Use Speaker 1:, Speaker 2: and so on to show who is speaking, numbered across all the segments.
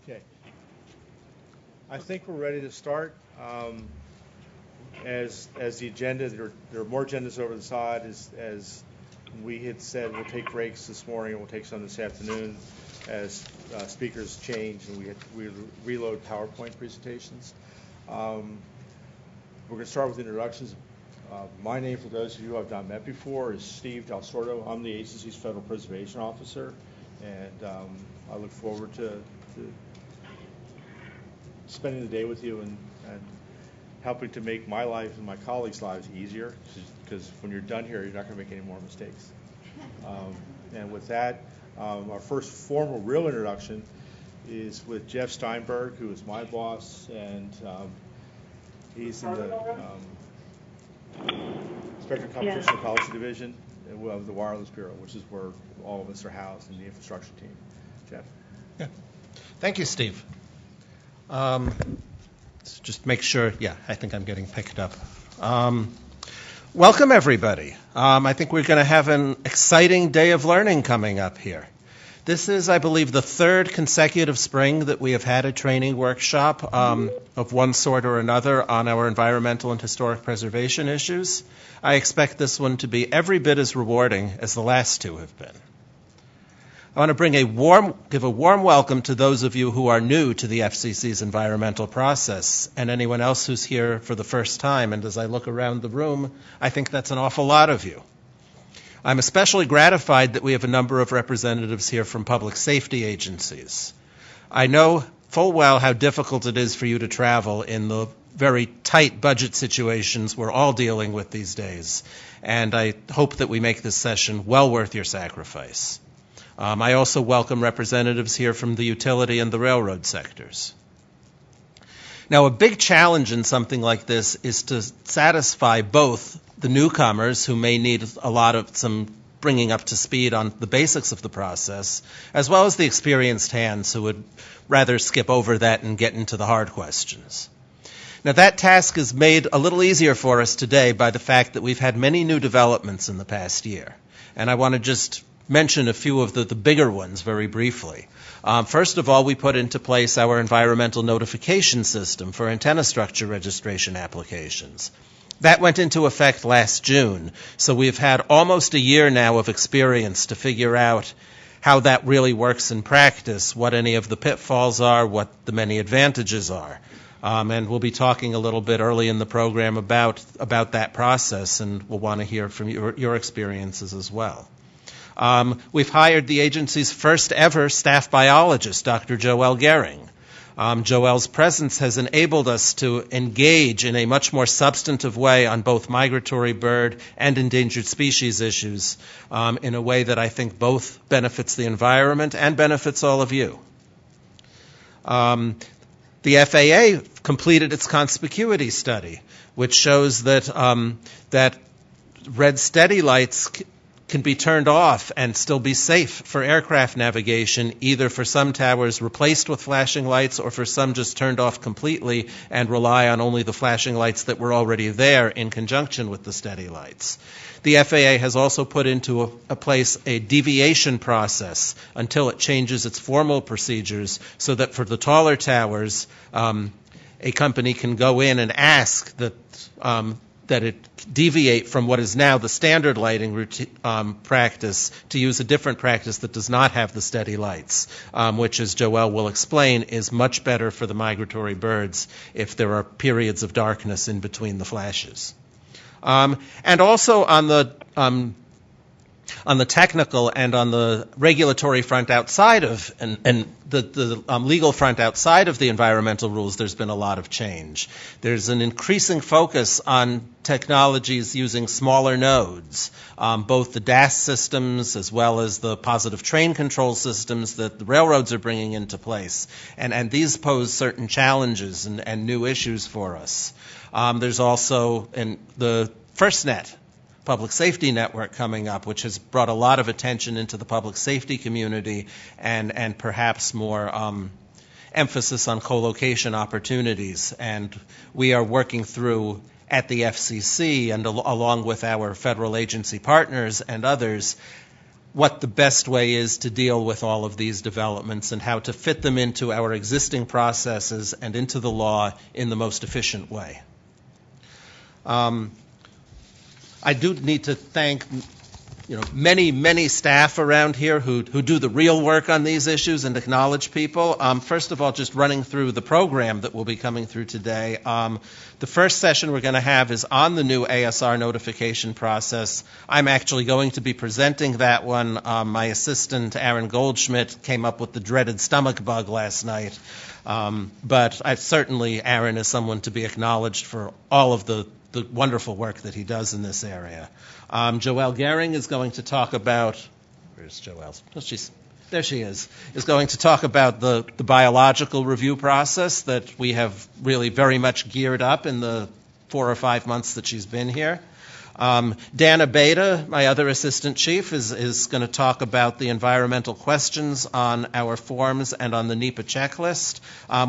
Speaker 1: Okay. I think we're ready to start. As the agenda, there are more agendas over the side. As we had said, we'll take breaks this morning and we'll take some this afternoon as speakers change and we reload PowerPoint presentations. We're going to start with introductions. My name, for those of you who I've not met before, is Steve Del Sordo. I'm the agency's Federal Preservation Officer, and I look forward to spending the day with you and helping to make my life and my colleagues' lives easier, because when you're done here, you're not going to make any more mistakes. And with that, our first formal real introduction is with Jeff Steinberg, who is my boss, and he's in the Spectrum Competition and Policy Division of the Wireless Bureau, which is where all of us are housed in the infrastructure team. Jeff?
Speaker 2: Yeah. Thank you, Steve. Just make sure, I think I'm getting picked up. Welcome, everybody. I think we're going to have an exciting day of learning coming up here. This is, I believe, the third consecutive spring that we have had a training workshop of one sort or another on our environmental and historic preservation issues. I expect this one to be every bit as rewarding as the last two have been. I want to give a warm welcome to those of you who are new to the FCC's environmental process and anyone else who's here for the first time. And as I look around the room, I think that's an awful lot of you. I'm especially gratified that we have a number of representatives here from public safety agencies. I know full well how difficult it is for you to travel in the very tight budget situations we're all dealing with these days. And I hope that we make this session well worth your sacrifice. I also welcome representatives here from the utility and the railroad sectors. Now, a big challenge in something like this is to satisfy both the newcomers, who may need a lot of some bringing up to speed on the basics of the process, as well as the experienced hands who would rather skip over that and get into the hard questions. Now, that task is made a little easier for us today by the fact that we've had many new developments in the past year. And I want to just mention a few of the bigger ones very briefly. First of all, we put into place our environmental notification system for antenna structure registration applications. That went into effect last June, so we've had almost a year now of experience to figure out how that really works in practice, what any of the pitfalls are, what the many advantages are. And we'll be talking a little bit early in the program about that process, and we'll want to hear from your experiences as well. We've hired the agency's first ever staff biologist, Dr. Joelle Gehring. Joelle's presence has enabled us to engage in a much more substantive way on both migratory bird and endangered species issues in a way that I think both benefits the environment and benefits all of you. The FAA completed its conspicuity study, which shows that red steady lights can be turned off and still be safe for aircraft navigation, either for some towers replaced with flashing lights or for some just turned off completely and rely on only the flashing lights that were already there in conjunction with the steady lights. The FAA has also put into a place a deviation process until it changes its formal procedures so that for the taller towers, a company can go in and ask that it deviate from what is now the standard lighting practice to use a different practice that does not have the steady lights, which, as Joelle will explain, is much better for the migratory birds if there are periods of darkness in between the flashes. And also on the technical and on the regulatory front outside of, and the legal front outside of the environmental rules, there's been a lot of change. There's an increasing focus on technologies using smaller nodes, both the DAS systems as well as the positive train control systems that the railroads are bringing into place. And these pose certain challenges and new issues for us. There's also the FirstNet public safety network coming up, which has brought a lot of attention into the public safety community and perhaps more emphasis on co-location opportunities. And we are working through at the FCC and along with our federal agency partners and others what the best way is to deal with all of these developments and how to fit them into our existing processes and into the law in the most efficient way. I do need to thank many staff around here who do the real work on these issues and acknowledge people. First of all, just running through the program that will be coming through today. The first session we're going to have is on the new ASR notification process. I'm actually going to be presenting that one. My assistant, Aaron Goldschmidt, came up with the dreaded stomach bug last night. But certainly Aaron is someone to be acknowledged for all of the wonderful work that he does in this area. Joelle Gehring is going to talk about, where's Joelle? Oh, there she is going to talk about the biological review process that we have really very much geared up in the 4 or 5 months that she's been here. Dana Beta, my other assistant chief, is going to talk about the environmental questions on our forms and on the NEPA checklist.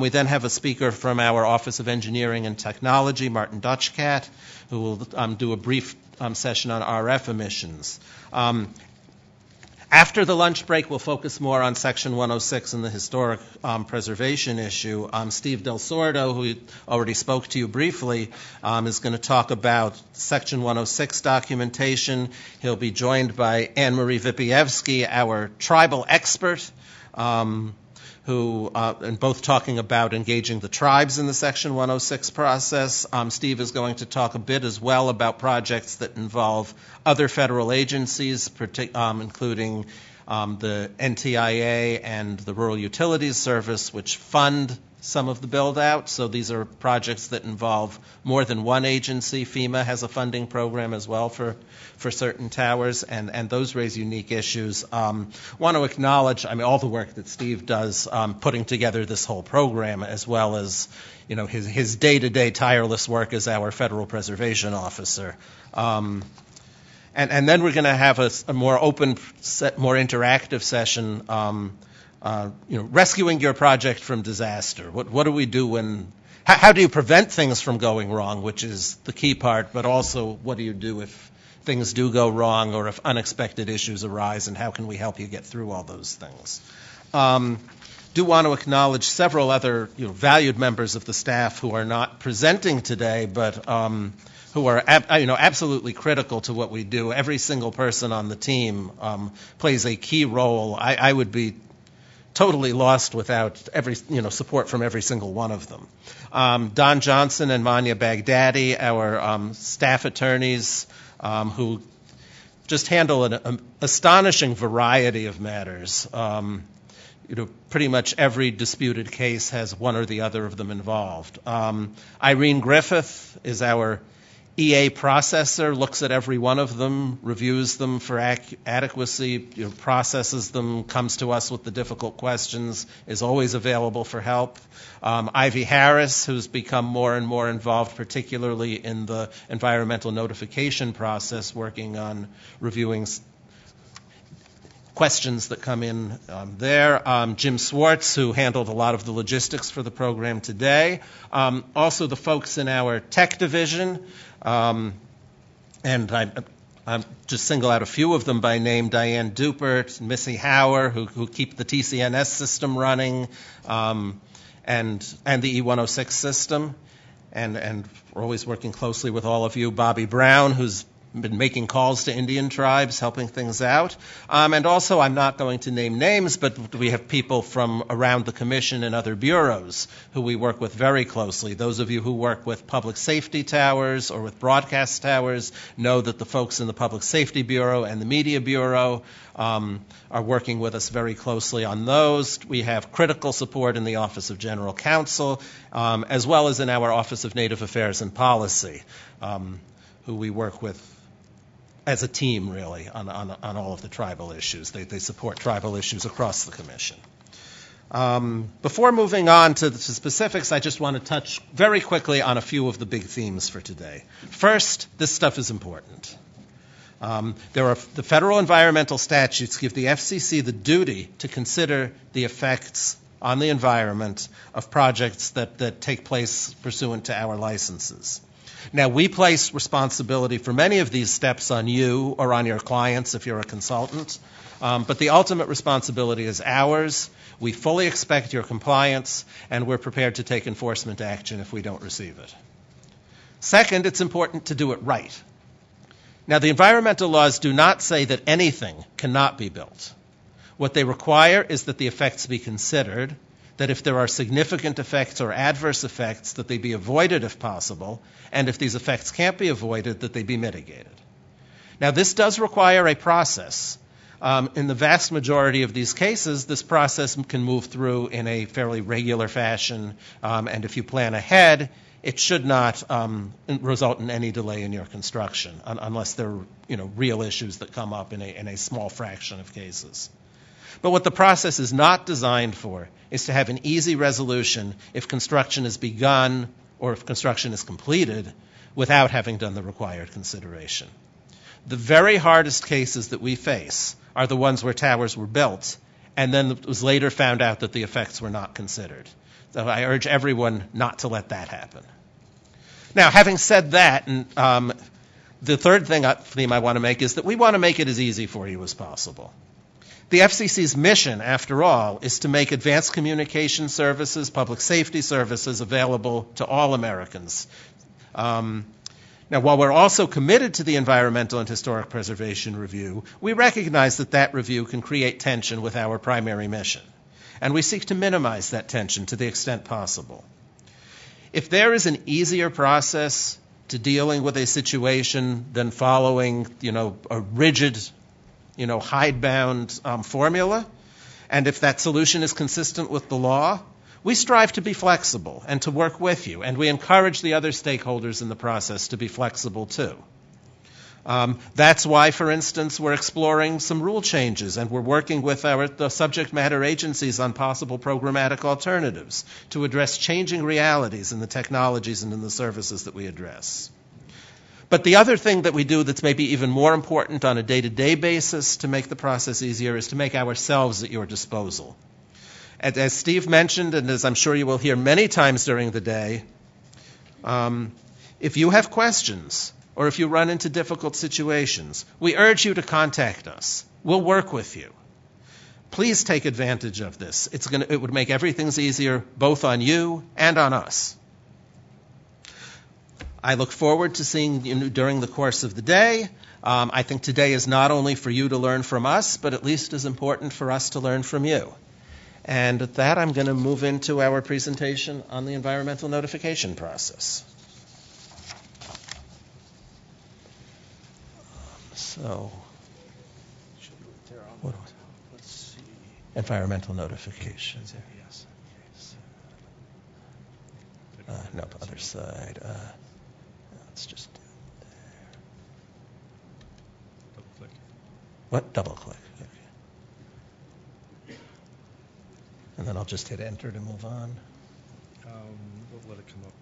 Speaker 2: We then have a speaker from our Office of Engineering and Technology, Martin Dutchcat, who will do a brief session on RF emissions. After the lunch break, we'll focus more on Section 106 and the historic preservation issue. Steve Del Sordo, who already spoke to you briefly, is going to talk about Section 106 documentation. He'll be joined by Anne-Marie Vipievsky, our tribal expert, and both talking about engaging the tribes in the Section 106 process. Steve is going to talk a bit as well about projects that involve other federal agencies, including the NTIA and the Rural Utilities Service, which fund some of the build-out. So these are projects that involve more than one agency. FEMA has a funding program as well for certain towers, and those raise unique issues. Want to acknowledge, all the work that Steve does putting together this whole program, as well as his day-to-day tireless work as our federal preservation officer. And then we're going to have a more open, more interactive session. Rescuing your project from disaster. What do we do how do you prevent things from going wrong, which is the key part, but also what do you do if things do go wrong or if unexpected issues arise, and how can we help you get through all those things? Do want to acknowledge several other valued members of the staff who are not presenting today, but who are absolutely critical to what we do. Every single person on the team plays a key role. I would be totally lost without every support from every single one of them. Don Johnson and Manya Baghdadi, our staff attorneys, who just handle an astonishing variety of matters. Pretty much every disputed case has one or the other of them involved. Irene Griffith is our EA processor, looks at every one of them, reviews them for adequacy, processes them, comes to us with the difficult questions, is always available for help. Ivy Harris, who's become more and more involved, particularly in the environmental notification process, working on reviewing questions that come in there. Jim Swartz, who handled a lot of the logistics for the program today. Also the folks in our tech division, and I'm just single out a few of them by name: Diane Dupert, Missy Hauer, who keep the TCNS system running, and the E106 system. And we're always working closely with all of you. Bobby Brown, who's been making calls to Indian tribes, helping things out. And also, I'm not going to name names, but we have people from around the Commission and other bureaus who we work with very closely. Those of you who work with public safety towers or with broadcast towers know that the folks in the Public Safety Bureau and the Media Bureau are working with us very closely on those. We have critical support in the Office of General Counsel, as well as in our Office of Native Affairs and Policy, who we work with as a team, really, on all of the tribal issues. They support tribal issues across the Commission. Before moving on to the specifics, I just want to touch very quickly on a few of the big themes for today. First, this stuff is important. The federal environmental statutes give the FCC the duty to consider the effects on the environment of projects that take place pursuant to our licenses. Now, we place responsibility for many of these steps on you or on your clients if you're a consultant, but the ultimate responsibility is ours. We fully expect your compliance, and we're prepared to take enforcement action if we don't receive it. Second, it's important to do it right. Now, the environmental laws do not say that anything cannot be built. What they require is that the effects be considered, that if there are significant effects or adverse effects, that they be avoided if possible, and if these effects can't be avoided, that they be mitigated. Now, this does require a process. In the vast majority of these cases, this process can move through in a fairly regular fashion, and if you plan ahead, it should not result in any delay in your construction, unless there are real issues that come up in a small fraction of cases. But what the process is not designed for is to have an easy resolution if construction is begun or if construction is completed without having done the required consideration. The very hardest cases that we face are the ones where towers were built and then it was later found out that the effects were not considered. So I urge everyone not to let that happen. Now, having said that, and the third theme I want to make is that we want to make it as easy for you as possible. The FCC's mission, after all, is to make advanced communication services, public safety services available to all Americans. Now, while we're also committed to the Environmental and Historic Preservation Review, we recognize that that review can create tension with our primary mission, and we seek to minimize that tension to the extent possible. If there is an easier process to dealing with a situation than following, a rigid hidebound formula, and if that solution is consistent with the law, we strive to be flexible and to work with you, and we encourage the other stakeholders in the process to be flexible too. That's why, for instance, we're exploring some rule changes, and we're working with the subject matter agencies on possible programmatic alternatives to address changing realities in the technologies and in the services that we address. But the other thing that we do that's maybe even more important on a day-to-day basis to make the process easier is to make ourselves at your disposal. As Steve mentioned, and as I'm sure you will hear many times during the day, if you have questions or if you run into difficult situations, we urge you to contact us. We'll work with you. Please take advantage of this. It would make everything easier both on you and on us. I look forward to seeing you during the course of the day. I think today is not only for you to learn from us, but at least as important for us to learn from you. And at that, I'm going to move into our presentation on the environmental notification process.
Speaker 1: Let's see.
Speaker 2: Environmental notification.
Speaker 1: Yes.
Speaker 2: No, other side. Let's just do it there.
Speaker 1: Double click.
Speaker 2: What? Double click. Okay. And then I'll just hit enter to move on.
Speaker 1: We'll let it come up.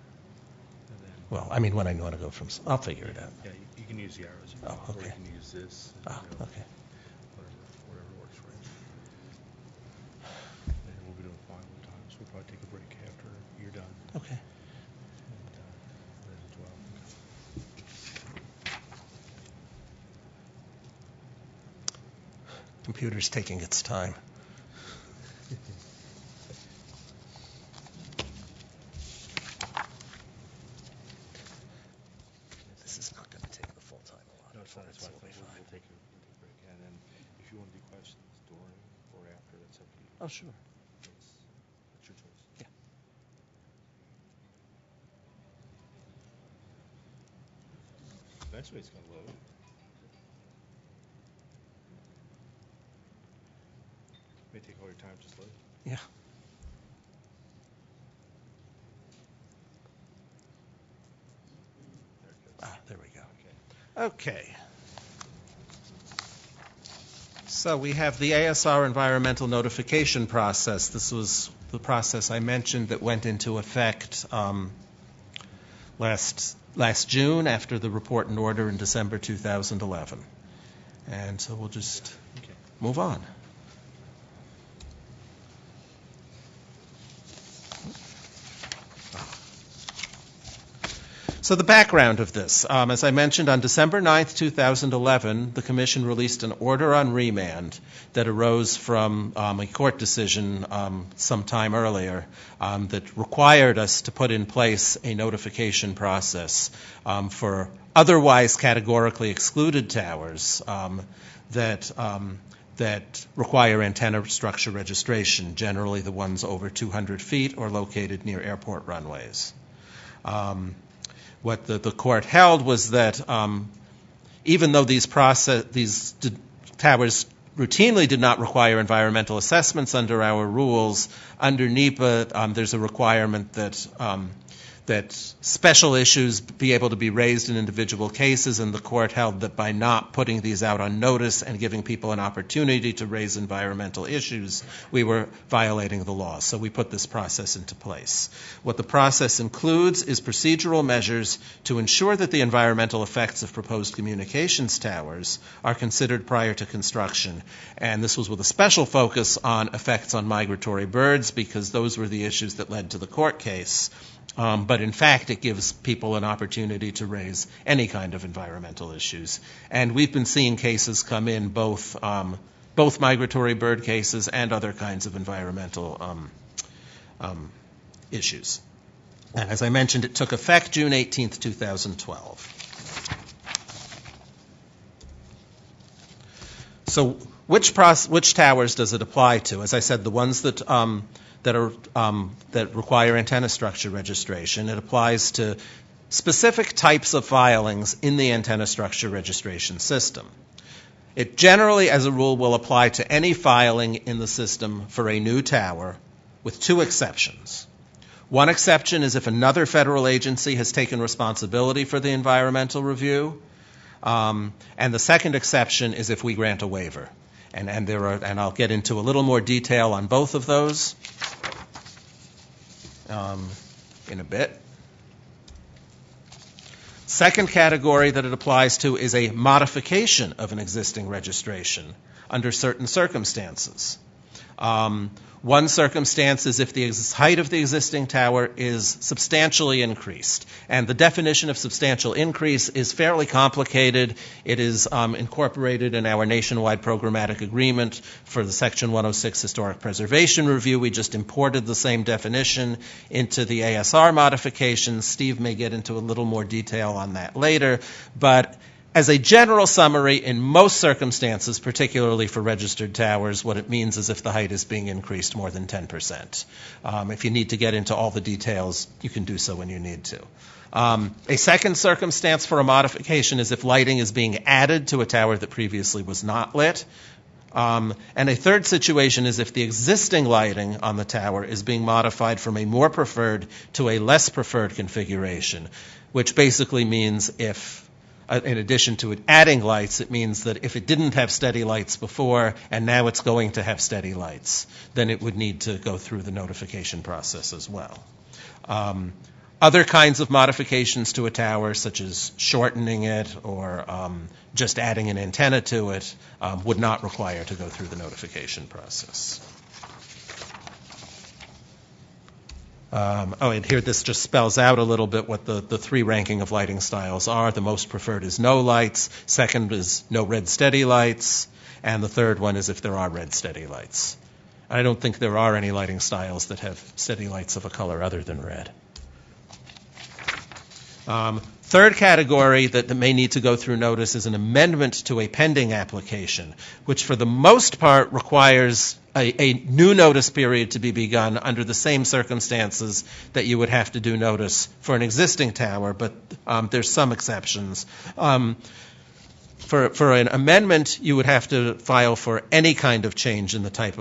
Speaker 1: And then,
Speaker 2: Well, I mean, when I want to go from, I'll figure it out.
Speaker 1: yeah, you can use the arrows.
Speaker 2: Oh,
Speaker 1: Or
Speaker 2: okay.
Speaker 1: you can use this.
Speaker 2: Okay.
Speaker 1: Whatever works for you. And we'll be doing final times. We'll probably take a break after you're done.
Speaker 2: Okay.
Speaker 1: And then as well.
Speaker 2: Computer's taking its time. This is not going to take the full time allotted.
Speaker 1: No, it's fine. It's fine.
Speaker 2: We'll be fine.
Speaker 1: We'll take a break. And then if you want to do questions during or after, that's up to you.
Speaker 2: Oh, sure.
Speaker 1: That's your choice.
Speaker 2: Yeah.
Speaker 1: Eventually it's going to load. May take all your time, just load.
Speaker 2: Yeah.
Speaker 1: There it goes.
Speaker 2: There we go.
Speaker 1: Okay.
Speaker 2: Okay. So we have the ASR environmental notification process. This was the process I mentioned that went into effect last June after the report and order in December 2011. And so we'll just move on. So the background of this, as I mentioned, on December 9th, 2011, the Commission released an order on remand that arose from a court decision some time earlier that required us to put in place a notification process for otherwise categorically excluded towers that require antenna structure registration, generally the ones over 200 feet or located near airport runways. What the court held was that even though these towers routinely did not require environmental assessments under our rules, under NEPA there's a requirement that special issues be able to be raised in individual cases, and the court held that by not putting these out on notice and giving people an opportunity to raise environmental issues, we were violating the law. So we put this process into place. What the process includes is procedural measures to ensure that the environmental effects of proposed communications towers are considered prior to construction. And this was with a special focus on effects on migratory birds, because those were the issues that led to the court case. But in fact, it gives people an opportunity to raise any kind of environmental issues. And we've been seeing cases come in, both migratory bird cases and other kinds of environmental issues. And as I mentioned, it took effect June 18th, 2012. So which towers does it apply to? As I said, the ones that require antenna structure registration. It applies to specific types of filings in the antenna structure registration system. It generally, as a rule, will apply to any filing in the system for a new tower, with two exceptions. One exception is if another federal agency has taken responsibility for the environmental review, and the second exception is if we grant a waiver. And I'll get into a little more detail on both of those in a bit. Second category that it applies to is a modification of an existing registration under certain circumstances. One circumstance is if the height of the existing tower is substantially increased. And the definition of substantial increase is fairly complicated. It is incorporated in our nationwide programmatic agreement for the Section 106 Historic Preservation Review. We just imported the same definition into the ASR modifications. Steve may get into a little more detail on that later. But as a general summary, in most circumstances, particularly for registered towers, what it means is if the height is being increased more than 10%. If you need to get into all the details, you can do so when you need to. A second circumstance for a modification is if lighting is being added to a tower that previously was not lit. And a third situation is if the existing lighting on the tower is being modified from a more preferred to a less preferred configuration, which basically means if, in addition to it adding lights, it means that if it didn't have steady lights before and now it's going to have steady lights, then it would need to go through the notification process as well. Other kinds of modifications to a tower, such as shortening it or just adding an antenna to it, would not require to go through the notification process. And here this just spells out a little bit what the three ranking of lighting styles are. The most preferred is no lights, second is no red steady lights, and the third one is if there are red steady lights. I don't think there are any lighting styles that have steady lights of a color other than red. Third category that may need to go through notice is an amendment to a pending application, which for the most part requires a new notice period to be begun under the same circumstances that you would have to do notice for an existing tower, but there's some exceptions. For an amendment, you would have to file for any kind of change in the type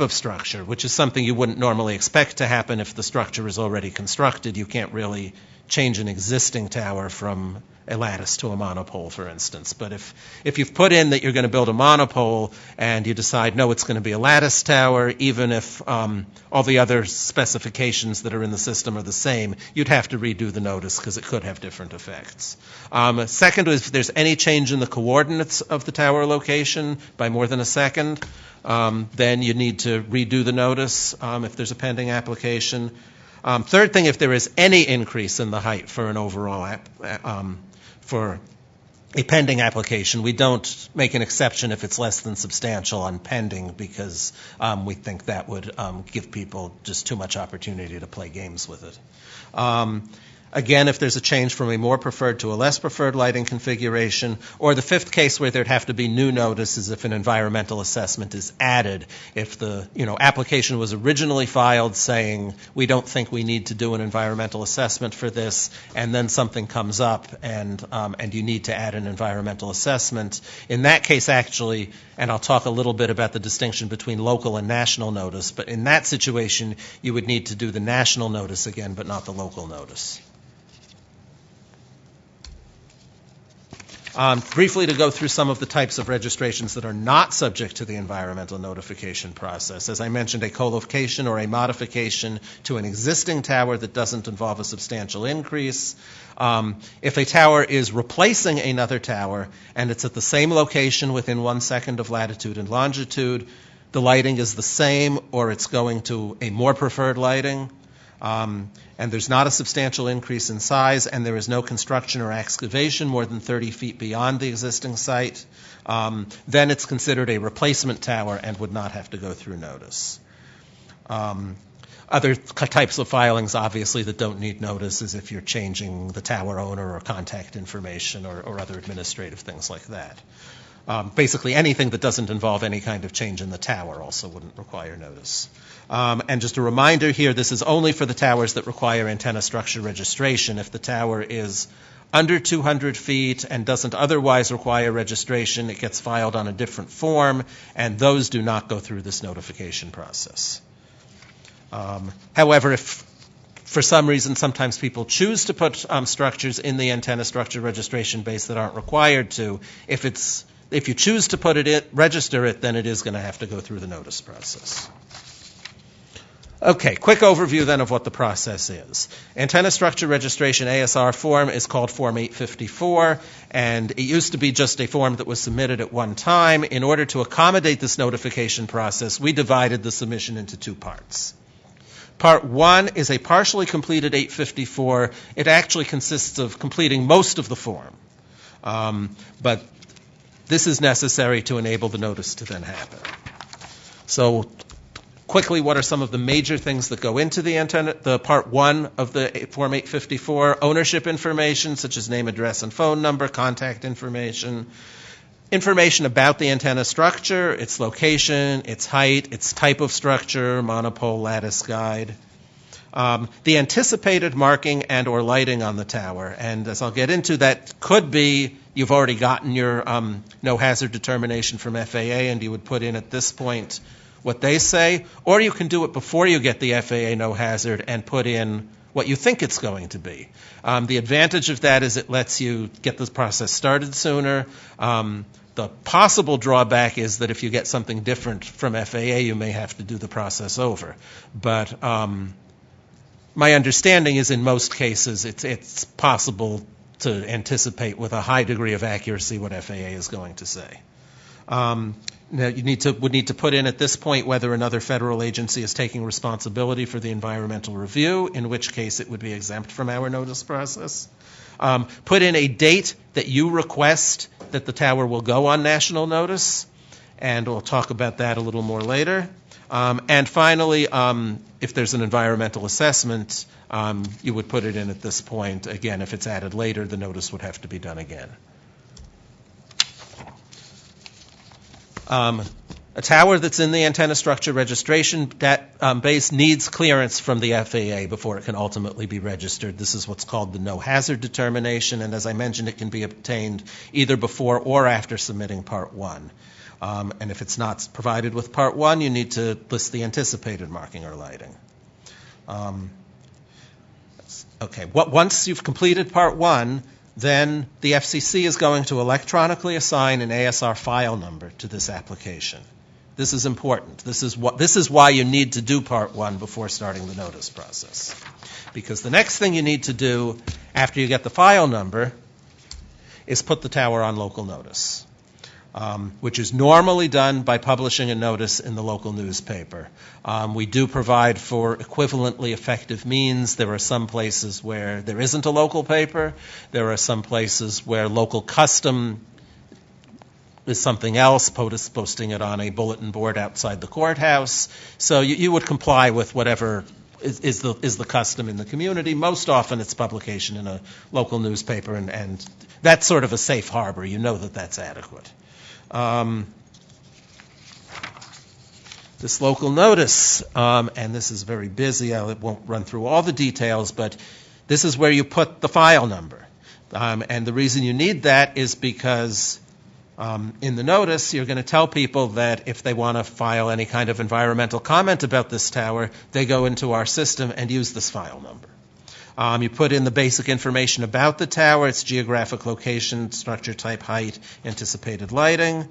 Speaker 2: of structure, which is something you wouldn't normally expect to happen if the structure is already constructed. You can't really change an existing tower from a lattice to a monopole, for instance. But if you've put in that you're going to build a monopole and you decide, no, it's going to be a lattice tower, even if all the other specifications that are in the system are the same, you'd have to redo the notice because it could have different effects. Second is if there's any change in the coordinates of the tower location by more than a second, then you need to redo the notice if there's a pending application. Third thing, if there is any increase in the height for an overall for a pending application, we don't make an exception if it's less than substantial on pending, because we think that would give people just too much opportunity to play games with it. Again, if there's a change from a more preferred to a less preferred lighting configuration, or the fifth case where there'd have to be new notice is if an environmental assessment is added. If the application was originally filed saying we don't think we need to do an environmental assessment for this, and then something comes up and you need to add an environmental assessment, in that case actually, and I'll talk a little bit about the distinction between local and national notice, but in that situation you would need to do the national notice again, but not the local notice. Briefly, to go through some of the types of registrations that are not subject to the environmental notification process. As I mentioned, a co-location or a modification to an existing tower that doesn't involve a substantial increase. If a tower is replacing another tower and it's at the same location within 1 second of latitude and longitude, the lighting is the same or it's going to a more preferred lighting. And there's not a substantial increase in size, and there is no construction or excavation more than 30 feet beyond the existing site, then it's considered a replacement tower and would not have to go through notice. Other types of filings, obviously, that don't need notice is if you're changing the tower owner or contact information or other administrative things like that. Basically, anything that doesn't involve any kind of change in the tower also wouldn't require notice. And just a reminder here, this is only for the towers that require antenna structure registration. If the tower is under 200 feet and doesn't otherwise require registration, it gets filed on a different form, and those do not go through this notification process. However, if for some reason sometimes people choose to put structures in the antenna structure registration base that aren't required to, if you choose to put it in, register it, then it is going to have to go through the notice process. Okay, quick overview then of what the process is. Antenna structure registration ASR form is called Form 854, and it used to be just a form that was submitted at one time. In order to accommodate this notification process, we divided the submission into two parts. Part 1 is a partially completed 854. It actually consists of completing most of the form, but this is necessary to enable the notice to then happen. So quickly, what are some of the major things that go into the Part 1 of the Form 854? Ownership information, such as name, address, and phone number, contact information, information about the antenna structure, its location, its height, its type of structure, monopole, lattice guide. The anticipated marking and or lighting on the tower. And as I'll get into, that could be you've already gotten your no hazard determination from FAA and you would put in at this point what they say, or you can do it before you get the FAA no hazard and put in what you think it's going to be. The advantage of that is it lets you get this process started sooner. The possible drawback is that if you get something different from FAA, you may have to do the process over. But my understanding is in most cases it's possible to anticipate with a high degree of accuracy what FAA is going to say. Now you would need to put in at this point whether another federal agency is taking responsibility for the environmental review, in which case it would be exempt from our notice process. Put in a date that you request that the tower will go on national notice, and we'll talk about that a little more later. And finally, if there's an environmental assessment, you would put it in at this point. Again, if it's added later, the notice would have to be done again. A tower that's in the antenna structure registration base needs clearance from the FAA before it can ultimately be registered. This is what's called the no hazard determination, and as I mentioned, it can be obtained either before or after submitting Part 1. And if it's not provided with Part 1, you need to list the anticipated marking or lighting. Once you've completed Part 1, then the FCC is going to electronically assign an ASR file number to this application. This is important. This is why you need to do Part 1 before starting the notice process. Because the next thing you need to do after you get the file number is put the tower on local notice. which is normally done by publishing a notice in the local newspaper. We do provide for equivalently effective means. There are some places where there isn't a local paper. There are some places where local custom is something else, posting it on a bulletin board outside the courthouse. So you would comply with whatever is the custom in the community. Most often it's publication in a local newspaper, and that's sort of a safe harbor. You know that that's adequate. This local notice, and this is very busy. I won't run through all the details, but this is where you put the file number. And the reason you need that is because in the notice, you're going to tell people that if they want to file any kind of environmental comment about this tower, they go into our system and use this file number. You put in the basic information about the tower, its geographic location, structure type, height, anticipated lighting. You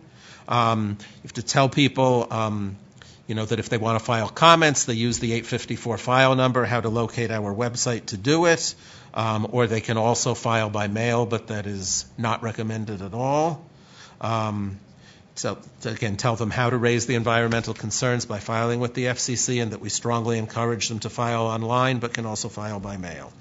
Speaker 2: have to tell people, that if they want to file comments, they use the 854 file number, how to locate our website to do it, or they can also file by mail, but that is not recommended at all. So again, tell them how to raise the environmental concerns by filing with the FCC, and that we strongly encourage them to file online, but can also file by mail.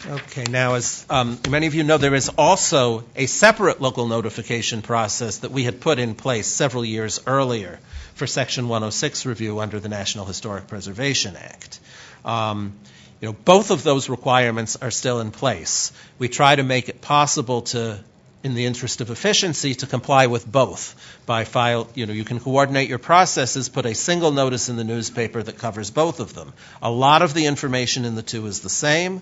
Speaker 2: Okay, now as many of you know, there is also a separate local notification process that we had put in place several years earlier for Section 106 review under the National Historic Preservation Act. Both of those requirements are still in place. We try to make it possible to, in the interest of efficiency, to comply with both by you can coordinate your processes, put a single notice in the newspaper that covers both of them. A lot of the information in the two is the same.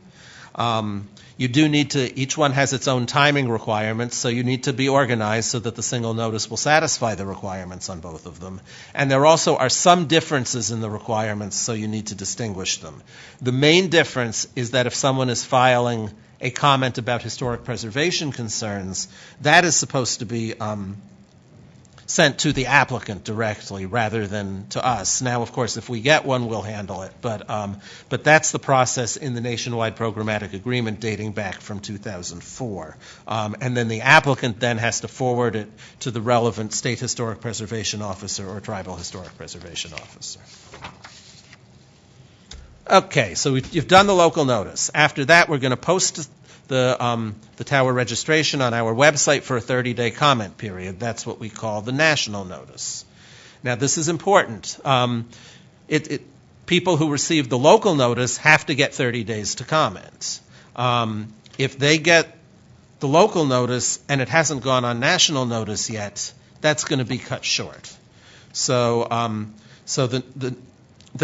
Speaker 2: You do need to, each one has its own timing requirements, so you need to be organized so that the single notice will satisfy the requirements on both of them. And there also are some differences in the requirements, so you need to distinguish them. The main difference is that if someone is filing a comment about historic preservation concerns, that is supposed to be sent to the applicant directly rather than to us. Now, of course, if we get one, we'll handle it. But that's the process in the Nationwide Programmatic Agreement dating back from 2004. And then the applicant then has to forward it to the relevant state historic preservation officer or tribal historic preservation officer. Okay, so you've done the local notice. After that, we're going to post the tower registration on our website for a 30-day comment period. That's what we call the national notice. Now, this is important. People who receive the local notice have to get 30 days to comment. If they get the local notice and it hasn't gone on national notice yet, that's going to be cut short. So the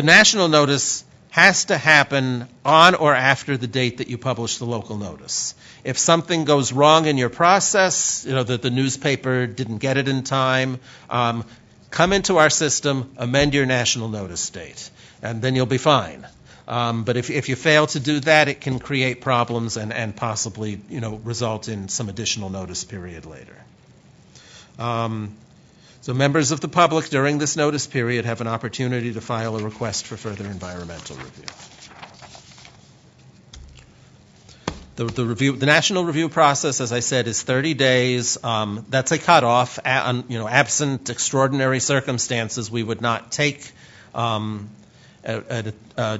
Speaker 2: national notice has to happen on or after the date that you publish the local notice. If something goes wrong in your process, that the newspaper didn't get it in time, come into our system, amend your national notice date, and then you'll be fine. But if you fail to do that, it can create problems and possibly result in some additional notice period later. So members of the public during this notice period have an opportunity to file a request for further environmental review. The national review process, as I said, is 30 days. That's a cutoff. Absent extraordinary circumstances, we would not take a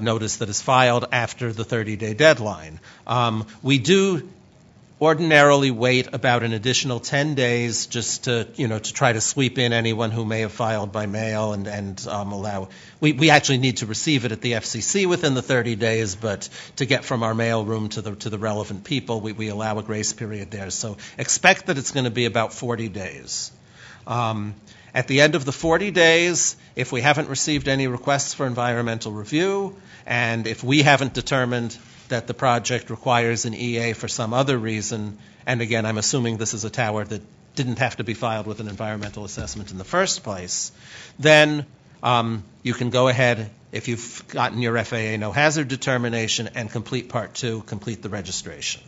Speaker 2: notice that is filed after the 30-day deadline. We do ordinarily wait about an additional 10 days just to try to sweep in anyone who may have filed by mail and allow. We actually need to receive it at the FCC within the 30 days, but to get from our mail room to the relevant people, we allow a grace period there. So expect that it's going to be about 40 days. At the end of the 40 days, if we haven't received any requests for environmental review, and if we haven't determined that the project requires an EA for some other reason, and again, I'm assuming this is a tower that didn't have to be filed with an environmental assessment in the first place, then you can go ahead, if you've gotten your FAA no hazard determination, and complete Part 2, complete the registration.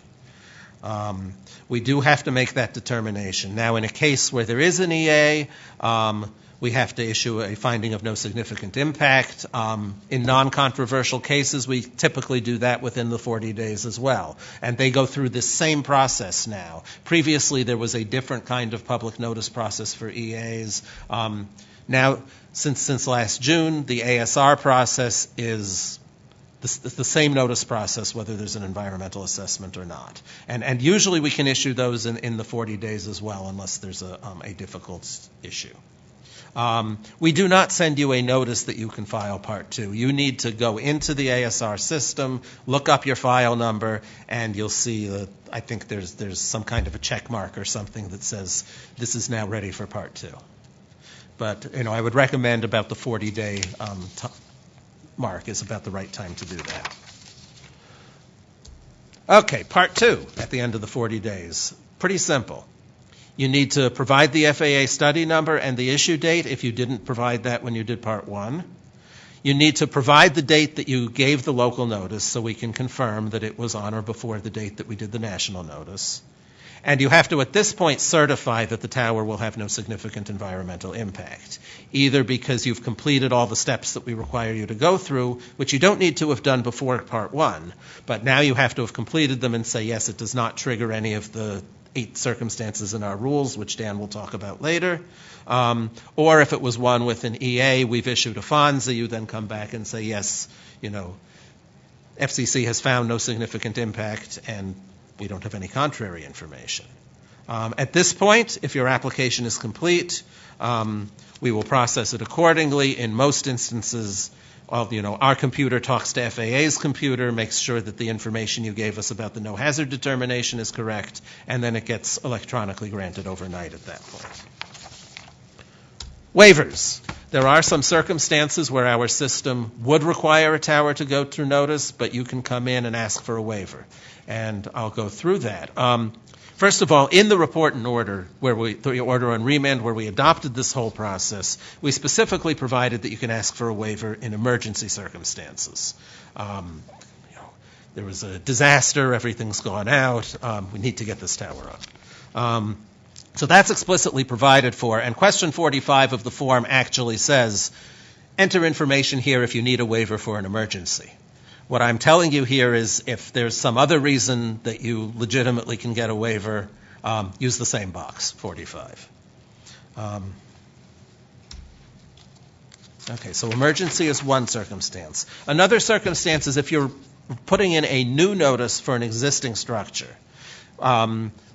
Speaker 2: We do have to make that determination. Now, in a case where there is an EA, we have to issue a finding of no significant impact. In non-controversial cases, we typically do that within the 40 days as well. And they go through this same process now. Previously, there was a different kind of public notice process for EAs. Now, since last June, the ASR process is the same notice process, whether there's an environmental assessment or not. And usually we can issue those in the 40 days as well, unless there's a difficult issue. We do not send you a notice that you can file Part 2. You need to go into the ASR system, look up your file number, and you'll see that I think there's some kind of a check mark or something that says this is now ready for Part 2. But I would recommend about the 40-day mark is about the right time to do that. Okay, Part 2 at the end of the 40 days. Pretty simple. You need to provide the FAA study number and the issue date if you didn't provide that when you did Part 1. You need to provide the date that you gave the local notice so we can confirm that it was on or before the date that we did the national notice. And you have to, at this point, certify that the tower will have no significant environmental impact, either because you've completed all the steps that we require you to go through, which you don't need to have done before Part 1, but now you have to have completed them and say, yes, it does not trigger any of the 8 circumstances in our rules, which Dan will talk about later. Or if it was one with an EA, we've issued a FONSA, you then come back and say, yes, FCC has found no significant impact and we don't have any contrary information. At this point, if your application is complete, we will process it accordingly. In most instances, our computer talks to FAA's computer, makes sure that the information you gave us about the no hazard determination is correct, and then it gets electronically granted overnight at that point. Waivers. There are some circumstances where our system would require a tower to go through notice, but you can come in and ask for a waiver. And I'll go through that. First of all, in the report and order, the order on remand, where we adopted this whole process, we specifically provided that you can ask for a waiver in emergency circumstances. There was a disaster, everything's gone out, we need to get this tower up. So that's explicitly provided for, and question 45 of the form actually says, enter information here if you need a waiver for an emergency. What I'm telling you here is if there's some other reason that you legitimately can get a waiver, use the same box, 45. Okay, so emergency is one circumstance. Another circumstance is if you're putting in a new notice for an existing structure.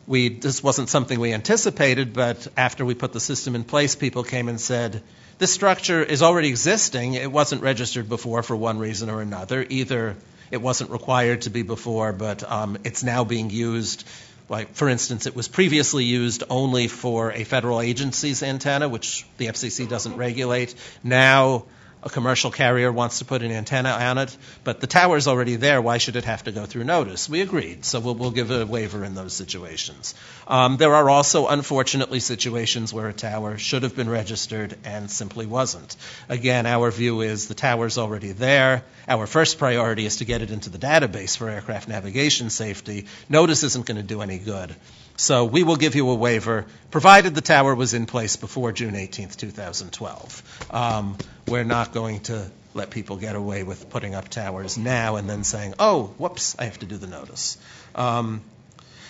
Speaker 2: This wasn't something we anticipated, but after we put the system in place, people came and said, this structure is already existing. It wasn't registered before for one reason or another. Either it wasn't required to be before, but it's now being used. Like, for instance, it was previously used only for a federal agency's antenna, which the FCC doesn't regulate. Now a commercial carrier wants to put an antenna on it, but the tower's already there. Why should it have to go through notice? We agreed, so we'll give a waiver in those situations. There are also, unfortunately, situations where a tower should have been registered and simply wasn't. Again, our view is the tower's already there. Our first priority is to get it into the database for aircraft navigation safety. Notice isn't going to do any good. So we will give you a waiver, provided the tower was in place before June 18th, 2012. We're not going to let people get away with putting up towers now and then saying, oh, whoops, I have to do the notice.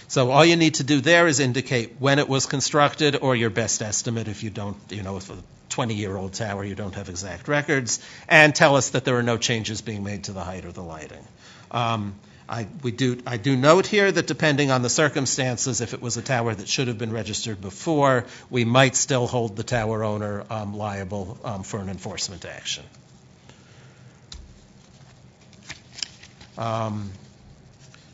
Speaker 2: So all you need to do there is indicate when it was constructed or your best estimate if you don't, if a 20-year-old tower, you don't have exact records, and tell us that there are no changes being made to the height or the lighting. I do note here that depending on the circumstances, if it was a tower that should have been registered before, we might still hold the tower owner liable for an enforcement action.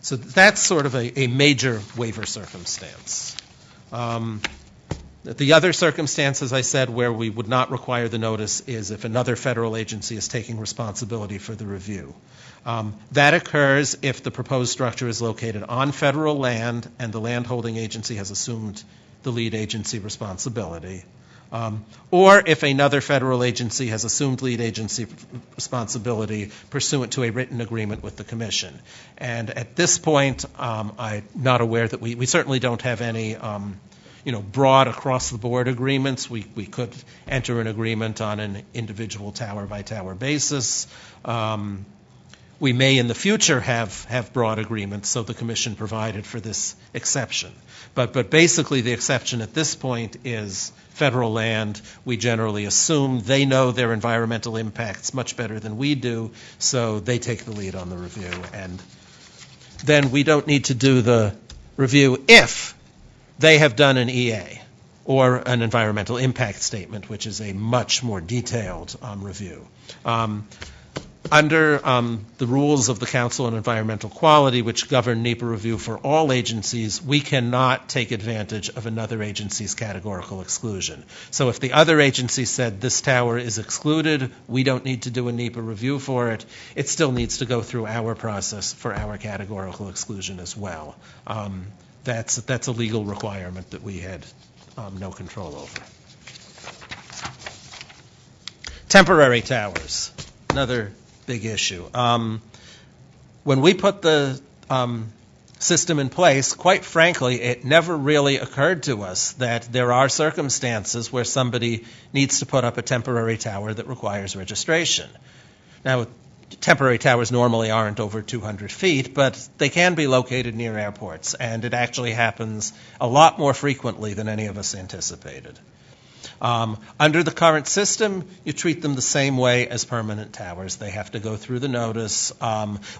Speaker 2: So that's sort of a major waiver circumstance. The other circumstance, as I said, where we would not require the notice is if another federal agency is taking responsibility for the review. That occurs if the proposed structure is located on federal land and the landholding agency has assumed the lead agency responsibility. or if another federal agency has assumed lead agency responsibility pursuant to a written agreement with the Commission. And at this point, I'm not aware that we certainly don't have any broad across-the-board agreements. We could enter an agreement on an individual tower-by-tower basis. We may in the future have broad agreements, so the Commission provided for this exception. But basically the exception at this point is federal land. We generally assume they know their environmental impacts much better than we do, so they take the lead on the review. And then we don't need to do the review if they have done an EA or an environmental impact statement, which is a much more detailed review. Under the rules of the Council on Environmental Quality, which govern NEPA review for all agencies, we cannot take advantage of another agency's categorical exclusion. So if the other agency said this tower is excluded, we don't need to do a NEPA review for it. It still needs to go through our process for our categorical exclusion as well. That's a legal requirement that we had no control over. Temporary towers, another big issue. When we put the system in place, quite frankly, it never really occurred to us that there are circumstances where somebody needs to put up a temporary tower that requires registration. Now, temporary towers normally aren't over 200 feet, but they can be located near airports, and it actually happens a lot more frequently than any of us anticipated. Under the current system, you treat them the same way as permanent towers. They have to go through the notice.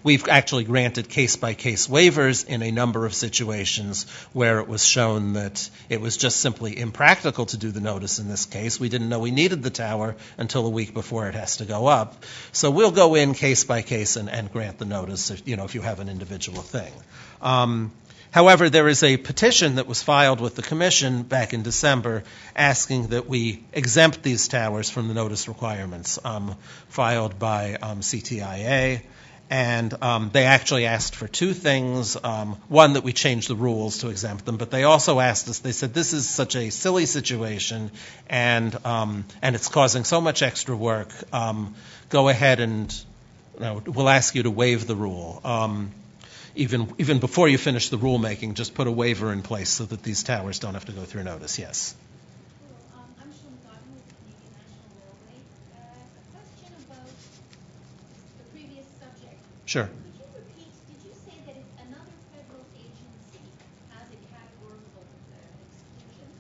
Speaker 2: We've actually granted case-by-case waivers in a number of situations where it was shown that it was just simply impractical to do the notice in this case. We didn't know we needed the tower until a week before it has to go up. So we'll go in case-by-case and grant the notice if you have an individual thing. However, there is a petition that was filed with the Commission back in December asking that we exempt these towers from the notice requirements, filed by CTIA. And they actually asked for two things. One, that we change the rules to exempt them, but they also asked us, they said, this is such a silly situation and it's causing so much extra work. Go ahead and we'll ask you to waive the rule. Even before you finish the rulemaking, just put a waiver in place so that these towers don't have to go through notice. Yes?
Speaker 3: I'm Sean Gordon with the Canadian National Railway. A question about the previous subject.
Speaker 2: Sure.
Speaker 3: Could you repeat, did you say that if another federal agency has a categorical exclusion,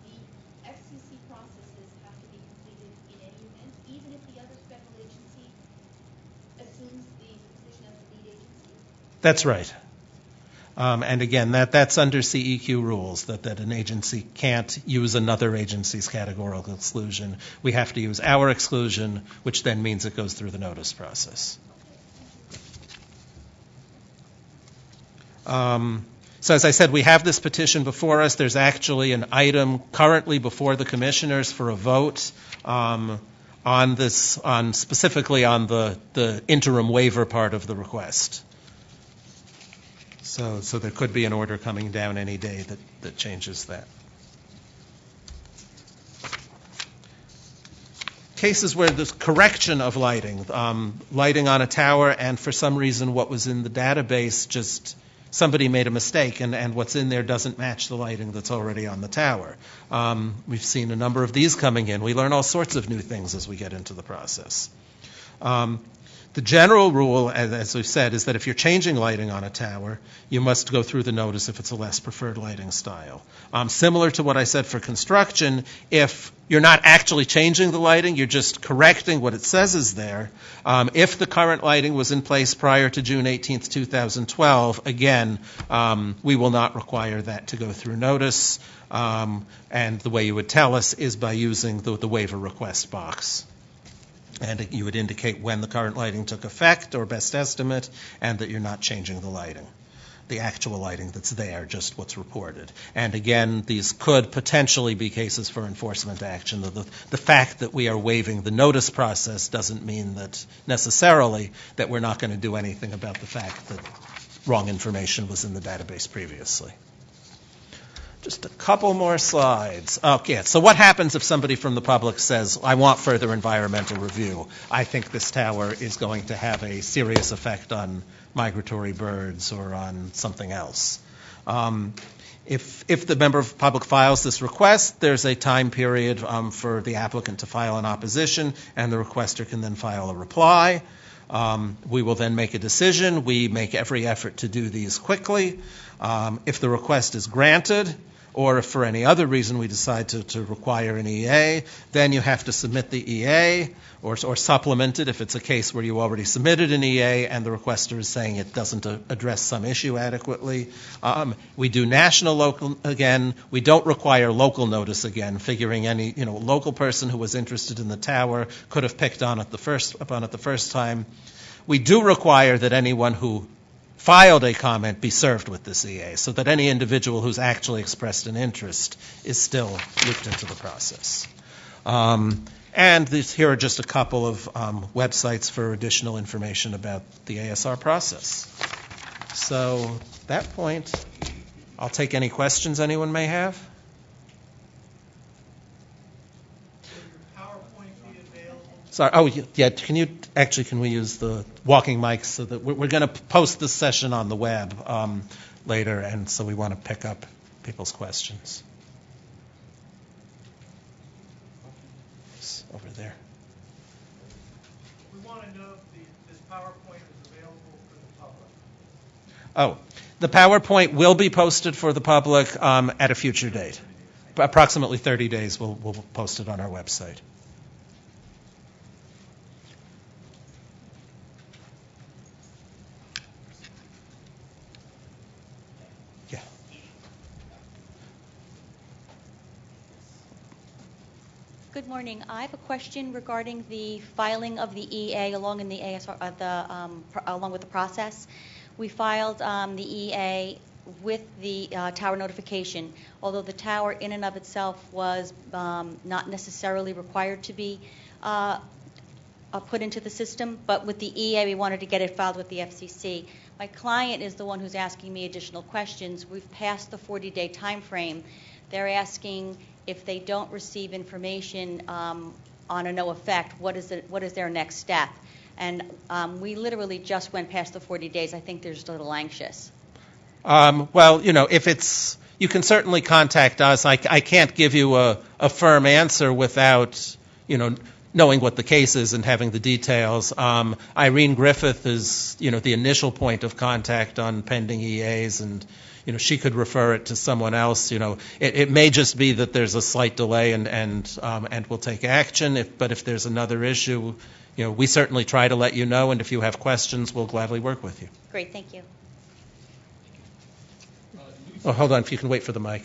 Speaker 3: the FCC processes have to be completed in any event, even if the other federal agency assumes the position of the lead agency?
Speaker 2: That's right. And again, that's under CEQ rules, that an agency can't use another agency's categorical exclusion. We have to use our exclusion, which then means it goes through the notice process. So as I said, we have this petition before us. There's actually an item currently before the commissioners for a vote on this, specifically on the interim waiver part of the request. So there could be an order coming down any day that changes that. Cases where there's correction of lighting, lighting on a tower, and for some reason what was in the database, just somebody made a mistake and what's in there doesn't match the lighting that's already on the tower. We've seen a number of these coming in. We learn all sorts of new things as we get into the process. The general rule, as we've said, is that if you're changing lighting on a tower, you must go through the notice if it's a less preferred lighting style. Similar to what I said for construction, if you're not actually changing the lighting, you're just correcting what it says is there. If the current lighting was in place prior to June 18th, 2012, again, we will not require that to go through notice. And the way you would tell us is by using the waiver request box. And you would indicate when the current lighting took effect or best estimate, and that you're not changing the lighting, the actual lighting that's there, just what's reported. And again, these could potentially be cases for enforcement action. The fact that we are waiving the notice process doesn't mean that necessarily that we're not going to do anything about the fact that wrong information was in the database previously. Just a couple more slides. Okay, so what happens if somebody from the public says, I want further environmental review? I think this tower is going to have a serious effect on migratory birds or on something else. If the member of the public files this request, there's a time period for the applicant to file an opposition, and the requester can then file a reply. We will then make a decision. We make every effort to do these quickly. If the request is granted, or if for any other reason we decide to require an EA, then you have to submit the EA or supplement it if it's a case where you already submitted an EA and the requester is saying it doesn't address some issue adequately. We do national local again. We don't require local notice again, figuring any local person who was interested in the tower could have picked on it the first time. We do require that anyone who filed a comment be served with this EA so that any individual who's actually expressed an interest is still looped into the process. And here are just a couple of websites for additional information about the ASR process. So at that point, I'll take any questions anyone may have. Sorry. Oh, yeah. Can we use the walking mics so that we're going to post this session on the web later, and so we want to pick up people's questions. It's over there.
Speaker 4: We want to know if this PowerPoint is available for the public.
Speaker 2: Oh, the PowerPoint will be posted for the public at a future date. Approximately 30 days, we'll post it on our website.
Speaker 5: Good morning. I have a question regarding the filing of the EA along with the process. We filed the EA with the tower notification, although the tower in and of itself was not necessarily required to be put into the system, but with the EA we wanted to get it filed with the FCC. My client is the one who's asking me additional questions. We've passed the 40-day time frame. They're asking if they don't receive information on a no effect, what is their next step? And we literally just went past the 40 days. I think they're just a little anxious.
Speaker 2: Well, if it's, you can certainly contact us. I can't give you a firm answer without, knowing what the case is and having the details. Irene Griffith is, the initial point of contact on pending EAs, and she could refer it to someone else. It may just be that there's a slight delay and we'll take action. But if there's another issue, we certainly try to let you know. And if you have questions, we'll gladly work with you.
Speaker 5: Great, thank you.
Speaker 2: Oh, hold on, if you can wait for the mic.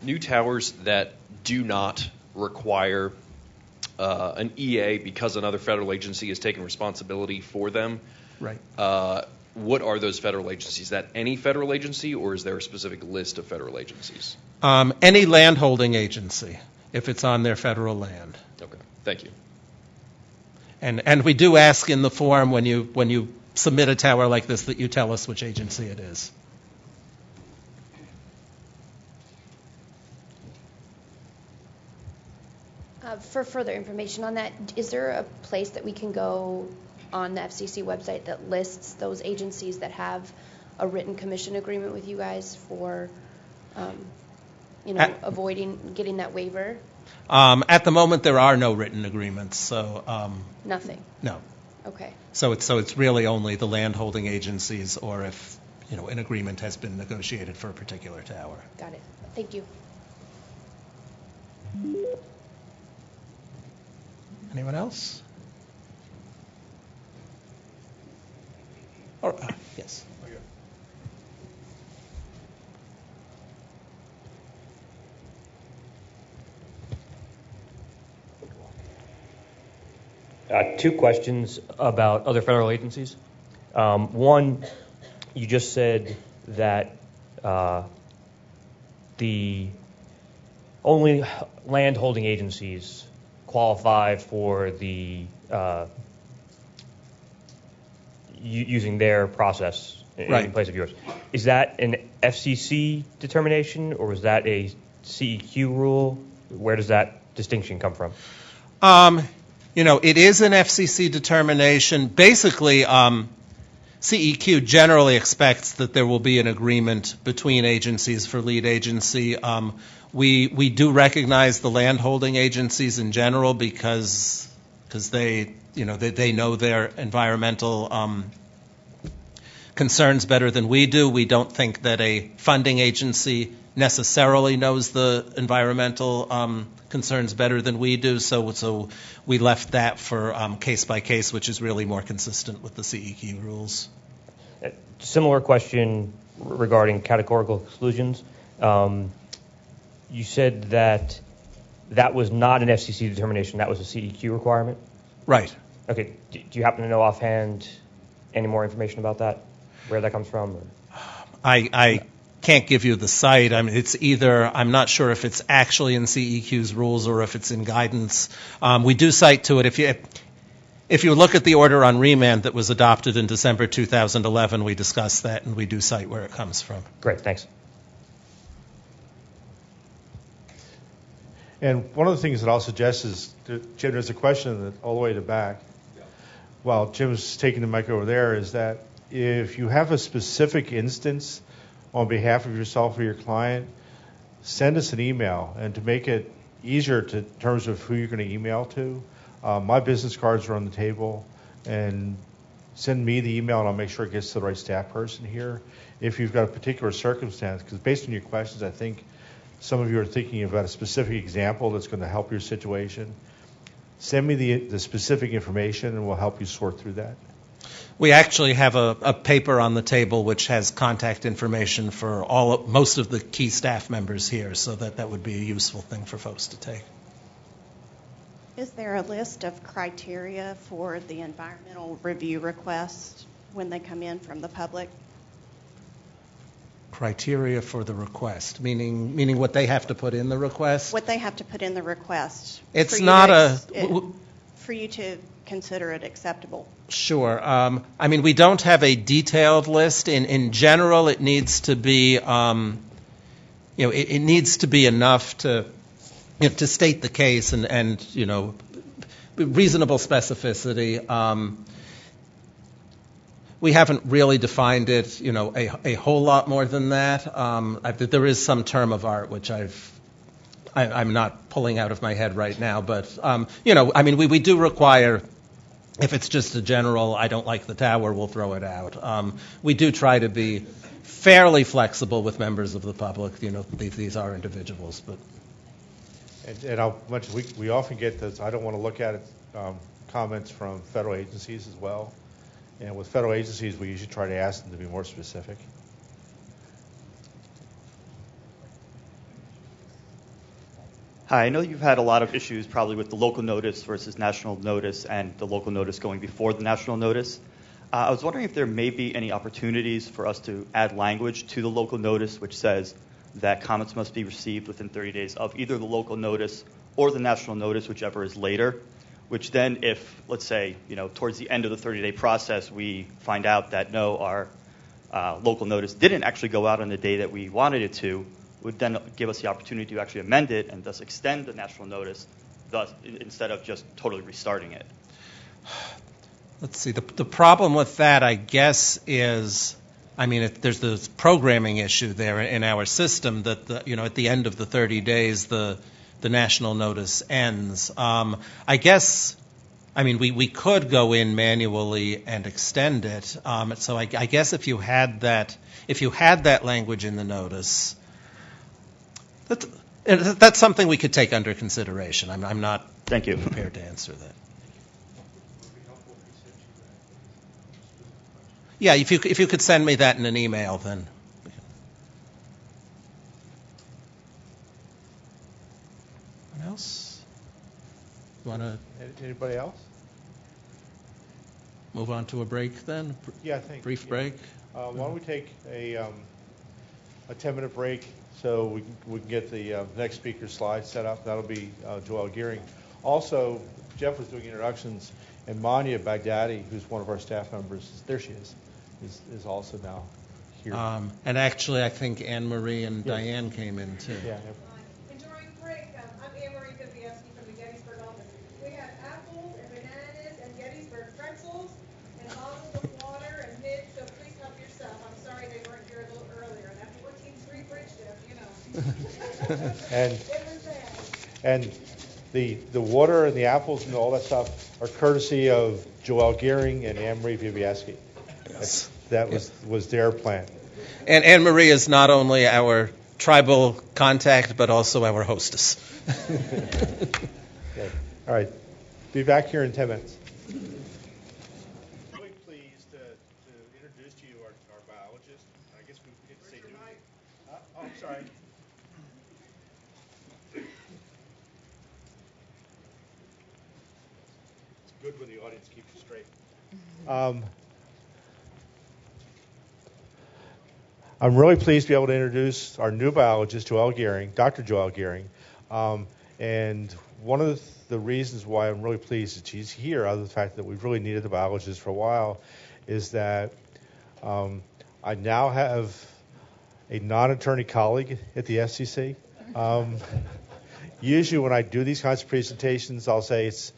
Speaker 6: New towers that do not require an EA because another federal agency has taken responsibility for them.
Speaker 2: Right.
Speaker 6: What are those federal agencies? Is that any federal agency, or is there a specific list of federal agencies?
Speaker 2: Any landholding agency, if it's on their federal land.
Speaker 6: Okay, thank you.
Speaker 2: And we do ask in the form when you submit a tower like this that you tell us which agency it is.
Speaker 7: For further information on that, is there a place that we can go on the FCC website that lists those agencies that have a written commission agreement with you guys for, avoiding getting that waiver?
Speaker 2: At the moment, there are no written agreements, so
Speaker 7: Nothing.
Speaker 2: No.
Speaker 7: Okay.
Speaker 2: So it's really only the landholding agencies, or if an agreement has been negotiated for a particular tower.
Speaker 7: Got it. Thank you.
Speaker 2: Anyone else? Or, yes.
Speaker 8: Two questions about other federal agencies. One, you just said that the only land-holding agencies qualify for the using their process
Speaker 2: Right.
Speaker 8: in place of yours. Is that an FCC determination, or was that a CEQ rule? Where does that distinction come from?
Speaker 2: It is an FCC determination. Basically, CEQ generally expects that there will be an agreement between agencies for lead agency. We do recognize the landholding agencies in general because they know their environmental concerns better than we do. We don't think that a funding agency necessarily knows the environmental concerns better than we do, so we left that for case by case, which is really more consistent with the CEQ rules.
Speaker 8: Similar question regarding categorical exclusions. You said that was not an FCC determination, that was a CEQ requirement?
Speaker 2: Right.
Speaker 8: Okay. Do you happen to know offhand any more information about that? Where that comes from?
Speaker 2: I can't give you the site. I mean, it's either, I'm not sure if it's actually in CEQ's rules or if it's in guidance. We do cite to it. If you look at the order on remand that was adopted in December 2011, we discussed that, and we do cite where it comes from.
Speaker 8: Great, thanks.
Speaker 1: And one of the things that I'll suggest is, Jim, there's a question all the way to the back. While Jim's taking the mic over there, is that if you have a specific instance on behalf of yourself or your client, send us an email. And to make it easier in terms of who you're going to email to, my business cards are on the table, and send me the email and I'll make sure it gets to the right staff person here. If you've got a particular circumstance, because based on your questions, I think some of you are thinking about a specific example that's going to help your situation. Send me the specific information and we'll help you sort through that.
Speaker 2: We actually have a paper on the table which has contact information for most of the key staff members here, so that would be a useful thing for folks to take.
Speaker 9: Is there a list of criteria for the environmental review requests when they come in from the public?
Speaker 2: Criteria for the request, meaning what they have to put in the request?
Speaker 9: What they have to put in the request.
Speaker 2: It's not
Speaker 9: for you to consider it acceptable.
Speaker 2: Sure. I mean, we don't have a detailed list. In general, it needs to be, it needs to be enough to state the case and reasonable specificity. We haven't really defined it, a whole lot more than that. There is some term of art which I'm not pulling out of my head right now, but we do require. If it's just a general, I don't like the tower, we'll throw it out. We do try to be fairly flexible with members of the public. These are individuals, but.
Speaker 1: And I'll mention, we often get this, I don't want to look at it, comments from federal agencies as well. And with federal agencies, we usually try to ask them to be more specific.
Speaker 10: Hi, I know you've had a lot of issues probably with the local notice versus national notice and the local notice going before the national notice. I was wondering if there may be any opportunities for us to add language to the local notice which says that comments must be received within 30 days of either the local notice or the national notice, whichever is later, which then if, let's say, towards the end of the 30-day process, we find out that no, our local notice didn't actually go out on the day that we wanted it to, would then give us the opportunity to actually amend it and thus extend the national notice, thus instead of just totally restarting it.
Speaker 2: Let's see. The problem with that, I guess, is, there's this programming issue there in our system that at the end of the 30 days, the national notice ends. I guess, we could go in manually and extend it. So I guess if you had that language in the notice. That's something we could take under consideration. I'm not
Speaker 10: Thank you.
Speaker 2: prepared to answer that. Yeah, if you could send me that in an email, then. What else? You want to?
Speaker 1: Anybody else?
Speaker 2: Move on to a break then?
Speaker 1: Yeah, I think.
Speaker 2: Brief break?
Speaker 1: Why don't we take a 10-minute break so we can get the next speaker's slide set up. That'll be Joelle Gearing. Also, Jeff was doing introductions, and Manya Baghdadi, who's one of our staff members, there she is, is also now here.
Speaker 2: And actually, I think Anne Marie and Diane came in too.
Speaker 1: Yeah.
Speaker 11: And during break, I'm Anne Marie Vivievsky from the Gettysburg office. We had apples and bananas and Gettysburg pretzels and bottles of water and mids, so please help yourself. I'm sorry they weren't here a little earlier. That 14th Street bridge dip, you know.
Speaker 1: And
Speaker 11: It was bad.
Speaker 1: and the water and the apples and all that stuff are courtesy of Joelle Gearing and Anne Marie Vivievsky.
Speaker 2: Yes.
Speaker 1: That was their plan.
Speaker 2: And Anne Marie is not only our tribal contact, but also our hostess.
Speaker 1: Okay. All right. Be back here in 10 minutes. Really pleased to introduce to you our biologist. I guess we get to say new. Oh, I'm sorry. It's good when the audience keeps you straight. I'm really pleased to be able to introduce our new biologist, Joelle Gearing, Dr. Joelle Gearing. And one of the reasons why I'm really pleased that she's here, other than the fact that we've really needed the biologist for a while, is that I now have a non-attorney colleague at the FCC. Usually when I do these kinds of presentations, I'll say it's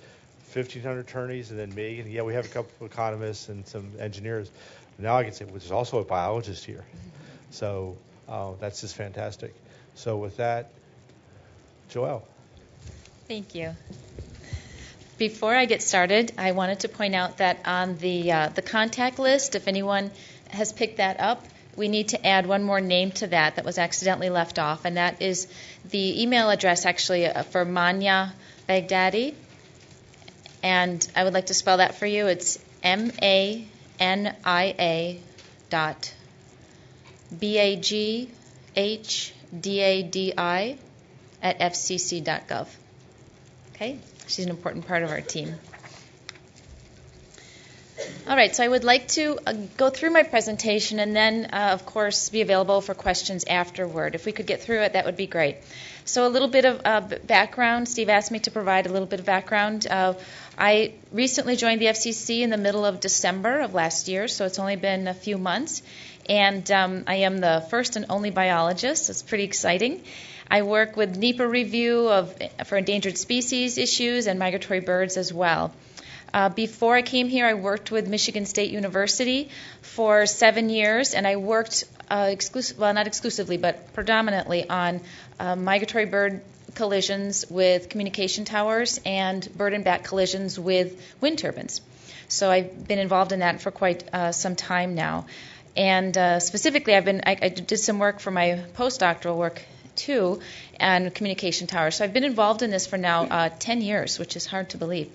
Speaker 1: 1,500 attorneys and then me, and yeah, we have a couple of economists and some engineers. Now I can say, well, there's also a biologist here. So that's just fantastic. So with that, Joelle.
Speaker 12: Thank you. Before I get started, I wanted to point out that on the contact list, if anyone has picked that up, we need to add one more name to that was accidentally left off, and that is the email address actually for Mania Baghdadi. And I would like to spell that for you. It's MANIA.BAGHDADI@fcc.gov. Okay? She's an important part of our team. All right, so I would like to go through my presentation and then, of course, be available for questions afterward. If we could get through it, that would be great. So a little bit of background. Steve asked me to provide a little bit of background. I recently joined the FCC in the middle of December of last year, so it's only been a few months. And I am the first and only biologist. It's pretty exciting. I work with NEPA review for endangered species issues and migratory birds as well. Before I came here, I worked with Michigan State University for 7 years, and I worked not exclusively, but predominantly on migratory bird collisions with communication towers and bird and bat collisions with wind turbines. So I've been involved in that for quite some time now. And specifically, I did some work for my postdoctoral work too, and communication towers. So I've been involved in this for now 10 years, which is hard to believe.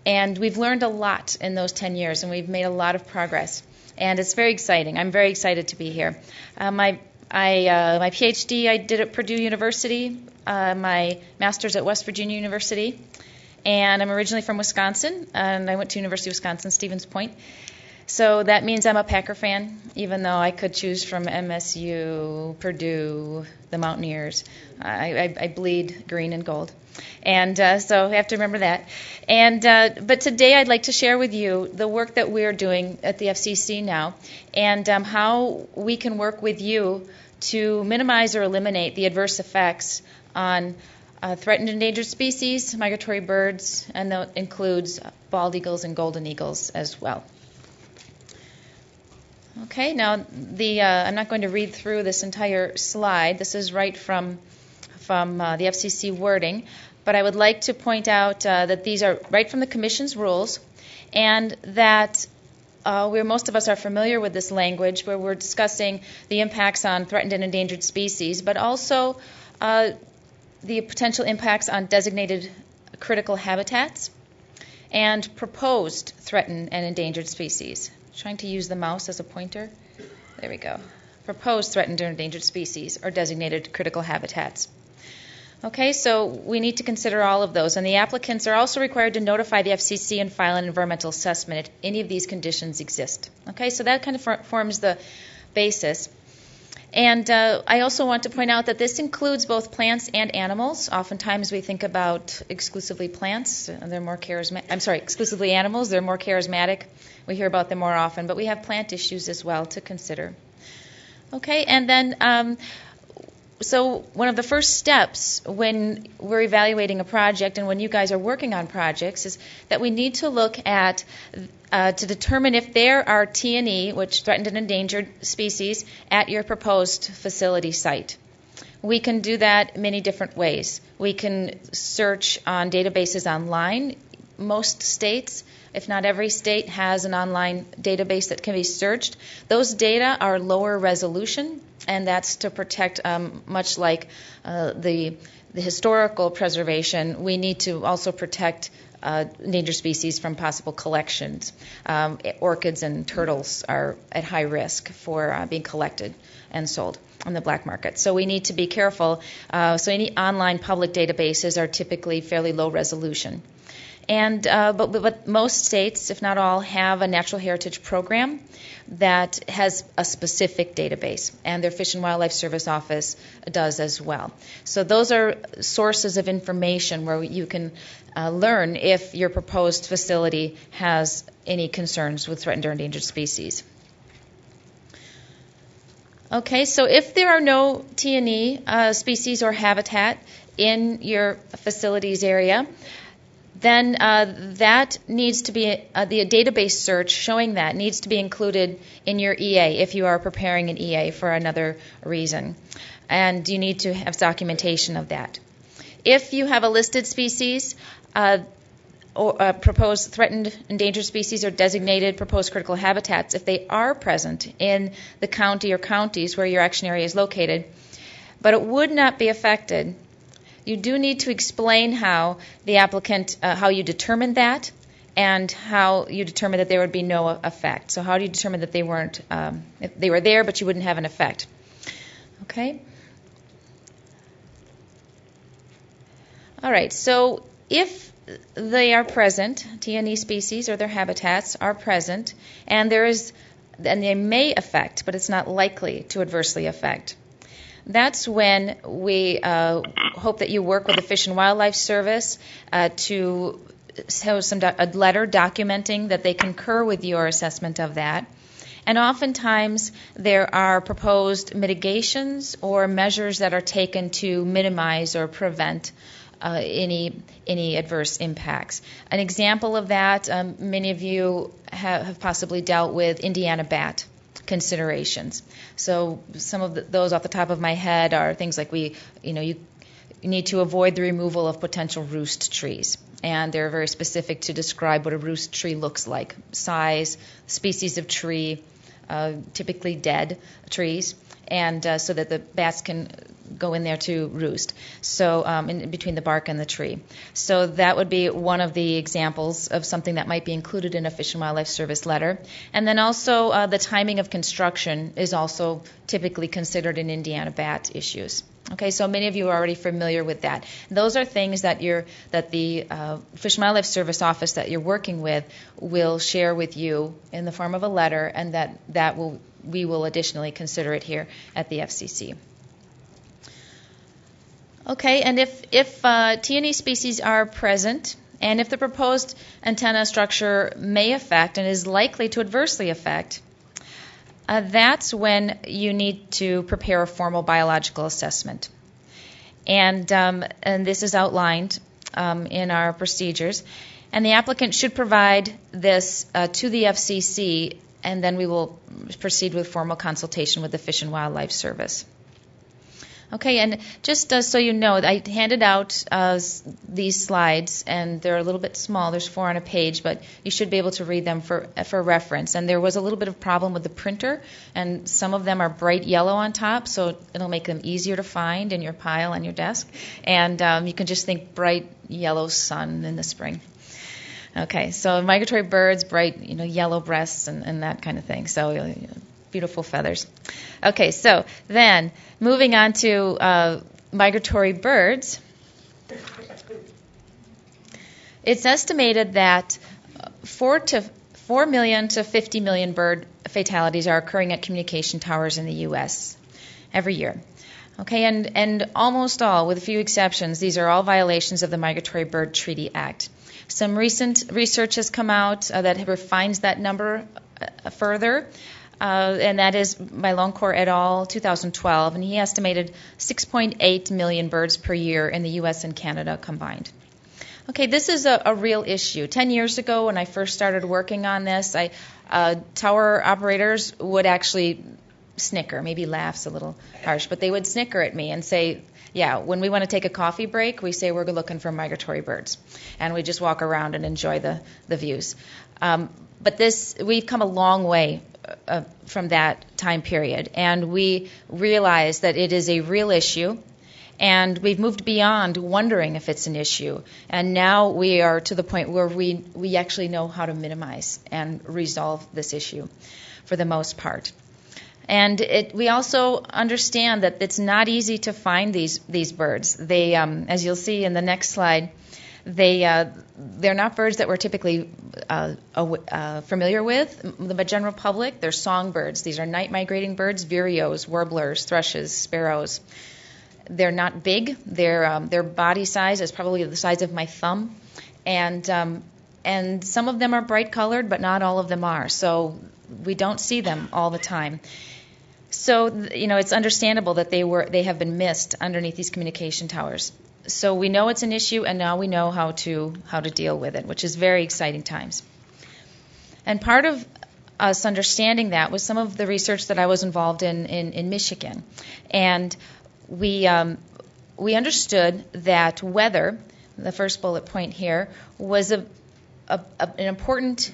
Speaker 12: And we've learned a lot in those 10 years, and we've made a lot of progress. And it's very exciting. I'm very excited to be here. My PhD I did at Purdue University, my master's at West Virginia University, and I'm originally from Wisconsin, and I went to University of Wisconsin, Stevens Point. So that means I'm a Packer fan, even though I could choose from MSU, Purdue, the Mountaineers. I bleed green and gold. And so I have to remember that. But today I'd like to share with you the work that we're doing at the FCC now and how we can work with you to minimize or eliminate the adverse effects on threatened endangered species, migratory birds, and that includes bald eagles and golden eagles as well. Okay, now I'm not going to read through this entire slide. This is right from the FCC wording, but I would like to point out that these are right from the Commission's rules, and that most of us are familiar with this language where we're discussing the impacts on threatened and endangered species, but also the potential impacts on designated critical habitats and proposed threatened and endangered species. Trying to use the mouse as a pointer. There we go. Proposed threatened or endangered species or designated critical habitats. Okay, so we need to consider all of those. And the applicants are also required to notify the FCC and file an environmental assessment if any of these conditions exist. Okay, so that kind of forms the basis. And I also want to point out that this includes both plants and animals. Oftentimes we think about exclusively plants, they're more charismatic. Exclusively animals, they're more charismatic. We hear about them more often, but we have plant issues as well to consider. Okay, and then so one of the first steps when we're evaluating a project and when you guys are working on projects is that we need to look at to determine if there are T&E, which threatened and endangered species, at your proposed facility site. We can do that many different ways. We can search on databases online. Most states, if not every state, has an online database that can be searched. Those data are lower resolution, and that's to protect, much like the historical preservation, we need to also protect endangered species from possible collections. Orchids and turtles are at high risk for being collected and sold on the black market. So we need to be careful. So any online public databases are typically fairly low resolution. And but most states, if not all, have a natural heritage program that has a specific database, and their Fish and Wildlife Service office does as well. So those are sources of information where you can learn if your proposed facility has any concerns with threatened or endangered species. Okay, so if there are no T&E species or habitat in your facilities area, then that needs to be, the database search showing that needs to be included in your EA if you are preparing an EA for another reason. And you need to have documentation of that. If you have a listed species, or proposed threatened endangered species or designated proposed critical habitats, if they are present in the county or counties where your action area is located, but it would not be affected, you do need to explain how the applicant, how you determined that, and how you determined that there would be no effect. So how do you determine that they weren't, if they were there but you wouldn't have an effect? Okay. All right. So if they are present, T&E species or their habitats are present, and they may affect, but it's not likely to adversely affect. That's when we hope that you work with the Fish and Wildlife Service to have a letter documenting that they concur with your assessment of that. And oftentimes there are proposed mitigations or measures that are taken to minimize or prevent any adverse impacts. An example of that, many of you have possibly dealt with Indiana bat considerations. So some of those off the top of my head are things like you need to avoid the removal of potential roost trees. And they're very specific to describe what a roost tree looks like. Size, species of tree, typically dead trees, and so that the bats can go in there to roost, so in between the bark and the tree. So that would be one of the examples of something that might be included in a Fish and Wildlife Service letter. And then also the timing of construction is also typically considered in Indiana bat issues. Okay, so many of you are already familiar with that. Those are things that the Fish and Wildlife Service office that you're working with will share with you in the form of a letter, and we will additionally consider it here at the FCC. Okay, and if T&E species are present, and if the proposed antenna structure may affect and is likely to adversely affect, that's when you need to prepare a formal biological assessment. And this is outlined in our procedures. And the applicant should provide this to the FCC, and then we will proceed with formal consultation with the Fish and Wildlife Service. Okay, and just so you know, I handed out these slides, and they're a little bit small. There's 4 on a page, but you should be able to read them for reference. And there was a little bit of problem with the printer, and some of them are bright yellow on top, so it'll make them easier to find in your pile on your desk. And you can just think bright yellow sun in the spring. Okay, so migratory birds, bright yellow breasts and that kind of thing. So beautiful feathers. Okay, so then moving on to migratory birds, it's estimated that 4 million to 50 million bird fatalities are occurring at communication towers in the U.S. every year. Okay, and almost all, with a few exceptions, these are all violations of the Migratory Bird Treaty Act. Some recent research has come out that refines that number further, and that is by Loncourt et al., 2012, and he estimated 6.8 million birds per year in the U.S. and Canada combined. Okay, this is a real issue. 10 years ago, when I first started working on this, tower operators would actually snicker, maybe laughs a little harsh, but they would snicker at me and say, yeah, when we want to take a coffee break, we say we're looking for migratory birds. And we just walk around and enjoy the views. But we've come a long way from that time period. And we realize that it is a real issue. And we've moved beyond wondering if it's an issue. And now we are to the point where we actually know how to minimize and resolve this issue for the most part. And we also understand that it's not easy to find these birds. They, as you'll see in the next slide, they're not birds that we're typically familiar with. The general public, they're songbirds. These are night migrating birds, vireos, warblers, thrushes, sparrows. They're not big. Their body size is probably the size of my thumb, and some of them are bright colored, but not all of them are. So we don't see them all the time. So, it's understandable that they have been missed underneath these communication towers. So we know it's an issue, and now we know how to deal with it, which is very exciting times. And part of us understanding that was some of the research that I was involved in Michigan. And we understood that weather, the first bullet point here, was an important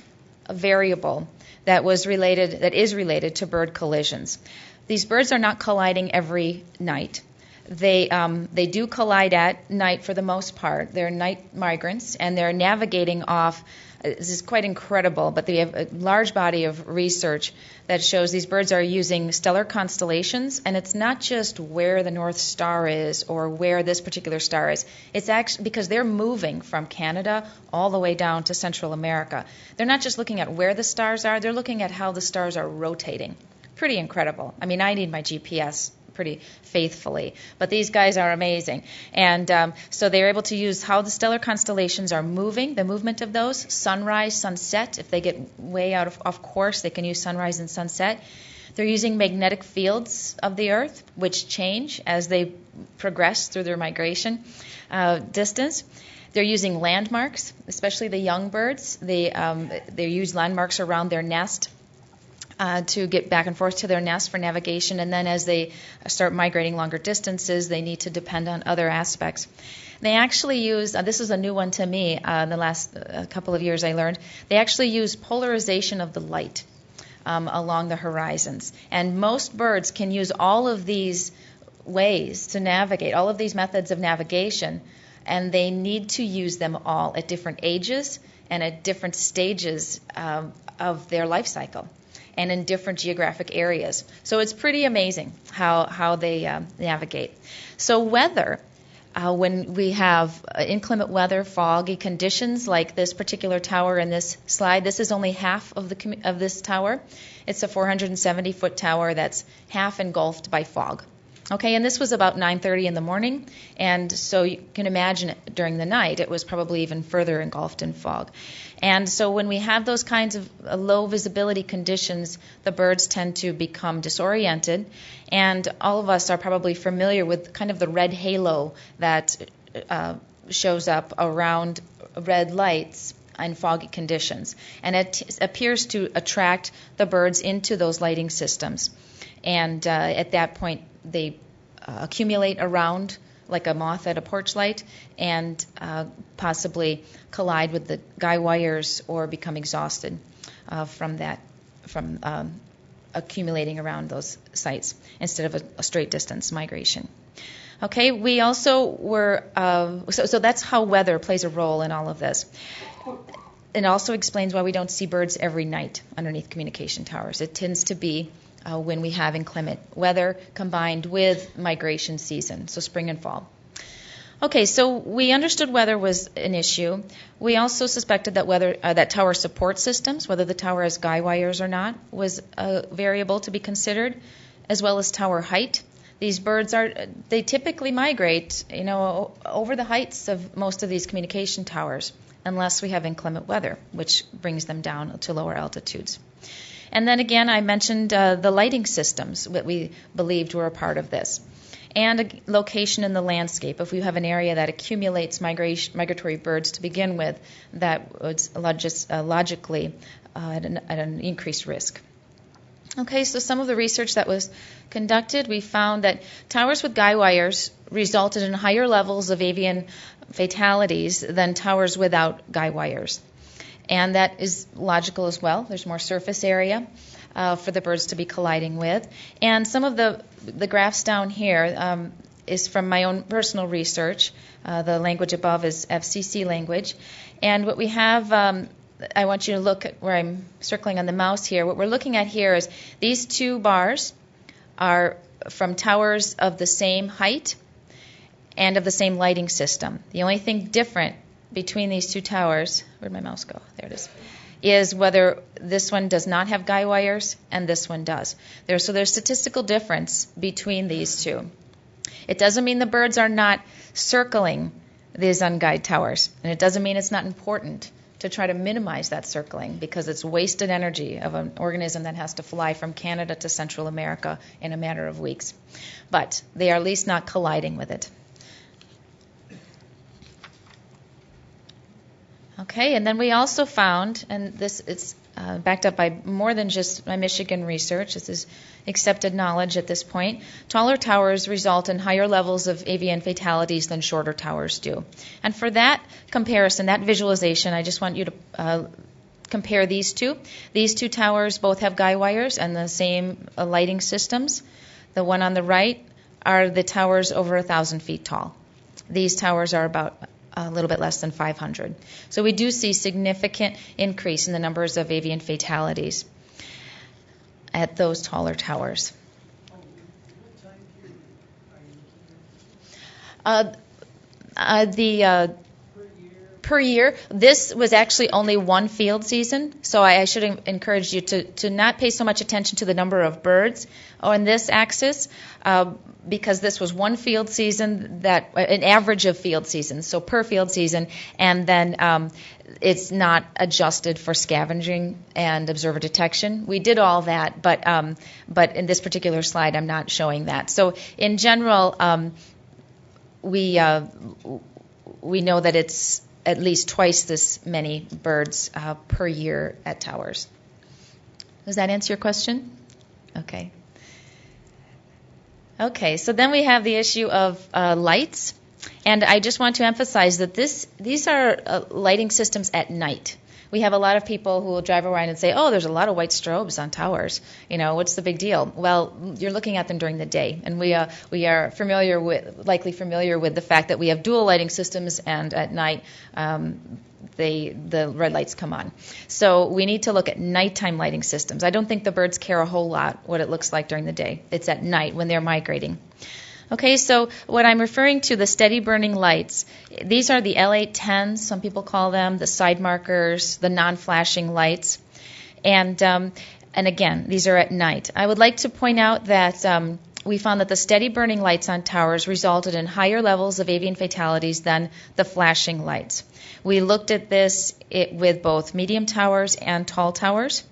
Speaker 12: variable that is related to bird collisions. These birds are not colliding every night. They do collide at night for the most part. They're night migrants, and they're navigating off. This is quite incredible, but they have a large body of research that shows these birds are using stellar constellations, and it's not just where the North Star is or where this particular star is. It's actually because they're moving from Canada all the way down to Central America. They're not just looking at where the stars are, they're looking at how the stars are rotating. Pretty incredible. I mean, I need my GPS pretty faithfully, but these guys are amazing. And so they're able to use how the stellar constellations are moving, the movement of those, sunrise, sunset. If they get way off course, they can use sunrise and sunset. They're using magnetic fields of the Earth, which change as they progress through their migration distance. They're using landmarks, especially the young birds. They use landmarks around their nest to get back and forth to their nest for navigation, and then as they start migrating longer distances, they need to depend on other aspects. They actually use, this is a new one to me, in the last couple of years I learned, they actually use polarization of the light along the horizons. And most birds can use all of these ways to navigate, all of these methods of navigation, and they need to use them all at different ages and at different stages of their life cycle, and in different geographic areas. So it's pretty amazing how they navigate. So weather, when we have inclement weather, foggy conditions like this particular tower in this slide, this is only half of this tower. It's a 470-foot tower that's half engulfed by fog. Okay, and this was about 9:30 in the morning, and so you can imagine during the night it was probably even further engulfed in fog. And so when we have those kinds of low visibility conditions, the birds tend to become disoriented, and all of us are probably familiar with kind of the red halo that shows up around red lights in foggy conditions. And it appears to attract the birds into those lighting systems. And at that point, they accumulate around like a moth at a porch light and possibly collide with the guy wires or become exhausted from accumulating around those sites instead of a straight distance migration. Okay, we also were, so that's how weather plays a role in all of this. It also explains why we don't see birds every night underneath communication towers. It tends to be when we have inclement weather combined with migration season, so spring and fall. Okay, so we understood weather was an issue. We also suspected that that tower support systems, whether the tower has guy wires or not, was a variable to be considered, as well as tower height. These birds they typically migrate, over the heights of most of these communication towers, unless we have inclement weather, which brings them down to lower altitudes. And then again, I mentioned the lighting systems that we believed were a part of this, and a location in the landscape. If we have an area that accumulates migratory birds to begin with, that would logically at an increased risk. Okay, so some of the research that was conducted, we found that towers with guy wires resulted in higher levels of avian fatalities than towers without guy wires. And that is logical as well. There's more surface area for the birds to be colliding with. And some of the graphs down here is from my own personal research. The language above is FCC language. And what we have, I want you to look at where I'm circling on the mouse here. What we're looking at here is these two bars are from towers of the same height and of the same lighting system. The only thing different between these two towers, where'd my mouse go? There it is whether this one does not have guy wires and this one does. So there's statistical difference between these two. It doesn't mean the birds are not circling these unguyed towers, and it doesn't mean it's not important to try to minimize that circling, because it's wasted energy of an organism that has to fly from Canada to Central America in a matter of weeks. But they are at least not colliding with it. Okay, and then we also found, and this it's backed up by more than just my Michigan research, this is accepted knowledge at this point, taller towers result in higher levels of avian fatalities than shorter towers do. And for that comparison, that visualization, I just want you to compare these two. These two towers both have guy wires and the same lighting systems. The one on the right are the towers over 1,000 feet tall. These towers are about a little bit less than 500. So we do see significant increase in the numbers of avian fatalities at those taller towers. Per year, this was actually only one field season, so I should encourage you to not pay so much attention to the number of birds on this axis, because this was one field season, an average of field seasons, so per field season, and then it's not adjusted for scavenging and observer detection. We did all that, but in this particular slide, I'm not showing that. So in general, we know that it's at least twice this many birds per year at towers. Does that answer your question? Okay. Okay, so then we have the issue of lights. And I just want to emphasize that these are lighting systems at night. We have a lot of people who will drive around and say, oh, there's a lot of white strobes on towers. What's the big deal? Well, you're looking at them during the day. And we are likely familiar with the fact that we have dual lighting systems, and at night the red lights come on. So we need to look at nighttime lighting systems. I don't think the birds care a whole lot what it looks like during the day. It's at night when they're migrating. Okay, so what I'm referring to, the steady burning lights, these are the L810s, some people call them, the side markers, the non-flashing lights. And again, these are at night. I would like to point out that we found that the steady burning lights on towers resulted in higher levels of avian fatalities than the flashing lights. We looked at this with both medium towers and tall towers.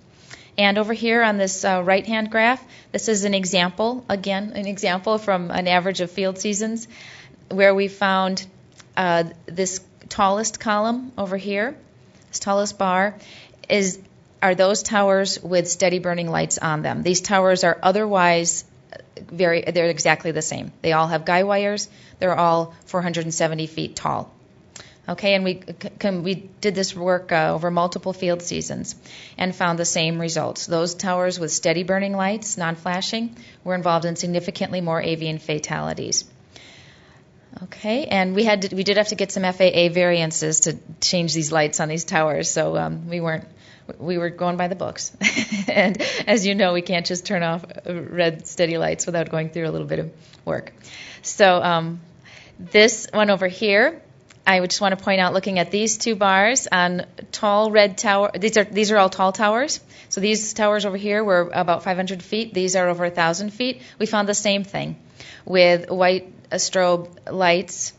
Speaker 12: And over here on this right-hand graph, this is an example from an average of field seasons, where we found this tallest column over here, this tallest bar, are those towers with steady burning lights on them. These towers are otherwise they're exactly the same. They all have guy wires. They're all 470 feet tall. Okay, and we did this work over multiple field seasons and found the same results. Those towers with steady burning lights, non-flashing, were involved in significantly more avian fatalities. Okay, and we did have to get some FAA variances to change these lights on these towers, so we were going by the books. And as you know, we can't just turn off red steady lights without going through a little bit of work. So this one over here, I would just want to point out, looking at these two bars on tall red tower, these are all tall towers. So these towers over here were about 500 feet. These are over 1,000 feet. We found the same thing. with white strobe lights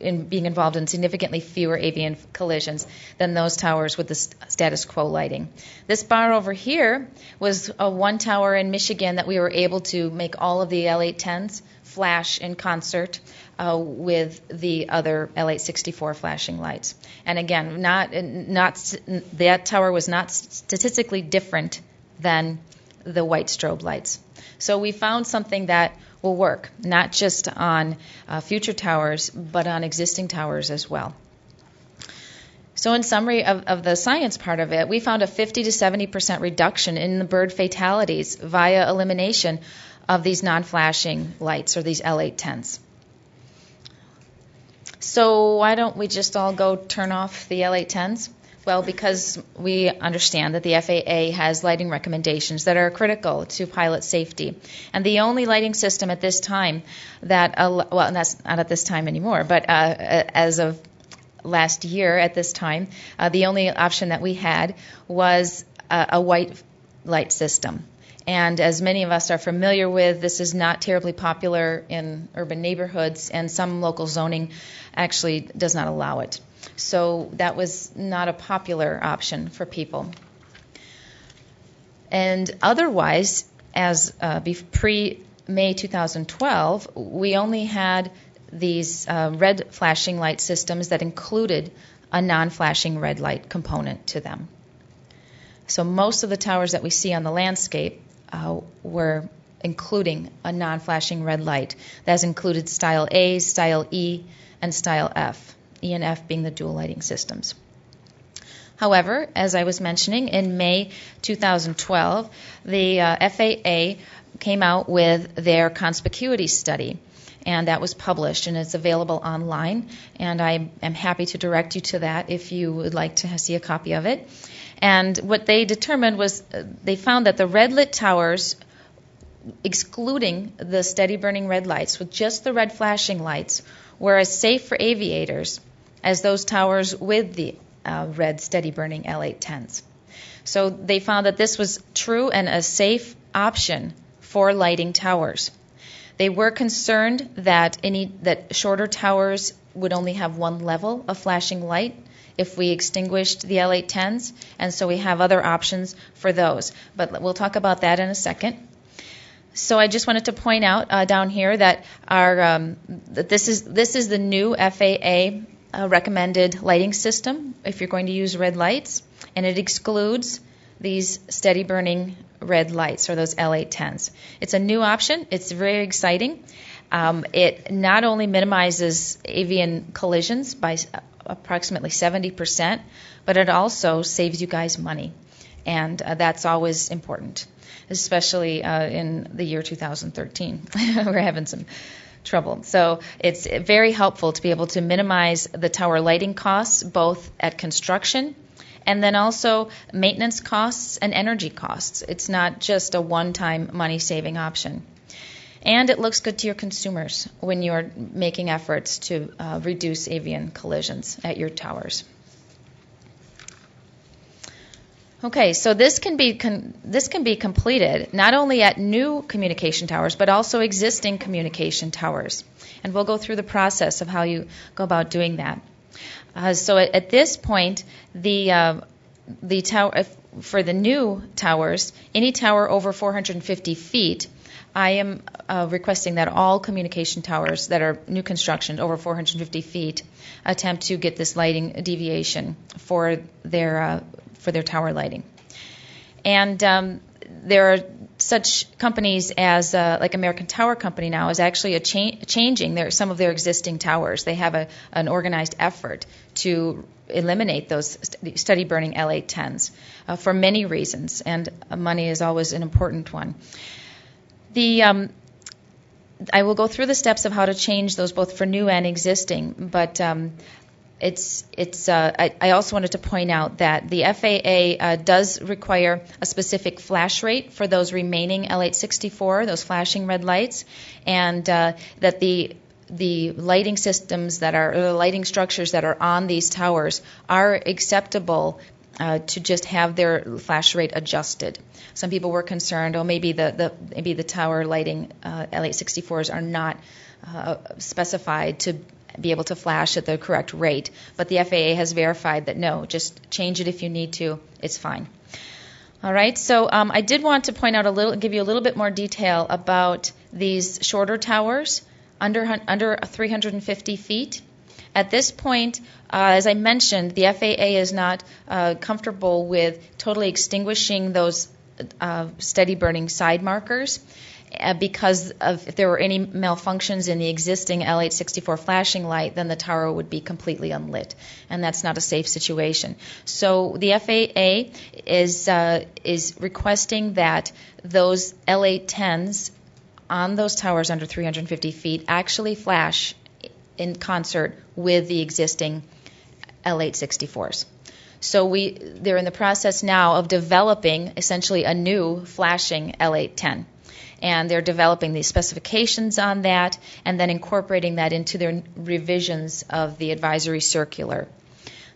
Speaker 12: being involved in significantly fewer avian collisions than those towers with the status quo lighting. This bar over here was one tower in Michigan that we were able to make all of the L810s flash in concert with the other L864 flashing lights. And again, that tower was not statistically different than the white strobe lights. So we found something that will work, not just on future towers, but on existing towers as well. So in summary of the science part of it, we found a 50 to 70% reduction in the bird fatalities via elimination of these non-flashing lights, or these L810s. So why don't we just all go turn off the L810s? Well, because we understand that the FAA has lighting recommendations that are critical to pilot safety. And the only lighting system at this time that, well, that's not at this time anymore, but as of last year at this time, the only option that we had was a white light system. And as many of us are familiar with, this is not terribly popular in urban neighborhoods, and some local zoning actually does not allow it. So that was not a popular option for people. And otherwise, as pre-May 2012, we only had these red flashing light systems that included a non-flashing red light component to them. So most of the towers that we see on the landscape were including a non-flashing red light. That's included Style A, Style E, and Style F. E and F being the dual lighting systems. However, as I was mentioning, in May 2012, the FAA came out with their conspicuity study, and that was published, and it's available online, and I am happy to direct you to that if you would like to see a copy of it. And what they determined was they found that the red lit towers, excluding the steady burning red lights, with just the red flashing lights, were as safe for aviators as those towers with the red steady burning L810s. So they found that this was true and a safe option for lighting towers. They were concerned that shorter towers would only have one level of flashing light if we extinguished the L810s, and so we have other options for those. But we'll talk about that in a second. So I just wanted to point out down here that that this is the new FAA recommended lighting system if you're going to use red lights, and it excludes these steady burning red lights, or those L810s. It's a new option. It's very exciting. It not only minimizes avian collisions by approximately 70%, but it also saves you guys money, and that's always important, especially in the year 2013. We're having some trouble. So it's very helpful to be able to minimize the tower lighting costs, both at construction and then also maintenance costs and energy costs. It's not just a one-time money-saving option. And it looks good to your consumers when you're making efforts to reduce avian collisions at your towers. Okay, so this can be completed not only at new communication towers, but also existing communication towers. And we'll go through the process of how you go about doing that. So at this point, the tower for the new towers, any tower over 450 feet, I am requesting that all communication towers that are new construction over 450 feet attempt to get this lighting deviation for their tower lighting. And there are such companies as like American Tower Company now is actually changing some of their existing towers. They have an organized effort to eliminate those steady burning L810s for many reasons, and money is always an important one. I will go through the steps of how to change those both for new and existing, but I also wanted to point out that the FAA does require a specific flash rate for those remaining L864, those flashing red lights, and that the lighting systems or the lighting structures that are on these towers are acceptable to just have their flash rate adjusted. Some people were concerned, maybe the tower lighting L864s are not specified to be able to flash at the correct rate. But the FAA has verified that no, just change it if you need to. It's fine. All right. So I did want to point out give you a little bit more detail about these shorter towers under 350 feet. At this point, as I mentioned, the FAA is not comfortable with totally extinguishing those steady burning side markers because if there were any malfunctions in the existing L864 flashing light, then the tower would be completely unlit, and that's not a safe situation. So the FAA is requesting that those L810s on those towers under 350 feet actually flash in concert with the existing L864s. So they're in the process now of developing essentially a new flashing L810. And they're developing the specifications on that and then incorporating that into their revisions of the advisory circular.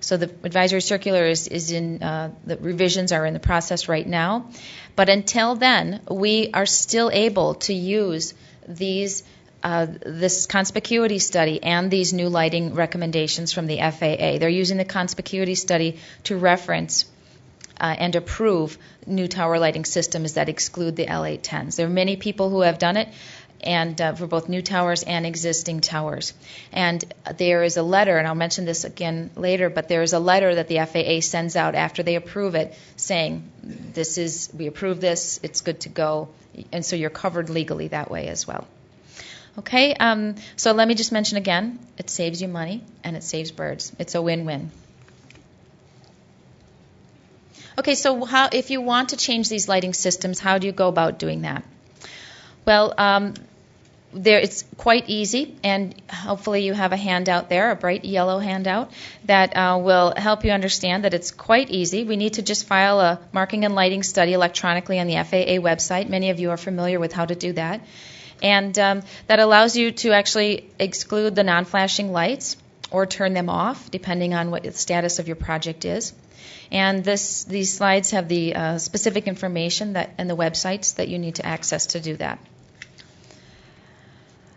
Speaker 12: So the advisory circular is in, the revisions are in the process right now. But until then, we are still able to use this conspicuity study and these new lighting recommendations from the FAA. They're using the conspicuity study to reference and approve new tower lighting systems that exclude the L810s. There are many people who have done it, and for both new towers and existing towers. And there is a letter, and I'll mention this again later, but there is a letter that the FAA sends out after they approve it saying, we approve this, it's good to go, and so you're covered legally that way as well. Okay, so let me just mention again, it saves you money and it saves birds. It's a win-win. Okay, so if you want to change these lighting systems, how do you go about doing that? Well, it's quite easy, and hopefully you have a handout there, a bright yellow handout, that will help you understand that it's quite easy. We need to just file a marking and lighting study electronically on the FAA website. Many of you are familiar with how to do that. And that allows you to actually exclude the non-flashing lights or turn them off, depending on what the status of your project is. And these slides have the specific information and the websites that you need to access to do that.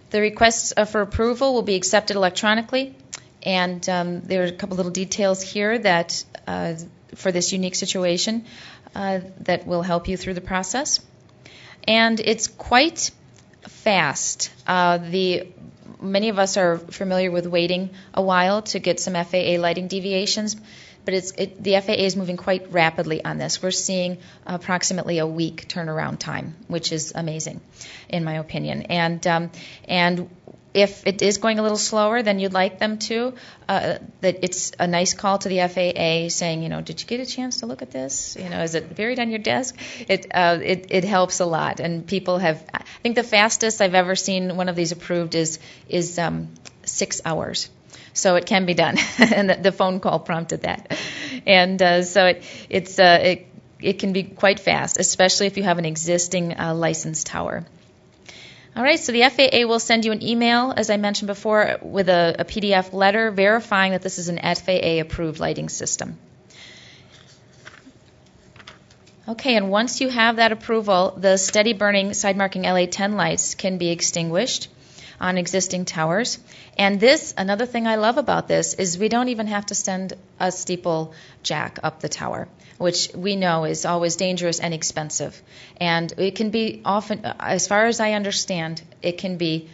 Speaker 12: The requests for approval will be accepted electronically, and there are a couple little details here that for this unique situation that will help you through the process. And it's quite fast. Many of us are familiar with waiting a while to get some FAA lighting deviations, but the FAA is moving quite rapidly on this. We're seeing approximately a week turnaround time, which is amazing, in my opinion. And if it is going a little slower than you'd like them to, that it's a nice call to the FAA saying, did you get a chance to look at this? Is it buried on your desk? It helps a lot. And people I think the fastest I've ever seen one of these approved is 6 hours. So it can be done, and the phone call prompted that. And so it can be quite fast, especially if you have an existing licensed tower. All right, so the FAA will send you an email, as I mentioned before, with a PDF letter verifying that this is an FAA-approved lighting system. Okay, and once you have that approval, the steady-burning side-marking L810 lights can be extinguished on existing towers. And another thing I love about this is we don't even have to send a steeple jack up the tower, which we know is always dangerous and expensive. And it can be often, as far as I understand, it can be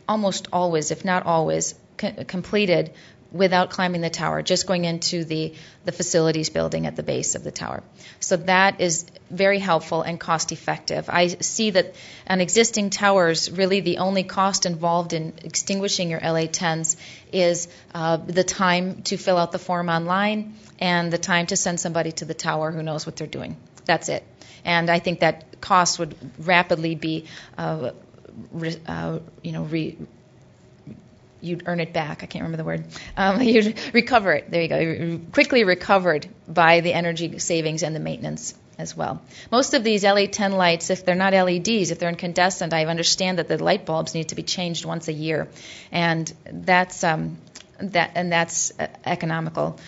Speaker 12: almost always, if not always, completed without climbing the tower, just going into the facilities building at the base of the tower. So that is very helpful and cost effective. I see that on existing towers, really the only cost involved in extinguishing your L810s is the time to fill out the form online and the time to send somebody to the tower who knows what they're doing. That's it. And I think that cost would rapidly be you'd earn it back. I can't remember the word. You'd recover it. There you go. Quickly recovered by the energy savings and the maintenance as well. Most of these L810 lights, if they're not LEDs, if they're incandescent, I understand that the light bulbs need to be changed once a year, and that's economical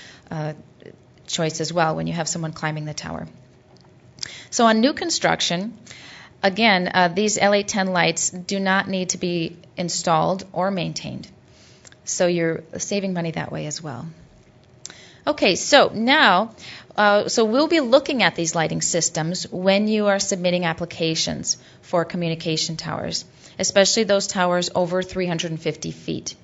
Speaker 12: choice as well when you have someone climbing the tower. So on new construction, again, these L810 lights do not need to be installed or maintained. So you're saving money that way as well. Okay, so now, so we'll be looking at these lighting systems when you are submitting applications for communication towers, especially those towers over 350 feet.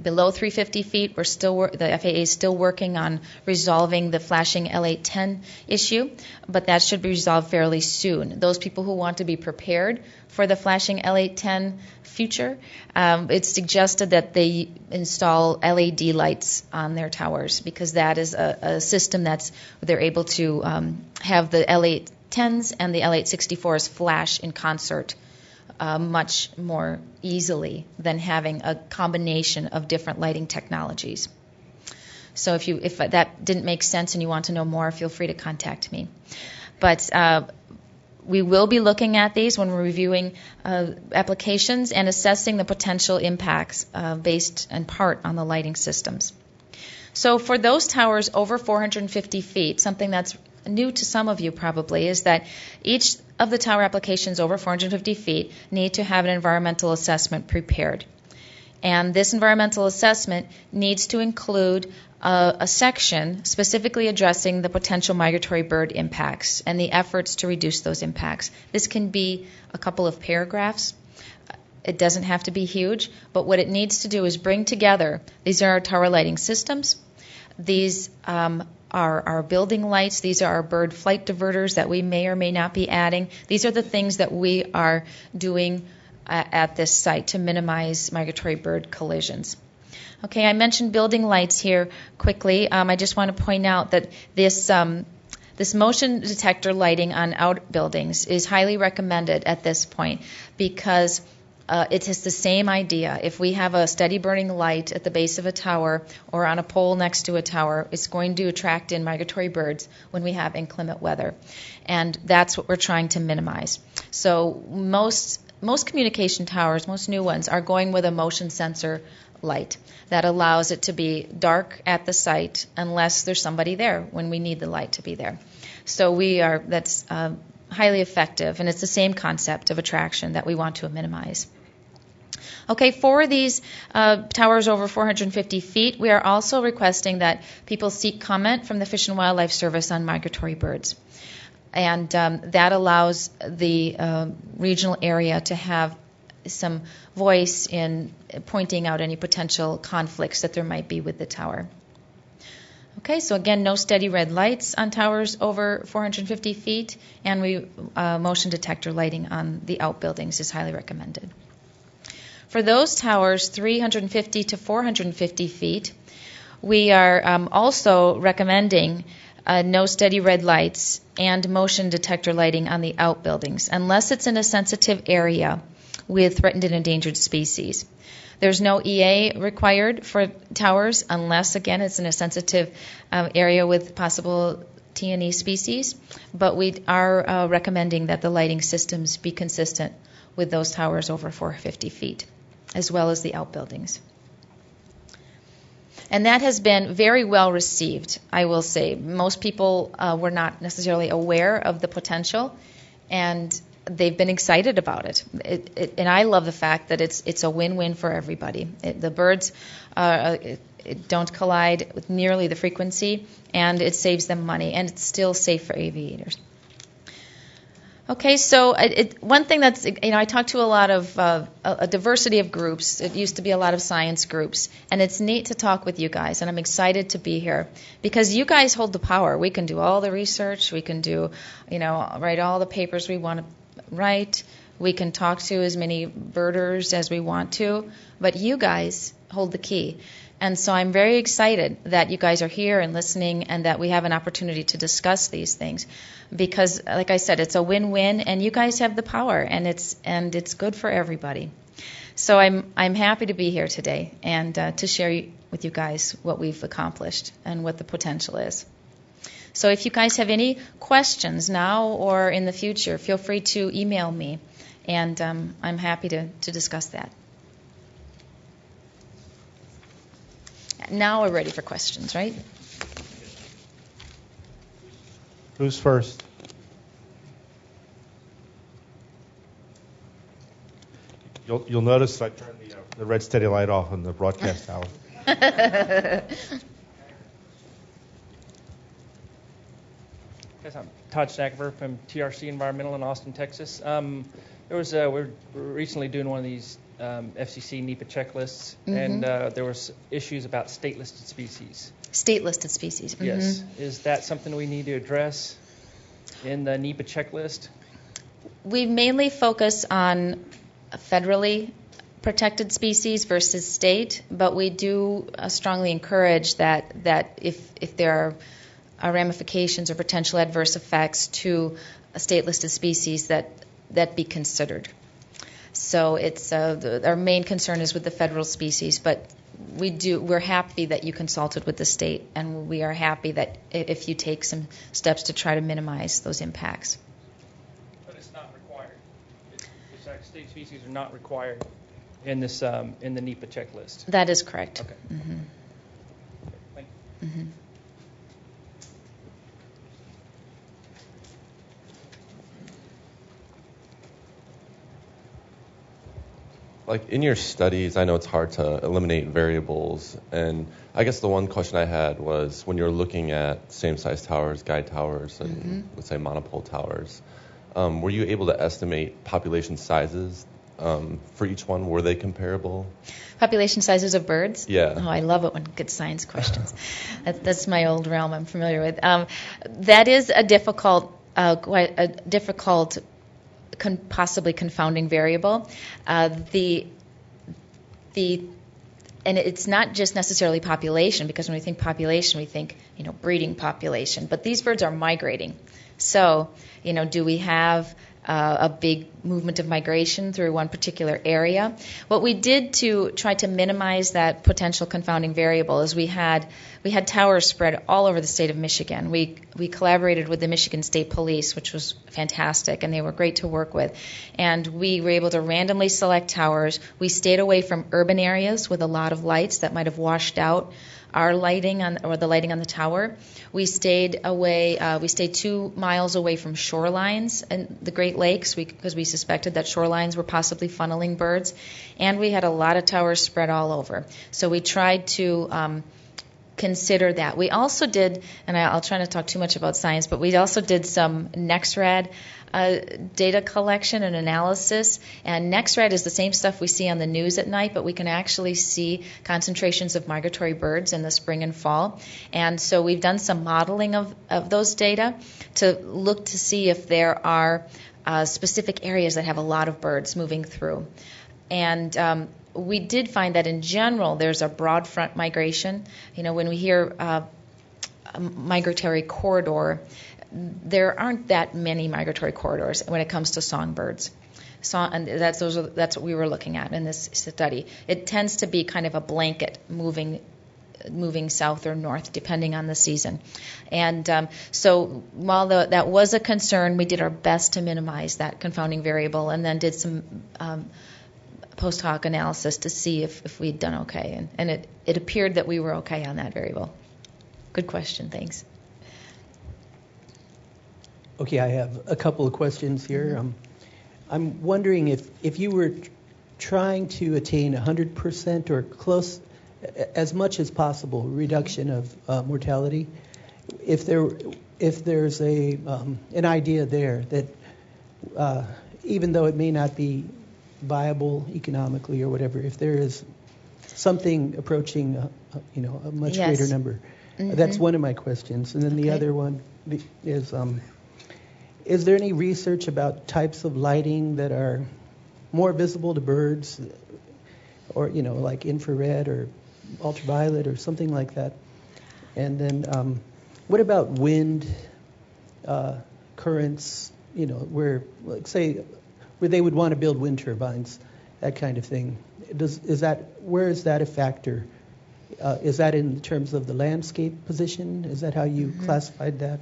Speaker 12: Below 350 feet, the FAA is still working on resolving the flashing L810 issue, but that should be resolved fairly soon. Those people who want to be prepared for the flashing L810 future, it's suggested that they install LED lights on their towers, because that is a system they're able to have the L810s and the L864s flash in concert much more easily than having a combination of different lighting technologies. So if that didn't make sense and you want to know more, feel free to contact me. But we will be looking at these when we're reviewing applications and assessing the potential impacts based in part on the lighting systems. So for those towers over 450 feet, something that's new to some of you probably is that each of the tower applications over 450 feet need to have an environmental assessment prepared. And this environmental assessment needs to include a section specifically addressing the potential migratory bird impacts and the efforts to reduce those impacts. This can be a couple of paragraphs. It doesn't have to be huge, but what it needs to do is bring together, these are our tower lighting systems, these are our building lights, these are our bird flight diverters that we may or may not be adding. These are the things that we are doing at this site to minimize migratory bird collisions. Okay, I mentioned building lights here quickly. I just want to point out that this motion detector lighting on outbuildings is highly recommended at this point because it has the same idea. If we have a steady burning light at the base of a tower or on a pole next to a tower, it's going to attract in migratory birds when we have inclement weather. And that's what we're trying to minimize. So most communication towers, most new ones, are going with a motion sensor light that allows it to be dark at the site unless there's somebody there when we need the light to be there. So that's highly effective, and it's the same concept of attraction that we want to minimize. Okay, for these towers over 450 feet, we are also requesting that people seek comment from the Fish and Wildlife Service on migratory birds. And that allows the regional area to have some voice in pointing out any potential conflicts that there might be with the tower. Okay, so again, no steady red lights on towers over 450 feet, and motion detector lighting on the outbuildings is highly recommended. For those towers 350 to 450 feet, we are also recommending no steady red lights and motion detector lighting on the outbuildings, unless it's in a sensitive area with threatened and endangered species. There's no EA required for towers unless, again, it's in a sensitive area with possible T&E species, but we are recommending that the lighting systems be consistent with those towers over 450 feet, as well as the outbuildings. And that has been very well received, I will say. Most people were not necessarily aware of the potential, and they've been excited about it. And I love the fact that it's a win-win for everybody. The birds don't collide with nearly the frequency, and it saves them money, and it's still safe for aviators. Okay, so one thing that's, I talk to a lot of a diversity of groups. It used to be a lot of science groups, and it's neat to talk with you guys, and I'm excited to be here because you guys hold the power. We can do all the research, we can do, write all the papers we want to write, we can talk to as many birders as we want to, but you guys hold the key. And so I'm very excited that you guys are here and listening and that we have an opportunity to discuss these things because, like I said, it's a win-win and you guys have the power and it's good for everybody. So I'm happy to be here today and to share with you guys what we've accomplished and what the potential is. So if you guys have any questions now or in the future, feel free to email me and I'm happy to discuss that. Now we're ready for questions, right?
Speaker 1: Who's first? You'll notice I turned the red steady light off on the broadcast tower.
Speaker 13: Yes, I'm Todd Stackever from TRC Environmental in Austin, Texas. We're recently doing one of these FCC NEPA checklists, and there was issues about state-listed species.
Speaker 12: State-listed species.
Speaker 13: Yes. Is that something we need to address in the NEPA checklist?
Speaker 12: We mainly focus on federally protected species versus state, but we do strongly encourage that if there are ramifications or potential adverse effects to a state-listed species, that be considered. So it's our main concern is with the federal species, but we're happy that you consulted with the state, and we are happy that if you take some steps to try to minimize those impacts.
Speaker 13: But it's not required. State species are not required in this in the NEPA checklist.
Speaker 12: That is correct.
Speaker 13: Okay. Thank you.
Speaker 14: Like in your studies, I know it's hard to eliminate variables, and I guess the one question I had was when you're looking at same-size towers, guide towers, and let's say monopole towers, were you able to estimate population sizes for each one? Were they comparable?
Speaker 12: Population sizes of birds?
Speaker 14: Yeah.
Speaker 12: Oh, I love it when good science questions. That's my old realm I'm familiar with. That is a difficult, possibly confounding variable. And it's not just necessarily population, because when we think population, we think, breeding population. But these birds are migrating. So, do we have a big movement of migration through one particular area? What we did to try to minimize that potential confounding variable is we had towers spread all over the state of Michigan. We collaborated with the Michigan State Police, which was fantastic, and they were great to work with. And we were able to randomly select towers. We stayed away from urban areas with a lot of lights that might have washed out our lighting or the lighting on the tower. We stayed away. We stayed 2 miles away from shorelines and the Great Lakes because we suspected that shorelines were possibly funneling birds, and we had a lot of towers spread all over. So we tried to consider that. We also did, and I'll try not to talk too much about science, but we also did some NexRad data collection and analysis. And NexRad is the same stuff we see on the news at night, but we can actually see concentrations of migratory birds in the spring and fall. And so we've done some modeling of those data to look to see if there are specific areas that have a lot of birds moving through. And we did find that in general there's a broad front migration. When we hear a migratory corridor, there aren't that many migratory corridors when it comes to songbirds. And that's what we were looking at in this study. It tends to be kind of a blanket moving south or north depending on the season. And so while that was a concern, we did our best to minimize that confounding variable, and then did some post hoc analysis to see if we'd done okay. And it appeared that we were okay on that variable. Good question. Thanks.
Speaker 15: Okay, I have a couple of questions here. I'm wondering if you were trying to attain 100% or close, as much as possible, reduction of mortality, if there's an idea there that even though it may not be viable economically or whatever, if there is something approaching a much greater number. That's one of my questions. And then the other one is there any research about types of lighting that are more visible to birds, or like infrared or ultraviolet or something like that? And then what about wind currents, where, like, say, where they would want to build wind turbines, that kind of thing? Where is that a factor? Is that in terms of the landscape position? Is that how you classified that?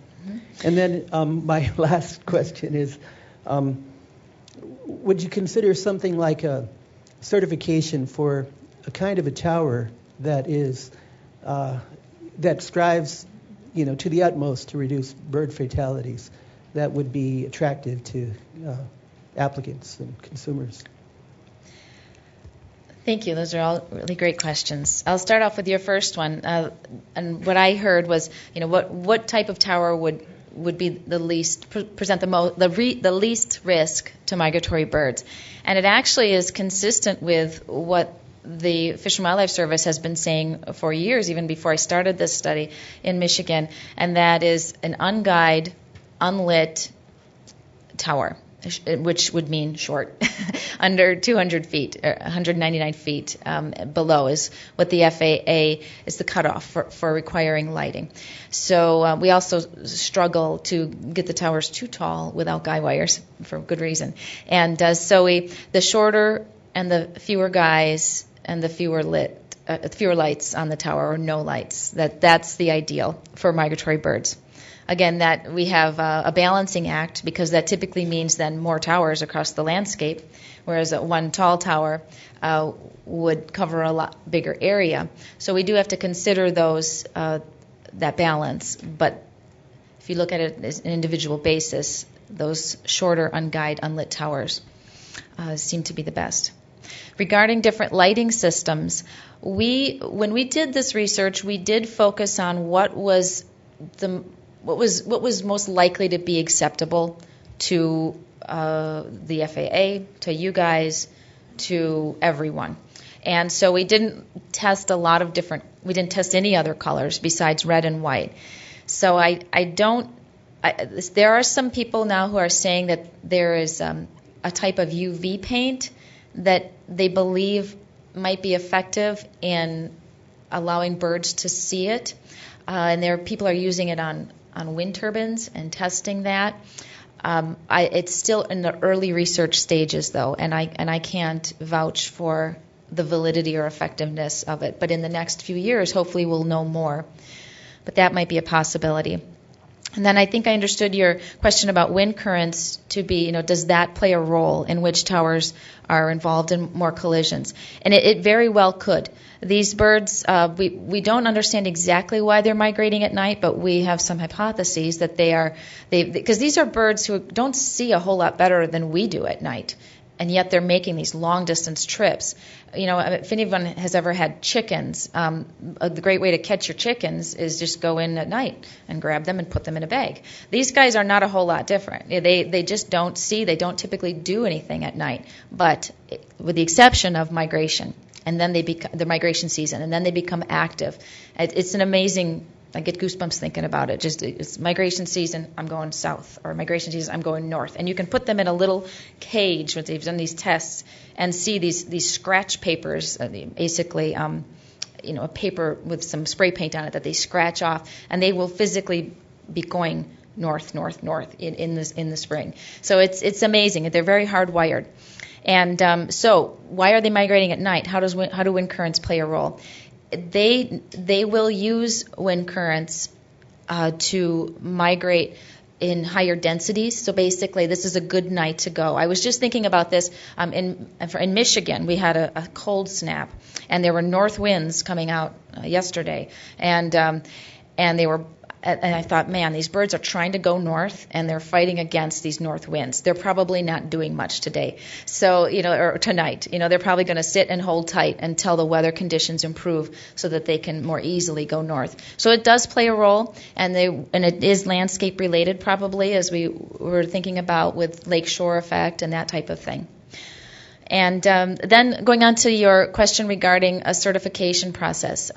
Speaker 15: And then my last question is, would you consider something like a certification for a kind of a tower that strives to the utmost to reduce bird fatalities that would be attractive to applicants and consumers?
Speaker 12: Thank you. Those are all really great questions. I'll start off with your first one. And what I heard was, what type of tower would be the least present the least risk to migratory birds? And it actually is consistent with what the Fish and Wildlife Service has been saying for years, even before I started this study in Michigan, and that is an unguided, unlit tower, which would mean short, under 200 feet, or 199 feet below is what the FAA is the cutoff for requiring lighting. So we also struggle to get the towers too tall without guy wires for good reason. And so the shorter and the fewer guys and the fewer lights on the tower, or no lights, that's the ideal for migratory birds. Again, that we have a balancing act, because that typically means then more towers across the landscape, whereas one tall tower would cover a lot bigger area. So we do have to consider those that balance. But if you look at it as an individual basis, those shorter, unguided, unlit towers seem to be the best. Regarding different lighting systems, when we did this research, we did focus on what was most likely to be acceptable to the FAA, to you guys, to everyone. And so we didn't test we didn't test any other colors besides red and white. So there are some people now who are saying that there is a type of UV paint that they believe might be effective in allowing birds to see it. And people are using it on wind turbines and testing that. It's still in the early research stages, though, and I can't vouch for the validity or effectiveness of it. But in the next few years, hopefully we'll know more. But that might be a possibility. And then I think I understood your question about wind currents to be, does that play a role in which towers are involved in more collisions? And it very well could. These birds, we don't understand exactly why they're migrating at night, but we have some hypotheses that because these are birds who don't see a whole lot better than we do at night, and yet they're making these long distance trips. If anyone has ever had chickens, the great way to catch your chickens is just go in at night and grab them and put them in a bag. These guys are not a whole lot different. They just don't see. They don't typically do anything at night, but with the exception of migration. And then the migration season, and then they become active. It's an amazing. I get goosebumps thinking about it. It's migration season, I'm going south, or migration season, I'm going north. And you can put them in a little cage when they've done these tests and see these scratch papers, basically, a paper with some spray paint on it that they scratch off, and they will physically be going north, north, north in the spring. So it's amazing. They're very hardwired. And so why are they migrating at night? How do wind currents play a role? They will use wind currents to migrate in higher densities. So basically, this is a good night to go. I was just thinking about this. In Michigan, we had a cold snap, and there were north winds coming out yesterday, and they were. And I thought, man, these birds are trying to go north, and they're fighting against these north winds. They're probably not doing much today, or tonight. They're probably going to sit and hold tight until the weather conditions improve, so that they can more easily go north. So it does play a role, and it is landscape related, probably, as we were thinking about with lakeshore effect and that type of thing. And then going on to your question regarding a certification process.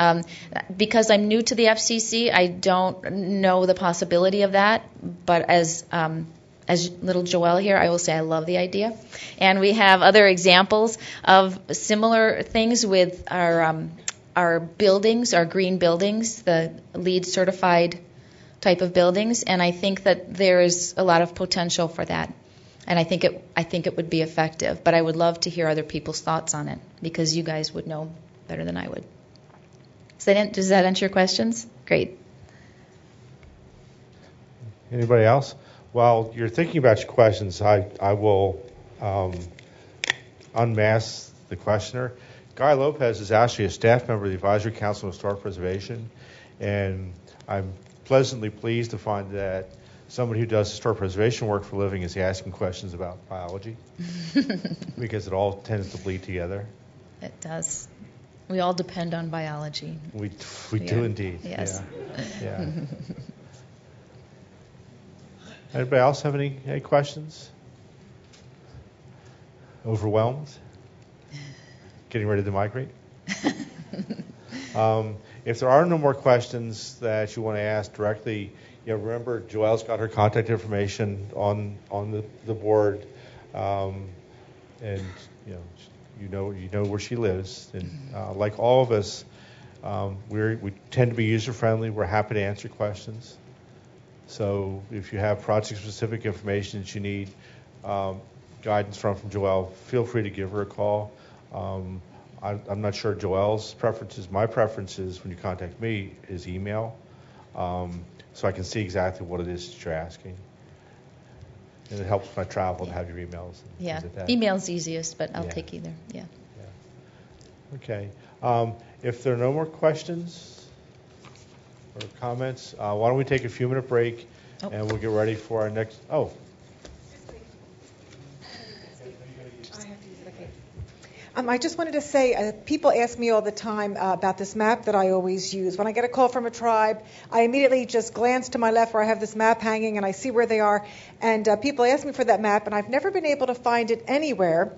Speaker 12: Because I'm new to the FCC, I don't know the possibility of that. But as little Joelle here, I will say I love the idea. And we have other examples of similar things with our buildings, our green buildings, the LEED certified type of buildings. And I think that there is a lot of potential for that. And I think it would be effective, but I would love to hear other people's thoughts on it, because you guys would know better than I would. Does that answer your questions? Great.
Speaker 1: Anybody else? While you're thinking about your questions, I will unmask the questioner. Guy Lopez is actually a staff member of the Advisory Council on Historic Preservation, and I'm pleasantly pleased to find that somebody who does historic preservation work for a living is asking questions about biology because it all tends to bleed together.
Speaker 12: It does. We all depend on biology.
Speaker 1: We do indeed.
Speaker 12: Yes.
Speaker 1: Yeah. Anybody else have any questions? Overwhelmed? Getting ready to migrate? If there are no more questions that you want to ask directly, remember Joelle's got her contact information on the board, and you know where she lives. And like all of us, we tend to be user friendly. We're happy to answer questions. So if you have project-specific information that you need guidance from Joelle, feel free to give her a call. I'm not sure Joelle's preferences. My preference is when you contact me is email, so I can see exactly what it is that you're asking. And it helps when I travel to have your emails. And
Speaker 12: Yeah,
Speaker 1: things like that.
Speaker 12: email's easiest, but I'll
Speaker 1: Yeah.
Speaker 12: take either. Yeah.
Speaker 1: Okay. If there are no more questions or comments, why don't we take a few-minute break, and we'll get ready for our next.
Speaker 11: I just wanted to say, people ask me all the time about this map that I always use. When I get a call from a tribe, I immediately just glance to my left where I have this map hanging, and I see where they are. And people ask me for that map, and I've never been able to find it anywhere.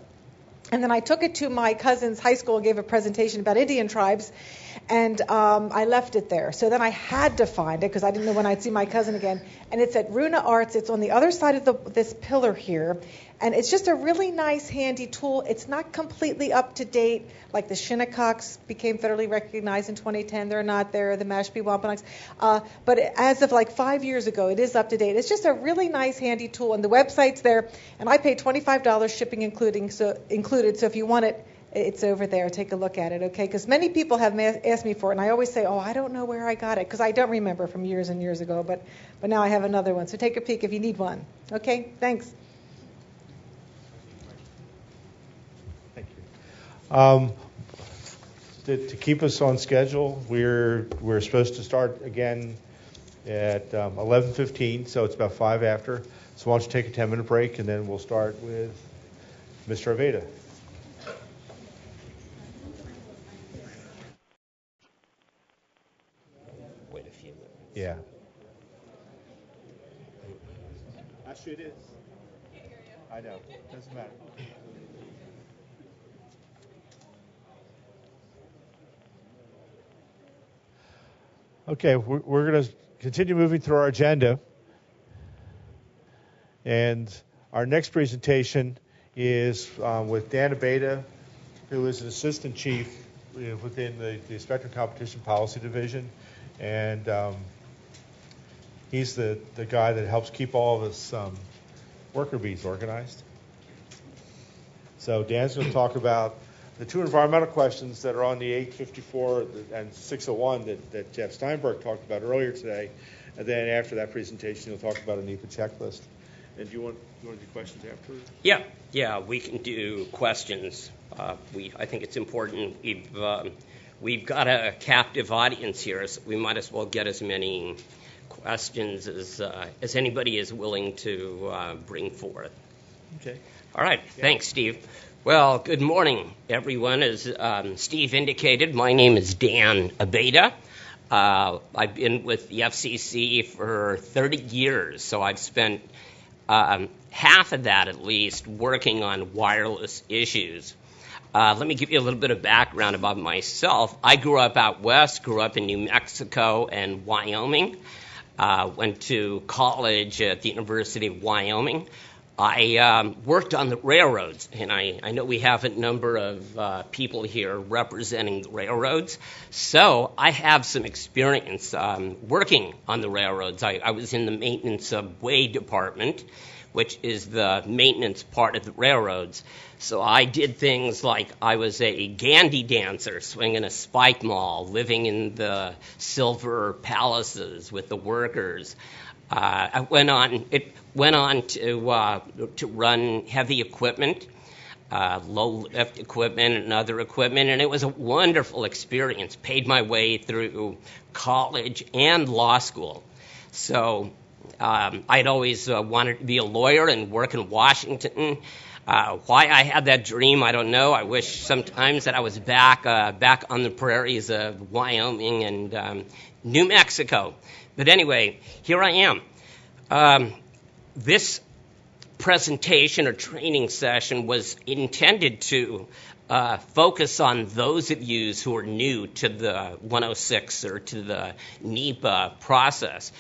Speaker 11: And then I took it to my cousin's high school and gave a presentation about Indian tribes, and I left it there. So then I had to find it because I didn't know when I'd see my cousin again. And it's at Runa Arts. It's on the other side of this pillar here. And it's just a really nice, handy tool. It's not completely up to date, like the Shinnecox became federally recognized in 2010. They're not there, the Mashpee Wampanoags. But as of like 5 years ago, it is up to date. It's just a really nice, handy tool. And the website's there. And I paid $25 shipping included. So if you want it, it's over there. Take a look at it, okay? Because many people have asked me for it, and I always say, I don't know where I got it, because I don't remember from years and years ago. But now I have another one. So take a peek if you need one. Okay? Thanks.
Speaker 1: To keep us on schedule, we're supposed to start again at 11:15, so it's about 5 after. So why don't you take a 10-minute break, and then we'll start with Mr. Aveda.
Speaker 16: Wait a few minutes.
Speaker 1: Yeah. Actually, it is. I know. Doesn't matter. Okay, we're going to continue moving through our agenda. And our next presentation is with Dan Abeda, who is an assistant chief within the Spectrum Competition Policy Division. And he's the guy that helps keep all of us worker bees organized. So Dan's going to talk about the two environmental questions that are on the 854 and 601 that Jeff Steinberg talked about earlier today. And then after that presentation, he'll talk about a NEPA checklist. And do you want to do questions after?
Speaker 16: Yeah, we can do questions. I think it's important. We've got a captive audience here, so we might as well get as many questions as anybody is willing to bring forth.
Speaker 1: Okay.
Speaker 16: All right. Thanks, Steve. Well, good morning, everyone. As Steve indicated, my name is Dan Abeda. I've been with the FCC for 30 years, so I've spent half of that at least working on wireless issues. Let me give you a little bit of background about myself. I grew up out west, grew up in New Mexico and Wyoming. Went to college at the University of Wyoming. I worked on the railroads, and I know we have a number of people here representing the railroads, so I have some experience working on the railroads. I was in the maintenance of way department, which is the maintenance part of the railroads. So I did things like I was a Gandhi dancer, swinging a spike mall, living in the silver palaces with the workers. I went on to run heavy equipment. low lift equipment and other equipment, and it was a wonderful experience. Paid my way through college and law school. So I'd always wanted to be a lawyer and work in Washington. Why I had that dream, I don't know. I wish sometimes that I was back on the prairies of Wyoming and New Mexico. But anyway, here I am. This presentation or training session was intended to focus on those of you who are new to the 106 or to the NEPA process.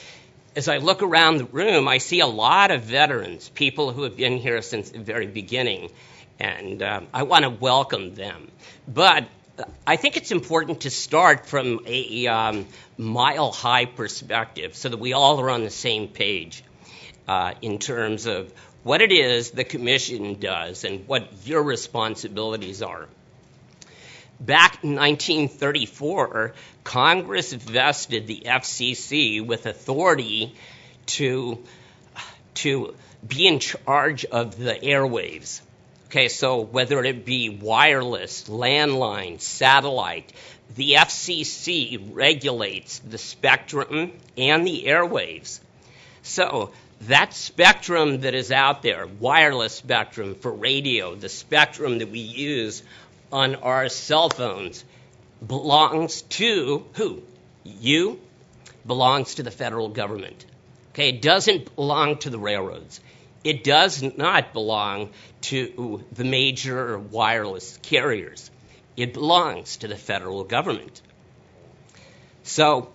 Speaker 16: As I look around the room, I see a lot of veterans, people who have been here since the very beginning, and I want to welcome them. But I think it's important to start from a mile-high perspective so that we all are on the same page in terms of what it is the Commission does and what your responsibilities are. Back in 1934, Congress vested the FCC with authority to be in charge of the airwaves. Okay, so whether it be wireless, landline, satellite, the FCC regulates the spectrum and the airwaves. So that spectrum that is out there, wireless spectrum for radio, the spectrum that we use on our cell phones, belongs to who? You? Belongs to the federal government. Okay, it doesn't belong to the railroads. It does not belong to the major wireless carriers. It belongs to the federal government. So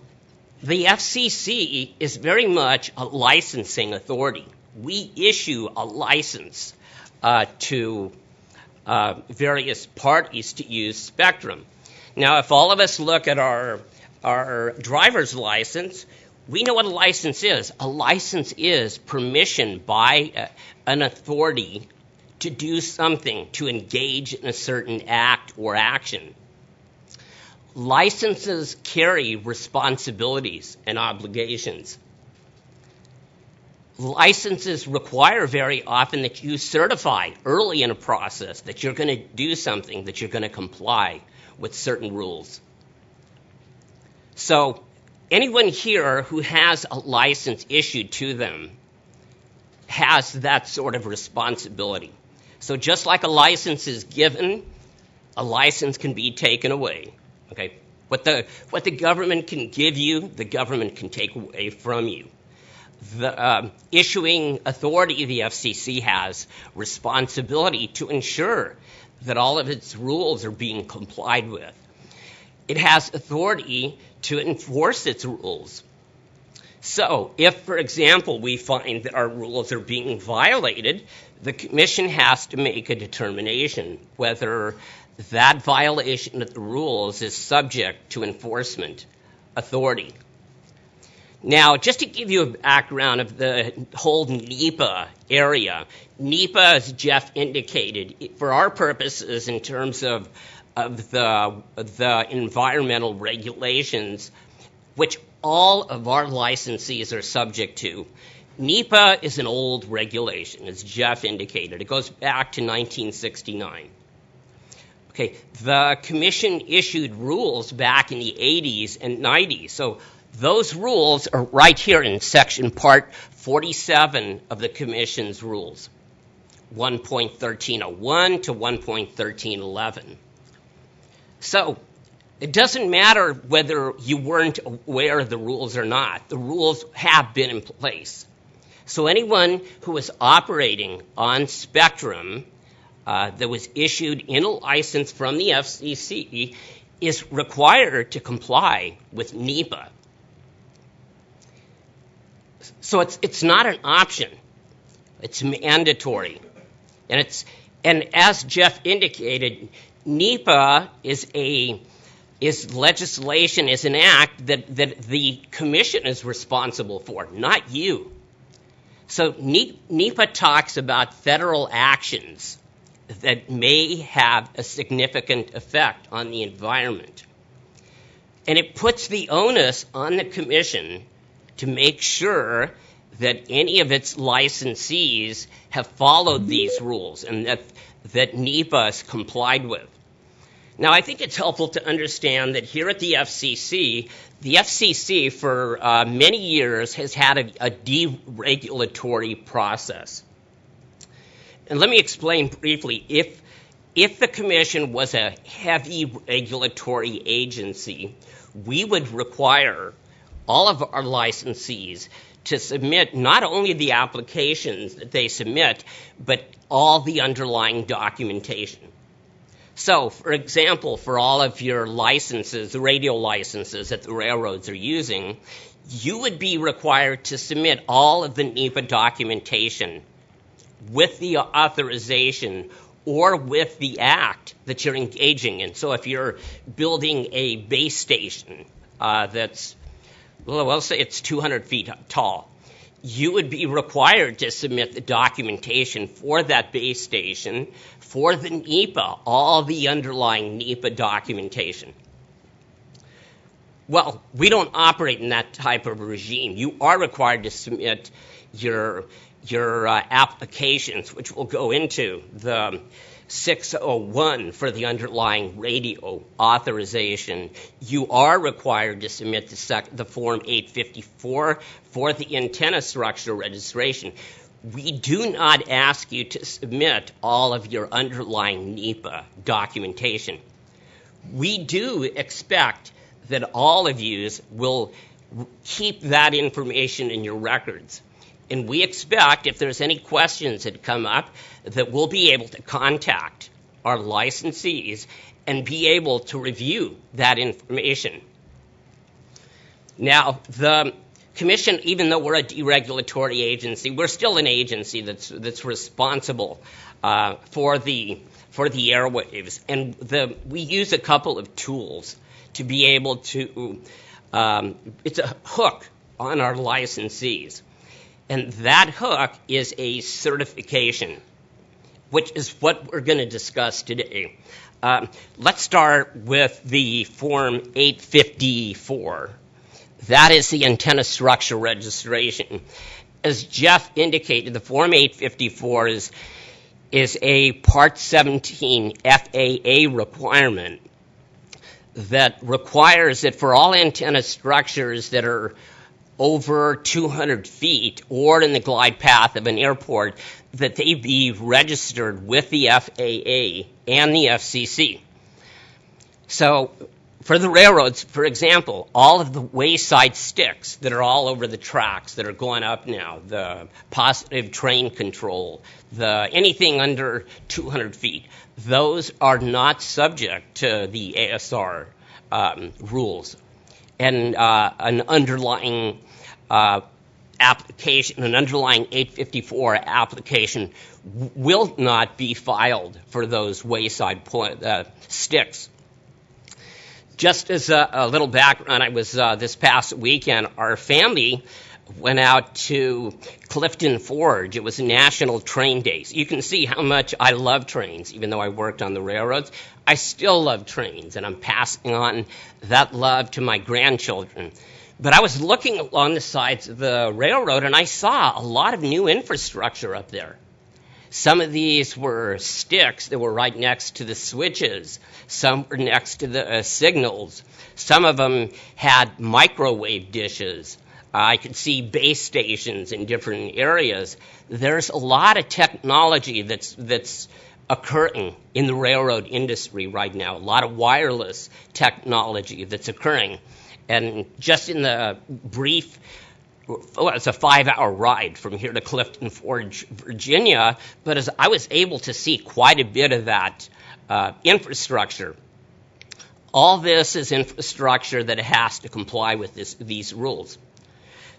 Speaker 16: the FCC is very much a licensing authority. We issue a license to various parties to use spectrum. Now, if all of us look at our driver's license, we know what a license is. A license is permission by an authority to do something, to engage in a certain act or action. Licenses carry responsibilities and obligations. Licenses require very often that you certify early in a process that you're going to do something, that you're going to comply with certain rules. So anyone here who has a license issued to them has that sort of responsibility. So just like a license is given, a license can be taken away. Okay, what the government can give you, the government can take away from you. The issuing authority, the FCC, has responsibility to ensure that all of its rules are being complied with. It has authority to enforce its rules. So if, for example, we find that our rules are being violated, the Commission has to make a determination whether that violation of the rules is subject to enforcement authority. Now, just to give you a background of the whole NEPA area, NEPA, as Jeff indicated, for our purposes in terms of the environmental regulations, which all of our licensees are subject to, NEPA is an old regulation, as Jeff indicated. It goes back to 1969. Okay, the Commission issued rules back in the 80s and 90s. So those rules are right here in section part 47 of the Commission's rules, 1.1301 to 1.1311. So it doesn't matter whether you weren't aware of the rules or not. The rules have been in place. So anyone who is operating on spectrum that was issued in a license from the FCC is required to comply with NEPA. So it's not an option. It's mandatory. And as Jeff indicated, NEPA is legislation, is an act that the Commission is responsible for, not you. So NEPA talks about federal actions that may have a significant effect on the environment. And it puts the onus on the Commission to make sure that any of its licensees have followed these rules and that NEPA is complied with. Now, I think it's helpful to understand that here at the FCC for many years has had a deregulatory process. And let me explain briefly. If the Commission was a heavy regulatory agency, we would require all of our licensees to submit not only the applications that they submit, but all the underlying documentation. So, for example, for all of your licenses, the radio licenses that the railroads are using, you would be required to submit all of the NEPA documentation with the authorization or with the act that you're engaging in. So if you're building a base station that's, well, we'll say it's 200 feet tall, you would be required to submit the documentation for that base station, for the NEPA, all the underlying NEPA documentation. Well, we don't operate in that type of regime. You are required to submit your applications, which will go into the 601 for the underlying radio authorization. You are required to submit the Form 854 for the antenna structure registration. We do not ask you to submit all of your underlying NEPA documentation. We do expect that all of you will keep that information in your records. And we expect, if there's any questions that come up, that we'll be able to contact our licensees and be able to review that information. Now, the Commission, even though we're a deregulatory agency, we're still an agency that's responsible for the airwaves. And we use a couple of tools to be able to, it's a hook on our licensees. And that hook is a certification, which is what we're going to discuss today. Let's start with the Form 854. That is the antenna structure registration. As Jeff indicated, the Form 854 is a Part 17 FAA requirement that requires that for all antenna structures that are over 200 feet or in the glide path of an airport, that they be registered with the FAA and the FCC. So for the railroads, for example, all of the wayside sticks that are all over the tracks that are going up now, the positive train control, anything under 200 feet, those are not subject to the ASR rules. And an underlying application, an underlying 854 application will not be filed for those wayside sticks. Just as a little background, I was this past weekend, our family went out to Clifton Forge. It was National Train Days. You can see how much I love trains, even though I worked on the railroads. I still love trains, and I'm passing on that love to my grandchildren. But I was looking along the sides of the railroad, and I saw a lot of new infrastructure up there. Some of these were sticks that were right next to the switches. Some were next to the signals. Some of them had microwave dishes. I could see base stations in different areas. There's a lot of technology that's occurring in the railroad industry right now, a lot of wireless technology that's occurring. And just in the brief, well, it's a 5-hour ride from here to Clifton Forge, Virginia, but as I was able to see quite a bit of that infrastructure. All this is infrastructure that has to comply with these rules.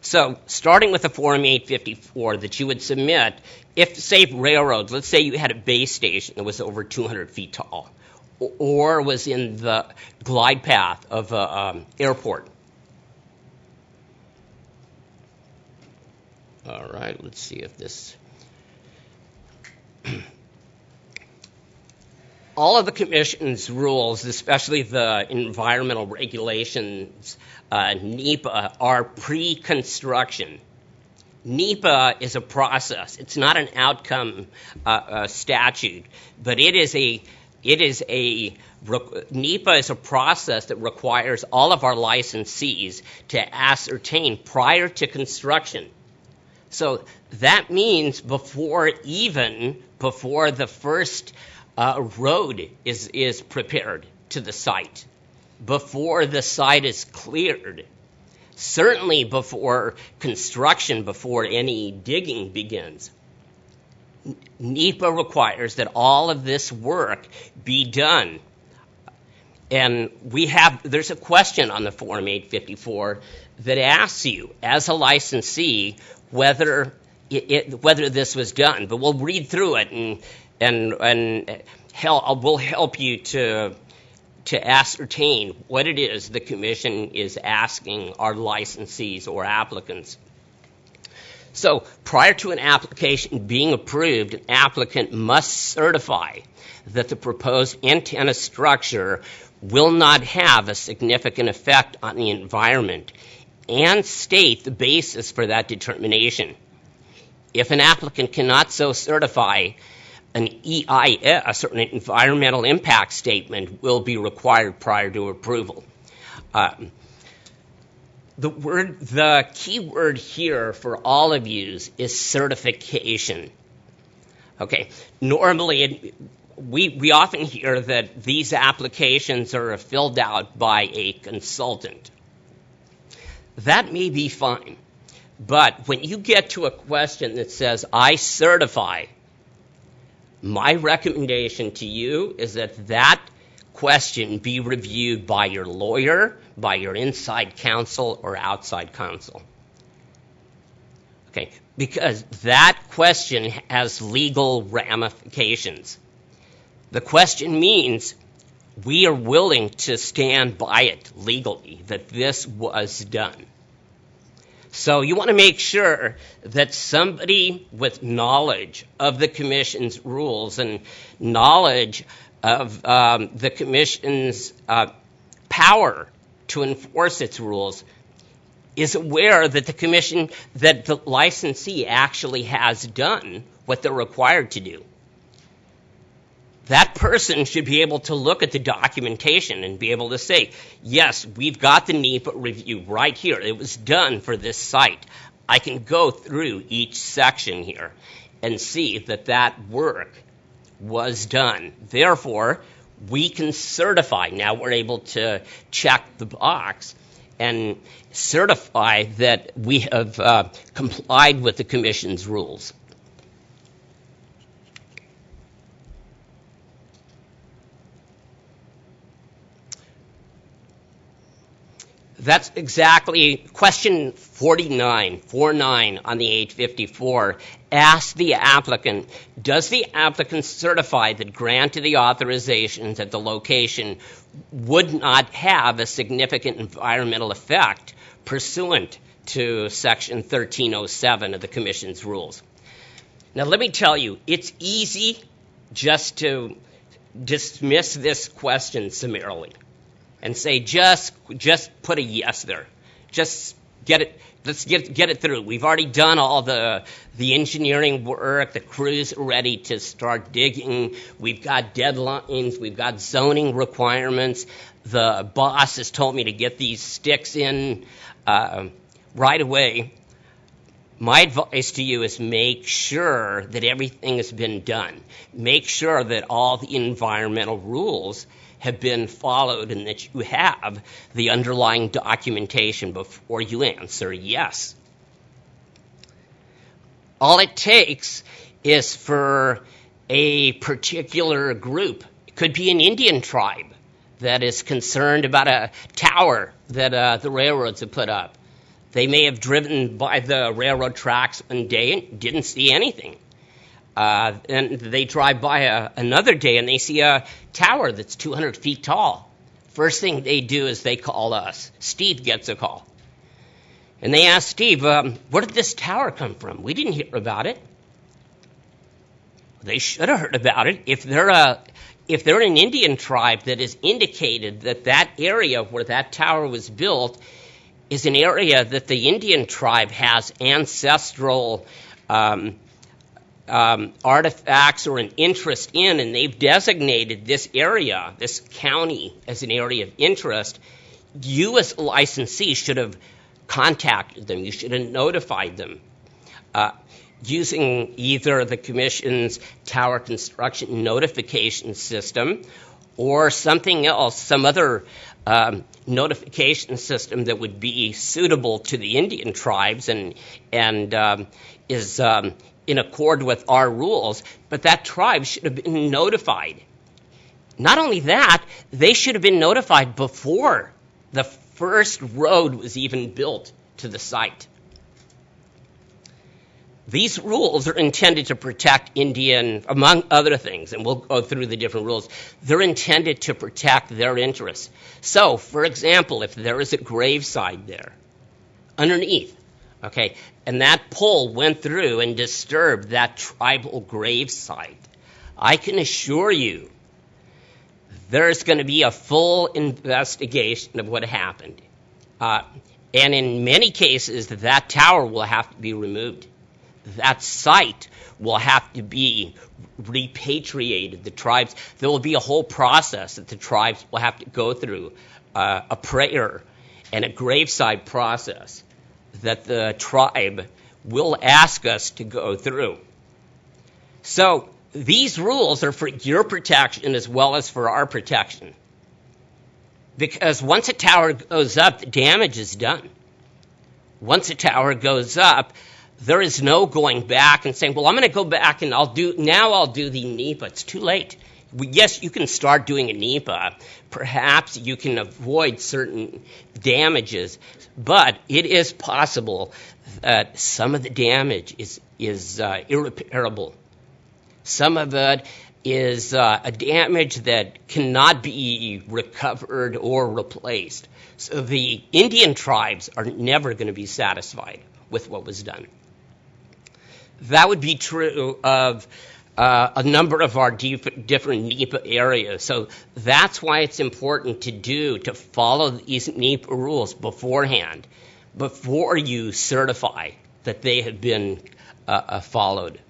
Speaker 16: So starting with the Form 854 that you would submit, if, say, railroads, let's say you had a base station that was over 200 feet tall, or was in the glide path of an airport. All right, let's see if this... All of the Commission's rules, especially the environmental regulations, NEPA, are pre-construction. NEPA is a process. It's not an outcome statute, but NEPA is a process that requires all of our licensees to ascertain prior to construction. So that means before the first road is prepared to the site, before the site is cleared, certainly before construction, before any digging begins. NEPA requires that all of this work be done. And there's a question on the Form 854 that asks you, as a licensee, whether this was done. But we'll read through it and we'll help you to ascertain what it is the Commission is asking our licensees or applicants. So prior to an application being approved, an applicant must certify that the proposed antenna structure will not have a significant effect on the environment and state the basis for that determination. If an applicant cannot so certify, an EIS, or an environmental impact statement, will be required prior to approval. The key word here for all of you is certification. Okay, normally we often hear that these applications are filled out by a consultant. That may be fine, but when you get to a question that says, I certify, my recommendation to you is that question be reviewed by your lawyer, by your inside counsel, or outside counsel. Okay, because that question has legal ramifications. The question means we are willing to stand by it legally, that this was done. So you want to make sure that somebody with knowledge of the Commission's rules and knowledge of the Commission's power to enforce its rules is aware that the Commission, that the licensee actually has done what they're required to do. That person should be able to look at the documentation and be able to say, yes, we've got the NEPA review right here. It was done for this site. I can go through each section here and see that work was done. Therefore, we can certify. Now we're able to check the box and certify that we have complied with the Commission's rules. That's exactly question 49 on the 854. Ask the applicant, does the applicant certify that grant of the authorizations at the location would not have a significant environmental effect pursuant to Section 1307 of the Commission's rules? Now let me tell you, it's easy just to dismiss this question summarily and say, just put a yes there. Just get it. Let's get it through. We've already done all the engineering work. The crew's ready to start digging. We've got deadlines. We've got zoning requirements. The boss has told me to get these sticks in right away. My advice to you is make sure that everything has been done. Make sure that all the environmental rules have been followed and that you have the underlying documentation before you answer yes. All it takes is for a particular group, it could be an Indian tribe that is concerned about a tower that the railroads have put up. They may have driven by the railroad tracks one day and didn't see anything. And they drive by another day and they see a tower that's 200 feet tall. First thing they do is they call us. Steve gets a call. And they ask Steve, where did this tower come from? We didn't hear about it. They should have heard about it. If they're an Indian tribe that has indicated that area where that tower was built is an area that the Indian tribe has ancestral artifacts or an interest in, and they've designated this area, this county, as an area of interest, you as a licensee should have contacted them. You should have notified them. Using either the Commission's tower construction notification system or something else, some other notification system that would be suitable to the Indian tribes and is in accord with our rules, but that tribe should have been notified. Not only that, they should have been notified before the first road was even built to the site. These rules are intended to protect Indian, among other things, and we'll go through the different rules. They're intended to protect their interests. So, for example, if there is a graveside there, underneath, okay, and that pole went through and disturbed that tribal gravesite, I can assure you there's going to be a full investigation of what happened. And in many cases, that tower will have to be removed. That site will have to be repatriated. The tribes, there will be a whole process that the tribes will have to go through, a prayer and a graveside process that the tribe will ask us to go through. So these rules are for your protection as well as for our protection. Because once a tower goes up, the damage is done. Once a tower goes up, there is no going back and saying, well, I'm going to go back and I'll do the NEPA. It's too late. Yes, you can start doing a NEPA. Perhaps you can avoid certain damages, but it is possible that some of the damage is irreparable. Some of it is a damage that cannot be recovered or replaced. So the Indian tribes are never going to be satisfied with what was done. That would be true of a number of our different NEPA areas. So that's why it's important to follow these NEPA rules beforehand, before you certify that they have been followed.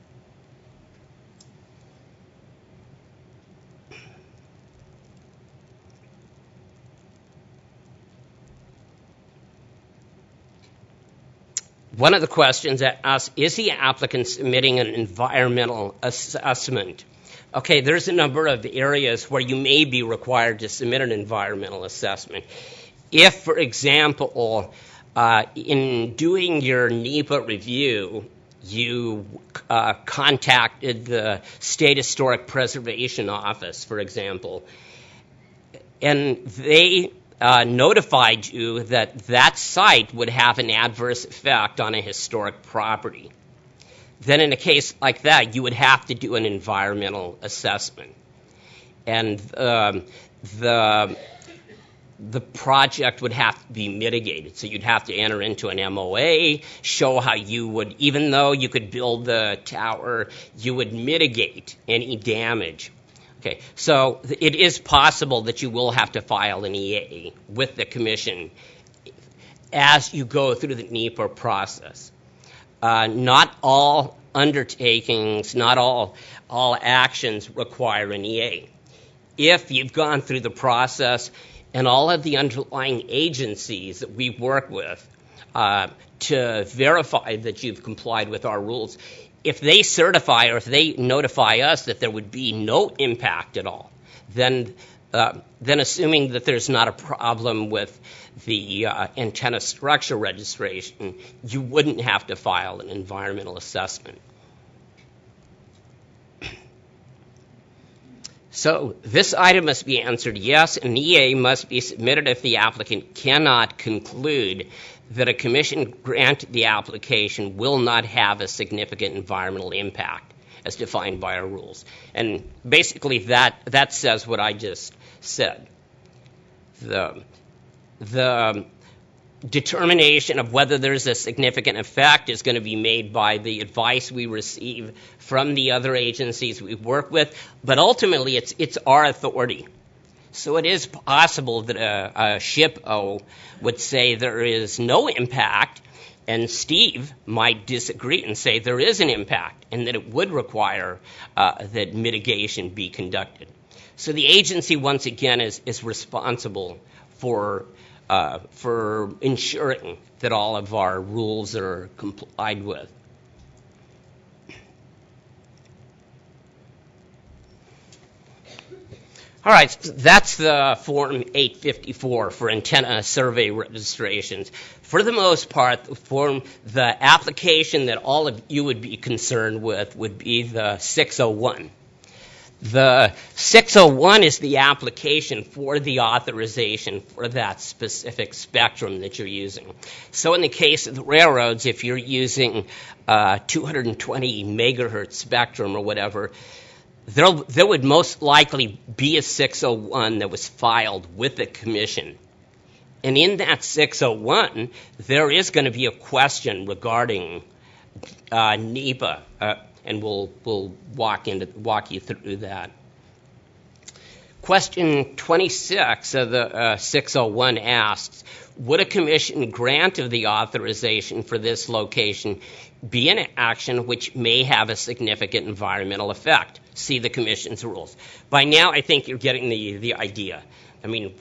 Speaker 16: One of the questions asked, is the applicant submitting an environmental assessment? Okay, there's a number of areas where you may be required to submit an environmental assessment. If, for example, in doing your NEPA review, you contacted the State Historic Preservation Office, for example, and they notified you that that site would have an adverse effect on a historic property, then in a case like that, you would have to do an environmental assessment. And the project would have to be mitigated. So you'd have to enter into an MOA, show how you would, even though you could build the tower, you would mitigate any damage. Okay, so it is possible that you will have to file an EA with the Commission as you go through the NEPA process. Not all undertakings, not all actions require an EA. If you've gone through the process and all of the underlying agencies that we work with to verify that you've complied with our rules, if they certify or if they notify us that there would be no impact at all, then assuming that there's not a problem with the antenna structure registration, you wouldn't have to file an environmental assessment. So this item must be answered yes, an EA must be submitted if the applicant cannot conclude that a Commission grant the application will not have a significant environmental impact as defined by our rules. And basically that says what I just said. The determination of whether there's a significant effect is going to be made by the advice we receive from the other agencies we work with, but ultimately it's our authority. So it is possible that a SHPO would say there is no impact, and Steve might disagree and say there is an impact and that it would require that mitigation be conducted. So the agency, once again, is responsible for ensuring that all of our rules are complied with. All right, that's the Form 854 for antenna survey registrations. For the most part, the application that all of you would be concerned with would be the 601. The 601 is the application for the authorization for that specific spectrum that you're using. So in the case of the railroads, if you're using 220 megahertz spectrum or whatever, there would most likely be a 601 that was filed with the commission. And in that 601, there is going to be a question regarding NEPA, and we'll walk you through that. Question 26 of the 601 asks, would a commission grant of the authorization for this location be an action which may have a significant environmental effect? See the commission's rules. By now, I think you're getting the idea. I mean,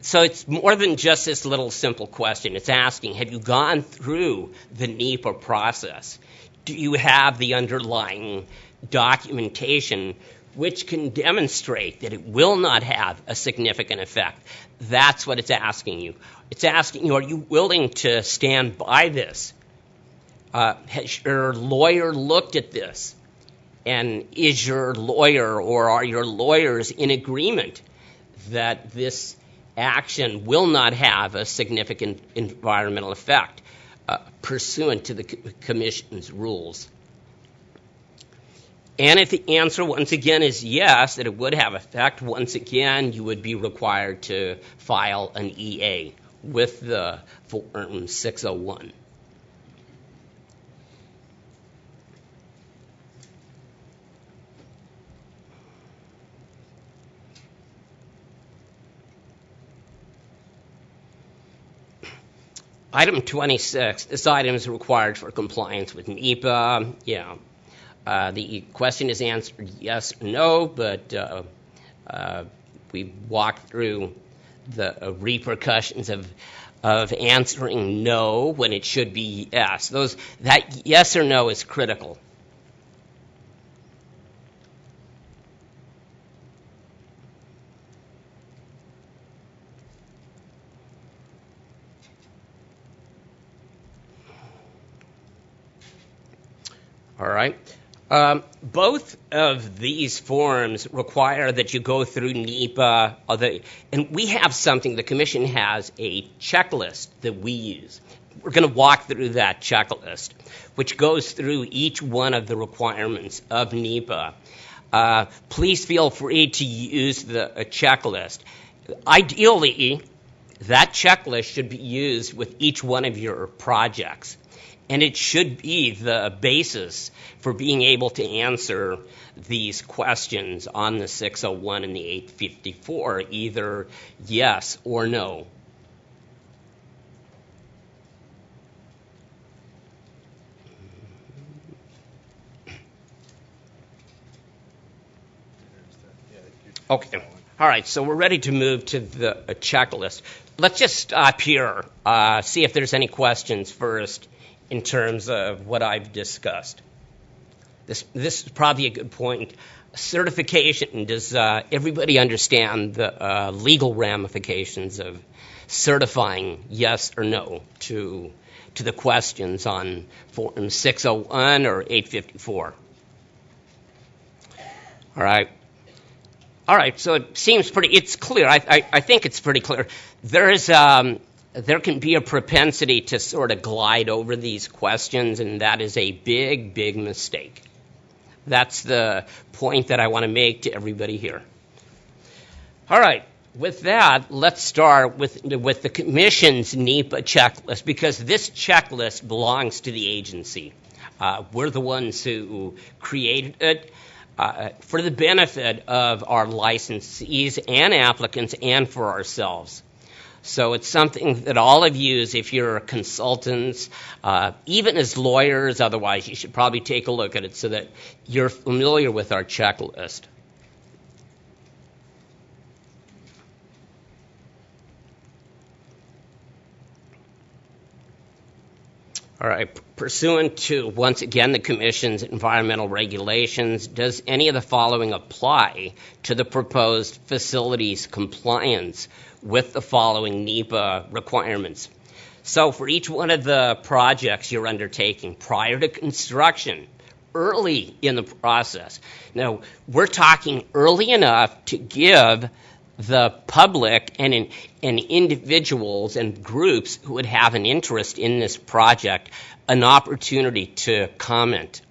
Speaker 16: so it's more than just this little simple question. It's asking, have you gone through the NEPA process? Do you have the underlying documentation which can demonstrate that it will not have a significant effect? That's what it's asking you. It's asking you, are you willing to stand by this? Has your lawyer looked at this? And is your lawyer or are your lawyers in agreement that this action will not have a significant environmental effect pursuant to the commission's rules? And if the answer, once again, is yes, that it would have effect, once again, you would be required to file an EA with the Form 601. Item 26, this item is required for compliance with NEPA. Yeah. The question is answered yes or no, but we walked through the repercussions of answering no when it should be yes. That yes or no is critical. All right. Both of these forms require that you go through NEPA, and we have something, the commission has a checklist that we use. We're going to walk through that checklist, which goes through each one of the requirements of NEPA. Please feel free to use the checklist. Ideally, that checklist should be used with each one of your projects. And it should be the basis for being able to answer these questions on the 601 and the 854, either yes or no. Okay. All right, so we're ready to move to the checklist. Let's just stop here, see if there's any questions first in terms of what I've discussed. This is probably a good point. Certification, does everybody understand the legal ramifications of certifying yes or no to the questions on Form 601 or 854? All right. All right, so it seems it's clear. I think it's pretty clear. There can be a propensity to sort of glide over these questions, and that is a big, big mistake. That's the point that I want to make to everybody here. All right, with that, let's start with the Commission's NEPA checklist, because this checklist belongs to the agency. We're the ones who created it. for the benefit of our licensees and applicants and for ourselves. So it's something that all of you, if you're consultants, even as lawyers, otherwise, you should probably take a look at it so that you're familiar with our checklist. All right, pursuant to, once again, the Commission's environmental regulations, does any of the following apply to the proposed facilities compliance with the following NEPA requirements? So for each one of the projects you're undertaking prior to construction, early in the process. Now, we're talking early enough to give the public and individuals and groups who would have an interest in this project an opportunity to comment.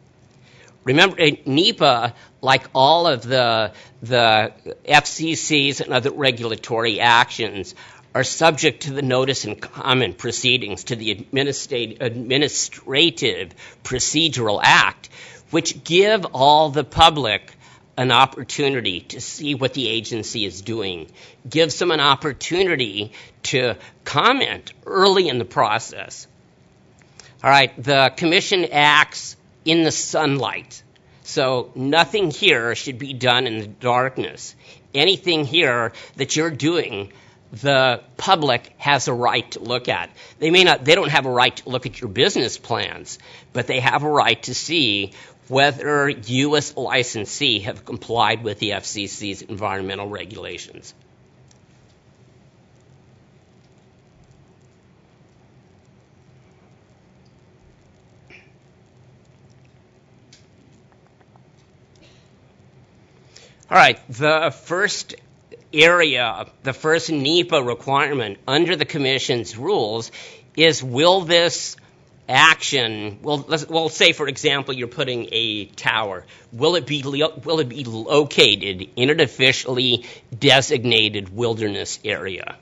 Speaker 16: Remember, NEPA, like all of the FCCs and other regulatory actions, are subject to the notice and comment proceedings to the Administrative Procedural Act, which give all the public an opportunity to see what the agency is doing, gives them an opportunity to comment early in the process. All right, the Commission acts in the sunlight, so nothing here should be done in the darkness. Anything here that you're doing, the public has a right to look at. They don't have a right to look at your business plans, but they have a right to see whether you as a licensee have complied with the FCC's environmental regulations. All right, the first area, the first NEPA requirement under the Commission's rules is, will this action, we'll say, for example, you're putting a tower. Will it be located in an officially designated wilderness area?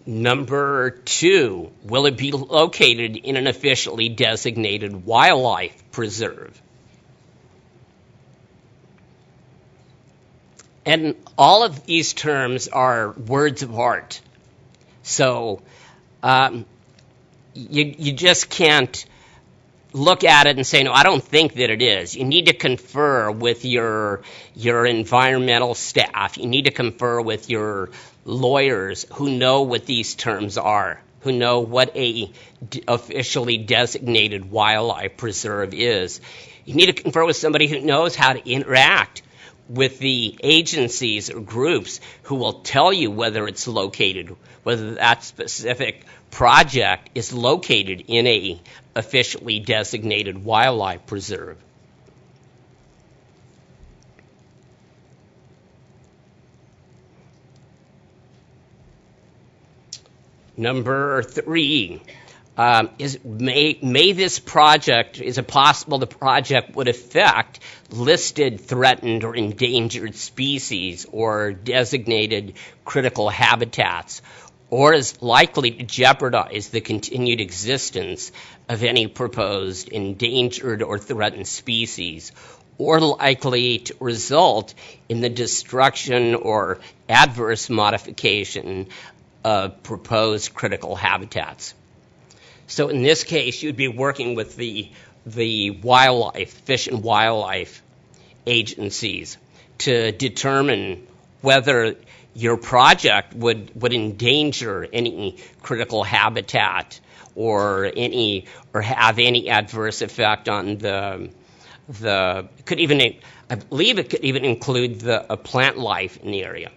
Speaker 16: Number 2, will it be located in an officially designated wildlife preserve? And all of these terms are words of art. So you just can't look at it and say, no, I don't think that it is. You need to confer with your environmental staff. You need to confer with your lawyers who know what these terms are, who know what a officially designated wildlife preserve is. You need to confer with somebody who knows how to interact with the agencies or groups who will tell you whether it's located, whether that specific project is located in a officially designated wildlife preserve. Number 3, may this project, is it possible the project would affect listed threatened or endangered species or designated critical habitats, or is likely to jeopardize the continued existence of any proposed endangered or threatened species, or likely to result in the destruction or adverse modification of proposed critical habitats. So in this case, you'd be working with the wildlife, fish and wildlife agencies to determine whether your project would endanger any critical habitat or have any adverse effect on could even, I believe it could even include the plant life in the area.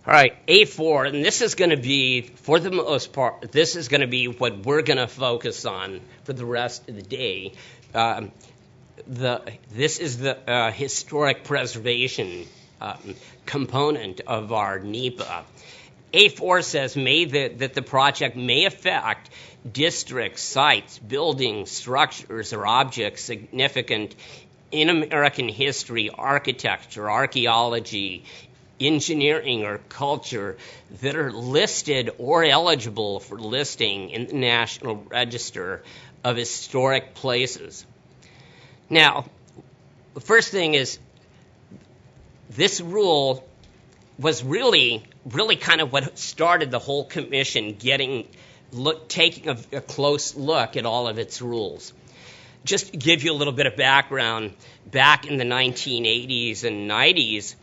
Speaker 16: All right, A4, and this is going to be, for the most part, this is going to be what we're going to focus on for the rest of the day. This is the historic preservation component of our NEPA. A4 says that the project may affect districts, sites, buildings, structures, or objects significant in American history, architecture, archaeology, engineering, or culture that are listed or eligible for listing in the National Register of Historic Places. Now, the first thing is, this rule was really kind of what started the whole commission taking a close look at all of its rules. Just to give you a little bit of background, back in the 1980s and 90s,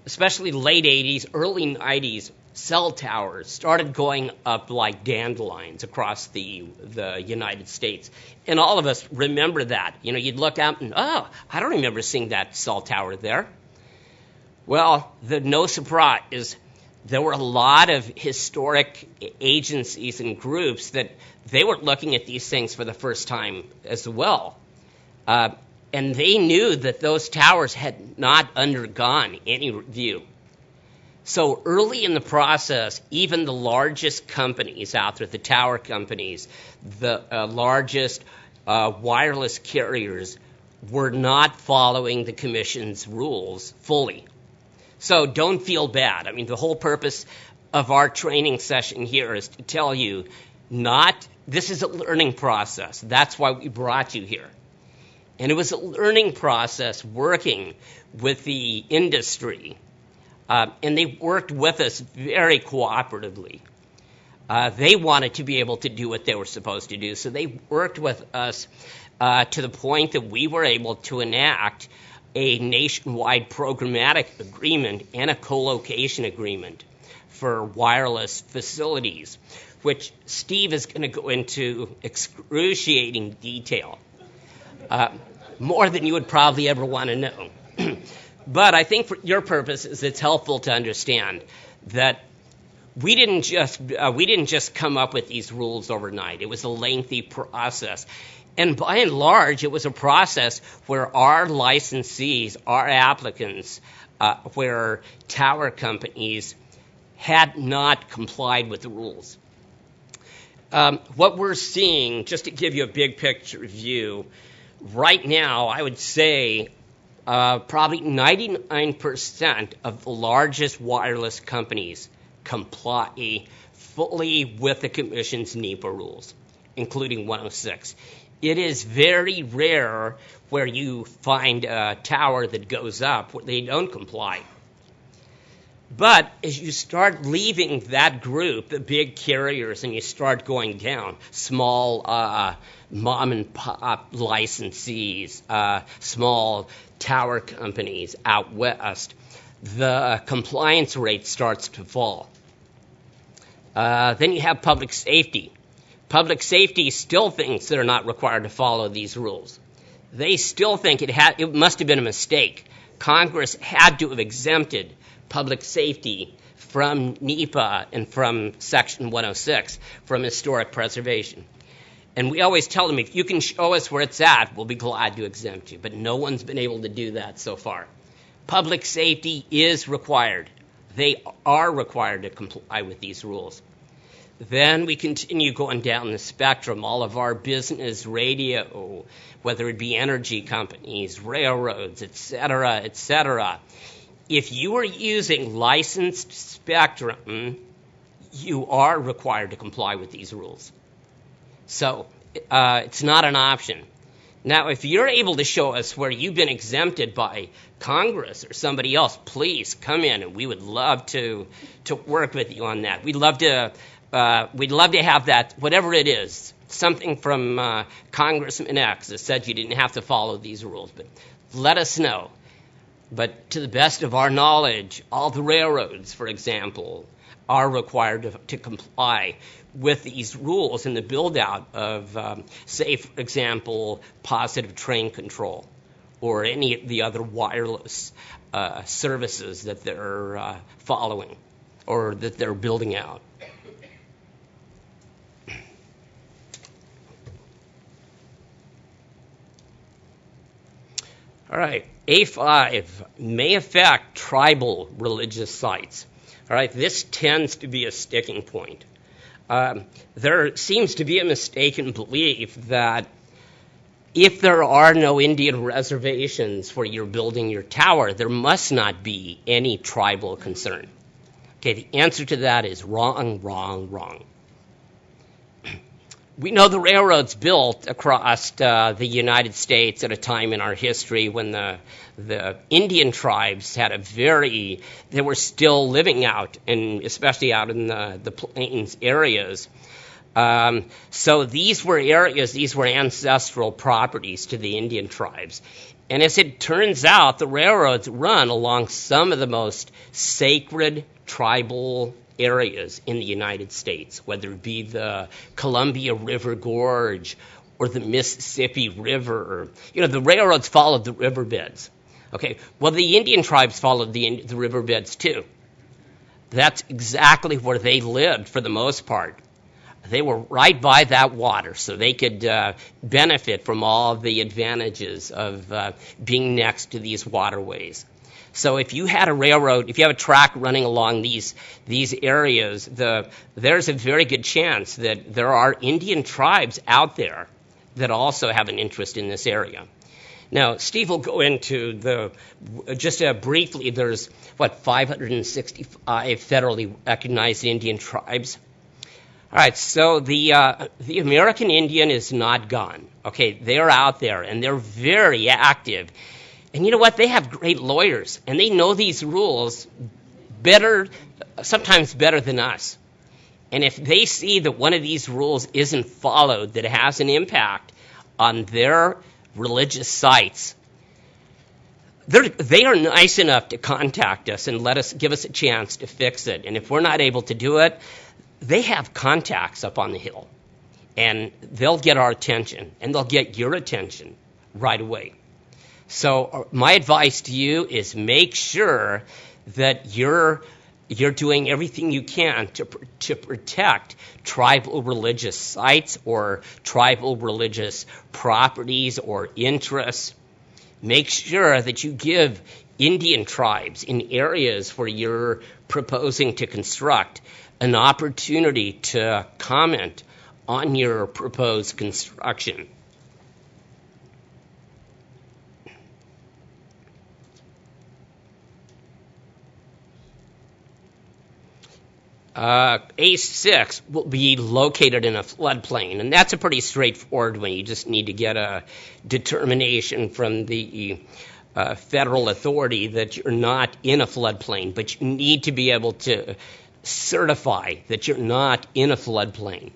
Speaker 16: especially late 80s, early 90s, cell towers started going up like dandelions across the United States. And all of us remember that. You know, you'd look out and, oh, I don't remember seeing that cell tower there. Well, no surprise, there were a lot of historic agencies and groups that they were looking at these things for the first time as well. And they knew that those towers had not undergone any review. So early in the process, even the largest companies out there, the tower companies, the largest wireless carriers, were not following the commission's rules fully. So don't feel bad. I mean, the whole purpose of our training session here is to tell you this is a learning process. That's why we brought you here. And it was a learning process working with the industry. And they worked with us very cooperatively. They wanted to be able to do what they were supposed to do. So they worked with us to the point that we were able to enact a nationwide programmatic agreement and a co-location agreement for wireless facilities, which Steve is going to go into excruciating detail, more than you would probably ever want to know. But I think for your purposes, it's helpful to understand that we didn't just come up with these rules overnight. It was a lengthy process. And by and large, it was a process where our licensees, our applicants, where tower companies had not complied with the rules. What we're seeing, just to give you a big picture view, right now, I would say probably 99% of the largest wireless companies comply fully with the Commission's NEPA rules, including 106. It is very rare where you find a tower that goes up where they don't comply. But as you start leaving that group, the big carriers, and you start going down, small mom and pop licensees, small tower companies out west, the compliance rate starts to fall. Then you have public safety. Public safety still thinks they're not required to follow these rules. They still think it must have been a mistake. Congress had to have exempted public safety from NEPA and from Section 106, from historic preservation. And we always tell them, if you can show us where it's at, we'll be glad to exempt you. But no one's been able to do that so far. Public safety is required. They are required to comply with these rules. Then we continue going down the spectrum. All of our business radio, whether it be energy companies, railroads, et cetera, if you are using licensed spectrum, you are required to comply with these rules. So it's not an option. Now, if you're able to show us where you've been exempted by Congress or somebody else, please come in, and we would love to work with you on that. We'd love to have that, whatever it is, something from Congressman X that said you didn't have to follow these rules. But let us know. But to the best of our knowledge, all the railroads, for example, are required to comply with these rules in the build-out of, say, for example, positive train control or any of the other wireless services that they're following or that they're building out. All right, A5 may affect tribal religious sites. All right, this tends to be a sticking point. There seems to be a mistaken belief that if there are no Indian reservations where you're building your tower, there must not be any tribal concern. Okay, the answer to that is wrong, wrong, wrong. We know the railroads built across the United States at a time in our history when the Indian tribes had they were still living out, and especially out in the plains areas. So these were ancestral properties to the Indian tribes. And as it turns out, the railroads run along some of the most sacred tribal areas in the United States, whether it be the Columbia River Gorge or the Mississippi River. The railroads followed the riverbeds. Okay, well, the Indian tribes followed the riverbeds too. That's exactly where they lived for the most part. They were right by that water, so they could benefit from all the advantages of being next to these waterways. So if you had a railroad, if you have a track running along these areas, there's a very good chance that there are Indian tribes out there that also have an interest in this area. Now, Steve will go into just briefly, there's, 565 federally recognized Indian tribes. All right, so the American Indian is not gone. Okay, they're out there, and they're very active. And you know what? They have great lawyers, and they know these rules sometimes better than us. And if they see that one of these rules isn't followed, that it has an impact on their religious sites, they are nice enough to contact us and give us a chance to fix it. And if we're not able to do it, they have contacts up on the hill, and they'll get our attention, and they'll get your attention right away. So my advice to you is make sure that you're doing everything you can to protect tribal religious sites or tribal religious properties or interests. Make sure that you give Indian tribes in areas where you're proposing to construct an opportunity to comment on your proposed construction. A6 will be located in a floodplain, and that's a pretty straightforward one. You just need to get a determination from the federal authority that you're not in a floodplain, but you need to be able to certify that you're not in a floodplain.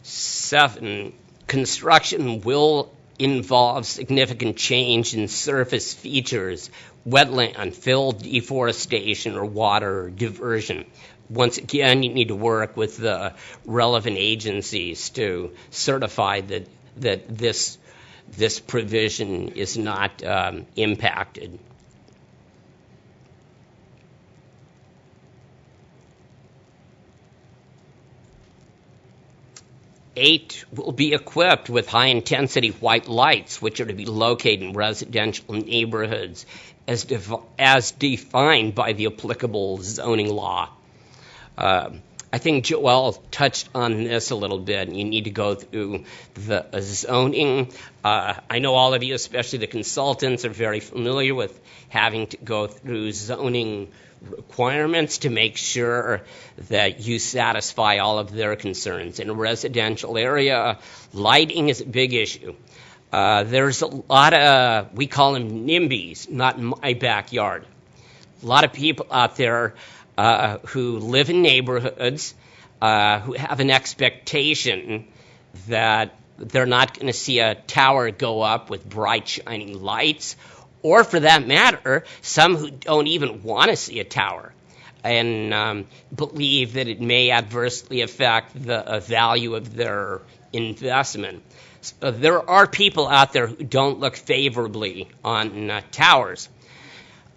Speaker 16: Seven, construction will involve significant change in surface features, wetland, fill, deforestation, or water diversion. Once again, you need to work with the relevant agencies to certify that this provision is not impacted. 8 will be equipped with high-intensity white lights, which are to be located in residential neighborhoods as defined by the applicable zoning law. I think Joel touched on this a little bit. You need to go through the zoning. I know all of you, especially the consultants, are very familiar with having to go through zoning requirements to make sure that you satisfy all of their concerns. In a residential area, lighting is a big issue. There's a lot of, we call them NIMBYs, not in my backyard. A lot of people out there who live in neighborhoods who have an expectation that they're not going to see a tower go up with bright shining lights, or for that matter, some who don't even want to see a tower and believe that it may adversely affect the value of their investment. So there are people out there who don't look favorably on towers.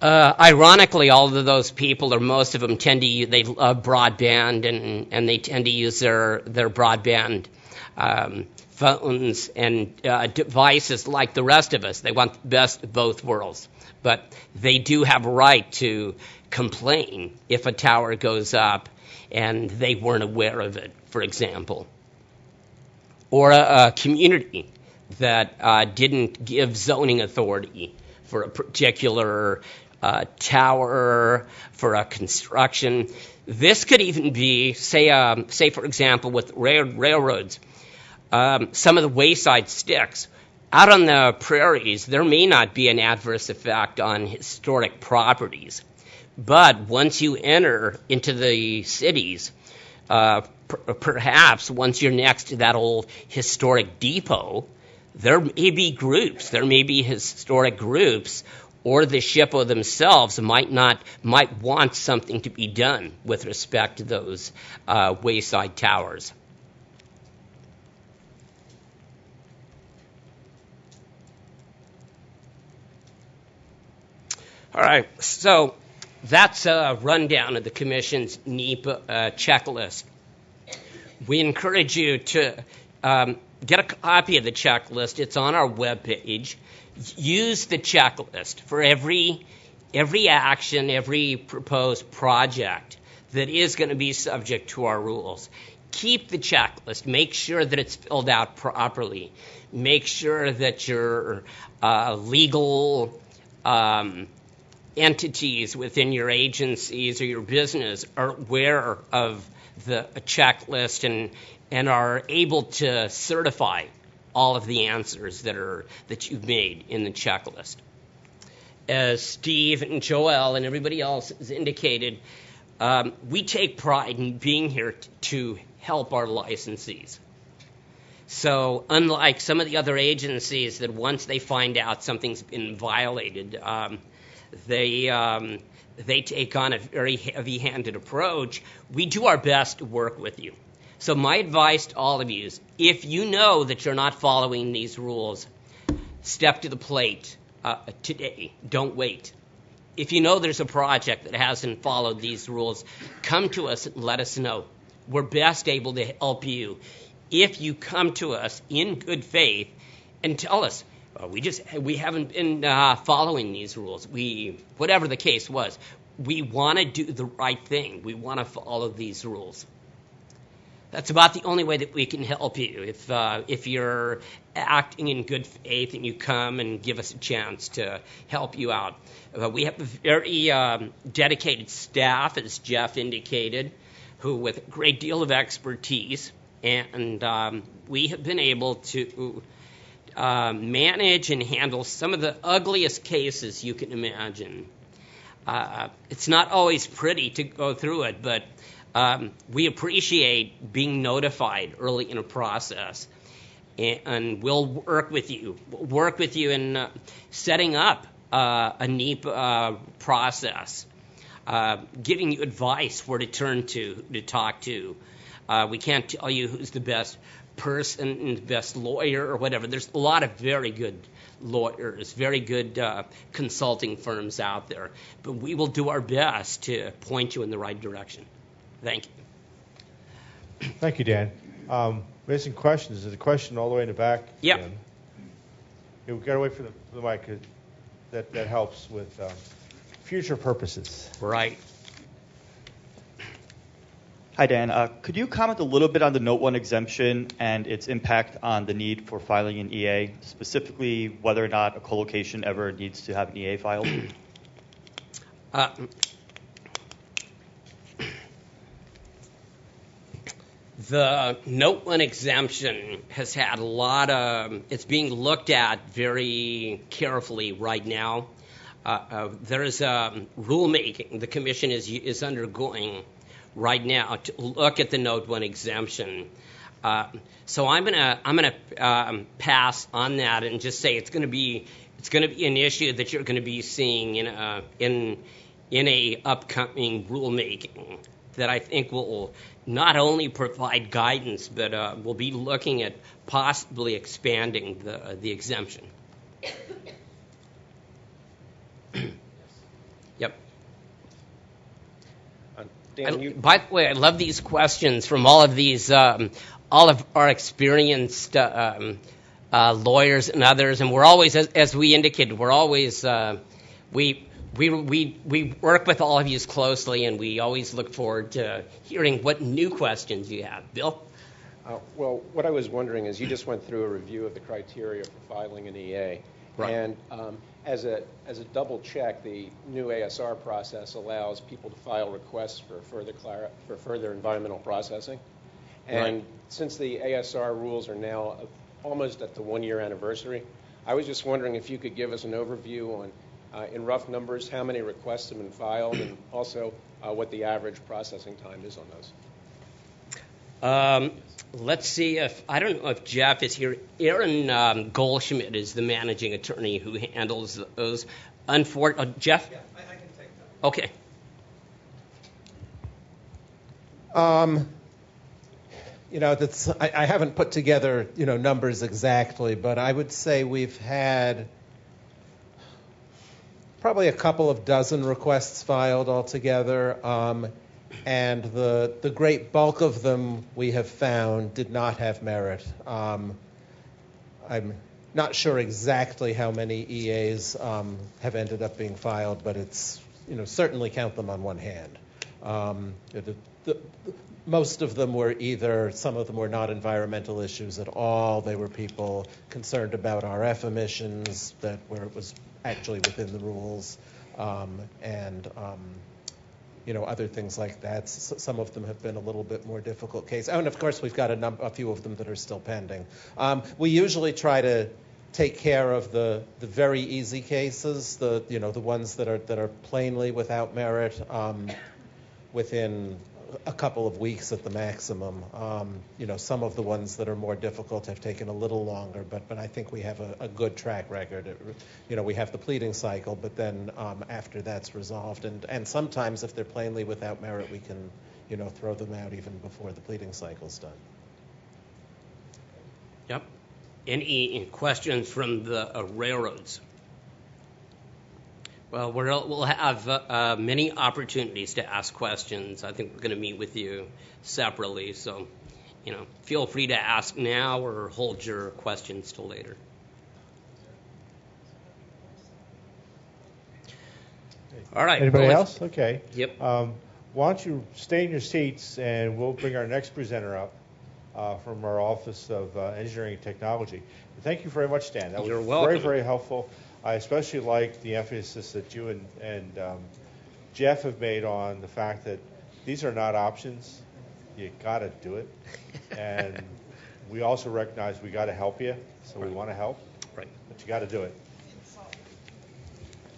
Speaker 16: Ironically, all of those people, or most of them, they love broadband, and they tend to use their broadband phones and devices like the rest of us. They want the best of both worlds. But they do have a right to complain if a tower goes up and they weren't aware of it, for example. Or a community that didn't give zoning authority for a particular tower, for a construction. This could even be, say for example, with railroads, some of the wayside sticks. Out on the prairies, there may not be an adverse effect on historic properties. But once you enter into the cities, perhaps once you're next to that old historic depot, there may be groups, there may be historic groups, or the SHPO themselves might want something to be done with respect to those wayside towers. All right, so that's a rundown of the Commission's NEPA checklist. We encourage you to get a copy of the checklist. It's on our webpage. Use the checklist for every action, every proposed project that is going to be subject to our rules. Keep the checklist. Make sure that it's filled out properly. Make sure that your legal entities within your agencies or your business are aware of the checklist and are able to certify all of the answers that you've made in the checklist. As Steve and Joel and everybody else has indicated, we take pride in being here to help our licensees. So unlike some of the other agencies that once they find out something's been violated, they take on a very heavy-handed approach. We do our best to work with you. So my advice to all of you is, if you know that you're not following these rules, step to the plate today. Don't wait. If you know there's a project that hasn't followed these rules, come to us and let us know. We're best able to help you if you come to us in good faith and tell us, we haven't been following these rules. Whatever the case was, we want to do the right thing. We want to follow these rules. That's about the only way that we can help you. If you're acting in good faith and you come and give us a chance to help you out. We have a very dedicated staff, as Jeff indicated, who with a great deal of expertise, and we have been able to manage and handle some of the ugliest cases you can imagine. It's not always pretty to go through it, but we appreciate being notified early in a process, and we'll work with you in setting up a NEPA process, giving you advice where to turn to talk to. We can't tell you who's the best person and the best lawyer or whatever. There's a lot of very good lawyers, very good consulting firms out there, but we will do our best to point you in the right direction. Thank you.
Speaker 1: Thank you, Dan. We have some questions. There's a question all the way in the back.
Speaker 16: Yeah.
Speaker 1: We've got to wait for the mic. That helps with future purposes.
Speaker 16: Right.
Speaker 10: Hi, Dan. Could you comment a little bit on the Note 1 exemption and its impact on the need for filing an EA, specifically whether or not a co-location ever needs to have an EA filed?
Speaker 16: The Note 1 exemption has had a lot of, it's being looked at very carefully right now. There is rulemaking the Commission is undergoing right now to look at the Note 1 exemption. So I'm gonna pass on that and just say it's gonna be an issue that you're gonna be seeing in a upcoming rulemaking that I think will not only provide guidance, but we'll be looking at possibly expanding the exemption.
Speaker 6: Yep.
Speaker 16: By the way, I love these questions from all of these, all of our experienced lawyers and others, and we're always, as we indicated, we're always we work with all of you closely, and we always look forward to hearing what new questions you have. Bill?
Speaker 17: Well, what I was wondering is you just went through a review of the criteria for filing an EA.
Speaker 16: Right.
Speaker 17: And as a double check, the new ASR process allows people to file requests for further environmental processing. And
Speaker 16: Right.
Speaker 17: since the ASR rules are now almost at the 1-year anniversary, I was just wondering if you could give us an overview on, in rough numbers, how many requests have been filed, and also what the average processing time is on those.
Speaker 16: Let's see if, I don't know if Jeff is here. Aaron Goldschmidt is the managing attorney who handles those. Jeff?
Speaker 2: Yeah, I can take that.
Speaker 16: Okay.
Speaker 2: I haven't put together, numbers exactly, but I would say we've had probably a couple of dozen requests filed altogether. And the great bulk of them we have found did not have merit. I'm not sure exactly how many EAs have ended up being filed, but it's, certainly count them on one hand. Most of them were some of them were not environmental issues at all. They were people concerned about RF emissions where it was actually within the rules, and other things like that. Some of them have been a little bit more difficult case. Oh, and of course, we've got a few of them that are still pending. We usually try to take care of the very easy cases, the ones that are plainly without merit, within a couple of weeks at the maximum. Some of the ones that are more difficult have taken a little longer, but I think we have a good track record. We have the pleading cycle, but then after that's resolved, and sometimes if they're plainly without merit, we can, throw them out even before the pleading cycle's done.
Speaker 16: Yep. Any questions from the railroads? Well, we'll have many opportunities to ask questions. I think we're going to meet with you separately, so feel free to ask now or hold your questions till later. All right.
Speaker 1: Anybody else? Okay.
Speaker 16: Yep.
Speaker 1: Why don't you stay in your seats, and we'll bring our next presenter up from our Office of Engineering and Technology. Thank you very much, Dan. That was
Speaker 16: You're welcome.
Speaker 1: very, very helpful. I especially like the emphasis that you and Jeff have made on the fact that these are not options. You got to do it. And we also recognize we got to help you, so we want to help.
Speaker 16: Right.
Speaker 1: But you got to do it.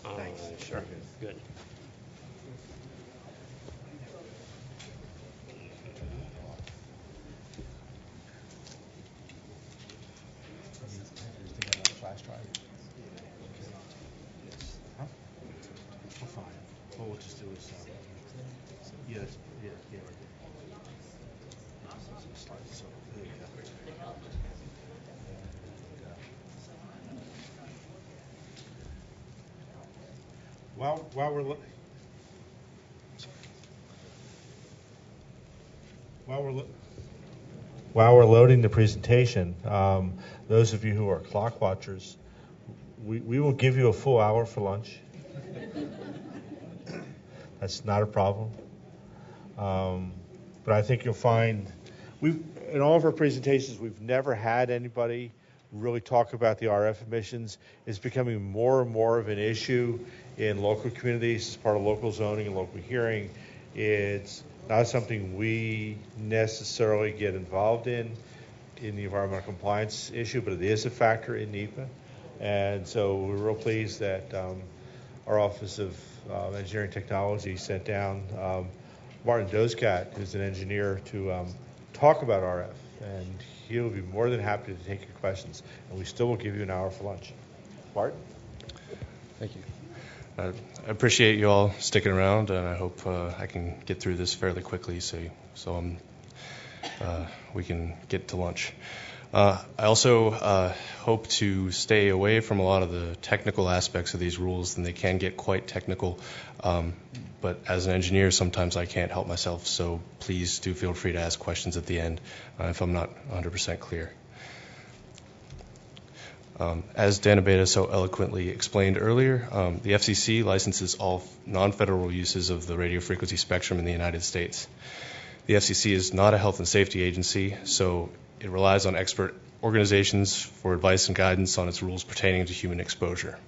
Speaker 16: Thanks. Sure. Good.
Speaker 1: What we'll just do is, yeah, right there. So, there you go. While we're loading the presentation, those of you who are clock watchers, we will give you a full hour for lunch. That's not a problem. But I think you'll find in all of our presentations, we've never had anybody really talk about the RF emissions. It's becoming more and more of an issue in local communities as part of local zoning and local hearing. It's not something we necessarily get involved in the environmental compliance issue, but it is a factor in NEPA. And so we're real pleased that our Office of Engineering Technology sent down Martin Doskat, who's an engineer, to talk about RF. And he'll be more than happy to take your questions. And we still will give you an hour for lunch. Martin?
Speaker 18: Thank you. I appreciate you all sticking around, and I hope I can get through this fairly quickly so we can get to lunch. I also hope to stay away from a lot of the technical aspects of these rules, and they can get quite technical. but as an engineer, sometimes I can't help myself, so please do feel free to ask questions at the end if I'm not 100% clear. As Dan Abeyta so eloquently explained earlier, the FCC licenses all non-federal uses of the radio frequency spectrum in the United States. The FCC is not a health and safety agency, so it relies on expert organizations for advice and guidance on its rules pertaining to human exposure.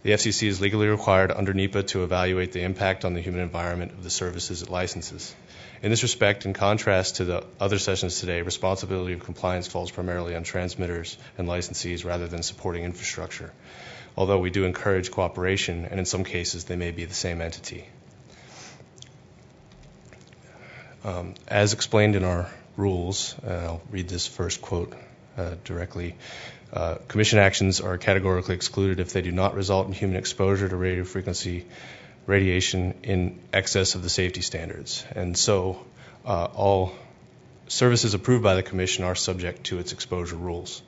Speaker 18: The FCC is legally required under NEPA to evaluate the impact on the human environment of the services it licenses. In this respect, in contrast to the other sessions today, responsibility of compliance falls primarily on transmitters and licensees rather than supporting infrastructure, although we do encourage cooperation, and in some cases they may be the same entity. As explained in our rules, I'll read this first quote directly. Commission actions are categorically excluded if they do not result in human exposure to radio frequency radiation in excess of the safety standards. And so all services approved by the Commission are subject to its exposure rules.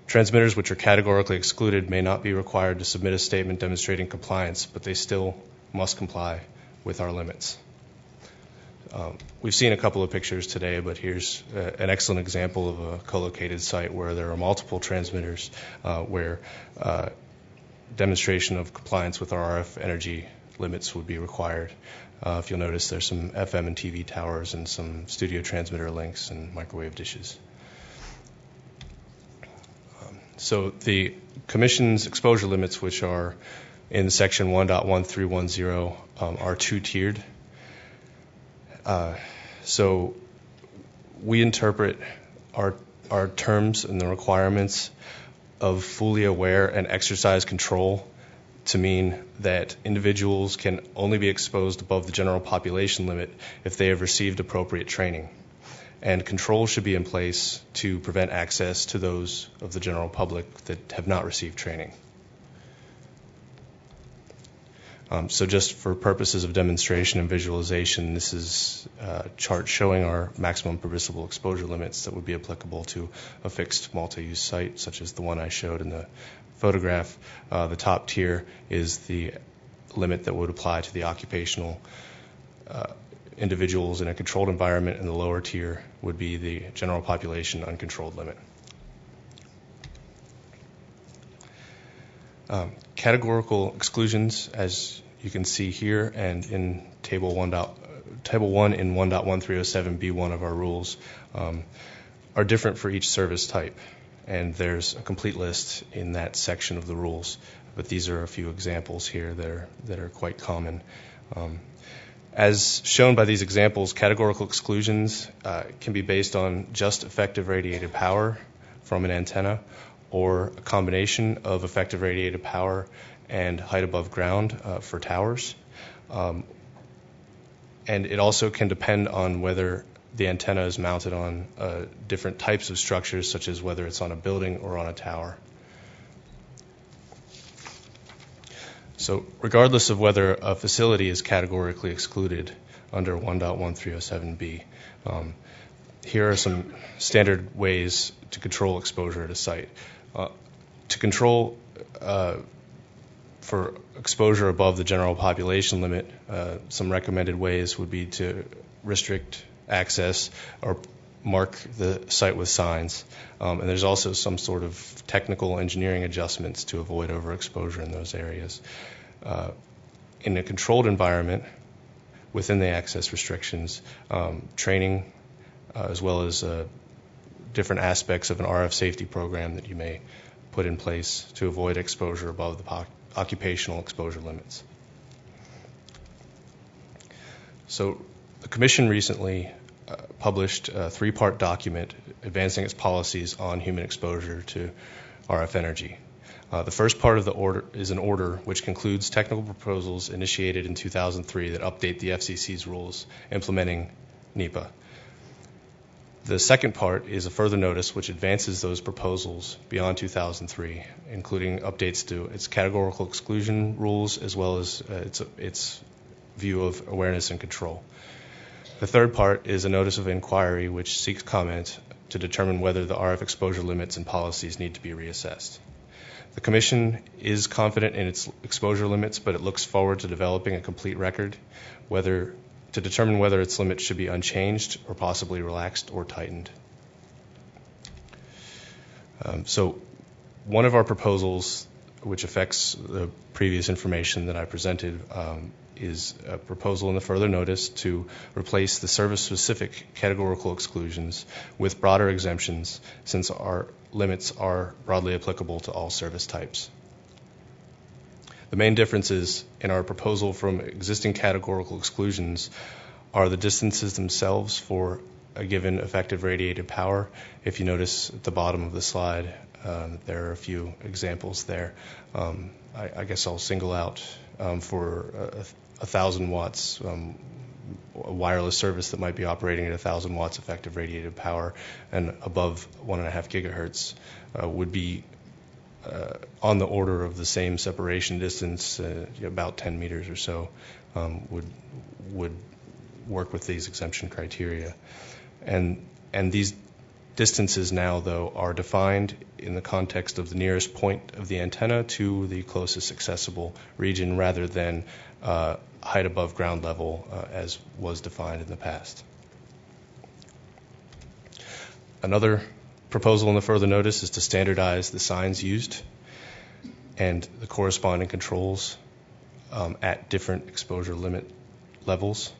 Speaker 18: Transmitters which are categorically excluded may not be required to submit a statement demonstrating compliance, but they still must comply with our limits. We've seen a couple of pictures today, but here's an excellent example of a co-located site where there are multiple transmitters where demonstration of compliance with our RF energy limits would be required. If you'll notice, there's some FM and TV towers and some studio transmitter links and microwave dishes. So the Commission's exposure limits, which are in Section 1.1310, are two-tiered. So we interpret our terms and the requirements of fully aware and exercise control to mean that individuals can only be exposed above the general population limit if they have received appropriate training. And control should be in place to prevent access to those of the general public that have not received training. So just for purposes of demonstration and visualization, this is a chart showing our maximum permissible exposure limits that would be applicable to a fixed multi-use site, such as the one I showed in the photograph. The top tier is the limit that would apply to the occupational individuals in a controlled environment, and the lower tier would be the general population uncontrolled limit. Categorical exclusions, as you can see here, and in Table 1 in 1.1307B1 of our rules, are different for each service type, and there's a complete list in that section of the rules. But these are a few examples here that are quite common. As shown by these examples, categorical exclusions can be based on just effective radiated power from an antenna, or a combination of effective radiated power and height above ground for towers. And it also can depend on whether the antenna is mounted on different types of structures, such as whether it's on a building or on a tower. So regardless of whether a facility is categorically excluded under 1.1307B, here are some standard ways to control exposure at a site. To control for exposure above the general population limit, some recommended ways would be to restrict access or mark the site with signs. And there's also some sort of technical engineering adjustments to avoid overexposure in those areas. In a controlled environment, within the access restrictions, training as well as different aspects of an RF safety program that you may put in place to avoid exposure above the occupational exposure limits. So the Commission recently published a 3-part document advancing its policies on human exposure to RF energy. The first part of the order is an order which concludes technical proposals initiated in 2003 that update the FCC's rules implementing NEPA. The second part is a further notice which advances those proposals beyond 2003, including updates to its categorical exclusion rules as well as its view of awareness and control. The third part is a notice of inquiry which seeks comment to determine whether the RF exposure limits and policies need to be reassessed. The Commission is confident in its exposure limits, but it looks forward to developing a complete record to determine whether its limits should be unchanged or possibly relaxed or tightened. So one of our proposals, which affects the previous information that I presented, is a proposal in the further notice to replace the service-specific categorical exclusions with broader exemptions, since our limits are broadly applicable to all service types. The main differences in our proposal from existing categorical exclusions are the distances themselves for a given effective radiated power. If you notice at the bottom of the slide, there are a few examples there. I guess I'll single out for 1,000 watts, a wireless service that might be operating at 1,000 watts effective radiated power and above 1.5 gigahertz would be on the order of the same separation distance, about 10 meters or so, would work with these exemption criteria. And these distances now, though, are defined in the context of the nearest point of the antenna to the closest accessible region rather than height above ground level as was defined in the past. Another proposal in the further notice is to standardize the signs used and the corresponding controls at different exposure limit levels.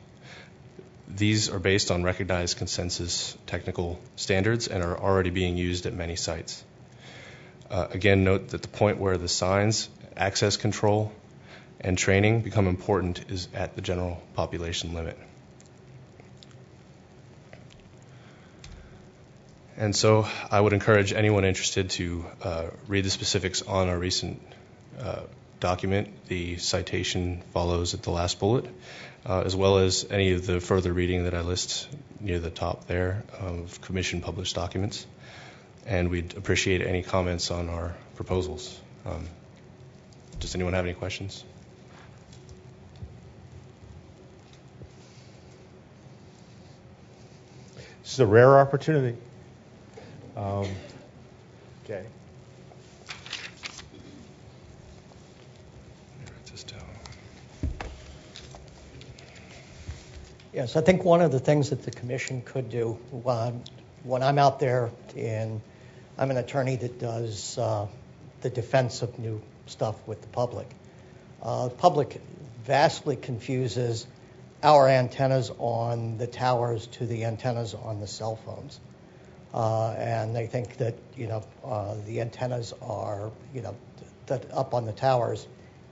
Speaker 18: These are based on recognized consensus technical standards and are already being used at many sites. Again, note that the point where the signs, access control, and training become important is at the general population limit. And so I would encourage anyone interested to read the specifics on our recent document. The citation follows at the last bullet, as well as any of the further reading that I list near the top there of Commission published documents. And we'd appreciate any comments on our proposals. Does anyone have any questions?
Speaker 1: This is a rare opportunity. Okay.
Speaker 19: Yes, I think one of the things that the commission could do when I'm out there, and I'm an attorney that does the defense of new stuff with the public. The public vastly confuses our antennas on the towers to the antennas on the cell phones. And they think that, the antennas are, that up on the towers,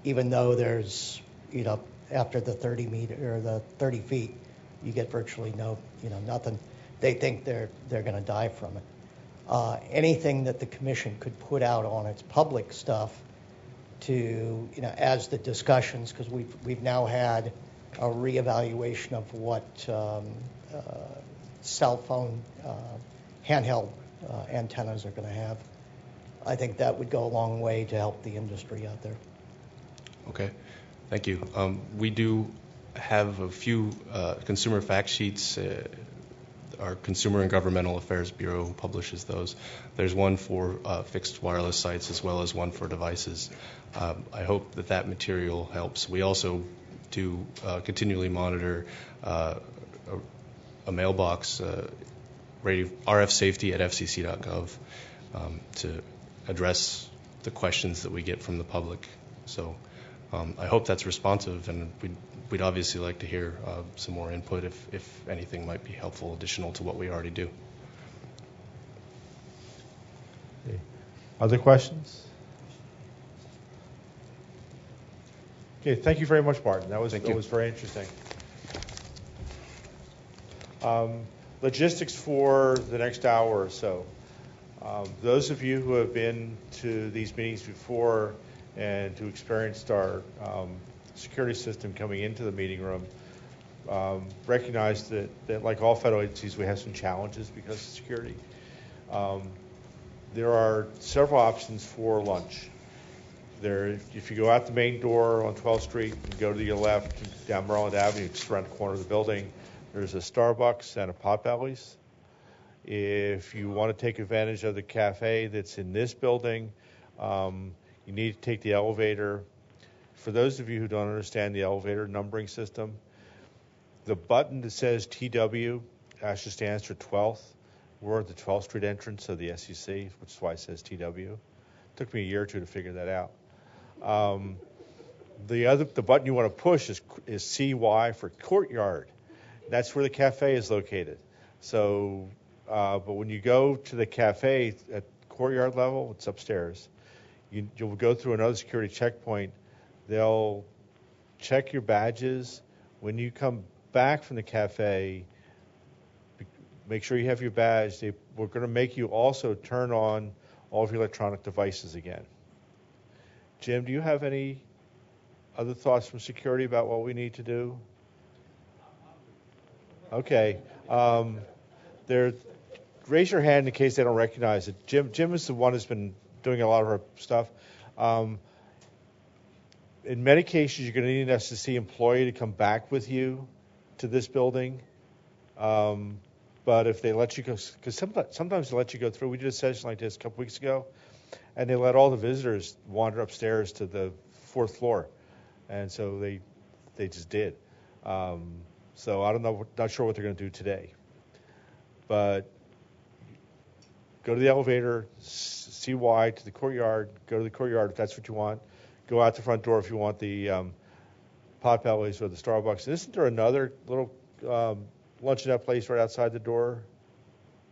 Speaker 19: even though there's, after the 30 meter or the 30 feet, you get virtually nothing. They think they're going to die from it. Anything that the commission could put out on its public stuff to, as the discussions, because we've now had a reevaluation of what cell phone handheld antennas are going to have. I think that would go a long way to help the industry out there.
Speaker 18: Okay, thank you. We do have a few consumer fact sheets. Our Consumer and Governmental Affairs Bureau publishes those. There's one for fixed wireless sites as well as one for devices. I hope that material helps. We also do continually monitor a mailbox, RF safety at fcc.gov, to address the questions that we get from the public. So I hope that's responsive, and we'd obviously like to hear some more input if anything might be helpful additional to what we already do.
Speaker 1: Okay. Other questions? Okay, thank you very much, Martin. That was very interesting. Logistics for the next hour or so. Those of you who have been to these meetings before and who experienced our security system coming into the meeting room recognize that like all federal agencies, we have some challenges because of security. There are several options for lunch. If you go out the main door on 12th Street and go to your left down Maryland Avenue, just around the corner of the building, there's a Starbucks and a Potbelly's. If you want to take advantage of the cafe that's in this building, You need to take the elevator. For those of you who don't understand the elevator numbering system, the button that says TW actually stands for 12th. We're at the 12th Street entrance of the SEC, which is why it says TW. Took me a year or two to figure that out. The button you want to push is CY for courtyard. That's where the cafe is located. So, but when you go to the cafe at courtyard level, it's upstairs. You'll go through another security checkpoint. They'll check your badges. When you come back from the cafe, make sure you have your badge. We're going to make you also turn on all of your electronic devices again. Jim, do you have any other thoughts from security about what we need to do? Okay. Raise your hand in case they don't recognize it. Jim is the one who's been doing a lot of our stuff. In many cases, you're going to need an SEC employee to come back with you to this building. But if they let you go, because sometimes they let you go through. We did a session like this a couple weeks ago, and they let all the visitors wander upstairs to the 4th floor, and so they just did. So I don't know, not sure what they're going to do today. But go to the elevator, CY to the courtyard, go to the courtyard if that's what you want. Go out the front door if you want the Potbellies or the Starbucks. And isn't there another little luncheonette place right outside the door?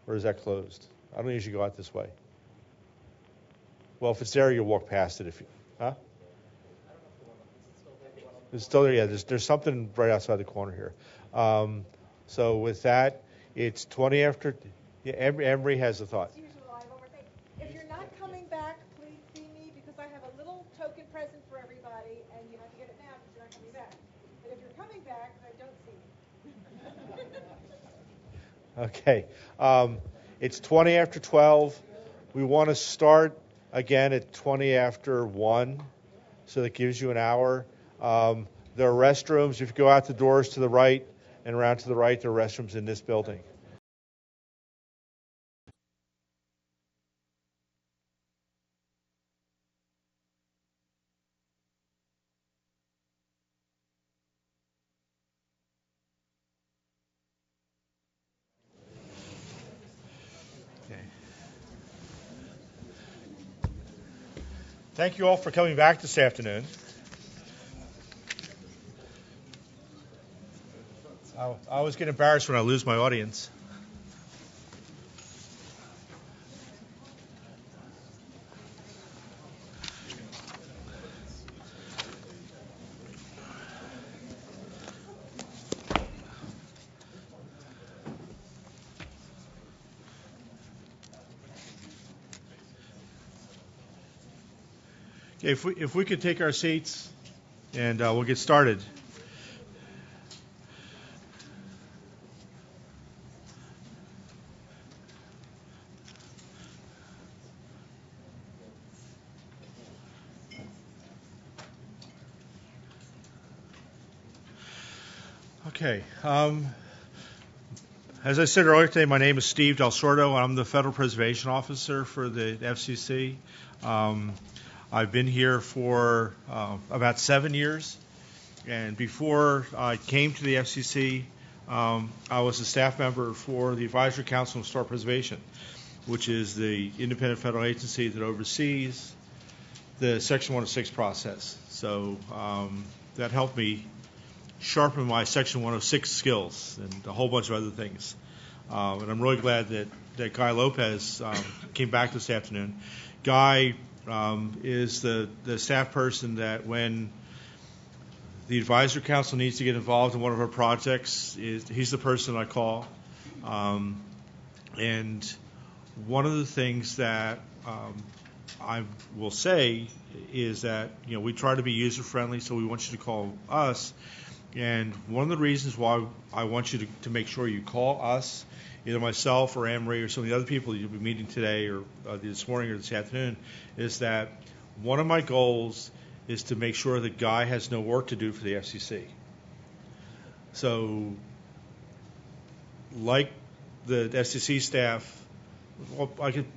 Speaker 1: Or is that closed? I don't usually go out this way. Well, if it's there, you'll walk past it. Huh? It's still there, yeah. There's something right outside the corner here. So with that, it's 20 after. Yeah, Emery has a thought.
Speaker 11: If you're not coming back, please see me because I have a little token present for everybody, and you have to get it now because you're not coming back. But if you're coming back, I don't see you.
Speaker 1: Okay. It's 20 after 12. We want to start again at 20 after 1, so that gives you an hour. There are restrooms. If you go out the doors to the right and around to the right, there are restrooms in this building. Thank you all for coming back this afternoon. I always get embarrassed when I lose my audience. Okay, if we could take our seats, and we'll get started. Okay. As I said earlier today, my name is Steve Del Sordo. I'm the Federal Preservation Officer for the FCC. I've been here for about 7 years, and before I came to the FCC, I was a staff member for the Advisory Council on Historic Preservation, which is the independent federal agency that oversees the Section 106 process. So that helped me sharpen my Section 106 skills and a whole bunch of other things. And I'm really glad that Guy Lopez came back this afternoon. Guy is the staff person that when the Advisory Council needs to get involved in one of our projects, he's the person I call. And one of the things that I will say is that, we try to be user-friendly, so we want you to call us. And one of the reasons why I want you to make sure you call us, either myself or Anne-Marie or some of the other people you'll be meeting today or this morning or this afternoon, is that one of my goals is to make sure that Guy has no work to do for the FCC. So, like the FCC staff,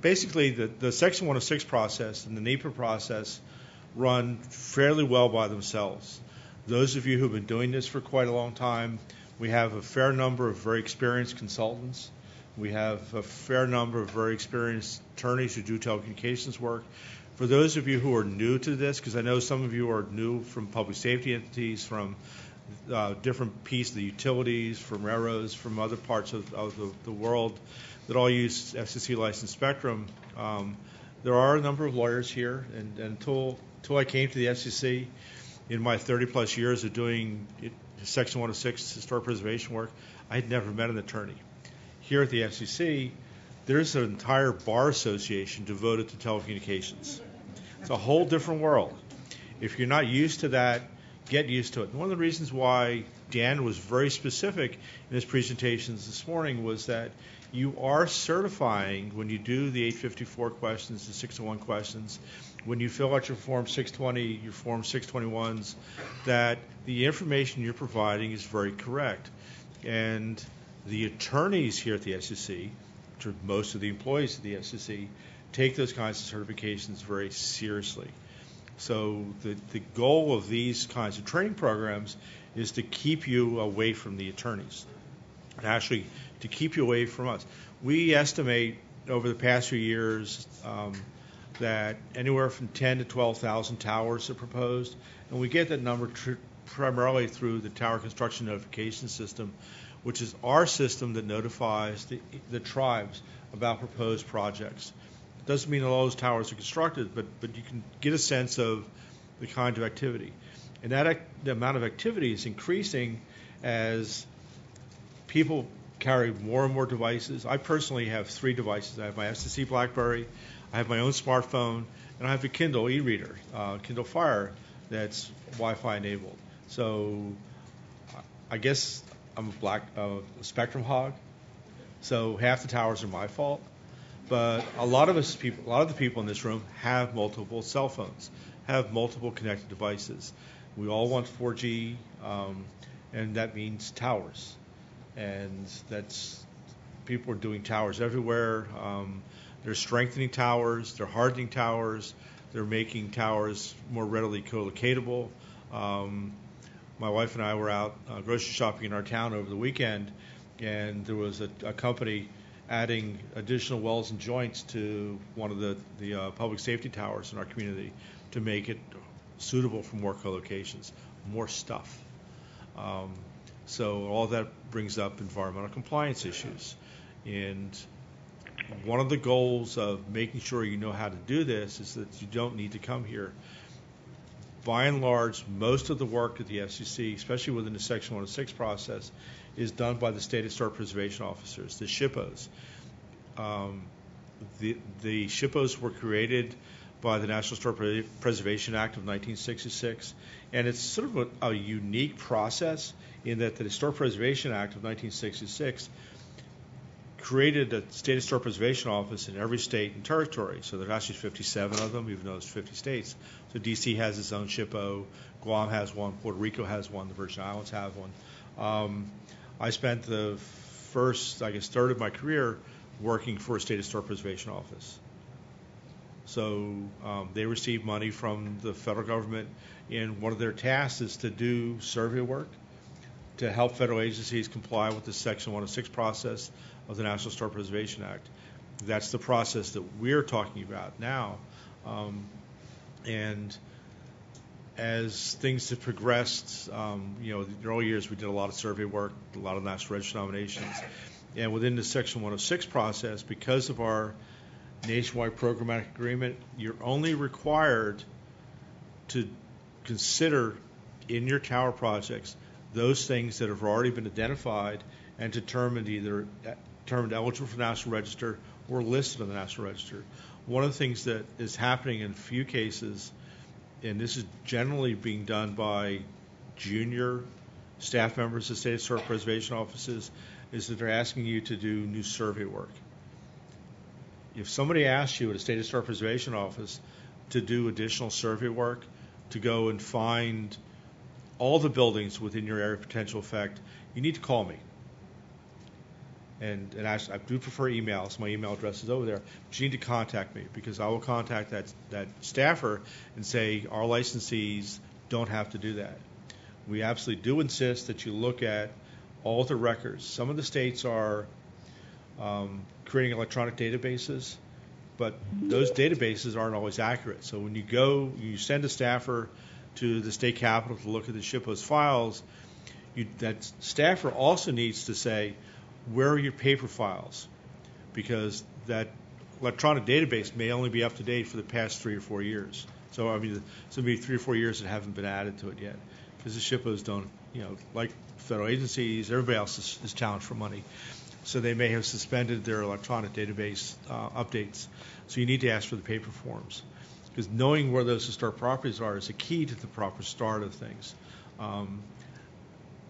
Speaker 1: basically the Section 106 process and the NEPA process run fairly well by themselves. Those of you who've been doing this for quite a long time, we have a fair number of very experienced consultants. We have a fair number of very experienced attorneys who do telecommunications work. For those of you who are new to this, because I know some of you are new from public safety entities, from different pieces of the utilities, from railroads, from other parts of the world that all use FCC licensed spectrum, there are a number of lawyers here, and until I came to the FCC, in my 30-plus years of doing Section 106 historic preservation work, I had never met an attorney. Here at the FCC, there's an entire bar association devoted to telecommunications. It's a whole different world. If you're not used to that, get used to it. And one of the reasons why Dan was very specific in his presentations this morning was that you are certifying, when you do the 854 questions, the 601 questions, when you fill out your Form 620, your Form 621s, that the information you're providing is very correct. And the attorneys here at the FCC, which are most of the employees of the FCC, take those kinds of certifications very seriously. So the goal of these kinds of training programs is to keep you away from the attorneys, and actually to keep you away from us. We estimate over the past few years that anywhere from 10 to 12,000 towers are proposed, and we get that number primarily through the Tower Construction Notification System, which is our system that notifies the tribes about proposed projects. It doesn't mean all those towers are constructed, but you can get a sense of the kind of activity. And the amount of activity is increasing as people carry more and more devices. I personally have 3 devices. I have my FCC BlackBerry, I have my own smartphone, and I have a Kindle e-reader, Kindle Fire, that's Wi-Fi enabled. So I guess I'm a Spectrum hog. So half the towers are my fault. But a lot of the people in this room have multiple cell phones, have multiple connected devices. We all want 4G, and that means towers. And people are doing towers everywhere. They're strengthening towers, they're hardening towers, they're making towers more readily co-locatable. My wife and I were out grocery shopping in our town over the weekend, and there was a company adding additional wells and joints to one of the public safety towers in our community to make it suitable for more co-locations, more stuff. So all that brings up environmental compliance issues. And one of the goals of making sure you know how to do this is that you don't need to come here. By and large, most of the work at the FCC, especially within the Section 106 process, is done by the State Historic Preservation Officers, the SHPOs. The SHPOs were created by the National Historic Preservation Act of 1966, and it's sort of a unique process in that the Historic Preservation Act of 1966 created a State Historic Preservation Office in every state and territory. So there's actually 57 of them, even though it's 50 states. So D.C. has its own SHPO, Guam has one, Puerto Rico has one, the Virgin Islands have one. I spent the first, third of my career working for a State Historic Preservation Office. So they receive money from the federal government, and one of their tasks is to do survey work to help federal agencies comply with the Section 106 process of the National Historic Preservation Act. That's the process that we're talking about now. And as things have progressed, in the early years we did a lot of survey work, a lot of National Register nominations. And within the Section 106 process, because of our nationwide programmatic agreement, you're only required to consider in your tower projects those things that have already been identified and determined eligible for the National Register or listed on the National Register. One of the things that is happening in a few cases, and this is generally being done by junior staff members of State Historic Preservation Offices, is that they're asking you to do new survey work. If somebody asks you at a State Historic Preservation Office to do additional survey work, to go and find all the buildings within your area of potential effect, you need to call me. And actually, I do prefer emails. My email address is over there. But you need to contact me because I will contact that staffer and say our licensees don't have to do that. We absolutely do insist that you look at all the records. Some of the states are creating electronic databases, but those databases aren't always accurate. So when you send a staffer to the state capitol to look at the SHPO's files, that staffer also needs to say, where are your paper files? Because that electronic database may only be up to date for the past 3 or 4 years. So, I mean, it's going to be 3 or 4 years that haven't been added to it yet. Because the SHPOs don't, like federal agencies, everybody else is challenged for money. So they may have suspended their electronic database updates. So you need to ask for the paper forms. Because knowing where those historic properties are is a key to the proper start of things.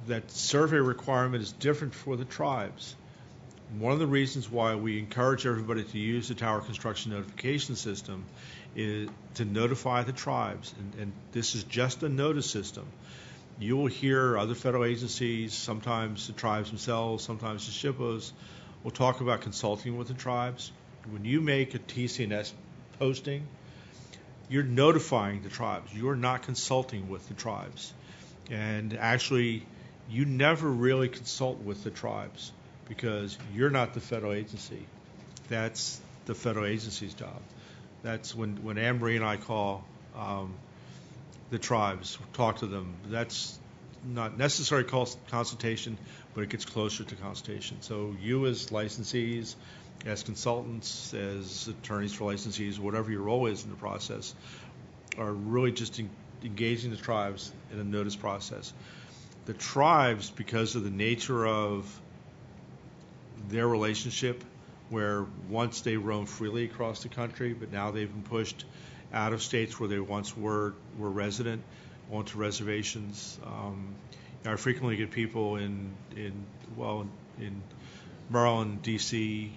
Speaker 1: That survey requirement is different for the tribes. One of the reasons why we encourage everybody to use the tower construction notification system is to notify the tribes, and this is just a notice system. You will hear other federal agencies, sometimes the tribes themselves, sometimes the SHPOs, will talk about consulting with the tribes. When you make a TC&S posting, you're notifying the tribes. You're not consulting with the tribes. And actually, you never really consult with the tribes because you're not the federal agency. That's the federal agency's job. That's when Anne Marie and I call the tribes, talk to them. That's not necessary consultation, but it gets closer to consultation. So you as licensees, as consultants, as attorneys for licensees, whatever your role is in the process, are really just engaging the tribes in a notice process. The tribes, because of the nature of their relationship, where once they roam freely across the country, but now they've been pushed out of states where they once were resident, onto reservations. I frequently get people in Maryland, D.C.,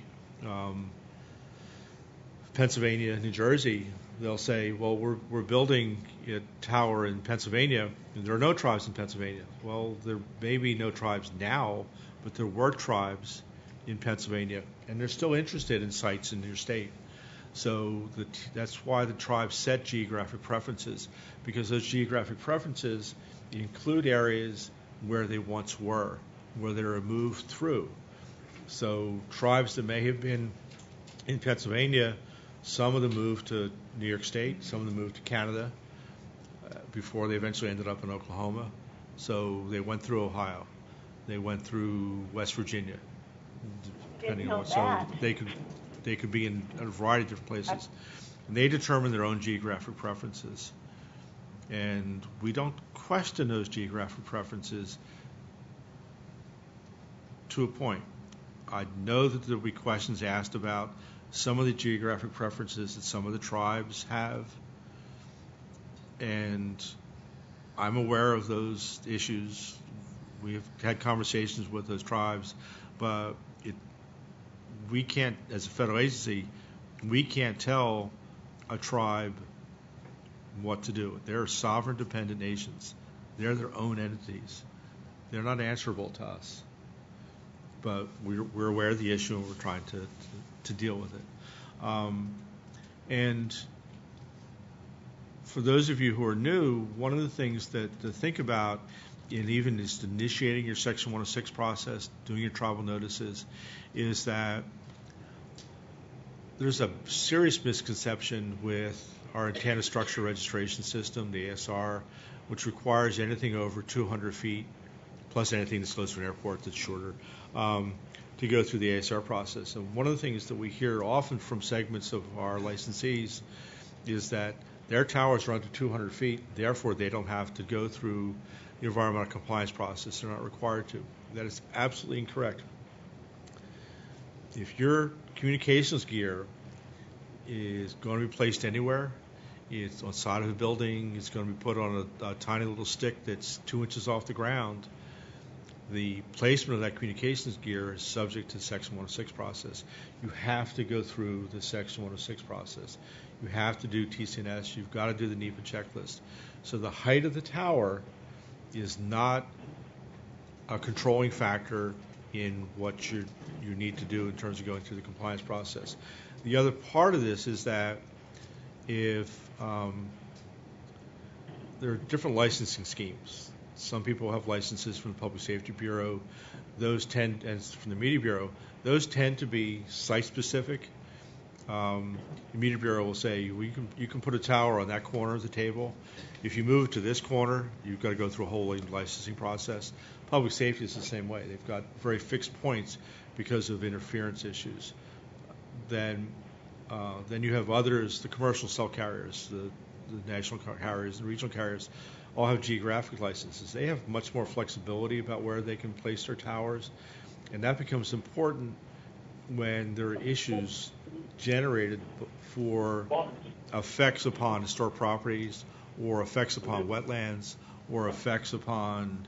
Speaker 1: Pennsylvania, New Jersey. They'll say, well, we're building a tower in Pennsylvania, and there are no tribes in Pennsylvania. Well, there may be no tribes now, but there were tribes in Pennsylvania, and they're still interested in sites in your state. So that's why the tribes set geographic preferences, because those geographic preferences include areas where they once were, where they were moved through. So tribes that may have been in Pennsylvania, some of them moved to New York State, some of them moved to Canada before they eventually ended up in Oklahoma. So they went through Ohio. They went through West Virginia, depending on what. So they could be in a variety of different places. And they determine their own geographic preferences. And we don't question those geographic preferences to a point. I know that there will be questions asked about some of the geographic preferences that some of the tribes have, and I'm aware of those issues. We've had conversations with those tribes, but we can't, as a federal agency, we can't tell a tribe what to do. They're sovereign, dependent nations. They're their own entities. They're not answerable to us. But we're aware of the issue, and we're trying to deal with it. And for those of you who are new, one of the things to think about in even just initiating your Section 106 process, doing your tribal notices, is that there's a serious misconception with our antenna structure registration system, the ASR, which requires anything over 200 feet, plus anything that's close to an airport that's shorter, to go through the ASR process. And one of the things that we hear often from segments of our licensees is that their towers are under 200 feet, therefore they don't have to go through the environmental compliance process. They're not required to. That is absolutely incorrect. If your communications gear is going to be placed anywhere, it's on the side of a building, it's going to be put on a tiny little stick that's 2 inches off the ground, the placement of that communications gear is subject to the Section 106 process. You have to go through the Section 106 process. You have to do TC&S. You've got to do the NEPA checklist. So the height of the tower is not a controlling factor in what your you need to do in terms of going through the compliance process. The other part of this is that if there are different licensing schemes. Some people have licenses from the Public Safety Bureau. Those tend, and from the Media Bureau, those tend to be site-specific. The Media Bureau will say, well, you can put a tower on that corner of the table. If you move to this corner, you've got to go through a whole licensing process. Public safety is the same way. They've got very fixed points because of interference issues. Then you have others, the commercial cell carriers, the national carriers and regional carriers, all have geographic licenses. They have much more flexibility about where they can place their towers, and that becomes important when there are issues generated for effects upon historic properties or effects upon wetlands or effects upon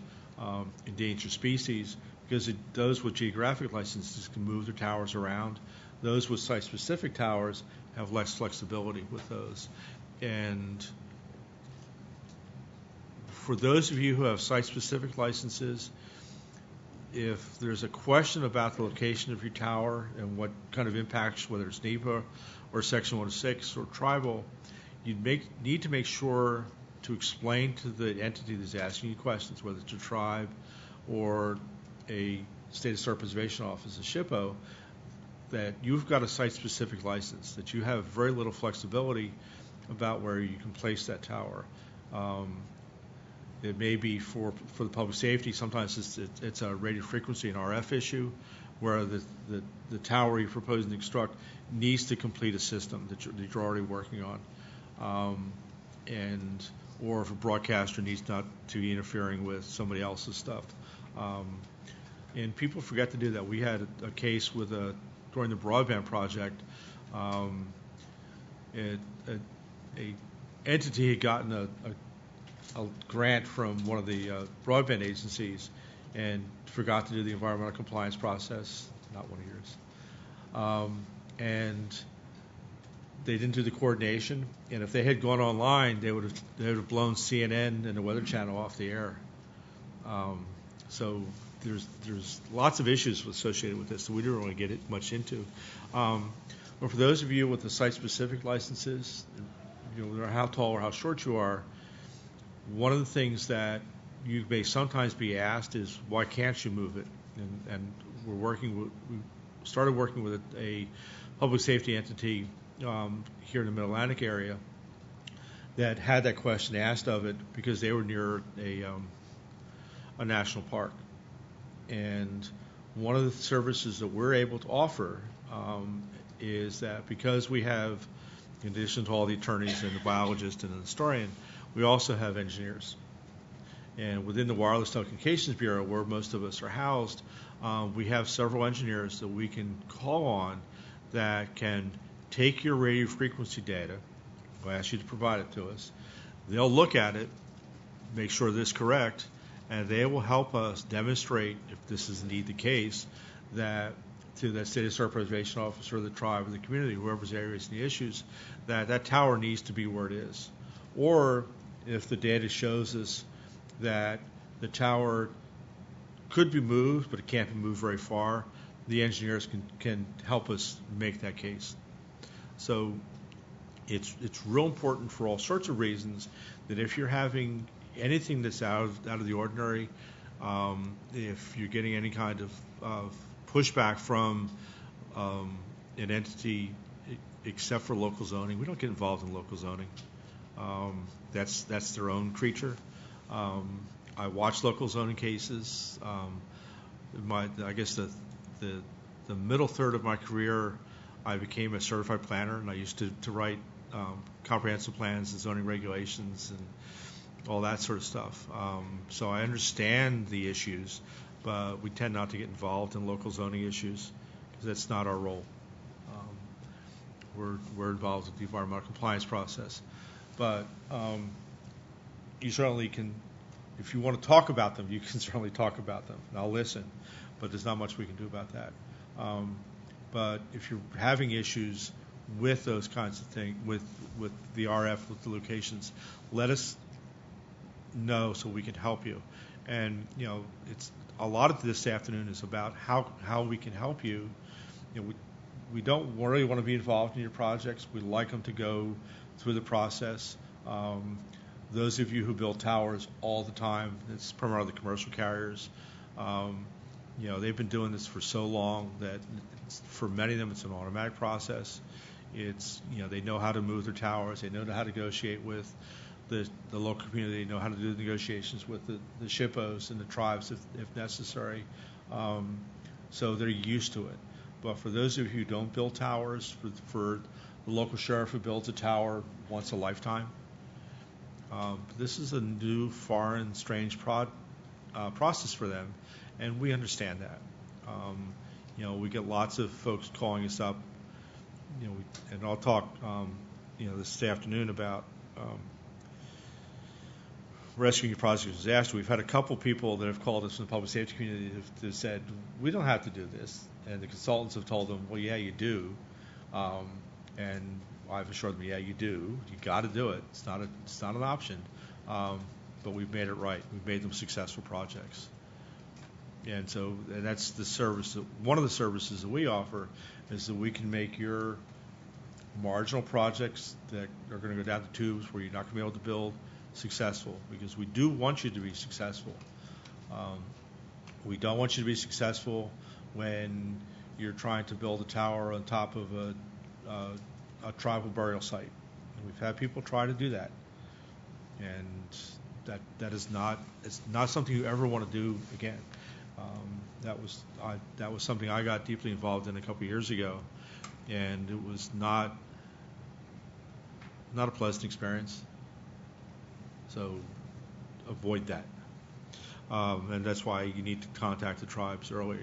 Speaker 1: endangered species, because those with geographic licenses can move their towers around. Those with site-specific towers have less flexibility with those. And for those of you who have site-specific licenses, if there's a question about the location of your tower and what kind of impacts, whether it's NEPA or Section 106 or tribal, you need to make sure to explain to the entity that's asking you questions, whether it's a tribe or a State Historic Preservation Office, a SHPO, that you've got a site-specific license, that you have very little flexibility about where you can place that tower. It may be for the public safety. Sometimes it's a radio frequency and RF issue, where the tower you're proposing to construct needs to complete a system that you're already working on, or if a broadcaster needs not to be interfering with somebody else's stuff. And people forget to do that. We had a case during the broadband project. An entity had gotten a grant from one of the broadband agencies and forgot to do the environmental compliance process, not one of yours. And they didn't do the coordination, and if they had gone online, they would have blown CNN and the Weather Channel off the air. So there's lots of issues associated with this that we didn't really get it much into. But for those of you with the site-specific licenses, no matter how tall or how short you are, one of the things that you may sometimes be asked is, why can't you move it? And we started working with a public safety entity here in the Mid-Atlantic area that had that question asked of it because they were near a national park. And one of the services that we're able to offer is that because we have, in addition to all the attorneys and the biologist and the historian, we also have engineers. And within the Wireless Telecommunications Bureau, where most of us are housed, we have several engineers that we can call on that can take your radio frequency data. We'll ask you to provide it to us. They'll look at it, make sure this is correct, and they will help us demonstrate, if this is indeed the case, that to that State Historic Preservation Officer, or the tribe, or the community, whoever's areas the issues, that tower needs to be where it is. Or if the data shows us that the tower could be moved, but it can't be moved very far, the engineers can help us make that case. So it's real important for all sorts of reasons that if you're having anything that's out of the ordinary, if you're getting any kind of pushback from an entity, except for local zoning, we don't get involved in local zoning. That's their own creature. I watch local zoning cases. I guess the middle third of my career, I became a certified planner, and I used to write comprehensive plans and zoning regulations and all that sort of stuff. So I understand the issues, but we tend not to get involved in local zoning issues because that's not our role. We're involved with the environmental compliance process. But you certainly can, if you want to talk about them, you can certainly talk about them, and I'll listen, but there's not much we can do about that. But if you're having issues with those kinds of things, with the RF, with the locations, let us know so we can help you. And, it's a lot of this afternoon is about how we can help you. We don't really want to be involved in your projects. We like them to go through the process. Those of you who build towers all the time, it's primarily commercial carriers. They've been doing this for so long that for many of them it's an automatic process. It's, they know how to move their towers. They know how to negotiate with the local community. They know how to do the negotiations with the SHPOs and the tribes if necessary. So they're used to it. But for those of you who don't build towers, for the local sheriff who builds a tower once a lifetime, this is a new, foreign, strange process for them, and we understand that. We get lots of folks calling us up, and I'll talk, this afternoon about rescuing projects disaster. We've had a couple people that have called us from the public safety community that said, we don't have to do this. And the consultants have told them, well, yeah, you do. And I've assured them, yeah, you do. You got to do it. It's not an option. But we've made it right. We've made them successful projects. And that's the service. One of the services that we offer is that we can make your marginal projects that are going to go down the tubes where you're not going to be able to build successful, because we do want you to be successful. We don't want you to be successful when you're trying to build a tower on top of a tribal burial site. And we've had people try to do that, and that is not something you ever want to do again. That was something I got deeply involved in a couple years ago, and it was not a pleasant experience. So avoid that. And that's why you need to contact the tribes early.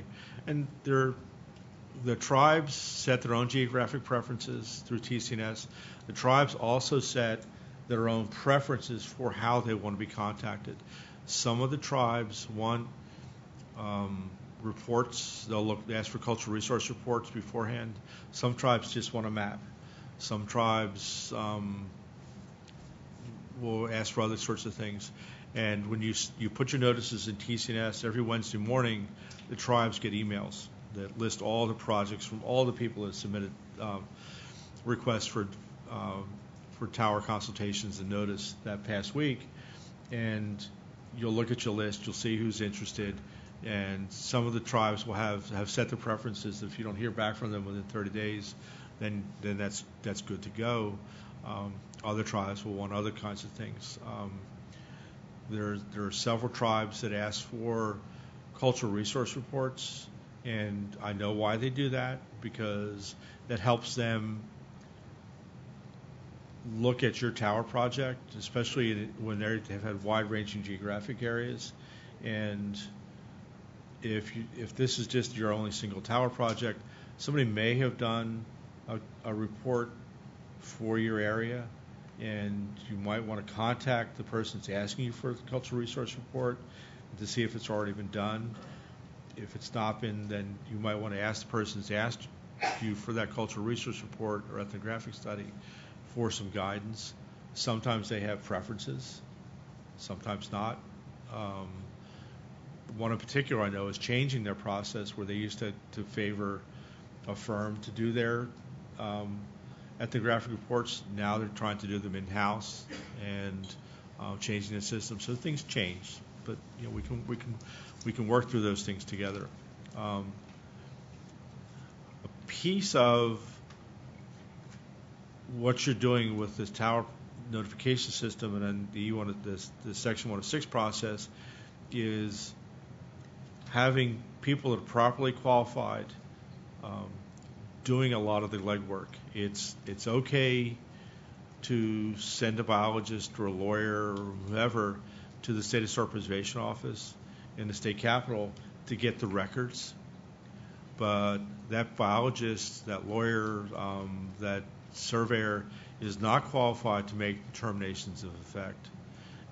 Speaker 1: And the tribes set their own geographic preferences through TC&S. The tribes also set their own preferences for how they want to be contacted. Some of the tribes want reports. They'll ask for cultural resource reports beforehand. Some tribes just want a map. Some tribes will ask for other sorts of things. And when you put your notices in TC&S, every Wednesday morning, the tribes get emails that list all the projects from all the people that submitted requests for tower consultations and notice that past week. And you'll look at your list, you'll see who's interested, and some of the tribes will have set their preferences. If you don't hear back from them within 30 days, then that's good to go. Other tribes will want other kinds of things. There are several tribes that ask for cultural resource reports, and I know why they do that, because that helps them look at your tower project, especially when they have had wide-ranging geographic areas. And if this is just your only single tower project, somebody may have done a report for your area, and you might want to contact the person that's asking you for the cultural resource report to see if it's already been done. If it's not been, then you might want to ask the person that's asked you for that cultural resource report or ethnographic study for some guidance. Sometimes they have preferences, sometimes not. One in particular I know is changing their process, where they used to favor a firm to do their ethnographic reports. Now they're trying to do them in-house and changing the system. So things change, but we can work through those things together. A piece of what you're doing with this tower notification system and then the Section 106 process is having people that are properly qualified doing a lot of the legwork. It's okay to send a biologist or a lawyer or whoever to the State Historic Preservation Office in the state capitol to get the records, but that biologist, that lawyer, that surveyor is not qualified to make determinations of effect.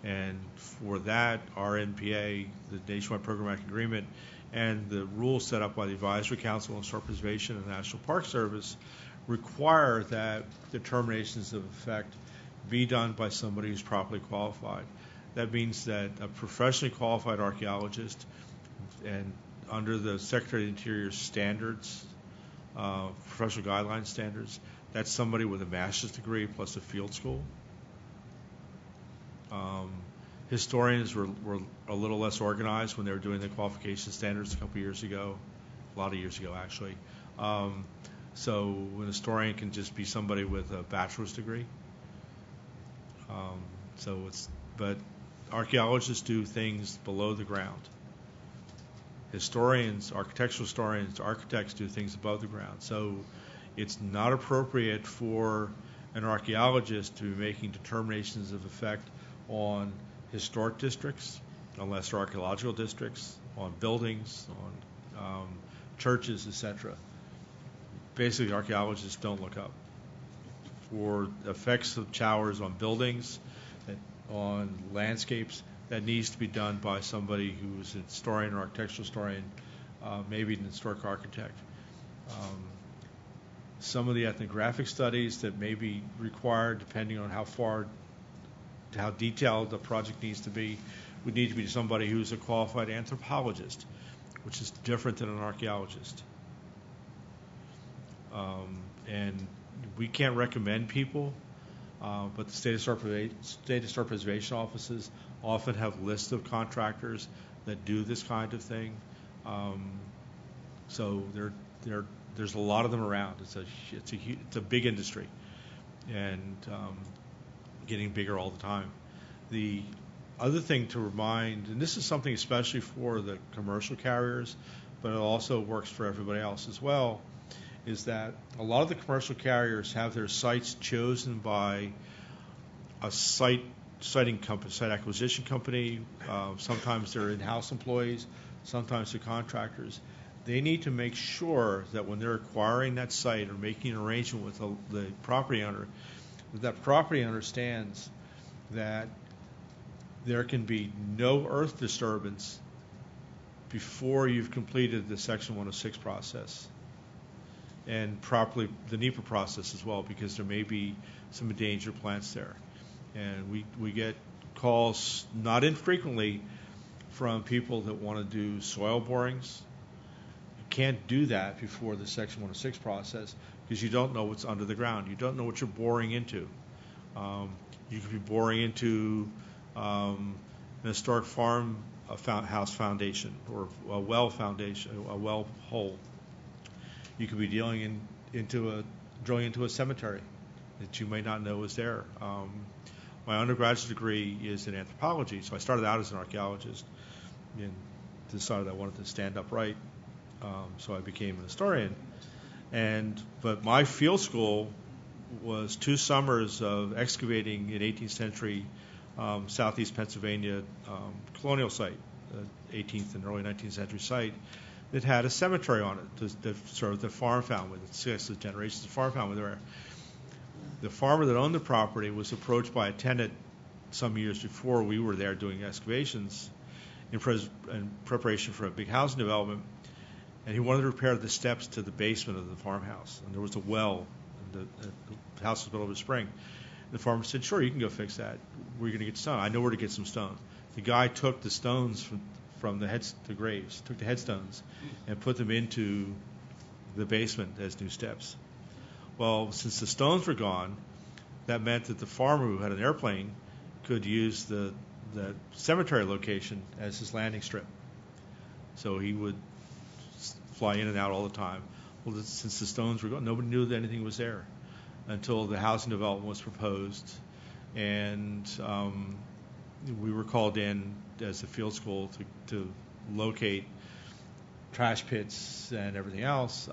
Speaker 1: And for that, our NPA, the Nationwide Programmatic Agreement, and the rules set up by the Advisory Council on Historic Preservation and the National Park Service require that determinations of effect be done by somebody who's properly qualified. That means that a professionally qualified archaeologist, and under the Secretary of the Interior standards, professional guideline standards, that's somebody with a master's degree plus a field school. Historians were a little less organized when they were doing the qualification standards a couple years ago, a lot of years ago actually. So an historian can just be somebody with a bachelor's degree. But archaeologists do things below the ground. Historians, architectural historians, architects do things above the ground. So it's not appropriate for an archaeologist to be making determinations of effect on historic districts, unless they're archaeological districts, on buildings, on churches, etc. Basically, archaeologists don't look up. For effects of showers on buildings, on landscapes, that needs to be done by somebody who's a historian or architectural historian, maybe an historic architect. Some of the ethnographic studies that may be required, depending on how detailed the project needs to be, would need to be somebody who's a qualified anthropologist, which is different than an archaeologist. And we can't recommend people, but the State Historic Preservation offices often have lists of contractors that do this kind of thing. So there's a lot of them around. It's a big industry, and getting bigger all the time. The other thing to remind, and this is something especially for the commercial carriers, but it also works for everybody else as well, is that a lot of the commercial carriers have their sites chosen by a site acquisition company. Sometimes they're in-house employees, sometimes they're contractors. They need to make sure that when they're acquiring that site or making an arrangement with the property owner, that property understands that there can be no earth disturbance before you've completed the Section 106 process, and properly the NEPA process as well, because there may be some endangered plants there. And we get calls not infrequently from people that want to do soil borings. You can't do that before the Section 106 process because you don't know what's under the ground. You don't know what you're boring into. You could be boring into an historic farm house foundation or a well foundation, a well hole. You could be drilling into a cemetery that you may not know is there. My undergraduate degree is in anthropology, so I started out as an archaeologist and decided I wanted to stand upright, so I became an historian. But my field school was 2 summers of excavating an 18th century southeast Pennsylvania colonial site, 18th and early 19th century site, that had a cemetery on it that served the farm family, the 6 generations of farm family there. The farmer that owned the property was approached by a tenant some years before we were there doing excavations in preparation for a big housing development, and he wanted to repair the steps to the basement of the farmhouse. And there was a well, and the house was built over a spring. The farmer said, "Sure, you can go fix that. Where are you going to get stone?" "I know where to get some stone." The guy took the stones from the graves, took the headstones, and put them into the basement as new steps. Well, since the stones were gone, that meant that the farmer who had an airplane could use the cemetery location as his landing strip. So he would fly in and out all the time. Well, since the stones were gone, nobody knew that anything was there until the housing development was proposed. And we were called in as a field school to locate trash pits and everything else.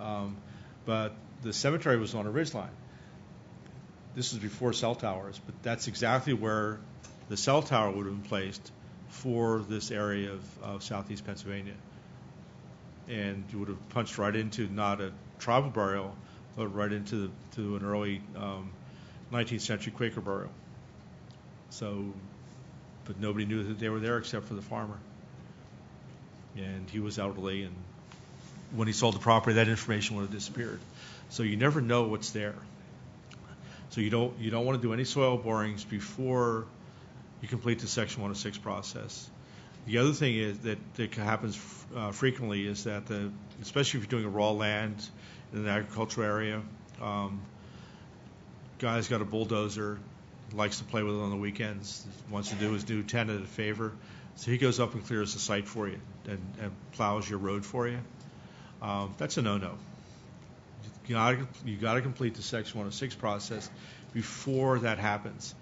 Speaker 1: But the cemetery was on a ridgeline. This was before cell towers, but that's exactly where the cell tower would have been placed for this area of southeast Pennsylvania. And you would have punched right into not a tribal burial, but right into an early 19th century Quaker burial. But nobody knew that they were there except for the farmer. And he was elderly, and when he sold the property, that information would have disappeared. So you never know what's there. So you don't want to do any soil borings before you complete the Section 106 process. The other thing is that happens frequently is that especially if you're doing a raw land in an agricultural area, guy's got a bulldozer, likes to play with it on the weekends, wants to do his new tenant a favor, so he goes up and clears the site for you and plows your road for you. That's a no-no. You got to complete the Section 106 process before that happens.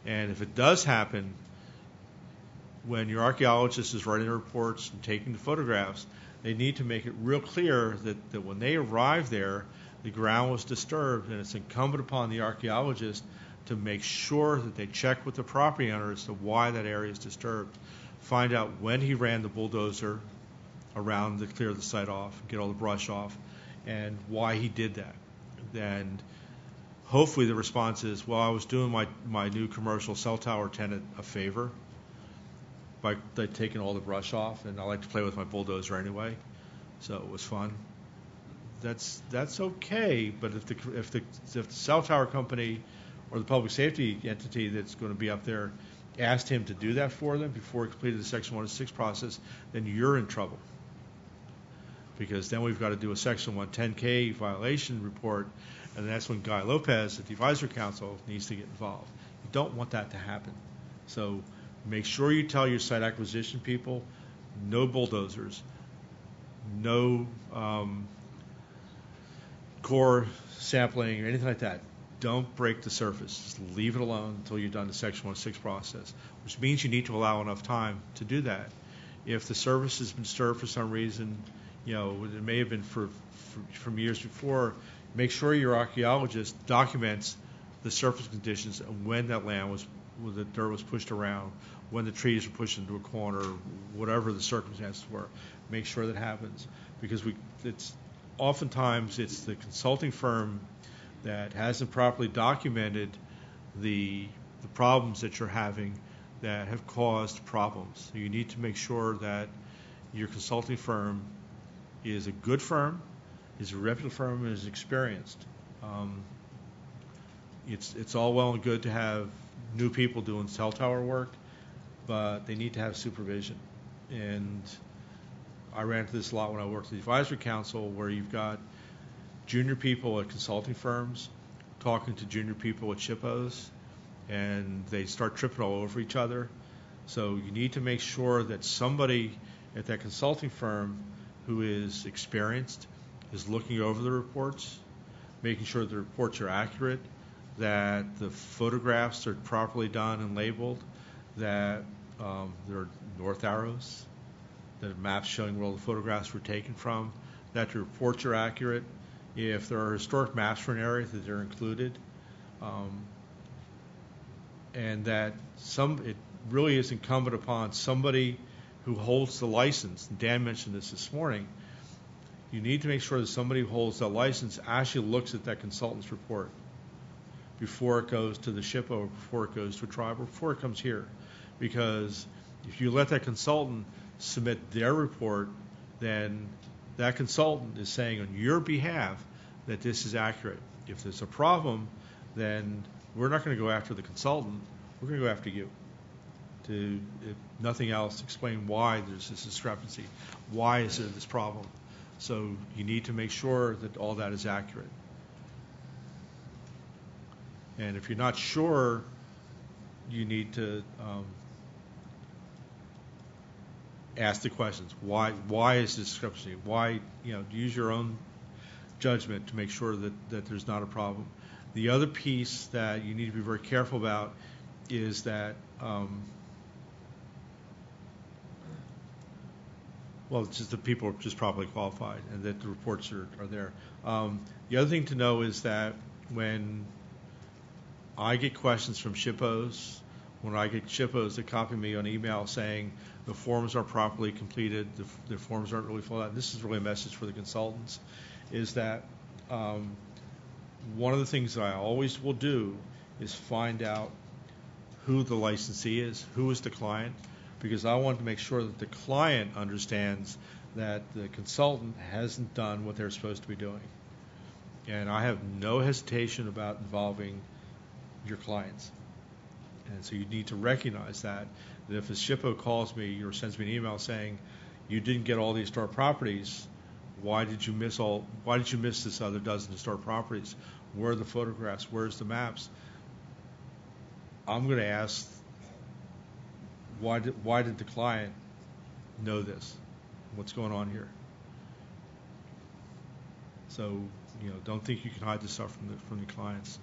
Speaker 1: And if it does happen, when your archaeologist is writing the reports and taking the photographs, they need to make it real clear that when they arrive there, the ground was disturbed, and it's incumbent upon the archaeologist to make sure that they check with the property owner as to why that area is disturbed. Find out when he ran the bulldozer around to clear the site off, get all the brush off, and why he did that. And hopefully the response is, well, I was doing my new commercial cell tower tenant a favor by taking all the brush off, and I like to play with my bulldozer anyway, so it was fun. That's okay, but if the cell tower company or the public safety entity that's going to be up there asked him to do that for them before he completed the Section 106 process, then you're in trouble. Because then we've got to do a Section 110K violation report, and that's when Guy Lopez at the Advisory Council needs to get involved. You don't want that to happen. So make sure you tell your site acquisition people, no bulldozers, no core sampling or anything like that. Don't break the surface. Just leave it alone until you've done the Section 106 process, which means you need to allow enough time to do that. If the surface has been disturbed for some reason, it may have been from years before, make sure your archaeologist documents the surface conditions and when that land when the dirt was pushed around, when the trees were pushed into a corner, whatever the circumstances were. Make sure that happens, because oftentimes it's the consulting firm that hasn't properly documented the problems that you're having that have caused problems. So you need to make sure that your consulting firm is a good firm, is a reputable firm, and is experienced. It's all well and good to have new people doing cell tower work, but they need to have supervision. And I ran into this a lot when I worked at the Advisory Council, where you've got junior people at consulting firms talking to junior people at SHPOs, and they start tripping all over each other. So you need to make sure that somebody at that consulting firm who is experienced is looking over the reports, making sure the reports are accurate, that the photographs are properly done and labeled, that there are north arrows, that are maps showing where all the photographs were taken from, that the reports are accurate. If there are historic maps for an area, that they're included, and that it really is incumbent upon somebody who holds the license. And Dan mentioned this morning. You need to make sure that somebody who holds that license actually looks at that consultant's report before it goes to the SHPO, or before it goes to a tribe, or before it comes here. Because if you let that consultant submit their report, then that consultant is saying on your behalf that this is accurate. If there's a problem, then we're not going to go after the consultant. We're going to go after you to, if nothing else, explain why there's this discrepancy. Why is there this problem? So you need to make sure that all that is accurate. And if you're not sure, you need to ask the questions. Why is this discrepancy? Why, use your own judgment to make sure that there's not a problem. The other piece that you need to be very careful about is that, it's just that people are just properly qualified and that the reports are there. The other thing to know is that when I get questions from SHPOs, when I get SHPOs that copy me on email saying the forms aren't properly completed, the forms aren't really filled out, this is really a message for the consultants, is that one of the things that I always will do is find out who the licensee is, who is the client, because I want to make sure that the client understands that the consultant hasn't done what they're supposed to be doing. And I have no hesitation about involving your clients. And so you need to recognize that if a SHPO calls me or sends me an email saying you didn't get all the historic properties, why did you miss this other dozen historic properties? Where are the photographs? Where's the maps? I'm going to ask, why did the client know this? What's going on here? So, don't think you can hide this stuff from the clients.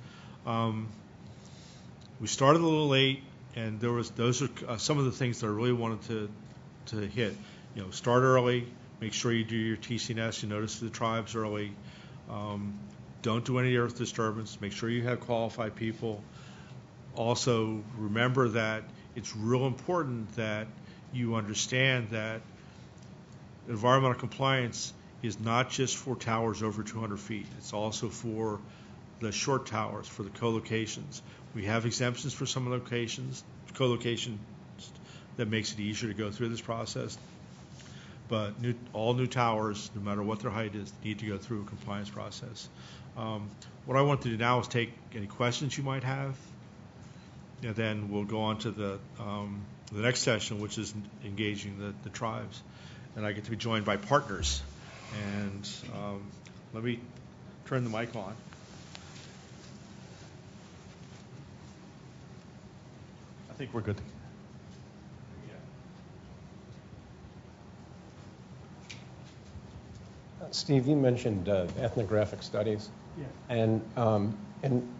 Speaker 1: We started a little late, and those are some of the things that I really wanted to hit. Start early. Make sure you do your TCNS. You notice the tribes early. Don't do any earth disturbance. Make sure you have qualified people. Also, remember that it's real important that you understand that environmental compliance is not just for towers over 200 feet. It's also for the short towers, for the co-locations. We have exemptions for some locations, co-locations, that makes it easier to go through this process. But all new towers, no matter what their height is, need to go through a compliance process. What I want to do now is take any questions you might have, and then we'll go on to the next session, which is engaging the tribes. And I get to be joined by partners. And let me turn the mic on. I think we're good.
Speaker 17: Steve, you mentioned ethnographic studies.
Speaker 4: Yeah.
Speaker 17: And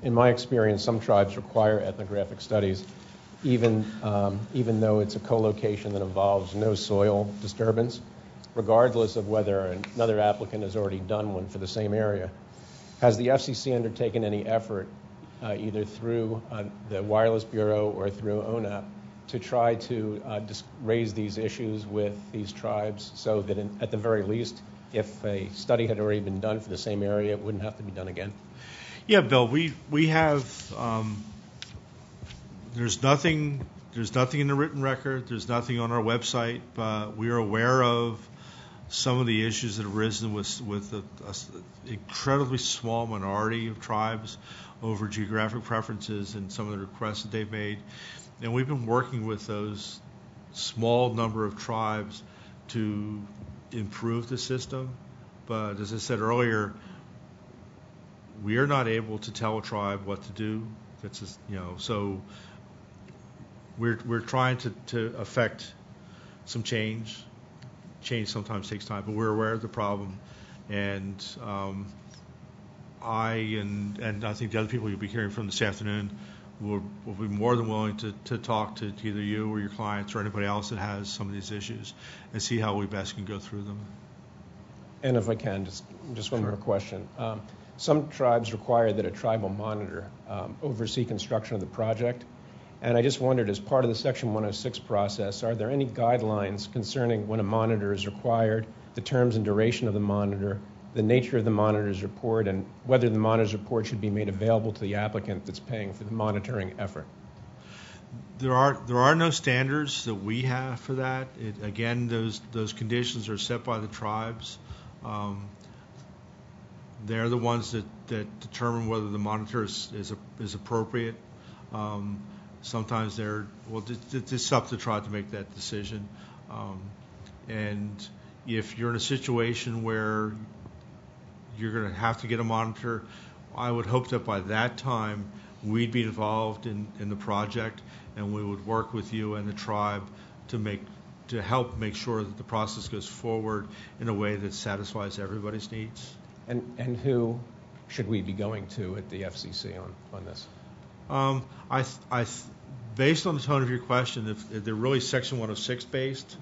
Speaker 17: in my experience, some tribes require ethnographic studies, even though it's a co-location that involves no soil disturbance, regardless of whether another applicant has already done one for the same area. Has the FCC undertaken any effort, either through the Wireless Bureau or through ONAP, to try to raise these issues with these tribes so that at the very least, if a study had already been done for the same area, it wouldn't have to be done again?
Speaker 1: Yeah, Bill, we have, there's nothing in the written record, there's nothing on our website, but we are aware of some of the issues that have arisen with an incredibly small minority of tribes over geographic preferences and some of the requests that they've made. And we've been working with those small number of tribes to improve the system. But as I said earlier, we are not able to tell a tribe what to do. That's just, so we're trying to affect some change. Change sometimes takes time, but we're aware of the problem, and I think the other people you'll be hearing from this afternoon will be more than willing to talk to either you or your clients or anybody else that has some of these issues and see how we best can go through them.
Speaker 17: And if I can, just one more question. Some tribes require that a tribal monitor oversee construction of the project. And I just wondered, as part of the Section 106 process, are there any guidelines concerning when a monitor is required, the terms and duration of the monitor, the nature of the monitor's report, and whether the monitor's report should be made available to the applicant that's paying for the monitoring effort?
Speaker 1: There are no standards that we have for that. Again, those conditions are set by the tribes. They're the ones that determine whether the monitor is appropriate. Sometimes it's up to the tribe to make that decision. And if you're in a situation where you're going to have to get a monitor, I would hope that by that time we'd be involved in the project, and we would work with you and the tribe to help make sure that the process goes forward in a way that satisfies everybody's needs.
Speaker 17: And who should we be going to at the FCC on this?
Speaker 1: Based on the tone of your question, if they're really Section 106 based,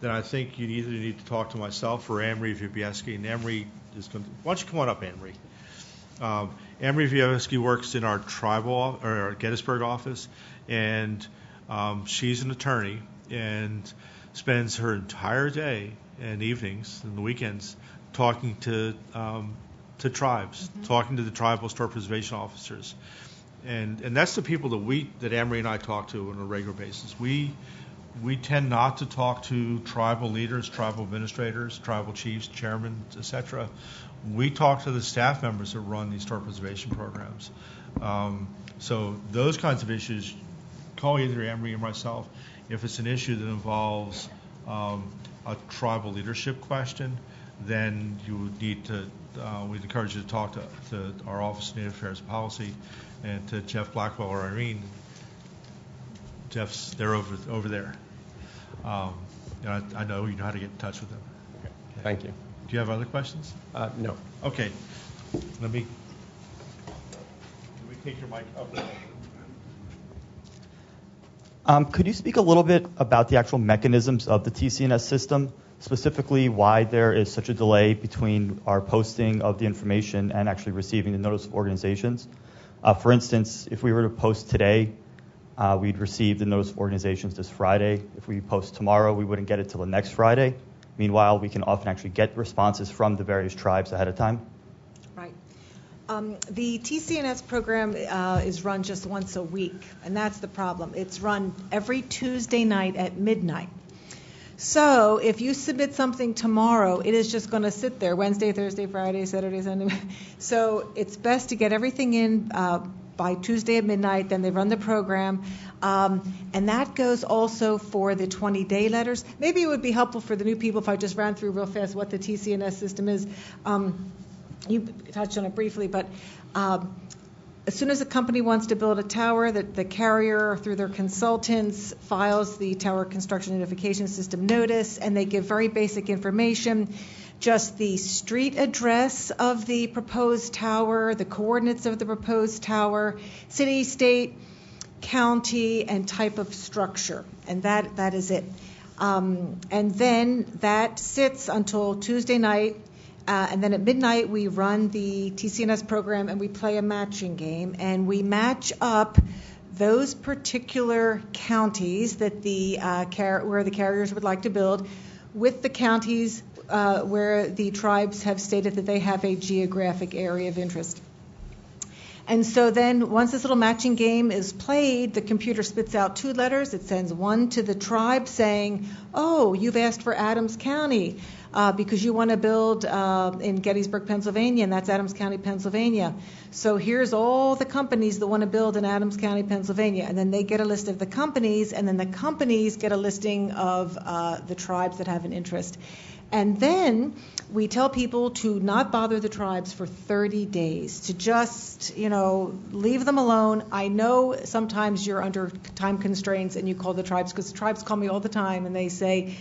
Speaker 1: then I think you either need to talk to myself or Anne-Marie Vibieski. And Anne-Marie is going to, why don't you come on up, Anne-Marie? Anne-Marie Vibieski works in our tribal or our Gettysburg office, and she's an attorney and spends her entire day and evenings and the weekends talking to tribes, talking to the tribal historic preservation officers. And that's the people that Anne-Marie and I talk to on a regular basis. We tend not to talk to tribal leaders, tribal administrators, tribal chiefs, chairmen, etc. We talk to the staff members that run these historic preservation programs. So those kinds of issues, call either Emery or myself. If it's an issue that involves a tribal leadership question, then you would need to, we'd encourage you to talk to our Office of Native Affairs and Policy and to Jeff Blackwell or Irene. They're over there. And I know you know how to get in touch with them.
Speaker 14: Okay. Thank you.
Speaker 1: Do you have other questions?
Speaker 14: No.
Speaker 1: Okay. Let me take your mic up there.
Speaker 10: Could you speak a little bit about the actual mechanisms of the TCNS system, specifically why there is such a delay between our posting of the information and actually receiving the notice of organizations? For instance, if we were to post today, we'd receive the notice of organizations this Friday. If we post tomorrow, we wouldn't get it till the next Friday. Meanwhile, we can often actually get responses from the various tribes ahead of time.
Speaker 20: Right. The TCNS program is run just once a week, and that's the problem. It's run every Tuesday night at midnight. So if you submit something tomorrow, it is just going to sit there Wednesday, Thursday, Friday, Saturday, Sunday. So it's best to get everything in by Tuesday at midnight, then they run the program. And that goes also for the 20-day letters. Maybe it would be helpful for the new people if I just ran through real fast what the TCNS system is. You touched on it briefly, but as soon as a company wants to build a tower, the carrier, through their consultants, files the Tower Construction Notification System notice, and they give very basic information, just the street address of the proposed tower, the coordinates of the proposed tower, city, state, county, and type of structure. And that is it. And then that sits until Tuesday night. And then at midnight, we run the TCNS program and we play a matching game. And we match up those particular counties that where the carriers would like to build with the counties where the tribes have stated that they have a geographic area of interest. And so then once this little matching game is played, the computer spits out 2 letters. It sends one to the tribe saying, oh, you've asked for Adams County because you want to build in Gettysburg, Pennsylvania, and that's Adams County, Pennsylvania. So here's all the companies that want to build in Adams County, Pennsylvania. And then they get a list of the companies, and then the companies get a listing of the tribes that have an interest. And then we tell people to not bother the tribes for 30 days, to just, leave them alone. I know sometimes you're under time constraints and you call the tribes, because the tribes call me all the time and they say,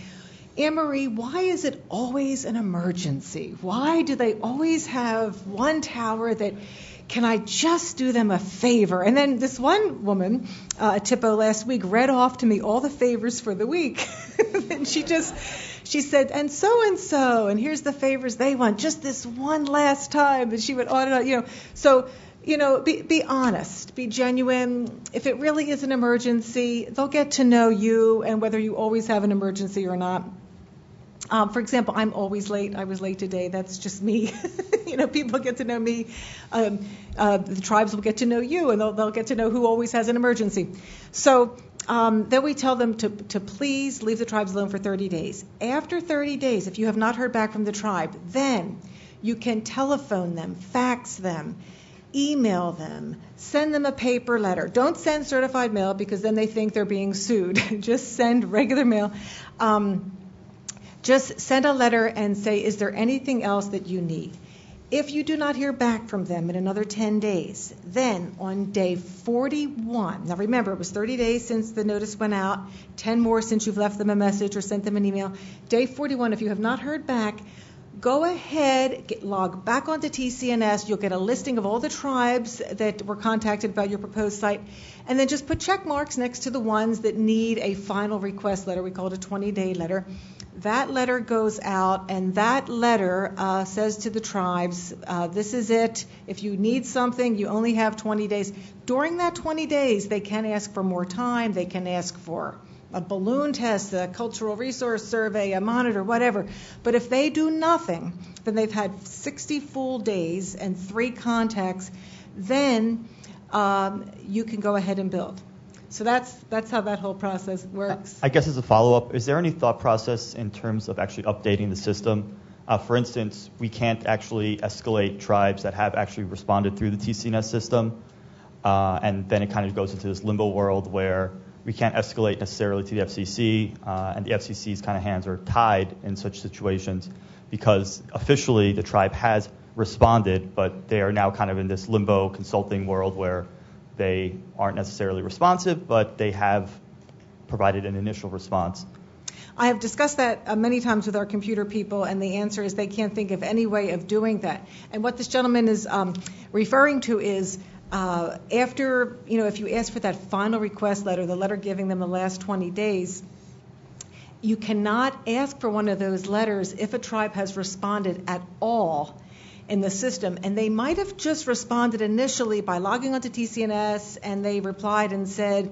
Speaker 20: Anne-Marie, why is it always an emergency? Why do they always have one tower that, can I just do them a favor? And then this one woman, Tipo, last week read off to me all the favors for the week. And she said, and so, and here's the favors they want, just this one last time. And she would audit, So, be honest, be genuine. If it really is an emergency, they'll get to know you and whether you always have an emergency or not. For example, I'm always late. I was late today. That's just me. People get to know me. The tribes will get to know you, and they'll get to know who always has an emergency. So then we tell them to please leave the tribes alone for 30 days. After 30 days, if you have not heard back from the tribe, then you can telephone them, fax them, email them, send them a paper letter. Don't send certified mail because then they think they're being sued. Just send regular mail. Just send a letter and say, is there anything else that you need? If you do not hear back from them in another 10 days, then on day 41, now remember, it was 30 days since the notice went out, 10 more since you've left them a message or sent them an email. Day 41, if you have not heard back, go ahead, log back onto TCNS. You'll get a listing of all the tribes that were contacted about your proposed site, and then just put check marks next to the ones that need a final request letter. We call it a 20-day letter. That letter goes out, and that letter says to the tribes, this is it. If you need something, you only have 20 days. During that 20 days, they can ask for more time. They can ask for a balloon test, a cultural resource survey, a monitor, whatever. But if they do nothing, then they've had 60 full days and 3 contacts, then you can go ahead and build. So that's how that whole process works.
Speaker 10: I guess as a follow-up, is there any thought process in terms of actually updating the system? For instance, we can't actually escalate tribes that have actually responded through the TCNS system. and then it kind of goes into this limbo world where we can't escalate necessarily to the FCC, and the FCC's kind of hands are tied in such situations because officially the tribe has responded, but they are now kind of in this limbo consulting world where they aren't necessarily responsive, but they have provided an initial response.
Speaker 20: I have discussed that many times with our computer people, and the answer is they can't think of any way of doing that. And what this gentleman is referring to is after, if you ask for that final request letter, the letter giving them the last 20 days, you cannot ask for one of those letters if a tribe has responded at all in the system. And they might have just responded initially by logging onto TCNS, and they replied and said,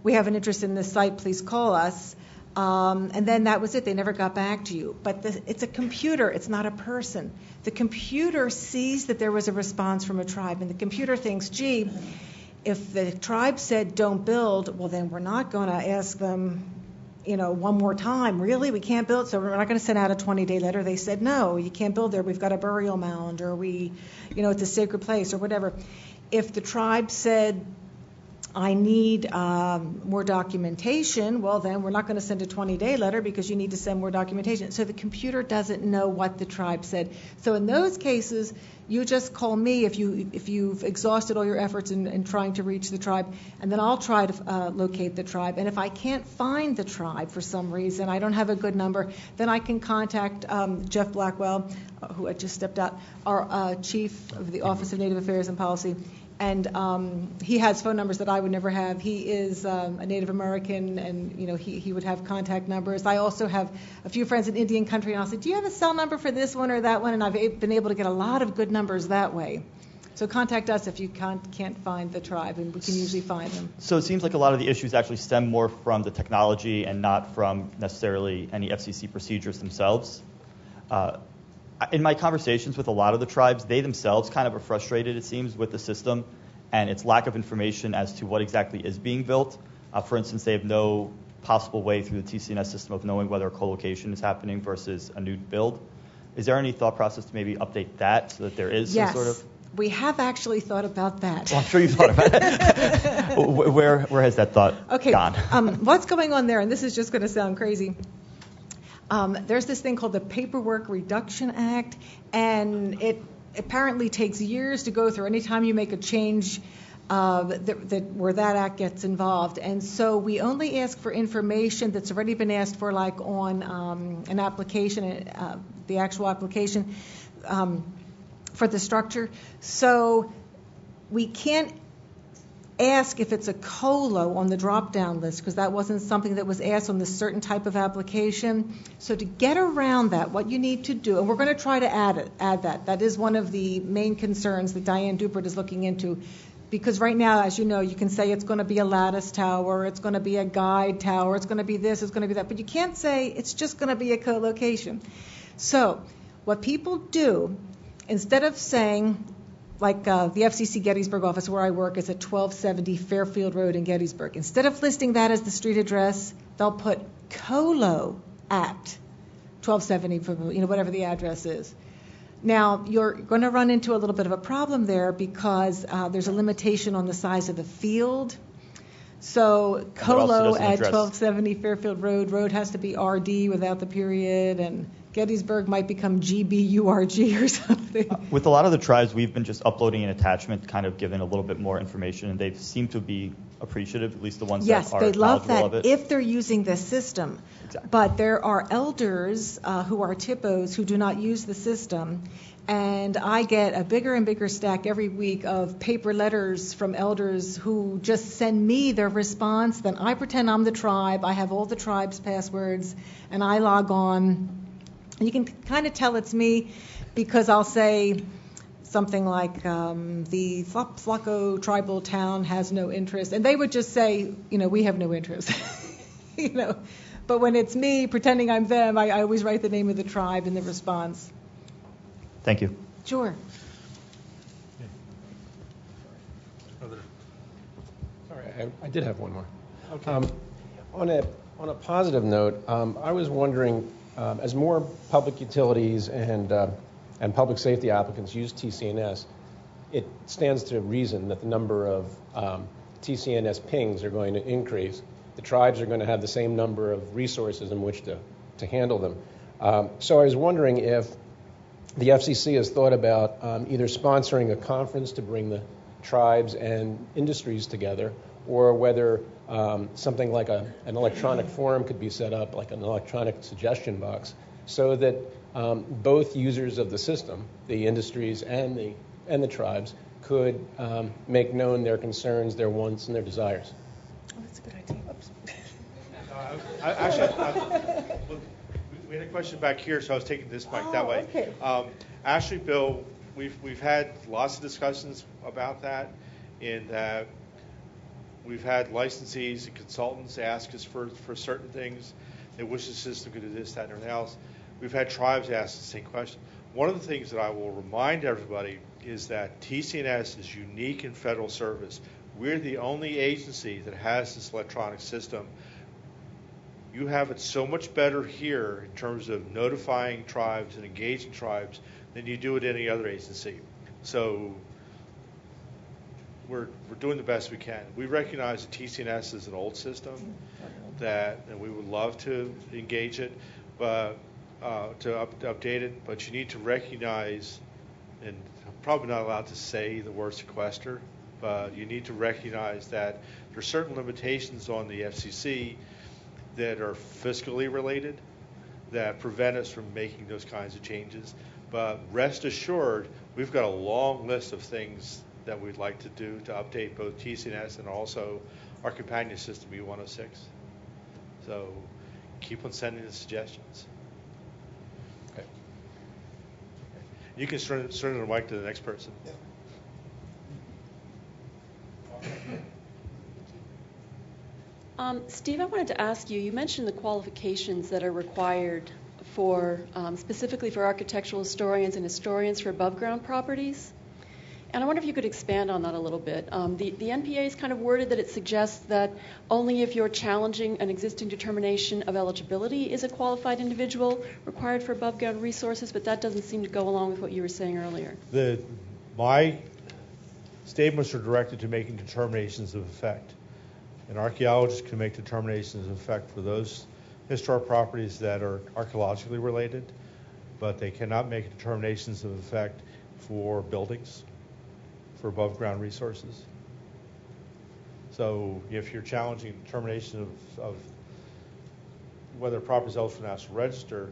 Speaker 20: "We have an interest in this site, please call us." And then that was it. They never got back to you. But it's a computer. It's not a person. The computer sees that there was a response from a tribe, and the computer thinks, gee, if the tribe said don't build, well, then we're not going to ask them, one more time. Really? We can't build? So we're not going to send out a 20-day letter. They said, no, you can't build there. We've got a burial mound, or it's a sacred place, or whatever. If the tribe said, I need more documentation, well, then we're not going to send a 20-day letter because you need to send more documentation. So the computer doesn't know what the tribe said. So in those cases, you just call me if you've exhausted all your efforts in trying to reach the tribe, and then I'll try to locate the tribe. And if I can't find the tribe for some reason, I don't have a good number, then I can contact Jeff Blackwell, who had just stepped out, our chief of the Office of Native Affairs and Policy. And he has phone numbers that I would never have. He is a Native American, and he would have contact numbers. I also have a few friends in Indian country, and I'll say, do you have a cell number for this one or that one? And I've been able to get a lot of good numbers that way. So contact us if you can't find the tribe, and we can usually find them.
Speaker 10: So it seems like a lot of the issues actually stem more from the technology and not from necessarily any FCC procedures themselves. In my conversations with a lot of the tribes, they themselves kind of are frustrated, it seems, with the system and its lack of information as to what exactly is being built. For instance, they have no possible way through the TCNS system of knowing whether a co-location is happening versus a new build. Is there any thought process to maybe update that so that there is some sort of...
Speaker 20: Yes, we have actually thought about that.
Speaker 10: Well, I'm sure you've thought about it. Where has that thought gone?
Speaker 20: What's going on there, and this is just going to sound crazy, there's this thing called the Paperwork Reduction Act, and it apparently takes years to go through. Anytime you make a change where that act gets involved. And so we only ask for information that's already been asked for, like on an application, the actual application for the structure. So we can't ask if it's a COLO on the drop-down list, because that wasn't something that was asked on this certain type of application. So to get around that, what you need to do, and we're going to try to add that. That is one of the main concerns that Diane Dupert is looking into, because right now, as you know, you can say it's going to be a lattice tower, it's going to be a guide tower, it's going to be this, it's going to be that, but you can't say it's just going to be a co-location. So what people do, instead of saying, like the FCC Gettysburg office where I work is at 1270 Fairfield Road in Gettysburg. Instead of listing that as the street address, they'll put COLO at 1270, for, whatever the address is. Now, you're going to run into a little bit of a problem there because there's a limitation on the size of the field. So COLO at 1270 Fairfield Road has to be RD without the period, and Gettysburg might become GBURG or something.
Speaker 10: With a lot of the tribes, we've been just uploading an attachment, kind of giving a little bit more information, and they seem to be appreciative, at least the ones that are knowledgeable of it.
Speaker 20: Yes, they love that if they're using this system. Exactly. But there are elders who are TIPOs who do not use the system, and I get a bigger and bigger stack every week of paper letters from elders who just send me their response. Then I pretend I'm the tribe. I have all the tribe's passwords, and I log on. And you can kind of tell it's me because I'll say something like the Flocko tribal town has no interest. And they would just say, we have no interest. But when it's me pretending I'm them, I always write the name of the tribe in the response.
Speaker 10: Thank you.
Speaker 20: Sure.
Speaker 17: Sorry, I did have one more. Okay. On a positive note, I was wondering, as more public utilities and public safety applicants use TCNS, it stands to reason that the number of TCNS pings are going to increase. The tribes are going to have the same number of resources in which to handle them. So I was wondering if the FCC has thought about either sponsoring a conference to bring the tribes and industries together, or whether something like an electronic forum could be set up, like an electronic suggestion box, so that both users of the system, the industries and the tribes, could make known their concerns, their wants, and their desires.
Speaker 20: Oh, that's a good idea.
Speaker 1: We had a question back here, so I was taking this mic that way.
Speaker 20: Okay.
Speaker 1: Actually, Bill, we've had lots of discussions about that, in that we've had licensees and consultants ask us for certain things. They wish the system could do this, that, and everything else. We've had tribes ask the same question. One of the things that I will remind everybody is that TCNS is unique in federal service. We're the only agency that has this electronic system. You have it so much better here in terms of notifying tribes and engaging tribes than you do at any other agency. So we're doing the best we can. We recognize that TCNS is an old system, and we would love to engage it, but to update it. But you need to recognize, and I'm probably not allowed to say the word sequester, but you need to recognize that there are certain limitations on the FCC that are fiscally related that prevent us from making those kinds of changes. But rest assured, we've got a long list of things that we'd like to do to update both TCNS and also our companion system, E106. So keep on sending the suggestions. Okay. You can turn the mic to the next person. Yeah.
Speaker 21: Steve, I wanted to ask you, you mentioned the qualifications that are required for, specifically for architectural historians and historians for above-ground properties. And I wonder if you could expand on that a little bit. The NPA is kind of worded that it suggests that only if you're challenging an existing determination of eligibility is a qualified individual required for above-ground resources, but that doesn't seem to go along with what you were saying earlier.
Speaker 1: My statements are directed to making determinations of effect. An archaeologist can make determinations of effect for those historic properties that are archaeologically related, but they cannot make determinations of effect for buildings, for above ground resources. So if you're challenging determination of whether a property is eligible for the National Register,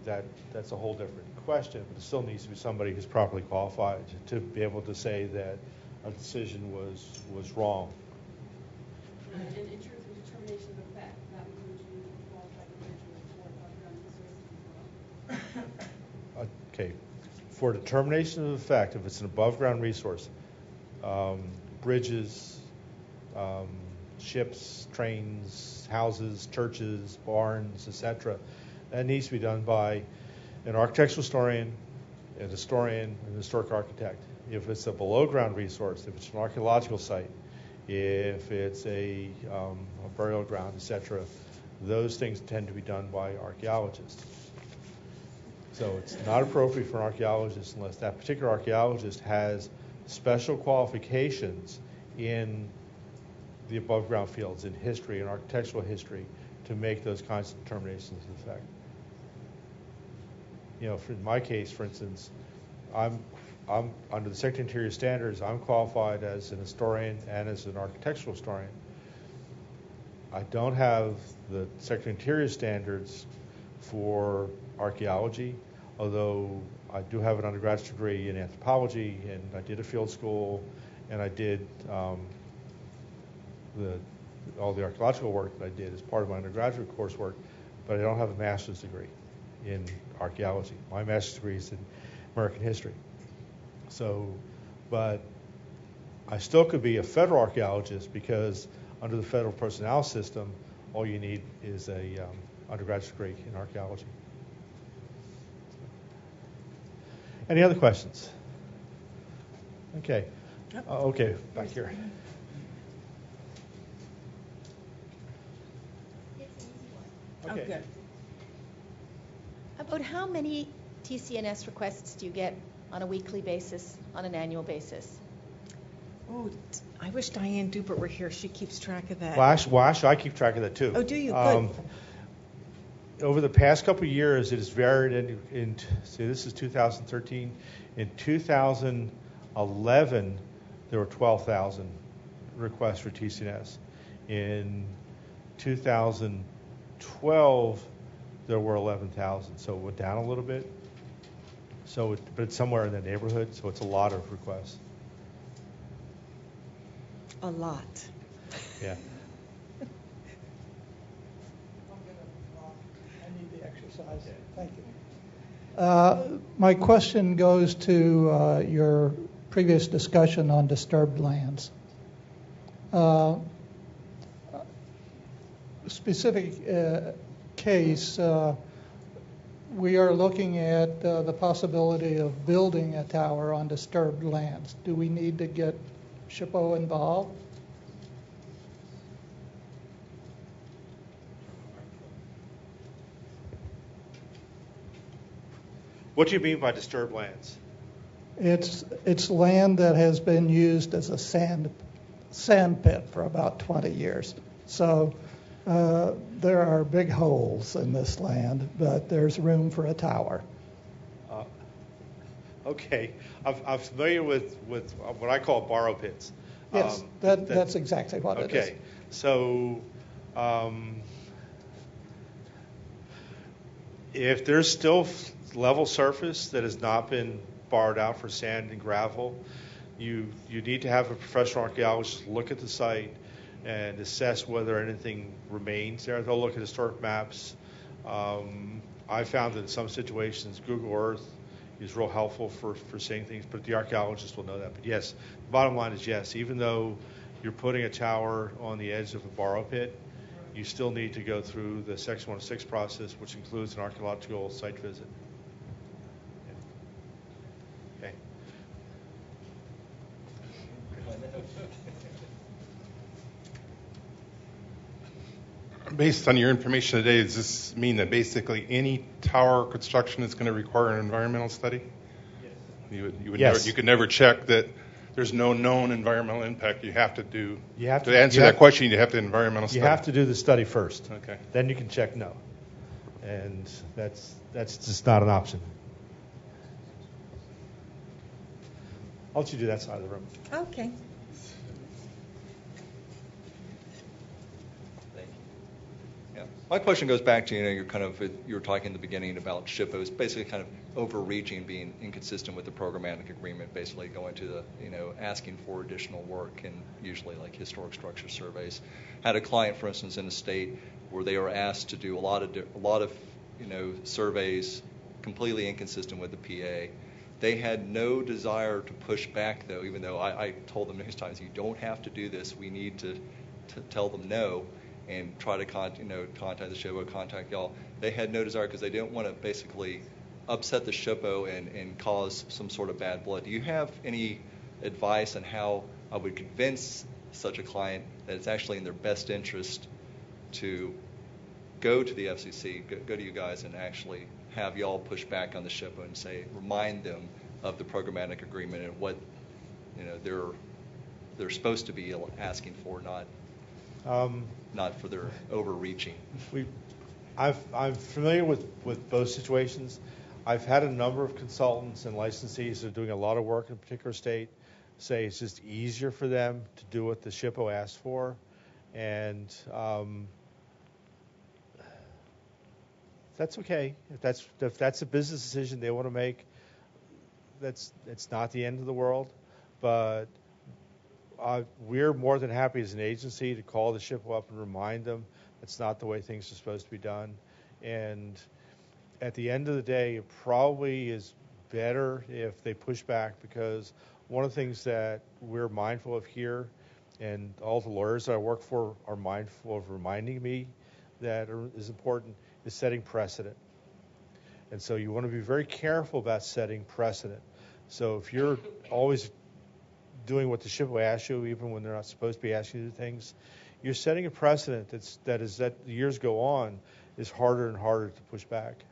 Speaker 1: that's a whole different question, but it still needs to be somebody who's properly qualified to be able to say that a decision was wrong.
Speaker 21: In terms of determination of effect, that would include qualified individuals for above-ground resources as well?
Speaker 1: Okay. For determination of effect, if it's an above-ground resource, bridges, ships, trains, houses, churches, barns, etc., that needs to be done by an architectural historian, an historic architect. If it's a below-ground resource, if it's an archaeological site, if it's a burial ground, etc., those things tend to be done by archaeologists. So it's not appropriate for an archaeologist unless that particular archaeologist has special qualifications in the above ground fields, in history and architectural history, to make those kinds of determinations of effect. You know, in my case, for instance, I'm under the Secretary of Interior standards, I'm qualified as an historian and as an architectural historian. I don't have the Secretary of Interior standards for archaeology, although I do have an undergraduate degree in anthropology, and I did a field school, and I did all the archaeological work that I did as part of my undergraduate coursework, but I don't have a master's degree in archaeology. My master's degree is in American history. So, but I still could be a federal archaeologist because under the federal personnel system, all you need is a undergraduate degree in archaeology. Any other questions? Okay. Okay, back here.
Speaker 22: Okay. About how many TCNS requests do you get
Speaker 3: on a weekly basis, on an annual basis?
Speaker 20: Oh, I wish Diane Dupert were here. She keeps track of that.
Speaker 1: Well, actually, I keep track of that too.
Speaker 20: Oh, do you? Good.
Speaker 1: Over the past couple of years, it has varied. See, this is 2013. In 2011, there were 12,000 requests for TCNS. In 2012, there were 11,000. So it went down a little bit. But it's somewhere in that neighborhood. So it's a lot of requests.
Speaker 20: A lot.
Speaker 1: Yeah.
Speaker 5: I need the exercise. Thank you. My question goes to your previous discussion on disturbed lands. Specific case, we are looking at the possibility of building a tower on disturbed lands. Do we need to get SHPO involved?
Speaker 1: What do you mean by disturbed lands?
Speaker 5: It's land that has been used as a sand pit for about 20 years. So there are big holes in this land, but there's room for a tower.
Speaker 1: Okay, I'm familiar with what I call borrow pits.
Speaker 5: Yes, that's exactly what it is.
Speaker 1: Okay, so if there's still level surface that has not been borrowed out for sand and gravel, you need to have a professional archaeologist look at the site and assess whether anything remains there. They'll look at historic maps. I found that in some situations Google Earth is real helpful for seeing things, but the archaeologist will know that. But yes, the bottom line is yes, even though you're putting a tower on the edge of a borrow pit, you still need to go through the Section 106 process, which includes an archaeological site visit. Okay.
Speaker 23: Based on your information today, does this mean that basically any tower construction is going to require an environmental study? Yes. You could never check that there's no known environmental impact. You have to do. To answer that question, you have to environmental study.
Speaker 1: You have to do the study first.
Speaker 23: Okay.
Speaker 1: Then you can check no, and that's just not an option. I'll let you do that side of the room.
Speaker 20: Okay.
Speaker 24: My question goes back to, you were talking in the beginning about SHPOs basically kind of overreaching, being inconsistent with the programmatic agreement, basically going to the, asking for additional work and usually like historic structure surveys. Had a client, for instance, in a state where they were asked to do a lot of surveys completely inconsistent with the PA. They had no desire to push back, though, even though I told them many times, you don't have to do this. We need to tell them no and try to contact the SHPO, contact y'all. They had no desire because they didn't want to basically upset the SHPO and cause some sort of bad blood. Do you have any advice on how I would convince such a client that it's actually in their best interest to go to the FCC, go to you guys, and actually have y'all push back on the SHPO and say, remind them of the programmatic agreement and what they're supposed to be asking for, not for their overreaching.
Speaker 1: I'm familiar with both situations. I've had a number of consultants and licensees that are doing a lot of work in a particular state say it's just easier for them to do what the SHPO asked for, and that's okay. If that's a business decision they want to make, it's not the end of the world, but we're more than happy as an agency to call the SHPO up and remind them that's not the way things are supposed to be done. And at the end of the day, it probably is better if they push back, because one of the things that we're mindful of here, and all the lawyers that I work for are mindful of reminding me that is important, is setting precedent. And so you want to be very careful about setting precedent. So if you're always doing what the SHPO asks you, even when they're not supposed to be asking you to do things, you're setting a precedent that as the years go on is harder and harder to push back.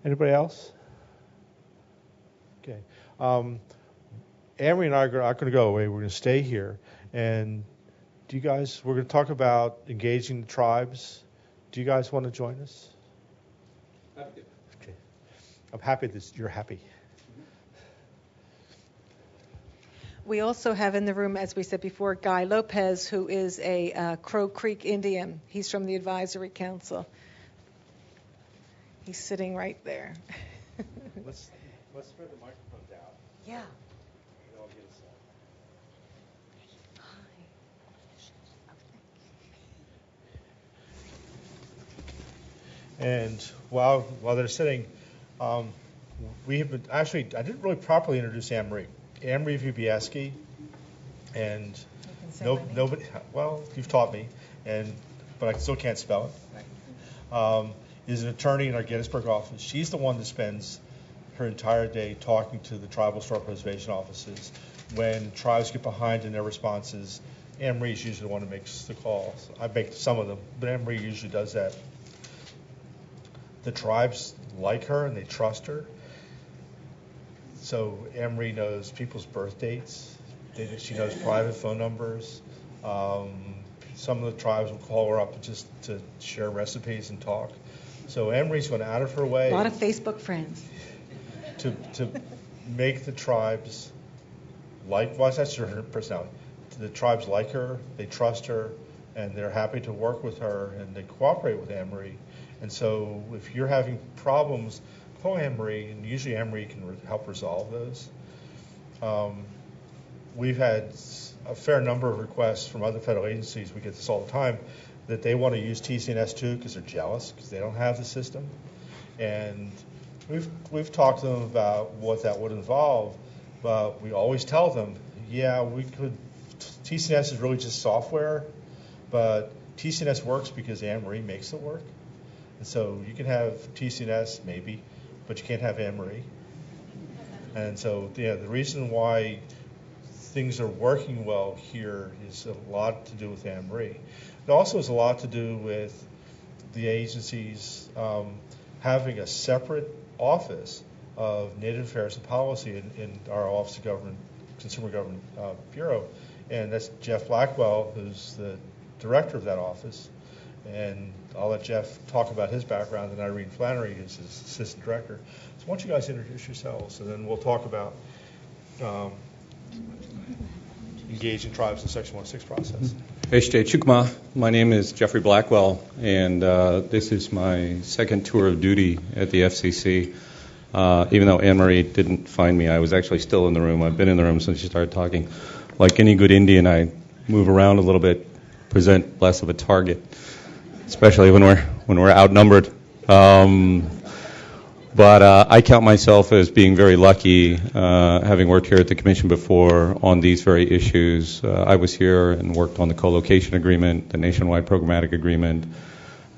Speaker 1: Anybody else? Okay. Amory and I are not going to go away. We're going to stay here. And we're going to talk about engaging the tribes. Do you guys want to join us? Okay. I'm happy that you're happy.
Speaker 20: We also have in the room, as we said before, Guy Lopez, who is a Crow Creek Indian. He's from the Advisory Council. He's sitting right there.
Speaker 1: Let's spread the microphones out.
Speaker 20: Yeah.
Speaker 1: And while they're sitting, we have been, actually, I didn't really properly introduce Anne-Marie. Anne-Marie Vubieski, and nobody, well, you've taught me, but I still can't spell it, is an attorney in our Gettysburg office. She's the one that spends her entire day talking to the tribal historic preservation offices. When tribes get behind in their responses, Anne-Marie is usually the one who makes the calls. I make some of them, but Anne-Marie usually does that. The tribes like her and they trust her. So Anne-Marie knows people's birth dates. She knows private phone numbers. Some of the tribes will call her up just to share recipes and talk. So Anne-Marie's going out of her way.
Speaker 20: A lot of Facebook friends.
Speaker 1: To make the tribes well, that's her personality. The tribes like her, they trust her, and they're happy to work with her, and they cooperate with Anne-Marie. And so if you're having problems, call Anne-Marie, and usually Anne-Marie can help resolve those. We've had a fair number of requests from other federal agencies, we get this all the time, that they want to use TCNS too because they're jealous because they don't have the system. And we've talked to them about what that would involve, but we always tell them, yeah, we could. TCNS is really just software, but TCNS works because Anne-Marie makes it work. And so you can have TCNS maybe, but you can't have Anne-Marie. And so the reason why things are working well here is a lot to do with Anne-Marie. It also has a lot to do with the agencies having a separate office of Native Affairs and Policy in our Office of Government, Consumer Government Bureau. And that's Jeff Blackwell, who's the director of that office. And I'll let Jeff talk about his background, and Irene Flannery is his assistant director. So why don't you guys introduce yourselves, and then we'll talk about engaging tribes in Section 106 process.
Speaker 7: Eshte Chukma. My name is Jeffrey Blackwell, and this is my second tour of duty at the FCC. Even though Anne-Marie didn't find me, I was actually still in the room. I've been in the room since she started talking. Like any good Indian, I move around a little bit, present less of a target, especially when we're outnumbered. But I count myself as being very lucky, having worked here at the Commission before on these very issues. I was here and worked on the co-location agreement, the nationwide programmatic agreement,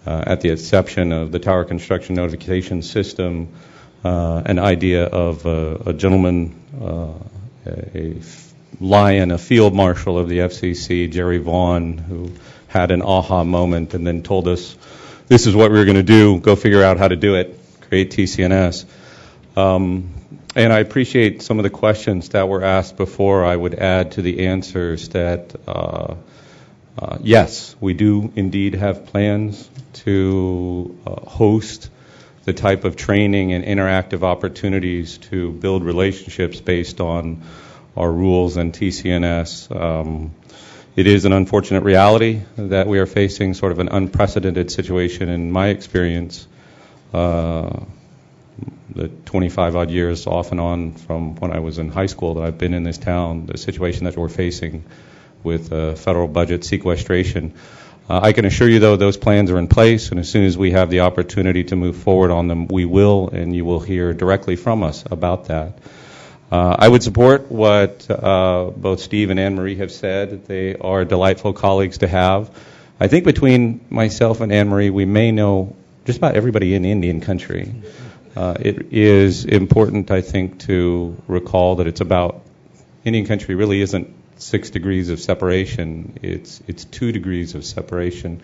Speaker 7: at the inception of the tower construction notification system, an idea of a gentleman, a lion, a field marshal of the FCC, Jerry Vaughn, who had an aha moment and then told us, this is what we were going to do, go figure out how to do it, create TCNS. And I appreciate some of the questions that were asked before. I would add to the answers that, yes, we do indeed have plans to host the type of training and interactive opportunities to build relationships based on our rules and TCNS. It is an unfortunate reality that we are facing sort of an unprecedented situation in my experience, the 25-odd years off and on from when I was in high school that I've been in this town, the situation that we're facing with federal budget sequestration. I can assure you, though, those plans are in place, and as soon as we have the opportunity to move forward on them, we will, and you will hear directly from us about that. I would support what both Steve and Anne-Marie have said. They are delightful colleagues to have. I think between myself and Anne-Marie, we may know just about everybody in Indian country. It is important, I think, to recall that it's about Indian country really isn't 6 degrees of separation. It's 2 degrees of separation.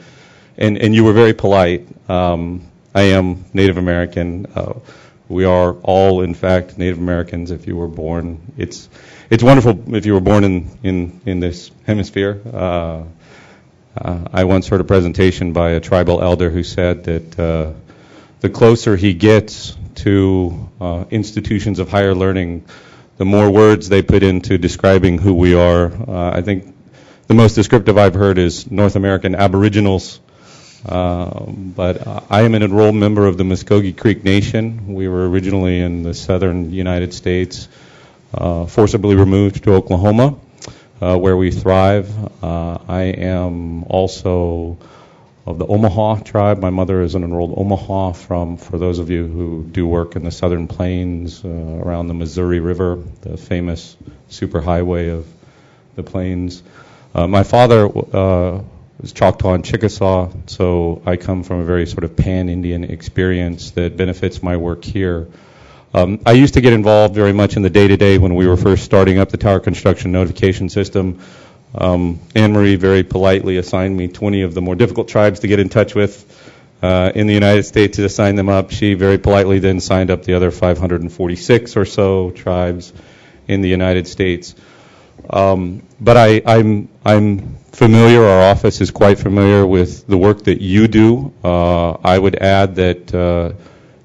Speaker 7: And you were very polite. I am Native American. We are all, in fact, Native Americans. If you were born, it's wonderful if you were born in this hemisphere. I once heard a presentation by a tribal elder who said that the closer he gets to institutions of higher learning, the more words they put into describing who we are. I think the most descriptive I've heard is North American Aboriginals. But I am an enrolled member of the Muskogee Creek Nation. We were originally in the southern United States, forcibly removed to Oklahoma, where we thrive. I am also of the Omaha tribe. My mother is an enrolled Omaha for those of you who do work in the southern plains around the Missouri River, the famous superhighway of the plains. My father was Choctaw and Chickasaw, so I come from a very sort of pan-Indian experience that benefits my work here. I used to get involved very much in the day-to-day when we were first starting up the tower construction notification system. Anne-Marie very politely assigned me 20 of the more difficult tribes to get in touch with in the United States to sign them up. She very politely then signed up the other 546 or so tribes in the United States. But I'm familiar, our office is quite familiar with the work that you do. I would add that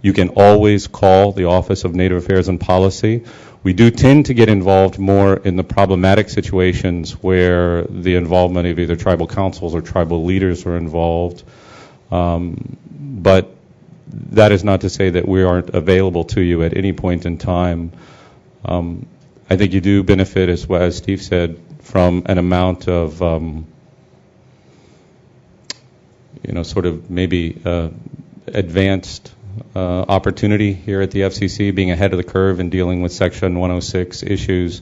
Speaker 7: you can always call the Office of Native Affairs and Policy. We do tend to get involved more in the problematic situations where the involvement of either tribal councils or tribal leaders are involved. But that is not to say that we aren't available to you at any point in time. I think you do benefit, as Steve said, from an amount of, sort of maybe advanced opportunity here at the FCC, being ahead of the curve in dealing with Section 106 issues.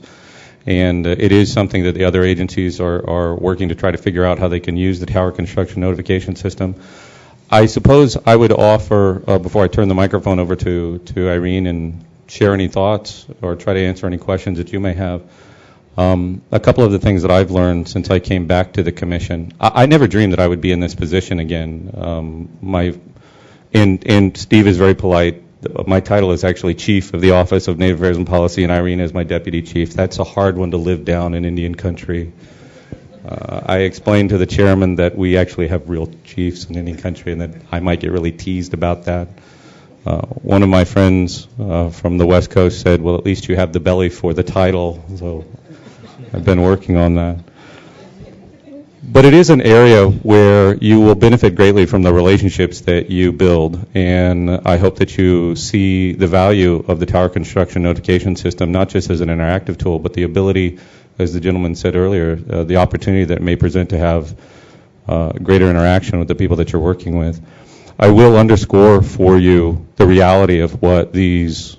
Speaker 7: And it is something that the other agencies are working to try to figure out how they can use the tower construction notification system. I suppose I would offer, before I turn the microphone over to Irene and share any thoughts or try to answer any questions that you may have, a couple of the things that I've learned since I came back to the commission. I never dreamed that I would be in this position again. And Steve is very polite. My title is actually Chief of the Office of Native Affairs and Policy, and Irene is my Deputy Chief. That's a hard one to live down in Indian country. I explained to the chairman that we actually have real chiefs in Indian country and that I might get really teased about that. One of my friends from the West Coast said, well, at least you have the belly for the title. So I've been working on that. But it is an area where you will benefit greatly from the relationships that you build, and I hope that you see the value of the tower construction notification system, not just as an interactive tool, but the ability, as the gentleman said earlier, the opportunity that it may present to have greater interaction with the people that you're working with. I will underscore for you the reality of what this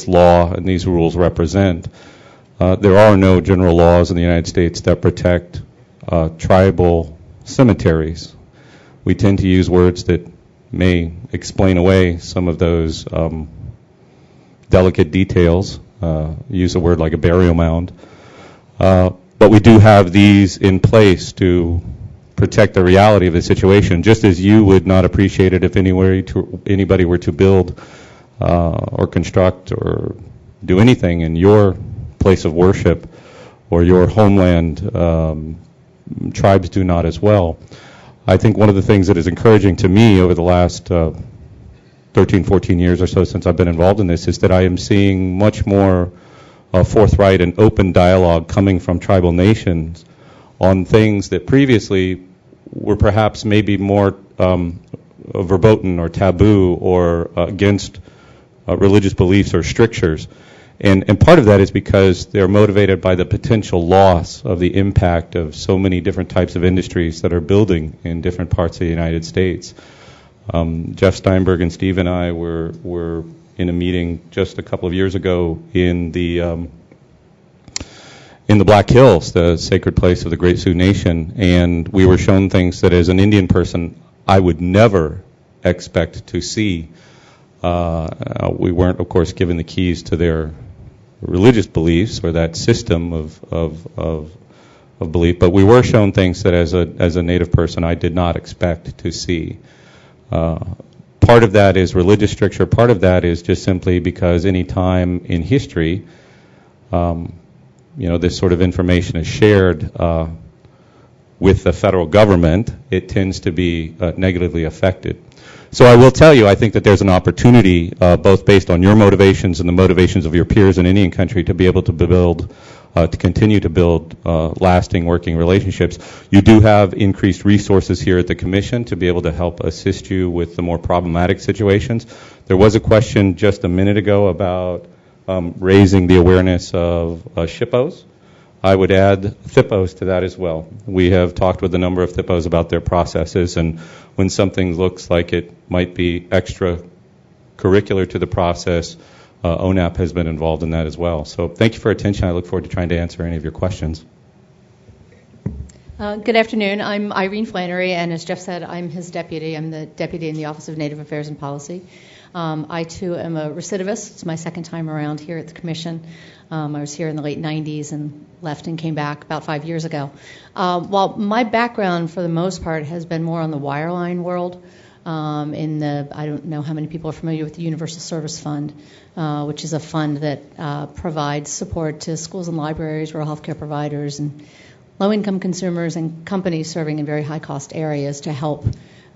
Speaker 7: law and these rules represent. There are no general laws in the United States that protect tribal cemeteries. We tend to use words that may explain away some of those delicate details. Use a word like a burial mound. But we do have these in place to protect the reality of the situation, just as you would not appreciate it if anybody were to build or construct or do anything in your place of worship or your homeland. Tribes do not as well. I think one of the things that is encouraging to me over the last 13, 14 years or so since I've been involved in this is that I am seeing much more forthright and open dialogue coming from tribal nations on things that previously were perhaps maybe more verboten or taboo or against religious beliefs or strictures. And part of that is because they're motivated by the potential loss of the impact of so many different types of industries that are building in different parts of the United States. Jeff Steinberg and Steve and I were in a meeting just a couple of years ago in the Black Hills, the sacred place of the Great Sioux Nation, and we were shown things that as an Indian person I would never expect to see. We weren't, of course, given the keys to their religious beliefs or that system of belief, but we were shown things that as a Native person I did not expect to see. Part of that is religious stricture. Part of that is just simply because any time in history, this sort of information is shared with the federal government, it tends to be negatively affected. So I will tell you, I think that there's an opportunity, both based on your motivations and the motivations of your peers in Indian country, to be able to build, to continue to build lasting working relationships. You do have increased resources here at the Commission to be able to help assist you with the more problematic situations. There was a question just a minute ago about raising the awareness of SHPOs. I would add THPOs to that as well. We have talked with a number of THPOs about their processes, and when something looks like it might be extracurricular to the process, ONAP has been involved in that as well. So thank you for your attention. I look forward to trying to answer any of your questions.
Speaker 8: Good afternoon. I'm Irene Flannery, and as Jeff said, I'm his deputy. I'm the deputy in the Office of Native Affairs and Policy. I, too, am a recidivist. It's my second time around here at the Commission. I was here in the late 90s and left and came back about 5 years ago. While my background, for the most part, has been more on the wireline world, I don't know how many people are familiar with the Universal Service Fund, which is a fund that provides support to schools and libraries, rural healthcare providers, and low-income consumers and companies serving in very high-cost areas to help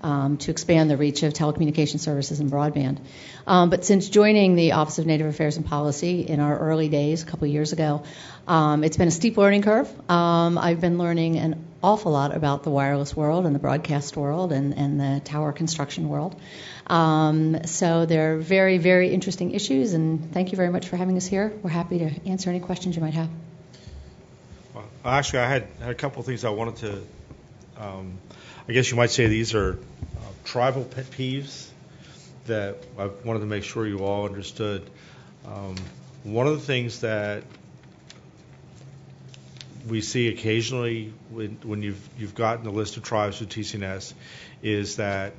Speaker 8: to expand the reach of telecommunication services and broadband. But since joining the Office of Native Affairs and Policy in our early days, a couple of years ago, it's been a steep learning curve. I've been learning an awful lot about the wireless world and the broadcast world and the tower construction world. So they're very, very interesting issues, and thank you very much for having us here. We're happy to answer any questions you might have.
Speaker 1: Well, actually, I had a couple of things I wanted to, I guess you might say these are tribal pet peeves that I wanted to make sure you all understood. One of the things that we see occasionally when you've gotten a list of tribes with TCNS is that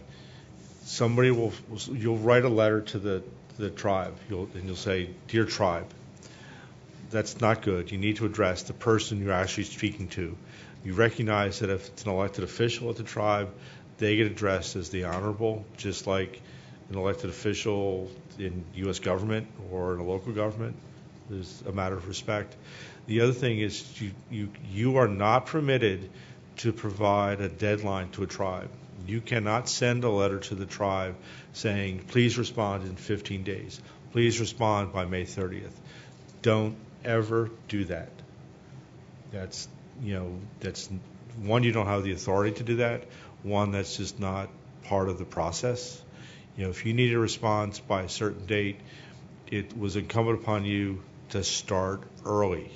Speaker 1: somebody you'll write a letter to the tribe, and you'll say, "Dear tribe." That's not good. You need to address the person you're actually speaking to. You recognize that if it's an elected official at the tribe, they get addressed as the honorable, just like an elected official in U.S. government or in a local government. There's a matter of respect. The other thing is you are not permitted to provide a deadline to a tribe. You cannot send a letter to the tribe saying, please respond in 15 days. Please respond by May 30th. Don't ever do that. That's one, you don't have the authority to do that. One, that's just not part of the process. If you need a response by a certain date, it was incumbent upon you to start early.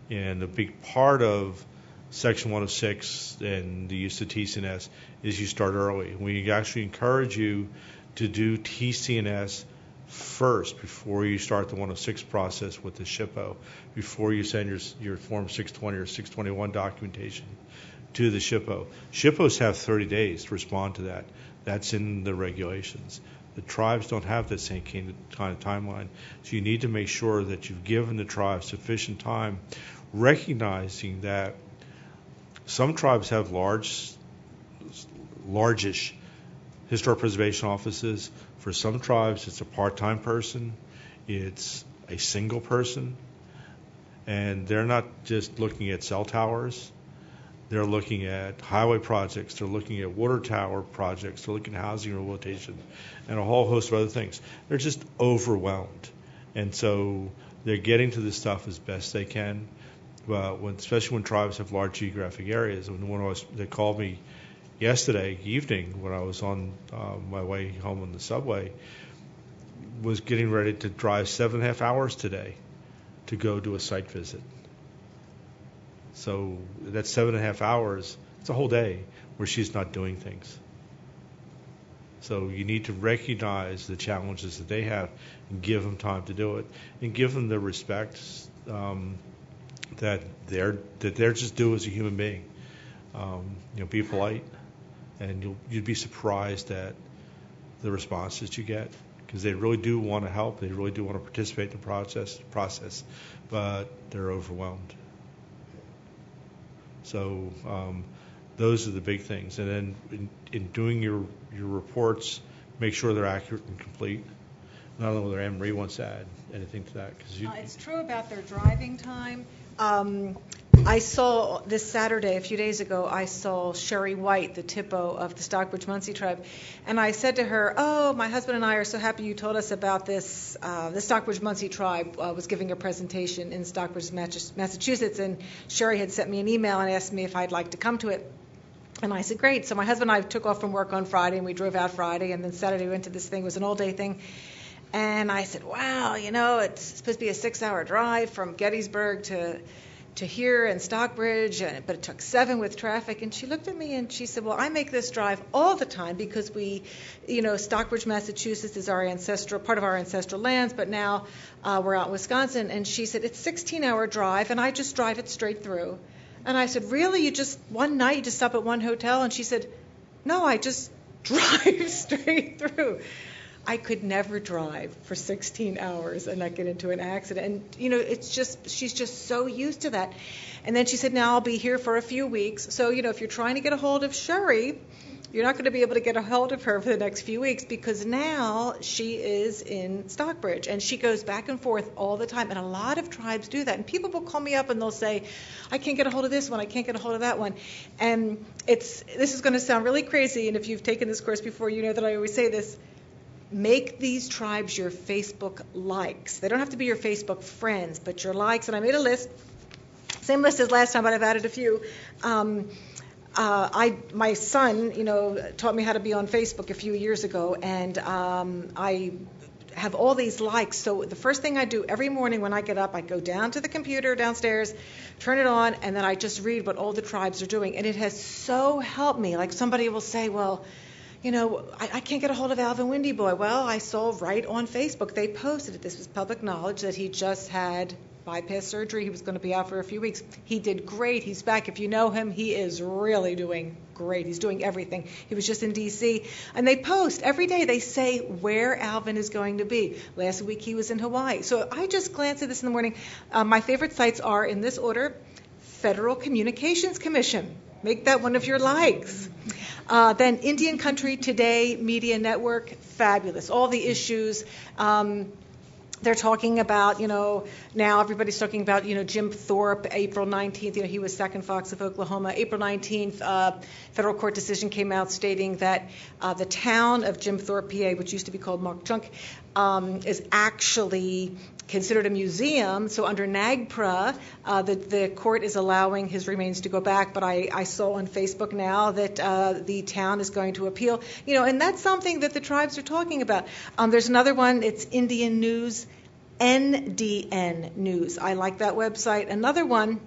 Speaker 1: And a big part of Section 106 and the use of TCNS is you start early. We actually encourage you to do TCNS first before you start the 106 process with the SHPO, before you send your Form 620 or 621 documentation to the SHPO. SHPOs have 30 days to respond to that. That's in the regulations. The tribes don't have that same kind of timeline. So you need to make sure that you've given the tribes sufficient time, recognizing that some tribes have largish historic preservation offices. For some tribes, it's a part-time person, it's a single person, and they're not just looking at cell towers. They're looking at highway projects, they're looking at water tower projects, they're looking at housing rehabilitation, and a whole host of other things. They're just overwhelmed. And so they're getting to this stuff as best they can, especially when tribes have large geographic areas. They called me yesterday evening when I was on my way home on the subway, was getting ready to drive 7.5 hours today to go do a site visit. So that's 7.5 hours. It's a whole day where she's not doing things. So you need to recognize the challenges that they have and give them time to do it, and give them the respect that they're just due as a human being. Be polite, and you'd be surprised at the responses you get, because they really do want to help. They really do want to participate in the process, but they're overwhelmed. So those are the big things. And then in doing your reports make sure they're accurate and complete. I don't know whether Anne Marie wants to add anything to that.
Speaker 20: It's true about their driving time. I saw this Saturday, a few days ago, I saw Sherry White, the Tippo of the Stockbridge-Munsee tribe, and I said to her, "Oh, my husband and I are so happy you told us about this. The Stockbridge-Munsee tribe was giving a presentation in Stockbridge, Massachusetts, and Sherry had sent me an email and asked me if I'd like to come to it." And I said, "Great." So my husband and I took off from work on Friday, and we drove out Friday, and then Saturday we went to this thing. It was an all-day thing. And I said, "Wow, it's supposed to be a 6-hour drive from Gettysburg to here in Stockbridge, but it took 7 with traffic." And she looked at me and she said, "Well, I make this drive all the time because we, Stockbridge, Massachusetts is part of our ancestral lands, but now we're out in Wisconsin." And she said, "It's a 16-hour drive, and I just drive it straight through." And I said, "Really? One night you just stop at one hotel?" And she said, "No, I just drive straight through." I could never drive for 16 hours and not get into an accident. And, she's just so used to that. And then she said, "Now I'll be here for a few weeks." So, if you're trying to get a hold of Sherry, you're not going to be able to get a hold of her for the next few weeks because now she is in Stockbridge. And she goes back and forth all the time. And a lot of tribes do that. And people will call me up and they'll say, "I can't get a hold of this one. I can't get a hold of that one." And this is going to sound really crazy. And if you've taken this course before, you know that I always say this. Make these tribes your Facebook likes. They don't have to be your Facebook friends, but your likes. And I made a list, same list as last time, but I've added a few. My son, taught me how to be on Facebook a few years ago, and I have all these likes. So the first thing I do every morning when I get up, I go down to the computer downstairs, turn it on, and then I just read what all the tribes are doing. And it has so helped me. Like somebody will say, "Well, I can't get a hold of Alvin Windy Boy." Well, I saw right on Facebook, they posted it. This was public knowledge that he just had bypass surgery. He was going to be out for a few weeks. He did great. He's back. If you know him, he is really doing great. He's doing everything. He was just in D.C. And they post every day. They say where Alvin is going to be. Last week he was in Hawaii. So I just glanced at this in the morning. My favorite sites are, in this order, Federal Communications Commission. Make that one of your likes. Then Indian Country Today Media Network, fabulous. All the issues. They're talking about, now everybody's talking about, Jim Thorpe, April 19th, he was second Fox of Oklahoma. April 19th, federal court decision came out stating that the town of Jim Thorpe, PA, which used to be called Mock Chunk, is actually considered a museum. So under NAGPRA, the court is allowing his remains to go back. But I saw on Facebook now that the town is going to appeal. And that's something that the tribes are talking about. There's another one. It's Indian News, NDN News. I like that website. Another one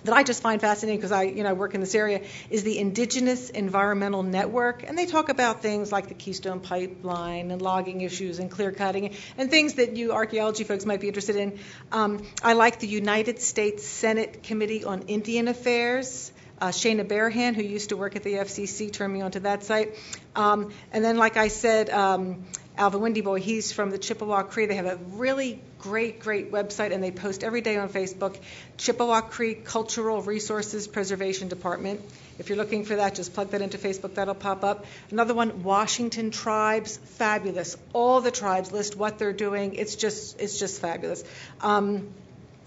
Speaker 20: that I just find fascinating because I work in this area is the Indigenous Environmental Network, and they talk about things like the Keystone Pipeline and logging issues and clear cutting and things that you archaeology folks might be interested in. I like the United States Senate Committee on Indian Affairs. Shana Bearhan, who used to work at the FCC, turned me onto that site. And then, like I said, Alvin Windy Boy, he's from the Chippewa Cree. They have a really great website, and they post every day on Facebook. Chippewa Cree Cultural Resources Preservation Department. If you're looking for that, just plug that into Facebook. That'll pop up. Another one, Washington Tribes, fabulous. All the tribes list what they're doing. It's just fabulous.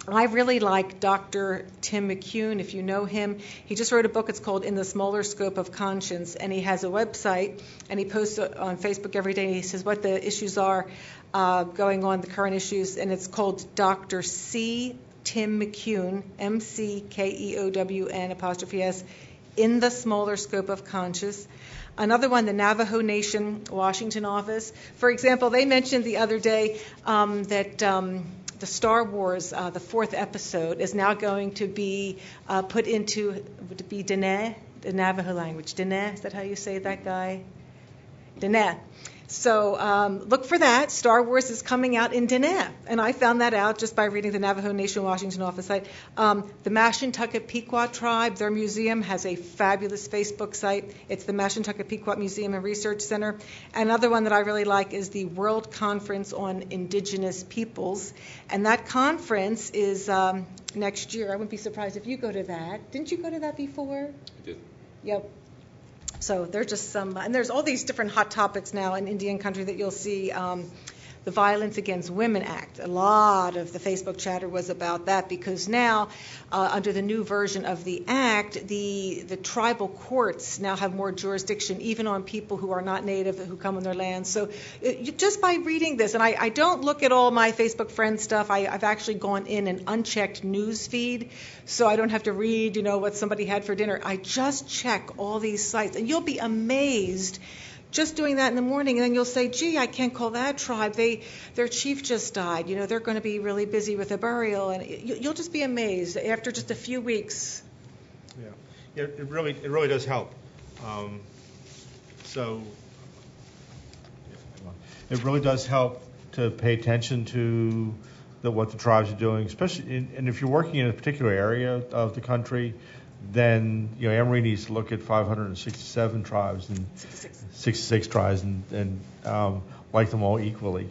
Speaker 20: I really like Dr. Tim McCune, if you know him. He just wrote a book. It's called In the Smaller Scope of Conscience, and he has a website, and he posts on Facebook every day. He says what the issues are going on, the current issues, and it's called Dr. C. Tim McCune, McKeown', In the Smaller Scope of Conscience. Another one, the Navajo Nation Washington office. For example, they mentioned the other day that the Star Wars, the 4th episode, is now going to be put into, would it be Diné, the Navajo language? Diné, is that how you say that, guy? Diné. So look for that. Star Wars is coming out in Diné. And I found that out just by reading the Navajo Nation Washington office site. The Mashantucket Pequot tribe, their museum has a fabulous Facebook site. It's the Mashantucket Pequot Museum and Research Center. Another one that I really like is the World Conference on Indigenous Peoples. And that conference is next year. I wouldn't be surprised if you go to that. Didn't you go to that before?
Speaker 14: I did.
Speaker 20: Yep. So there's just some, and there's all these different hot topics now in Indian country that you'll see. The Violence Against Women Act. A lot of the Facebook chatter was about that because now, under the new version of the act, the tribal courts now have more jurisdiction, even on people who are not native, who come on their land. So just by reading this, and I don't look at all my Facebook friend stuff. I've actually gone in an unchecked news feed, so I don't have to read, what somebody had for dinner. I just check all these sites, and you'll be amazed. Just doing that in the morning, and then you'll say, gee, I can't call that tribe. Their chief just died. They're going to be really busy with a burial. And you'll just be amazed after just a few weeks.
Speaker 1: Yeah, it really does help. It really does help to pay attention to what the tribes are doing, especially, and if you're working in a particular area of the country, then Emory needs to look at 567 tribes and 66 tribes and like them all equally.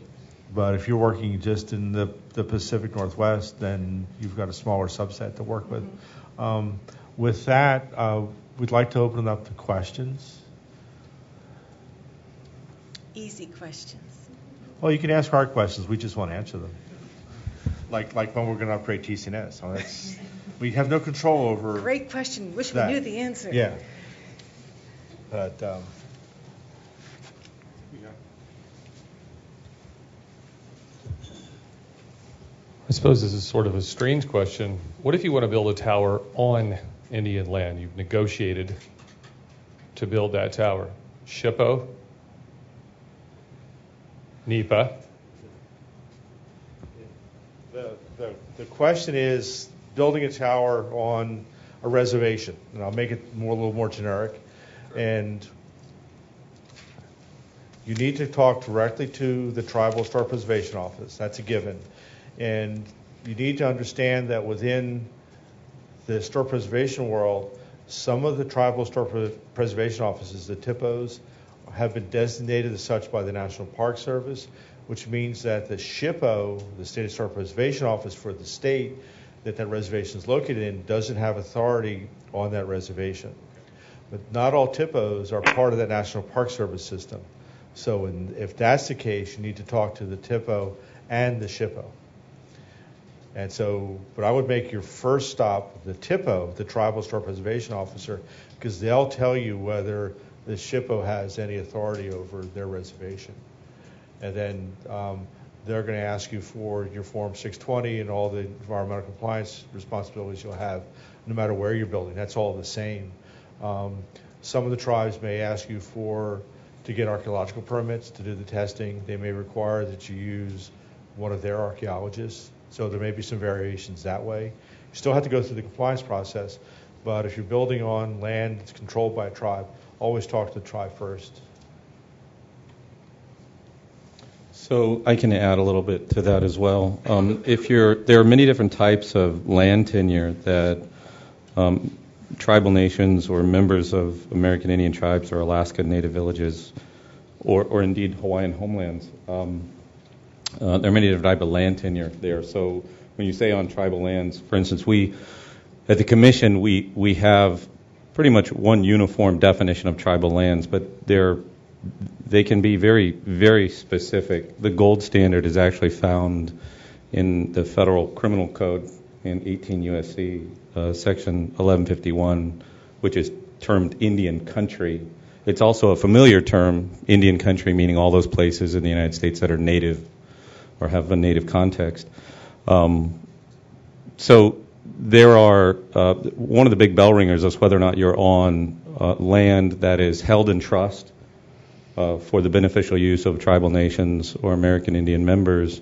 Speaker 1: But if you're working just in the Pacific Northwest, then you've got a smaller subset to work with. With that, we'd like to open it up to questions.
Speaker 20: Easy questions.
Speaker 1: Well, you can ask hard questions. We just want to answer them. Like when we're going to upgrade TCNS. So that's. We have no control over.
Speaker 20: Great question. Wish
Speaker 1: that.
Speaker 20: We knew the answer.
Speaker 1: Yeah. But.
Speaker 9: I suppose this is sort of a strange question. What if you want to build a tower on Indian land? You've negotiated to build that tower. SHPO? NEPA?
Speaker 1: The question is building a tower on a reservation, and I'll make it a little more generic. And you need to talk directly to the Tribal Historic Preservation Office. That's a given. And you need to understand that within the historic preservation world, some of the Tribal Historic Preservation Offices, the THPOs, have been designated as such by the National Park Service, which means that the SHPO, the State Historic Preservation Office for the state that reservation is located in, doesn't have authority on that reservation. But not all THPOs are part of that National Park Service system. So if that's the case, you need to talk to the THPO and the SHPO. And so, but I would make your first stop the THPO, the Tribal Historic Preservation Officer, because they'll tell you whether the SHPO has any authority over their reservation. And then they're going to ask you for your Form 620 and all the environmental compliance responsibilities you'll have, no matter where you're building. That's all the same. Some of the tribes may ask you to get archaeological permits to do the testing. They may require that you use one of their archaeologists. So there may be some variations that way. You still have to go through the compliance process, but if you're building on land that's controlled by a tribe, always talk to the tribe first.
Speaker 7: So I can add a little bit to that as well. There are many different types of land tenure that tribal nations or members of American Indian tribes or Alaska Native villages, or indeed Hawaiian homelands. There are many different types of land tenure there. So when you say on tribal lands, for instance, at the commission we have pretty much one uniform definition of tribal lands, but they can be very, very specific. The gold standard is actually found in the Federal Criminal Code in 18 U.S.C. Section 1151, which is termed Indian country. It's also a familiar term, Indian country, meaning all those places in the United States that are native or have a native context. So there are, one of the big bell ringers is whether or not you're on land that is held in trust for the beneficial use of tribal nations or American Indian members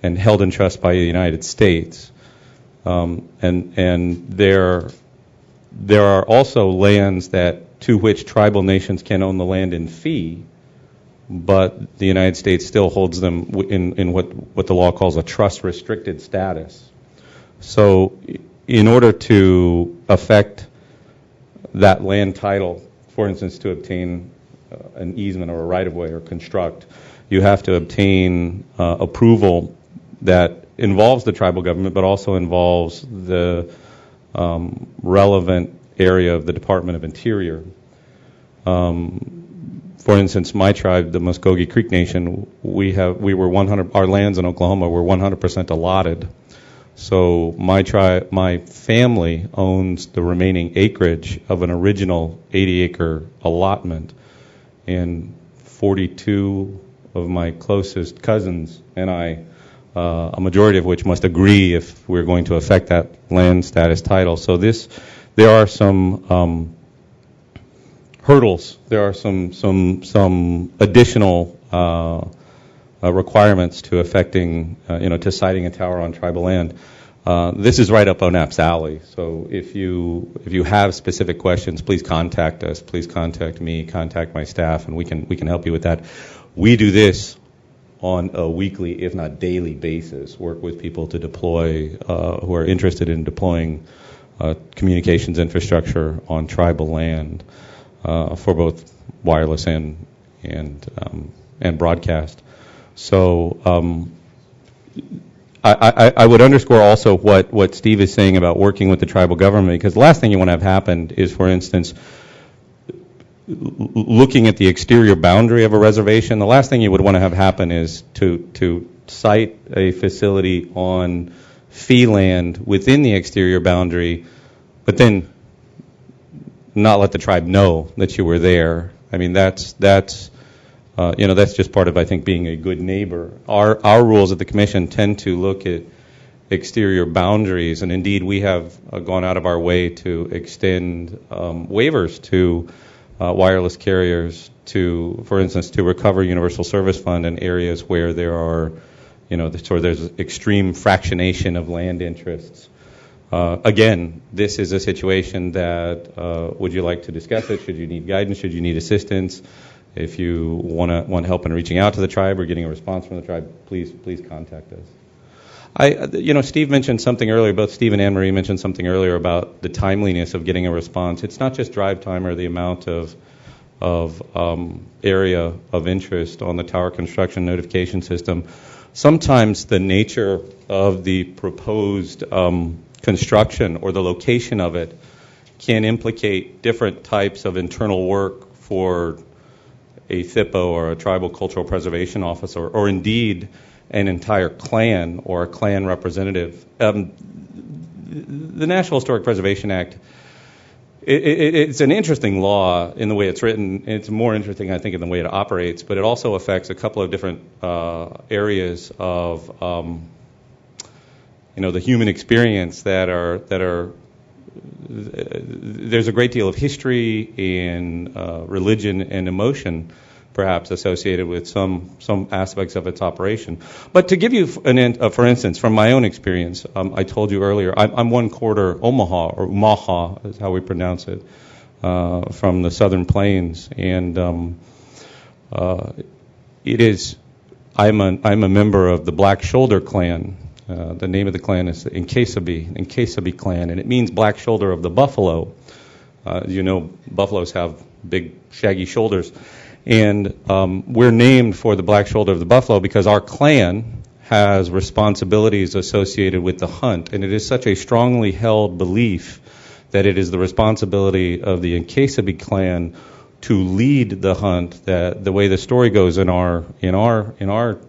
Speaker 7: and held in trust by the United States. And there are also lands to which tribal nations can own the land in fee, but the United States still holds them in what the law calls a trust-restricted status. So in order to affect that land title, for instance, to obtain an easement or a right-of-way or construct, you have to obtain approval that involves the tribal government, but also involves the relevant area of the Department of Interior. For instance, my tribe, the Muskogee Creek Nation, our lands in Oklahoma were 100% allotted. So my family owns the remaining acreage of an original 80-acre allotment, and 42 of my closest cousins and I, a majority of which must agree if we're going to affect that land status title. So there are some hurdles. There are some additional requirements to affecting, to siting a tower on tribal land. This is right up ONAP's alley. So if you have specific questions, please contact us. Please contact me. Contact my staff, and we can help you with that. We do this on a weekly, if not daily basis. Work with people to deploy who are interested in deploying communications infrastructure on tribal land. For both wireless and broadcast. So I would underscore also what Steve is saying about working with the tribal government, because the last thing you want to have happen is, for instance, looking at the exterior boundary of a reservation. The last thing you would want to have happen is to site a facility on fee land within the exterior boundary, but then not let the tribe know that you were there. I mean, that's just part of, I think, being a good neighbor. Our rules at the commission tend to look at exterior boundaries, and indeed we have gone out of our way to extend waivers to wireless carriers to, for instance, to recover Universal Service Fund in areas where there are, there's extreme fractionation of land interests. Again, this is a situation that, would you like to discuss it? Should you need guidance? Should you need assistance? If you want help in reaching out to the tribe or getting a response from the tribe, please contact us. Steve mentioned something earlier, both Steve and Anne-Marie mentioned something earlier about the timeliness of getting a response. It's not just drive time or the amount of area of interest on the tower construction notification system. Sometimes the nature of the proposed construction or the location of it can implicate different types of internal work for a THPO or a tribal cultural preservation officer, or indeed an entire clan or a clan representative. The National Historic Preservation Act, it's an interesting law in the way it's written. It's more interesting, I think, in the way it operates, but it also affects a couple of different areas of the human experience that are there's a great deal of history and religion and emotion perhaps associated with some aspects of its operation. But to give you for instance, from my own experience, I told you earlier, I'm 1/4 Omaha, or Omaha is how we pronounce it, from the Southern Plains, and I'm a member of the Black Shoulder Clan. The name of the clan is the Nkesabeh clan, and it means black shoulder of the buffalo. Buffaloes have big, shaggy shoulders. And we're named for the black shoulder of the buffalo because our clan has responsibilities associated with the hunt. And it is such a strongly held belief that it is the responsibility of the Nkesabeh clan to lead the hunt, that the way the story goes in our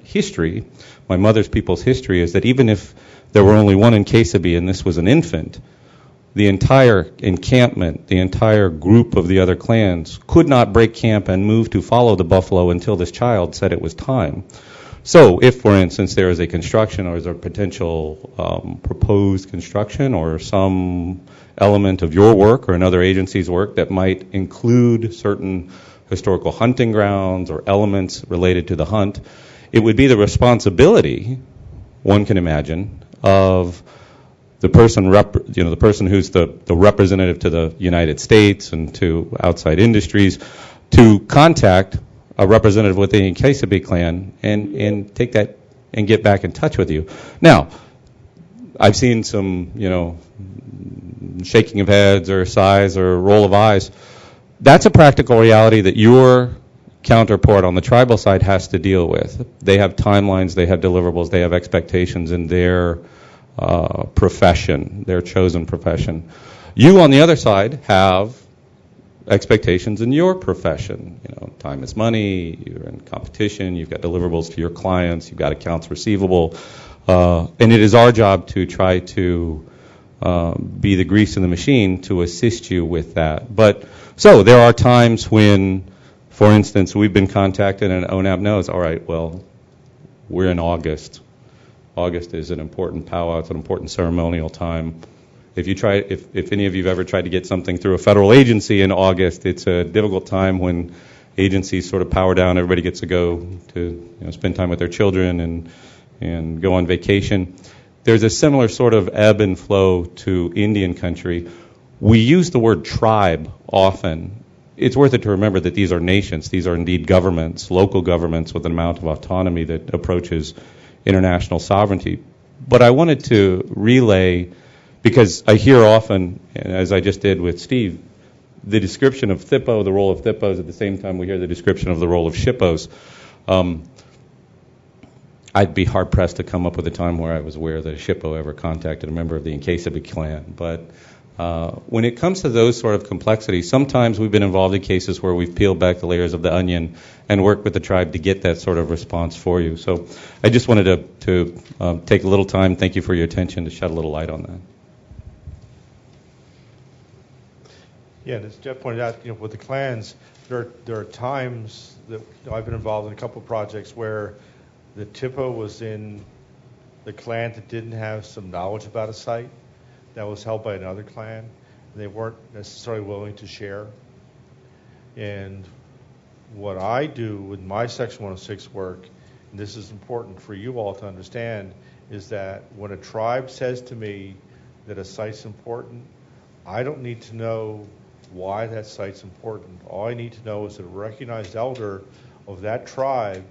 Speaker 7: history, my mother's people's history, is that even if there were only one Nkesabeh and this was an infant, the entire encampment, the entire group of the other clans could not break camp and move to follow the buffalo until this child said it was time. So if, for instance, there is a construction or is a potential proposed construction or some element of your work or another agency's work that might include certain historical hunting grounds or elements related to the hunt, it would be the responsibility, one can imagine, of the person, the person who's the representative to the United States and to outside industries, to contact a representative within the Nkesabeh clan and take that and get back in touch with you. Now, I've seen some, shaking of heads or sighs or roll of eyes. That's a practical reality that your counterpart on the tribal side has to deal with. They have timelines, they have deliverables, they have expectations in their profession, their chosen profession. You, on the other side, have expectations in your profession. You know, time is money. You're in competition. You've got deliverables to your clients. You've got accounts receivable, and it is our job to try to be the grease in the machine to assist you with that. But so there are times when, for instance, we've been contacted and ONAP knows, all right, well, we're in August. August is an important powwow. It's an important ceremonial time. If any of you have ever tried to get something through a federal agency in August, it's a difficult time when agencies sort of power down. Everybody gets to go to spend time with their children and go on vacation. There's a similar sort of ebb and flow to Indian country. We use the word tribe often. It's worth it to remember that these are nations. These are indeed governments, local governments with an amount of autonomy that approaches international sovereignty. But I wanted to relay, because I hear often, as I just did with Steve, the description of THPO, the role of THPOs, at the same time we hear the description of the role of SHPOs. I'd be hard-pressed to come up with a time where I was aware that a SHPO ever contacted a member of the Nkesibe clan. But when it comes to those sort of complexities, sometimes we've been involved in cases where we've peeled back the layers of the onion and worked with the tribe to get that sort of response for you. So I just wanted to take a little time, thank you for your attention, to shed a little light on that.
Speaker 1: Yeah, and as Jeff pointed out, with the clans, there are times that I've been involved in a couple of projects where the THPO was in the clan that didn't have some knowledge about a site that was held by another clan. They weren't necessarily willing to share. And what I do with my Section 106 work, and this is important for you all to understand, is that when a tribe says to me that a site's important, I don't need to know why that site's important. All I need to know is that a recognized elder of that tribe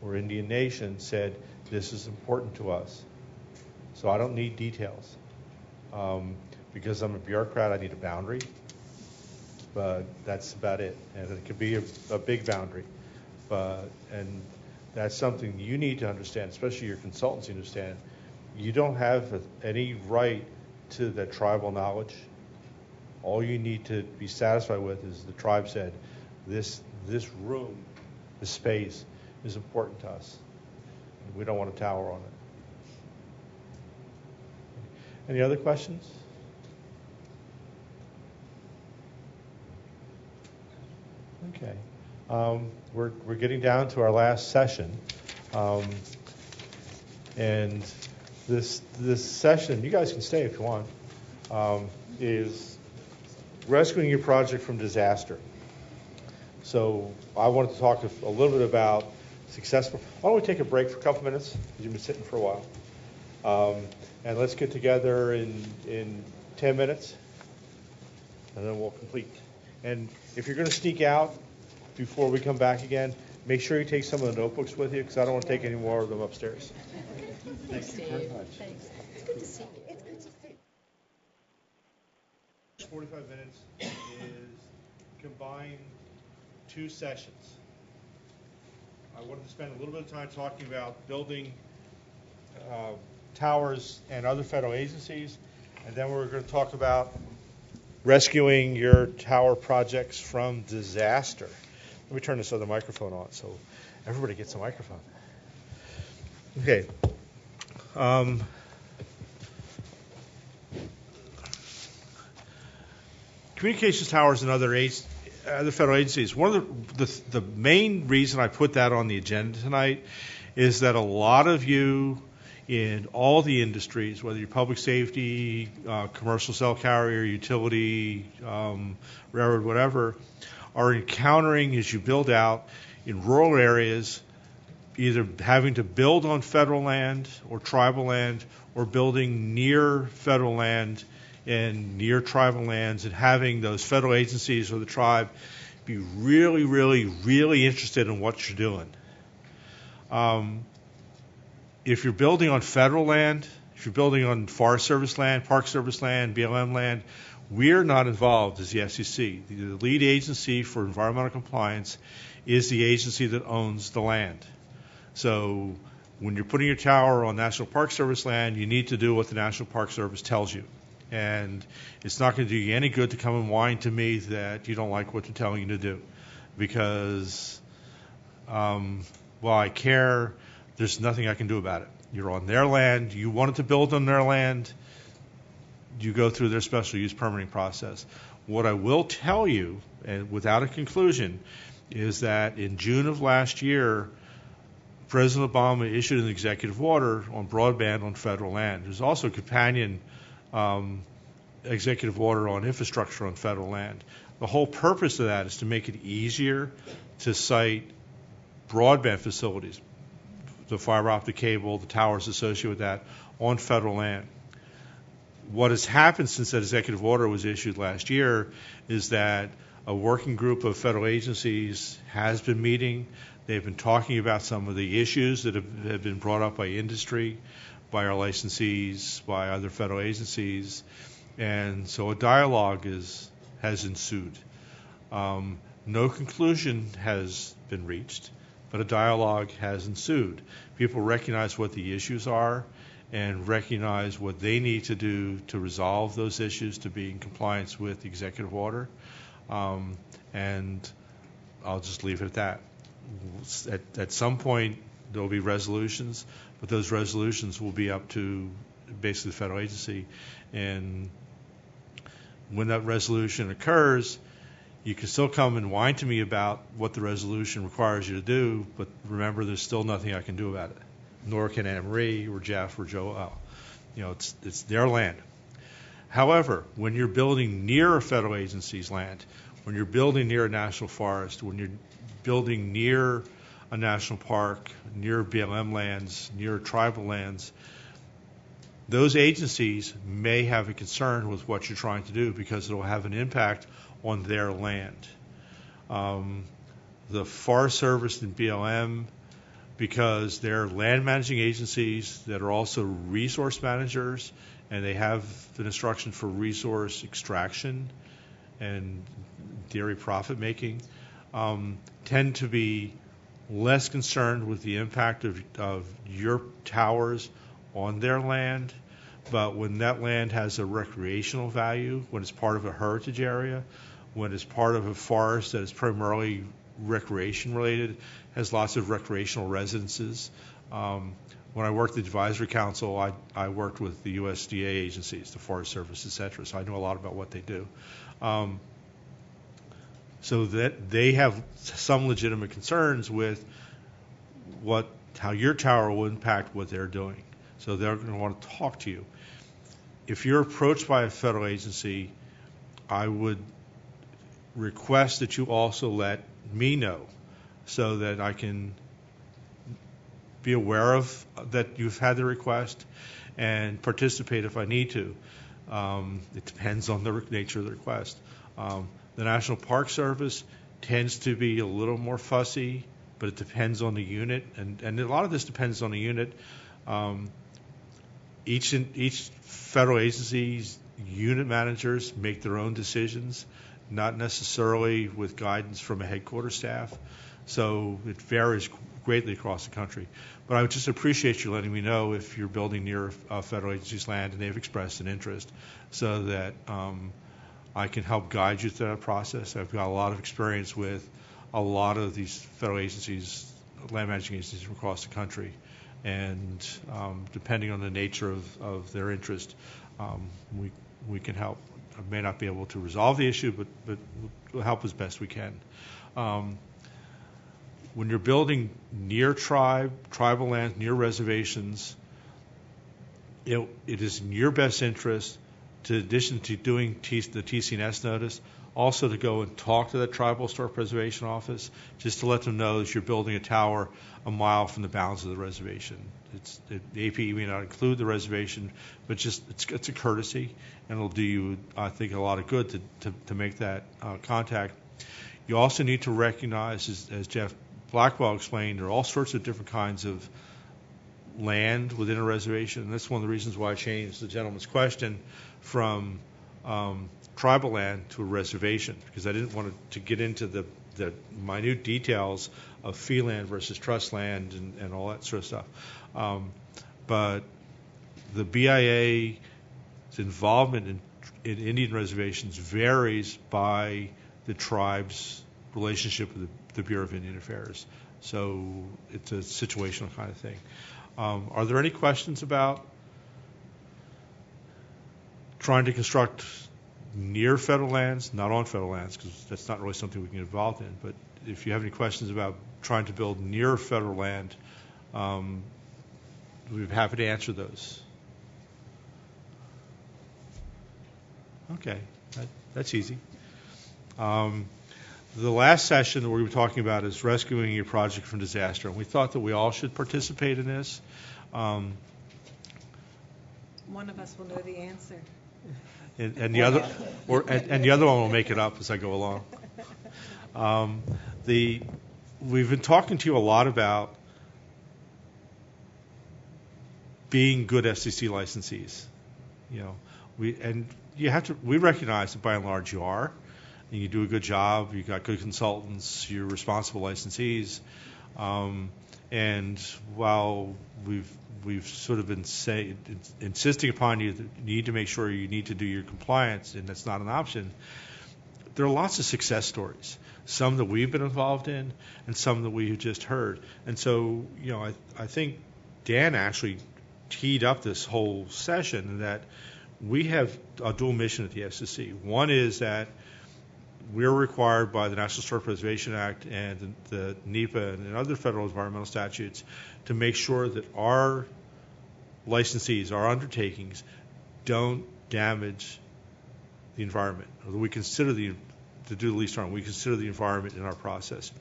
Speaker 1: or Indian nation said, this is important to us. So I don't need details. Because I'm a bureaucrat, I need a boundary, but that's about it. And it could be a big boundary, and that's something you need to understand, especially your consultants understand. You don't have any right to that tribal knowledge. All you need to be satisfied with is the tribe said, this room, this space is important to us. We don't want a tower on it. Any other questions? Okay. We're getting down to our last session. And this session, you guys can stay if you want, is rescuing your project from disaster. So I wanted to talk a little bit about successful. Why don't we take a break for a couple minutes? Because you've been sitting for a while. And let's get together in 10 minutes, and then we'll complete. And if you're going to sneak out before we come back again, make sure you take some of the notebooks with you, because I don't want to take any more of them upstairs. Thank you very much.
Speaker 3: Thanks. It's good to see you. It's good to see you.
Speaker 1: 45 minutes is combine two sessions. I wanted to spend a little bit of time talking about building towers and other federal agencies, and then we're going to talk about rescuing your tower projects from disaster. Let me turn this other microphone on so everybody gets a microphone. Okay. Communications towers and other federal agencies. One of the main reason I put that on the agenda tonight is that a lot of you in all the industries, whether you're public safety, commercial cell carrier, utility, railroad, whatever, are encountering as you build out in rural areas, either having to build on federal land or tribal land, or building near federal land and near tribal lands, and having those federal agencies or the tribe be really, really, really interested in what you're doing. If you're building on federal land, if you're building on Forest Service land, Park Service land, BLM land, we're not involved as the FCC. The lead agency for environmental compliance is the agency that owns the land. So when you're putting your tower on National Park Service land, you need to do what the National Park Service tells you. And it's not going to do you any good to come and whine to me that you don't like what they're telling you to do. Because while I care, there's nothing I can do about it. You're on their land. You wanted to build on their land. You go through their special use permitting process. What I will tell you, and without a conclusion, is that in June of last year, President Obama issued an executive order on broadband on federal land. There's also a companion executive order on infrastructure on federal land. The whole purpose of that is to make it easier to site broadband facilities, the fiber optic cable, the towers associated with that, on federal land. What has happened since that executive order was issued last year is that a working group of federal agencies has been meeting. They've been talking about some of the issues that have been brought up by industry, by our licensees, by other federal agencies. And so a dialogue has ensued. No conclusion has been reached, but a dialogue has ensued. People recognize what the issues are and recognize what they need to do to resolve those issues to be in compliance with the executive order. And I'll just leave it at that. At some point, there will be resolutions, but those resolutions will be up to basically the federal agency. And when that resolution occurs, you can still come and whine to me about what the resolution requires you to do, but remember, there's still nothing I can do about it. Nor can Anna Marie or Jeff or Joel. It's their land. However, when you're building near a federal agency's land, when you're building near a national forest, when you're building near a national park, near BLM lands, near tribal lands, those agencies may have a concern with what you're trying to do because it will have an impact on their land. The Forest Service and BLM, because they're land managing agencies that are also resource managers, and they have an instruction for resource extraction and dairy profit making, tend to be less concerned with the impact of your towers on their land. But when that land has a recreational value, when it's part of a heritage area, when it's part of a forest that is primarily recreation related, has lots of recreational residences. When I worked at the Advisory Council, I worked with the USDA agencies, the Forest Service, et cetera, so I know a lot about what they do. So that they have some legitimate concerns with how your tower will impact what they're doing. So they're going to want to talk to you. If you're approached by a federal agency, I would request that you also let me know so that I can be aware of that you've had the request and participate if I need to. It depends on the nature of the request. The National Park Service tends to be a little more fussy, but it depends on the unit, and a lot of this depends on the unit. Each federal agency's unit managers make their own decisions, not necessarily with guidance from a headquarters staff. So it varies greatly across the country. But I would just appreciate you letting me know if you're building near a federal agency's land and they've expressed an interest, so that I can help guide you through that process. I've got a lot of experience with a lot of these federal agencies, land managing agencies from across the country. And depending on the nature of their interest, we can help. I may not be able to resolve the issue, but we'll help as best we can. When you're building near tribal lands, near reservations, it is in your best interest, in addition to doing the TC&S notice, also to go and talk to the Tribal Historic Preservation Office, just to let them know that you're building a tower a mile from the bounds of the reservation. The APE may not include the reservation, but just it's a courtesy, and it'll do you, I think, a lot of good to make that contact. You also need to recognize, as Jeff Blackwell explained, there are all sorts of different kinds of land within a reservation, and that's one of the reasons why I changed the gentleman's question from tribal land to a reservation, because I didn't want to get into the minute details of fee land versus trust land and all that sort of stuff. But the BIA
Speaker 6: involvement in Indian reservations varies by the tribe's relationship with the Bureau of Indian Affairs. So it's a situational kind of thing. Are there any questions about trying to construct near federal lands, not on federal lands, because that's not really something we can get involved in, but if you have any questions about trying to build near federal land, we'd be happy to answer those. Okay, that's easy. The last session that we were talking about is rescuing your project from disaster, and we thought that we all should participate in this.
Speaker 20: One of us will know the answer.
Speaker 6: And the other, and the other one will make it up as I go along. We've been talking to you a lot about being good FCC licensees. You know, we recognize that by and large you are, and you do a good job. You've got good consultants. You're responsible licensees. And while we've sort of been insisting upon you that you need to make sure you need to do your compliance, and that's not an option, there are lots of success stories, some that we've been involved in and some that we have just heard. And so, you know, I think Dan actually teed up this whole session that we have a dual mission at the FCC. One is that we're required by the National Historic Preservation Act and the NEPA and other federal environmental statutes to make sure that our licensees, our undertakings, don't damage the environment, or that we consider to do the least harm. We consider the environment in our process.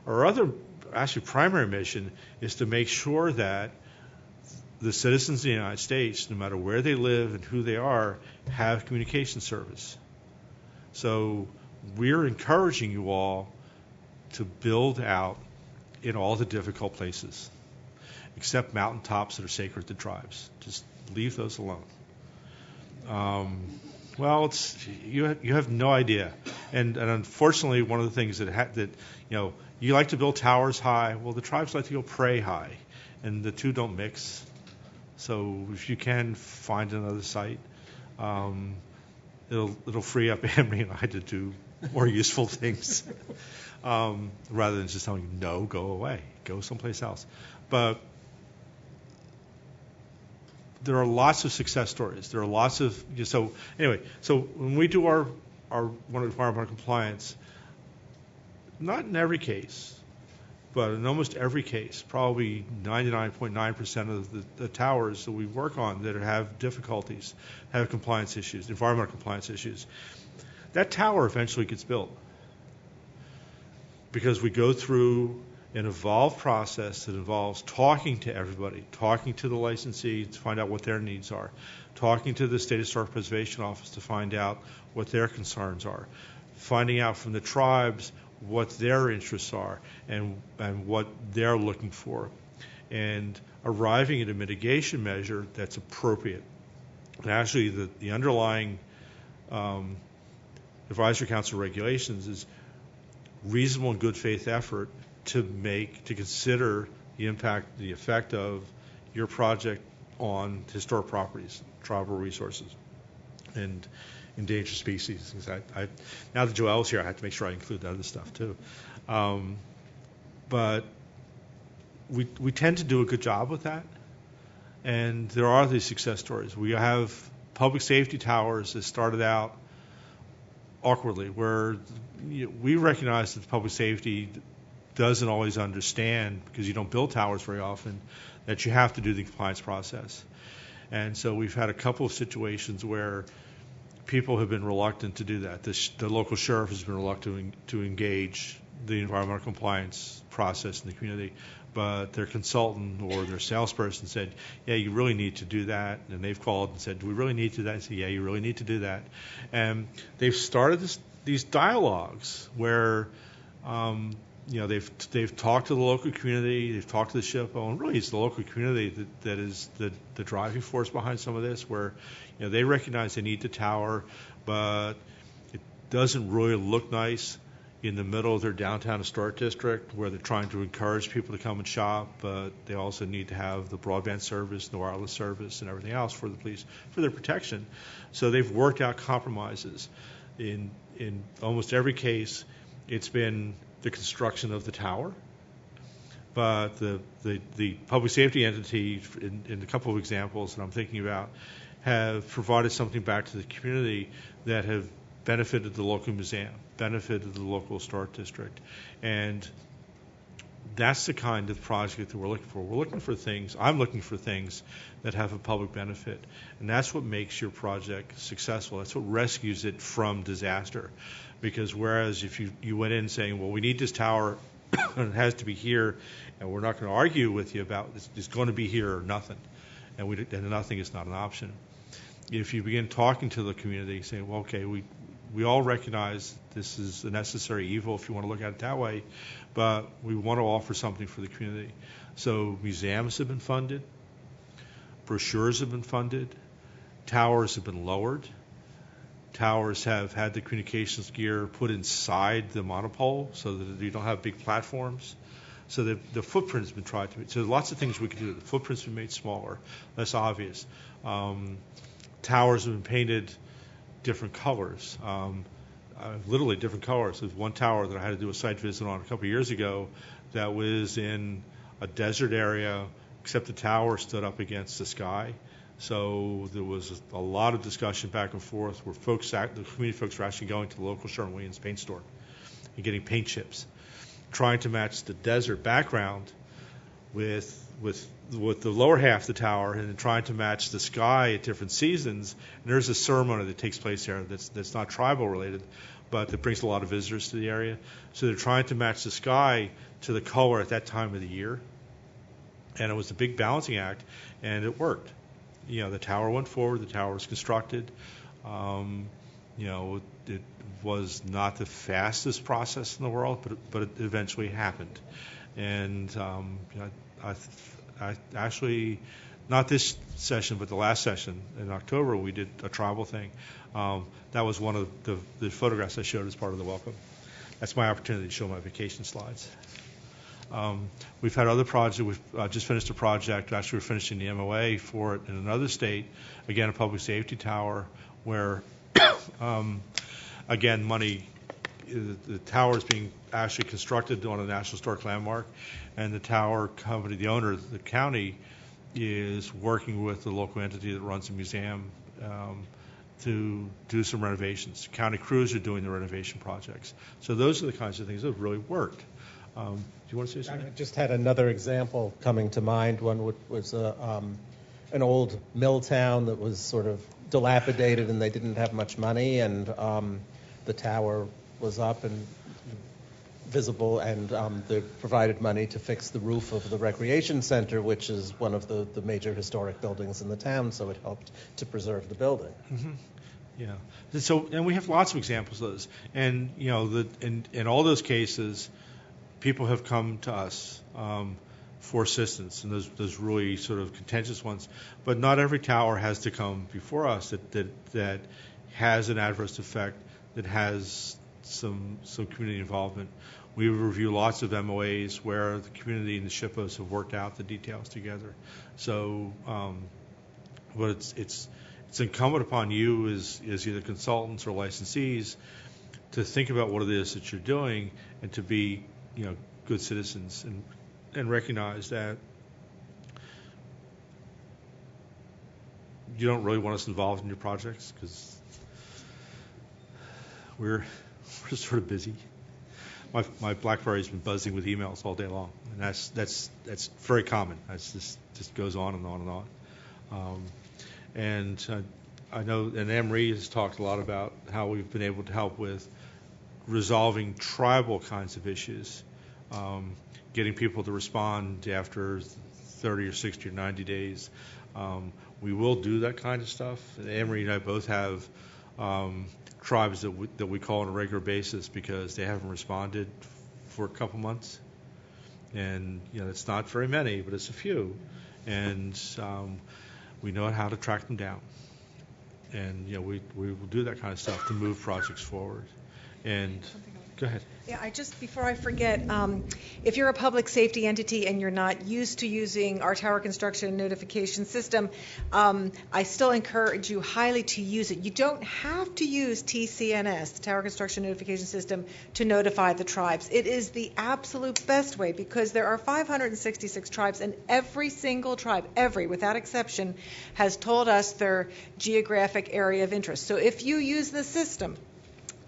Speaker 6: Our other, actually primary mission is to make sure that the citizens of the United States, no matter where they live and who they are, have communication service. So we're encouraging you all to build out in all the difficult places, except mountaintops that are sacred to tribes. Just leave those alone. Well, you have no idea, and unfortunately, one of the things that you like to build towers high. Well, the tribes like to go pray high, and the two don't mix. So if you can find another site, it'll free up Emery and I to do more useful things, rather than just telling you no, go away, go someplace else. But there are lots of success stories. There are lots of so when we do our environmental compliance, not in every case, but in almost every case, probably 99.9% of the towers that we work on that have difficulties, have compliance issues, environmental compliance issues, that tower eventually gets built because we go through an evolved process that involves talking to everybody, talking to the licensee to find out what their needs are, talking to the State Historic Preservation Office to find out what their concerns are, finding out from the tribes what their interests are and what they're looking for, and arriving at a mitigation measure that's appropriate. And actually, the underlying Advisory Council regulations is reasonable and good faith effort to consider the impact, the effect of your project on historic properties, tribal resources, and endangered species. Now that Joelle's here, I have to make sure I include that other stuff too. But we tend to do a good job with that, and there are these success stories. We have public safety towers that started out awkwardly, where we recognize that public safety doesn't always understand, because you don't build towers very often, that you have to do the compliance process. And so we've had a couple of situations where people have been reluctant to do that. The local sheriff has been reluctant to engage the environmental compliance process in the community, but their consultant or their salesperson said, yeah, you really need to do that. And they've called and said, do we really need to do that? I said, yeah, you really need to do that. And they've started these dialogues where they've talked to the local community, they've talked to the SHPO, and really it's the local community that is the driving force behind some of this, where they recognize they need the tower, but it doesn't really look nice in the middle of their downtown historic district where they're trying to encourage people to come and shop, but they also need to have the broadband service, the wireless service, and everything else for the police, for their protection. So they've worked out compromises. In almost every case, it's been the construction of the tower, but the public safety entity, in a couple of examples that I'm thinking about, have provided something back to the community that have benefited the local museum, benefited the local historic district. And that's the kind of project that we're looking for. We're looking for things, I'm looking for things that have a public benefit. And that's what makes your project successful. That's what rescues it from disaster. Because whereas if you went in saying, well, we need this tower and it has to be here, and we're not going to argue with you about it's going to be here or nothing, and nothing is not an option. If you begin talking to the community, saying, well, okay, we all recognize this is a necessary evil if you want to look at it that way, but we want to offer something for the community. So museums have been funded, brochures have been funded, towers have been lowered, towers have had the communications gear put inside the monopole so that you don't have big platforms. So the footprint has been tried to. So lots of things we can do. The footprint's been made smaller, less obvious. Towers have been painted different colors, literally different colors. There's one tower that I had to do a site visit on a couple of years ago that was in a desert area, except the tower stood up against the sky. So there was a lot of discussion back and forth where the community folks were actually going to the local Sherwin-Williams paint store and getting paint chips, trying to match the desert background with the lower half of the tower, and then trying to match the sky at different seasons. And there's a ceremony that takes place there that's not tribal related, but that brings a lot of visitors to the area. So they're trying to match the sky to the color at that time of the year. And it was a big balancing act, and it worked. The tower went forward, the tower was constructed. It was not the fastest process in the world, but it eventually happened. And I actually, not this session, but the last session in October, we did a tribal thing. That was one of the photographs I showed as part of the welcome. That's my opportunity to show my vacation slides. We've had other projects. We've just finished a project. Actually, we're finishing the MOA for it in another state. Again, a public safety tower where, again, the tower is being actually constructed on a National Historic Landmark, and the tower company, the owner, the county, is working with the local entity that runs the museum to do some renovations. County crews are doing the renovation projects. So those are the kinds of things that have really worked. Do you want to say something?
Speaker 2: I just had another example coming to mind. One was an old mill town that was sort of dilapidated, and they didn't have much money, and the tower was up and visible, and they provided money to fix the roof of the recreation center, which is one of the major historic buildings in the town, so it helped to preserve the building.
Speaker 6: Mm-hmm. Yeah. So, and we have lots of examples of those. And, in all those cases, people have come to us for assistance, and those really sort of contentious ones. But not every tower has to come before us that has an adverse effect, that has some community involvement. We review lots of MOAs where the community and the SHPOs have worked out the details together. So, but it's incumbent upon you as either consultants or licensees to think about what it is that you're doing and to be good citizens and recognize that you don't really want us involved in your projects because we're sort of busy. My BlackBerry's been buzzing with emails all day long, and that's very common. That's just goes on and on and on. And I know, and Anne-Marie has talked a lot about how we've been able to help with resolving tribal kinds of issues, getting people to respond after 30 or 60 or 90 days. We will do that kind of stuff. Anne-Marie and I both have tribes that we call on a regular basis because they haven't responded for a couple months. And, it's not very many, but it's a few. And we know how to track them down. And, we will do that kind of stuff to move projects forward. And Go ahead.
Speaker 20: Yeah, before I forget, if you're a public safety entity and you're not used to using our tower construction notification system, I still encourage you highly to use it. You don't have to use TCNS, the Tower Construction Notification System, to notify the tribes. It is the absolute best way because there are 566 tribes, and every single tribe, without exception, has told us their geographic area of interest. So if you use the system,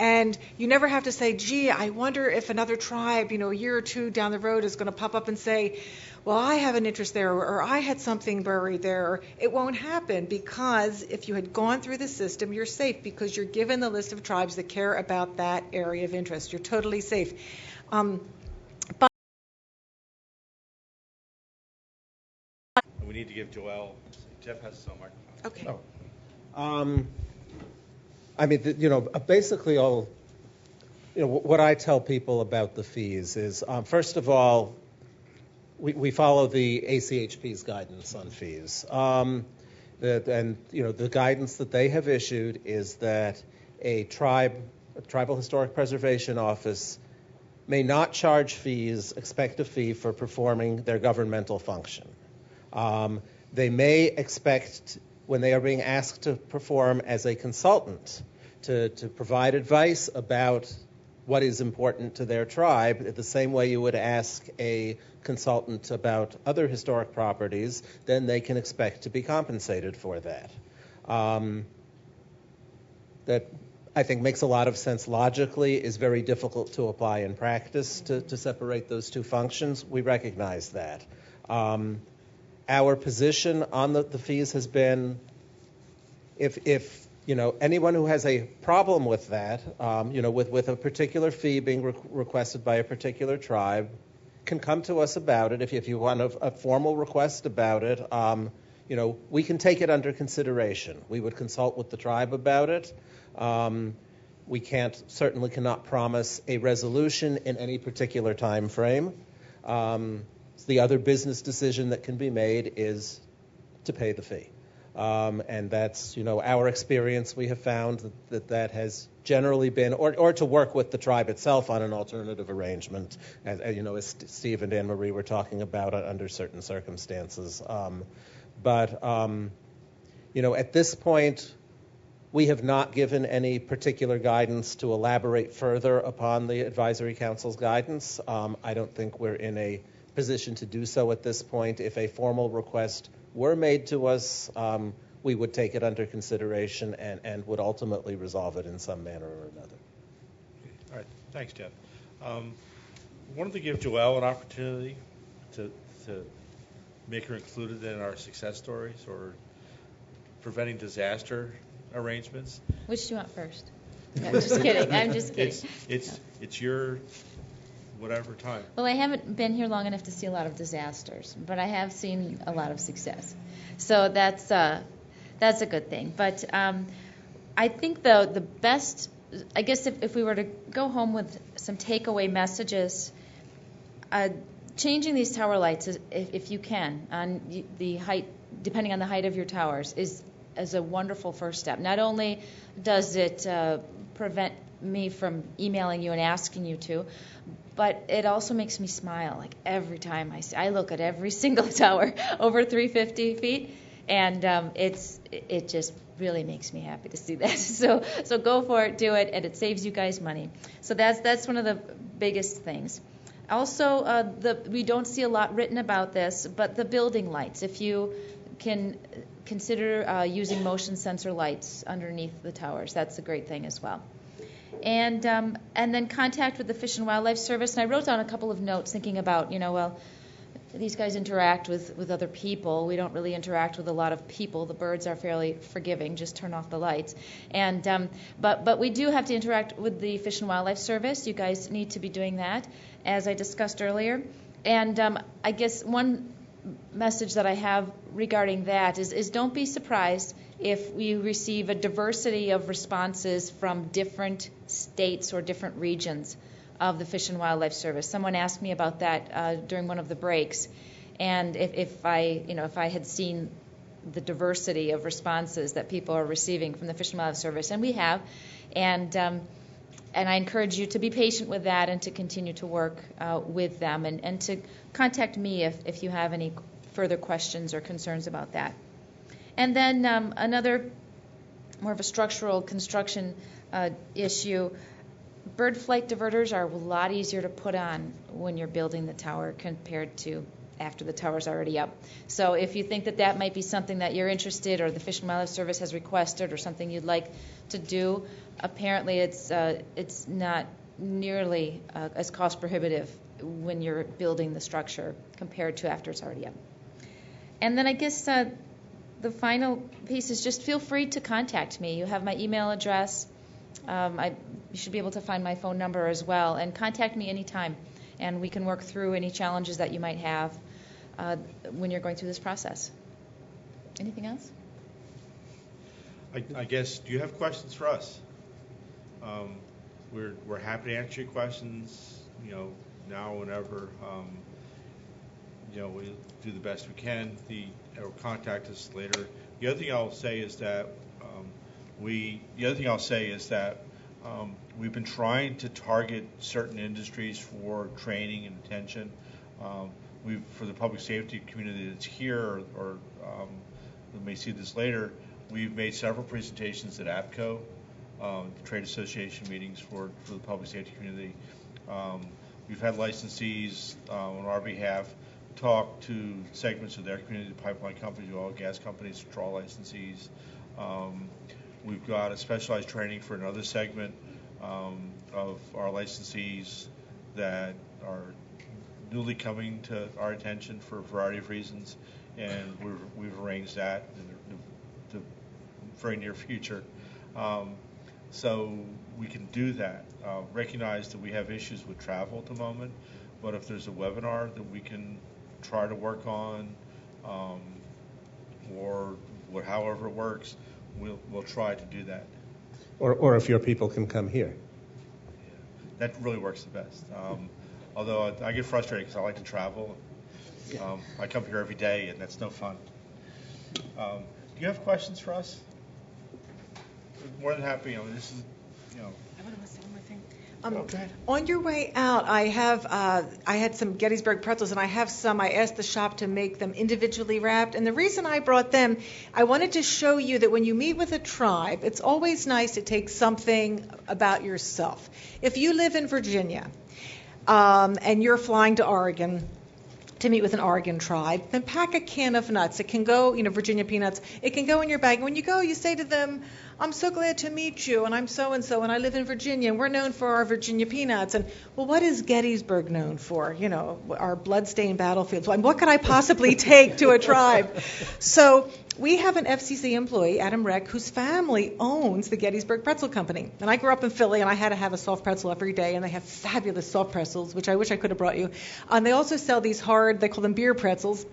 Speaker 20: and you never have to say, gee, I wonder if another tribe, a year or two down the road is going to pop up and say, well, I have an interest there, or I had something buried there. It won't happen because if you had gone through the system, you're safe because you're given the list of tribes that care about that area of interest. You're totally safe.
Speaker 1: We need to give Joelle. Jeff has his own microphone.
Speaker 20: Okay.
Speaker 2: I mean, basically what I tell people about the fees is, first of all, we follow the ACHP's guidance on fees. The guidance that they have issued is that a tribal historic preservation office may not charge fees, expect a fee for performing their governmental function. They may expect, when they are being asked to perform as a consultant, to provide advice about what is important to their tribe, the same way you would ask a consultant about other historic properties, then they can expect to be compensated for that. That I think makes a lot of sense logically, is very difficult to apply in practice to separate those two functions. We recognize that. Our position on the fees has been, if anyone who has a problem with that, with a particular fee being requested by a particular tribe, can come to us about it. If you want a formal request about it, we can take it under consideration. We would consult with the tribe about it. We certainly cannot promise a resolution in any particular time frame. The other business decision that can be made is to pay the fee. And that's, our experience. We have found that has generally been, or to work with the tribe itself on an alternative arrangement, as Steve and Anne Marie were talking about under certain circumstances. But at this point, we have not given any particular guidance to elaborate further upon the Advisory Council's guidance. I don't think we're in a position to do so at this point. If a formal request were made to us, we would take it under consideration and would ultimately resolve it in some manner or another.
Speaker 1: All right. Thanks, Jeff. Wanted to give Joelle an opportunity to make her included in our success stories or preventing disaster arrangements.
Speaker 3: Which do you want first? No, I'm just kidding. I'm just kidding.
Speaker 1: It's your whatever time.
Speaker 3: Well, I haven't been here long enough to see a lot of disasters, but I have seen a lot of success. So that's a good thing. But I think, though, the best, I guess if we were to go home with some takeaway messages, changing these tower lights, if you can, on the height, depending on the height of your towers, is a wonderful first step. Not only does it prevent me from emailing you and asking you to, but it also makes me smile. Like every time I look at every single tower over 350 feet, and it just really makes me happy to see that. So go for it, do it, and it saves you guys money. So that's one of the biggest things. Also, we don't see a lot written about this, but the building lights. If you can consider using motion sensor lights underneath the towers, that's a great thing as well. And then contact with the Fish and Wildlife Service. And I wrote down a couple of notes thinking about, these guys interact with other people. We don't really interact with a lot of people. The birds are fairly forgiving. Just turn off the lights. And but we do have to interact with the Fish and Wildlife Service. You guys need to be doing that, as I discussed earlier. And I guess one message that I have regarding that is don't be surprised if we receive a diversity of responses from different states or different regions of the Fish and Wildlife Service. Someone asked me about that during one of the breaks, and if I had seen the diversity of responses that people are receiving from the Fish and Wildlife Service, and we have, and I encourage you to be patient with that and to continue to work with them and to contact me if you have any further questions or concerns about that. And then another more of a structural construction issue, bird flight diverters are a lot easier to put on when you're building the tower compared to after the tower's already up. So if you think that might be something that you're interested or the Fish and Wildlife Service has requested or something you'd like to do, apparently it's not nearly as cost prohibitive when you're building the structure compared to after it's already up. And then I guess the final piece is just feel free to contact me. You have my email address. You should be able to find my phone number as well, and contact me anytime, and we can work through any challenges that you might have when you're going through this process. Anything else?
Speaker 1: I guess, do you have questions for us? We're happy to answer your questions, now or whenever. We'll do the best we can. Or contact us later. The other thing I'll say is that we've been trying to target certain industries for training and attention. For the public safety community that's here, or we may see this later, we've made several presentations at APCO, the trade association meetings for the public safety community. We've had licensees on our behalf talk to segments of their community, pipeline companies, oil and gas companies, draw licensees. We've got a specialized training for another segment of our licensees that are newly coming to our attention for a variety of reasons, and we've arranged that in the very near future. So we can do that. Recognize that we have issues with travel at the moment, but if there's a webinar that we can try to work on, or however it works, we'll try to do that.
Speaker 2: Or if your people can come here.
Speaker 1: That really works the best. Although I get frustrated because I like to travel. I come here every day, and that's no fun. Do you have questions for us? More than happy. This is,
Speaker 20: I want to say one more thing.
Speaker 1: Okay.
Speaker 20: On your way out, I had some Gettysburg pretzels, and I asked the shop to make them individually wrapped. And the reason I brought them, I wanted to show you that when you meet with a tribe, it's always nice to take something about yourself. If you live in Virginia, and you're flying to Oregon to meet with an Oregon tribe, then pack a can of nuts. It can go, Virginia peanuts. It can go in your bag. And when you go, you say to them, I'm so glad to meet you, and I'm so-and-so, and I live in Virginia, and we're known for our Virginia peanuts. And, well, what is Gettysburg known for? Our blood-stained battlefields. Well, what could I possibly take to a tribe? So we have an FCC employee, Adam Reck, whose family owns the Gettysburg Pretzel Company. And I grew up in Philly, and I had to have a soft pretzel every day, and they have fabulous soft pretzels, which I wish I could have brought you. And they also sell these hard, they call them beer pretzels.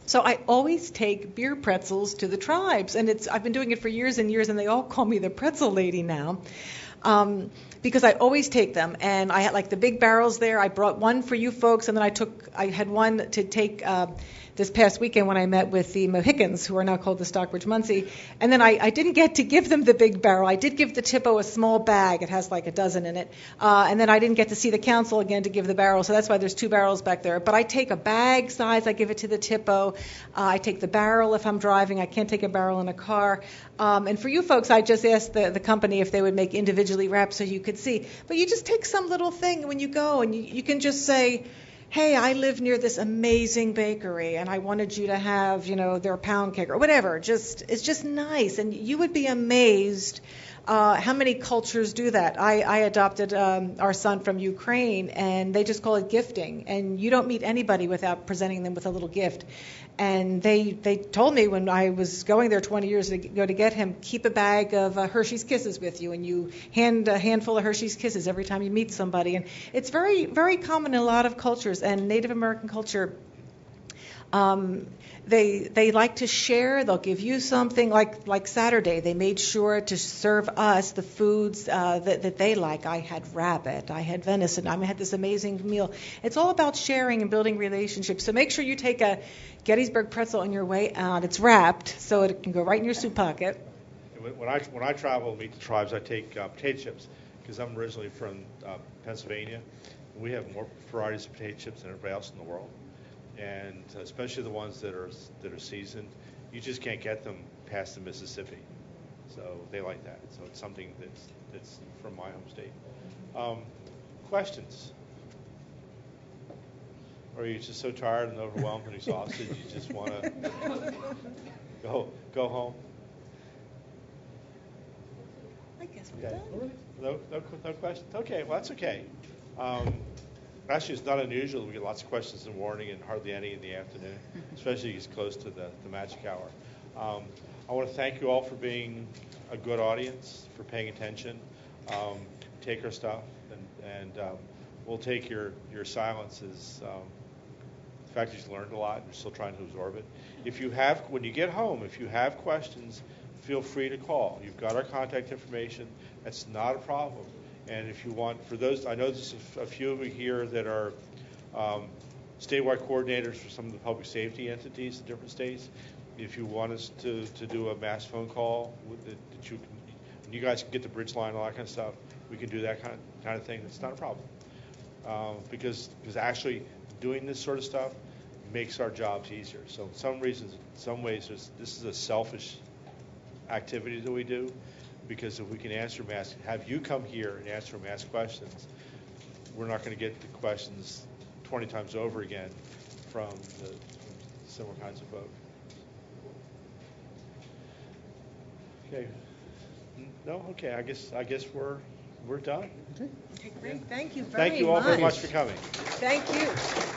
Speaker 20: So I always take beer pretzels to the tribes, and I've been doing it for years and years, and they all call me the pretzel lady now, because I always take them. And I had the big barrels there. I brought one for you folks, and then I had one to take this past weekend when I met with the Mohicans, who are now called the Stockbridge Munsee. And then I didn't get to give them the big barrel. I did give the TIPO a small bag. It has a dozen in it. And then I didn't get to see the council again to give the barrel, so that's why there's 2 barrels back there. But I take a bag size. I give it to the TIPO. I take the barrel if I'm driving. I can't take a barrel in a car. And for you folks, I just asked the company if they would make individually wrapped so you could see. But you just take some little thing when you go, and you can just say, hey, I live near this amazing bakery, and I wanted you to have, their pound cake or whatever. It's just nice, and you would be amazed how many cultures do that. I adopted our son from Ukraine, and they just call it gifting, and you don't meet anybody without presenting them with a little gift. And they told me when I was going there 20 years ago to get him, keep a bag of Hershey's Kisses with you, and you hand a handful of Hershey's Kisses every time you meet somebody. And it's very, very common in a lot of cultures, and Native American culture, they like to share. They'll give you something. Like Saturday, they made sure to serve us the foods that they like. I had rabbit. I had venison. I had this amazing meal. It's all about sharing and building relationships. So make sure you take a Gettysburg pretzel on your way out. It's wrapped, so it can go right in your suit pocket.
Speaker 1: When I travel and meet the tribes, I take potato chips. because I'm originally from Pennsylvania. We have more varieties of potato chips than everybody else in the world, and especially the ones that are seasoned. You just can't get them past the Mississippi, so they like that. So it's something that's from my home state. Questions? Or are you just so tired and overwhelmed and exhausted you just want to go home?
Speaker 20: I guess
Speaker 1: we're done. No questions? Okay, well, that's okay. Actually, it's not unusual that we get lots of questions in the morning and hardly any in the afternoon, especially as close to the magic hour. I want to thank you all for being a good audience, for paying attention. Take our stuff, and we'll take your silence as the fact that you've learned a lot and you're still trying to absorb it. When you get home, if you have questions, feel free to call. You've got our contact information. That's not a problem. And if you want, for those, I know there's a few of you here that are statewide coordinators for some of the public safety entities in different states. If you want us to do a mass phone call that you guys can get the bridge line and all that kind of stuff, we can do that kind of thing. It's not a problem. Because actually doing this sort of stuff makes our jobs easier. So in some ways, this is a selfish activity that we do, because if we can have you come here and answer mass questions, we're not going to get the questions 20 times over again from similar kinds of folks. Okay. No? Okay. I guess we're done.
Speaker 20: Okay, great. Thank you very much.
Speaker 1: Thank you all very much for coming.
Speaker 20: Thank you.